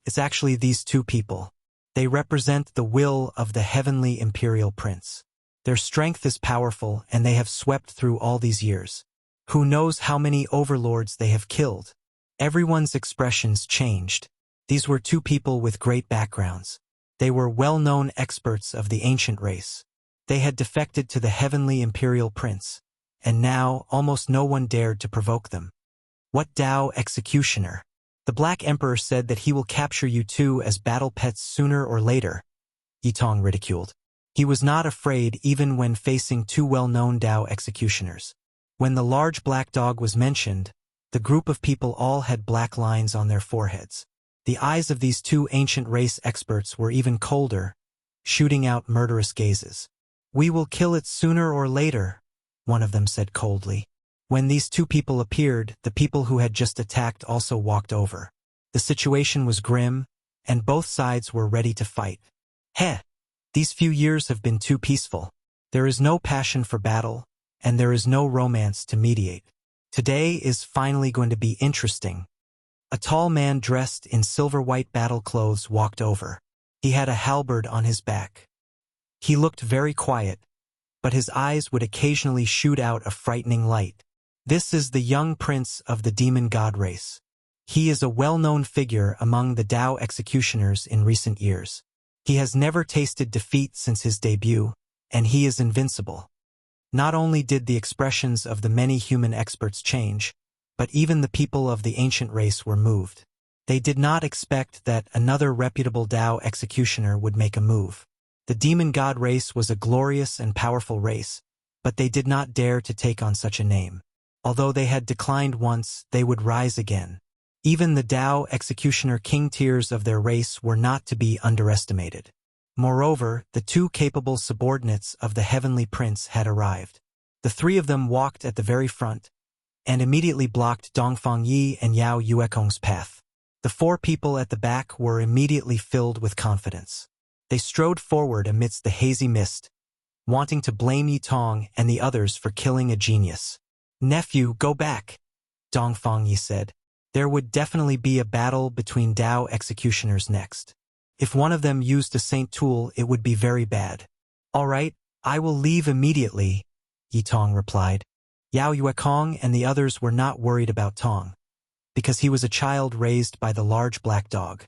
It's actually these two people. They represent the will of the heavenly imperial prince. Their strength is powerful, and they have swept through all these years. Who knows how many overlords they have killed? Everyone's expressions changed. These were two people with great backgrounds. They were well-known experts of the ancient race. They had defected to the heavenly imperial prince, and now almost no one dared to provoke them. What Dao executioner? The Black Emperor said that he will capture you two as battle pets sooner or later, Yitong ridiculed. He was not afraid even when facing two well-known Dao executioners. When the large black dog was mentioned, the group of people all had black lines on their foreheads. The eyes of these two ancient race experts were even colder, shooting out murderous gazes. "We will kill it sooner or later," one of them said coldly. When these two people appeared, the people who had just attacked also walked over. The situation was grim, and both sides were ready to fight. These few years have been too peaceful. There is no passion for battle, and there is no romance to mediate. Today is finally going to be interesting. A tall man dressed in silver-white battle clothes walked over. He had a halberd on his back. He looked very quiet, but his eyes would occasionally shoot out a frightening light. This is the young prince of the demon god race. He is a well-known figure among the Dao executioners in recent years. He has never tasted defeat since his debut, and he is invincible. Not only did the expressions of the many human experts change, but even the people of the ancient race were moved. They did not expect that another reputable Dao executioner would make a move. The demon god race was a glorious and powerful race, but they did not dare to take on such a name. Although they had declined once, they would rise again. Even the Dao executioner king tiers of their race were not to be underestimated. Moreover, the two capable subordinates of the heavenly prince had arrived. The three of them walked at the very front, and immediately blocked Dongfang Yi and Yao Yuekong's path. The four people at the back were immediately filled with confidence. They strode forward amidst the hazy mist, wanting to blame Yitong and the others for killing a genius. "Nephew, go back," Dongfang Yi said. There would definitely be a battle between Dao executioners next. If one of them used a saint tool, it would be very bad. "All right, I will leave immediately," Yitong replied. Yao Yuekong and the others were not worried about Tong, because he was a child raised by the large black dog.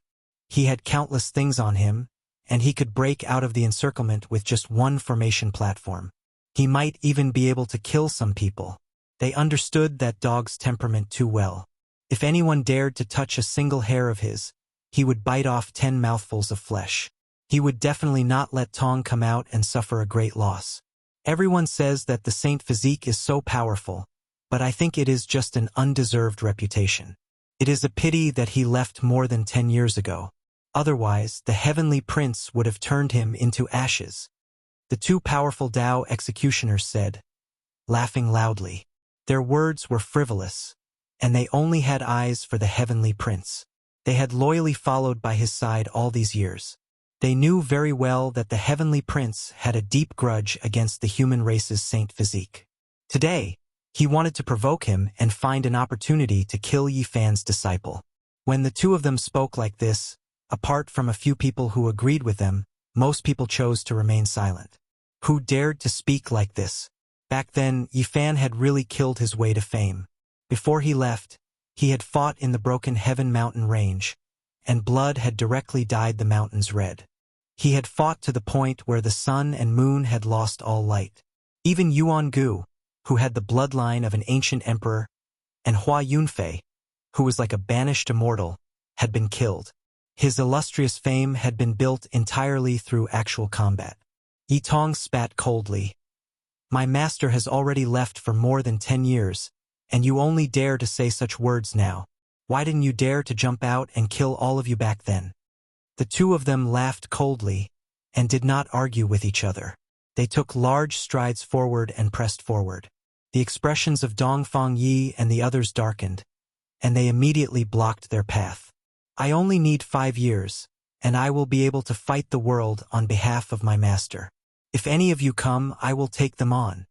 He had countless things on him, and he could break out of the encirclement with just one formation platform. He might even be able to kill some people. They understood that dog's temperament too well. If anyone dared to touch a single hair of his, he would bite off 10 mouthfuls of flesh. He would definitely not let Tong come out and suffer a great loss. Everyone says that the saint physique is so powerful, but I think it is just an undeserved reputation. It is a pity that he left more than 10 years ago. Otherwise, the heavenly prince would have turned him into ashes. The two powerful Tao executioners said, laughing loudly. Their words were frivolous, and they only had eyes for the heavenly prince. They had loyally followed by his side all these years. They knew very well that the heavenly prince had a deep grudge against the human race's saint physique. Today, he wanted to provoke him and find an opportunity to kill Yi Fan's disciple. When the two of them spoke like this, apart from a few people who agreed with them, most people chose to remain silent. Who dared to speak like this? Back then, Yi Fan had really killed his way to fame. Before he left, he had fought in the broken Heaven Mountain range, and blood had directly dyed the mountains red. He had fought to the point where the sun and moon had lost all light. Even Yuan Gu, who had the bloodline of an ancient emperor, and Hua Yunfei, who was like a banished immortal, had been killed. His illustrious fame had been built entirely through actual combat. Yi Tong spat coldly. My master has already left for more than 10 years, and you only dare to say such words now. Why didn't you dare to jump out and kill all of you back then? The two of them laughed coldly and did not argue with each other. They took large strides forward and pressed forward. The expressions of Dongfang Yi and the others darkened, and they immediately blocked their path. I only need 5 years, and I will be able to fight the world on behalf of my master. If any of you come, I will take them on.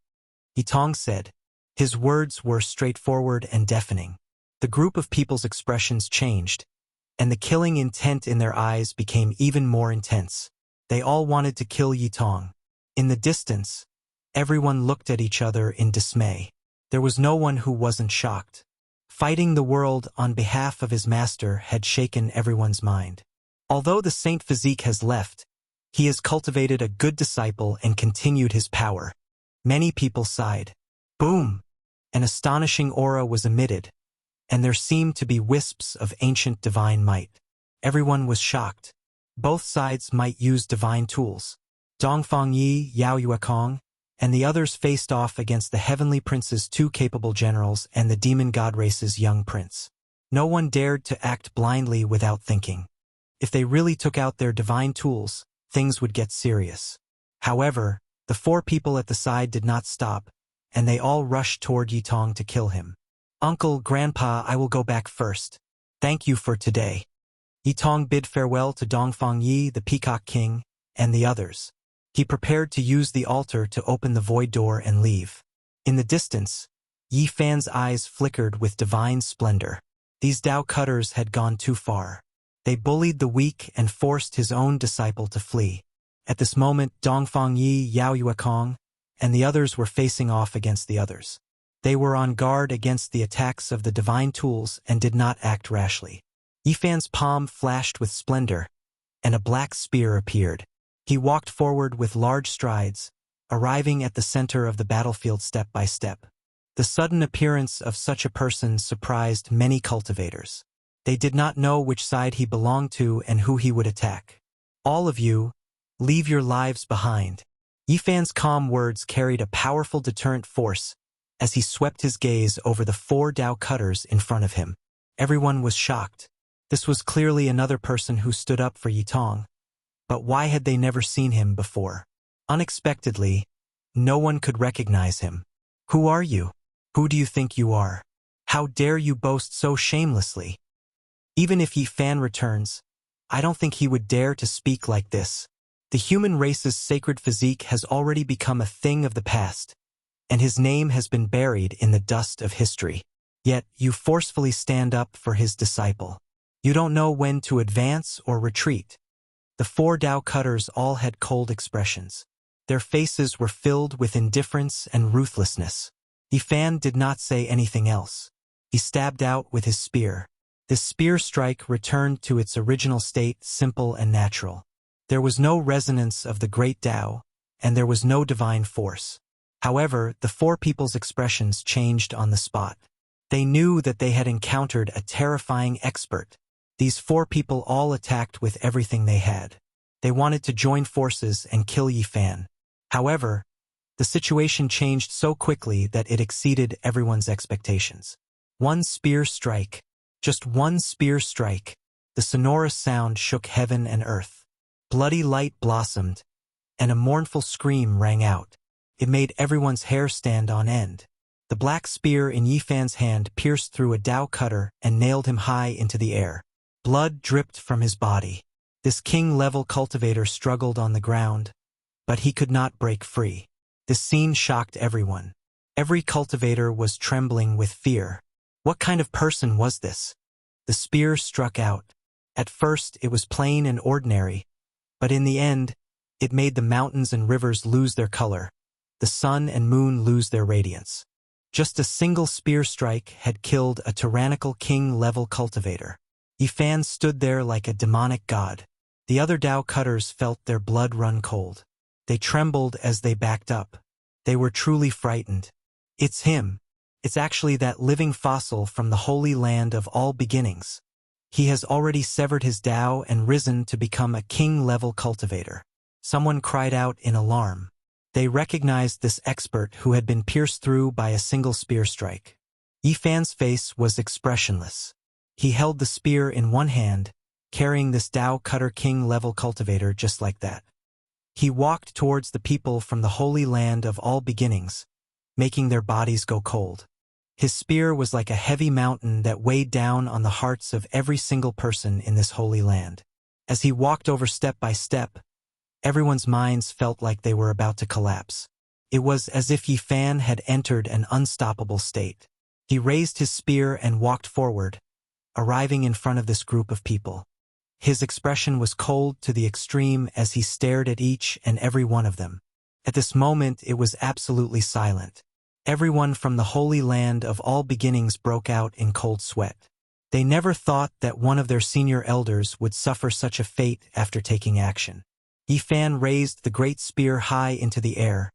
Yi Tong said. His words were straightforward and deafening. The group of people's expressions changed, and the killing intent in their eyes became even more intense. They all wanted to kill Yi Tong. In the distance, everyone looked at each other in dismay. There was no one who wasn't shocked. Fighting the world on behalf of his master had shaken everyone's mind. Although the saint physique has left, he has cultivated a good disciple and continued his power. Many people sighed. Boom! An astonishing aura was emitted, and there seemed to be wisps of ancient divine might. Everyone was shocked. Both sides might use divine tools. Dongfang Yi, Yao Yuekong, and the others faced off against the heavenly prince's two capable generals and the demon god race's young prince. No one dared to act blindly without thinking. If they really took out their divine tools, things would get serious. However, the 4 people at the side did not stop, and they all rushed toward Yi Tong to kill him. Uncle, Grandpa, I will go back first. Thank you for today. Yi Tong bid farewell to Dongfang Yi, the Peacock King, and the others. He prepared to use the altar to open the void door and leave. In the distance, Yi Fan's eyes flickered with divine splendor. These Tao cutters had gone too far. They bullied the weak and forced his own disciple to flee. At this moment, Dongfang Yi, Yao Yuekong, and the others were facing off against the others. They were on guard against the attacks of the divine tools and did not act rashly. Yi Fan's palm flashed with splendor, and a black spear appeared. He walked forward with large strides, arriving at the center of the battlefield step by step. The sudden appearance of such a person surprised many cultivators. They did not know which side he belonged to and who he would attack. All of you, leave your lives behind. Yi Fan's calm words carried a powerful deterrent force as he swept his gaze over the 4 Tao cutters in front of him. Everyone was shocked. This was clearly another person who stood up for Yi Tong. But why had they never seen him before? Unexpectedly, no one could recognize him. Who are you? Who do you think you are? How dare you boast so shamelessly? Even if Yi Fan returns, I don't think he would dare to speak like this. The human race's sacred physique has already become a thing of the past, and his name has been buried in the dust of history. Yet you forcefully stand up for his disciple. You don't know when to advance or retreat. The 4 Tao cutters all had cold expressions. Their faces were filled with indifference and ruthlessness. Yi Fan did not say anything else. He stabbed out with his spear. This spear strike returned to its original state, simple and natural. There was no resonance of the great Tao, and there was no divine force. However, the 4 people's expressions changed on the spot. They knew that they had encountered a terrifying expert. These 4 people all attacked with everything they had. They wanted to join forces and kill Yi Fan. However, The situation changed so quickly that it exceeded everyone's expectations. One spear strike. Just one spear strike. The sonorous sound shook heaven and earth. Bloody light blossomed, and a mournful scream rang out. It made everyone's hair stand on end. The black spear in Yi Fan's hand pierced through a Dao cutter and nailed him high into the air. Blood dripped from his body. This king-level cultivator struggled on the ground, but he could not break free. This scene shocked everyone. Every cultivator was trembling with fear. What kind of person was this? The spear struck out. At first, it was plain and ordinary, but in the end, it made the mountains and rivers lose their color, the sun and moon lose their radiance. Just a single spear strike had killed a tyrannical king-level cultivator. Yi Fan stood there like a demonic god. The other Dao cutters felt their blood run cold. They trembled as they backed up. They were truly frightened. It's him. It's actually that living fossil from the holy land of all beginnings. He has already severed his Dao and risen to become a king-level cultivator. Someone cried out in alarm. They recognized this expert who had been pierced through by a single spear strike. Yi Fan's face was expressionless. He held the spear in one hand, carrying this Dao cutter king-level cultivator just like that. He walked towards the people from the holy land of all beginnings, making their bodies go cold. His spear was like a heavy mountain that weighed down on the hearts of every single person in this holy land. As he walked over step by step, everyone's minds felt like they were about to collapse. It was as if Yi Fan had entered an unstoppable state. He raised his spear and walked forward, arriving in front of this group of people. His expression was cold to the extreme as he stared at each and every one of them. At this moment, it was absolutely silent. Everyone from the holy land of all beginnings broke out in cold sweat. They never thought that one of their senior elders would suffer such a fate after taking action. Yi Fan raised the great spear high into the air,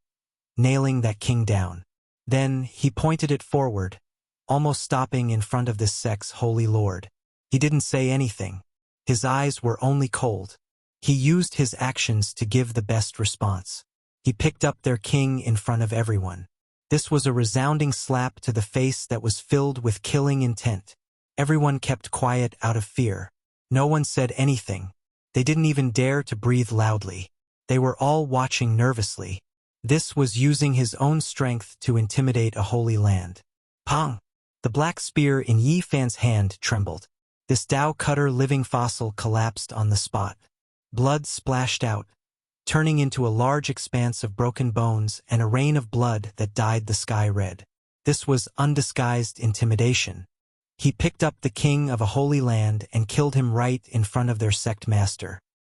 nailing that king down. Then he pointed it forward, almost stopping in front of this sect's holy lord. He didn't say anything. His eyes were only cold. He used his actions to give the best response. He picked up their king in front of everyone. This was a resounding slap to the face that was filled with killing intent. Everyone kept quiet out of fear. No one said anything. They didn't even dare to breathe loudly. They were all watching nervously. This was using his own strength to intimidate a holy land. Pong! The black spear in Yi Fan's hand trembled. This Dao cutter living fossil collapsed on the spot. Blood splashed out, turning into a large expanse of broken bones and a rain of blood that dyed the sky red. This was undisguised intimidation. He picked up the king of a holy land and killed him right in front of their sect master.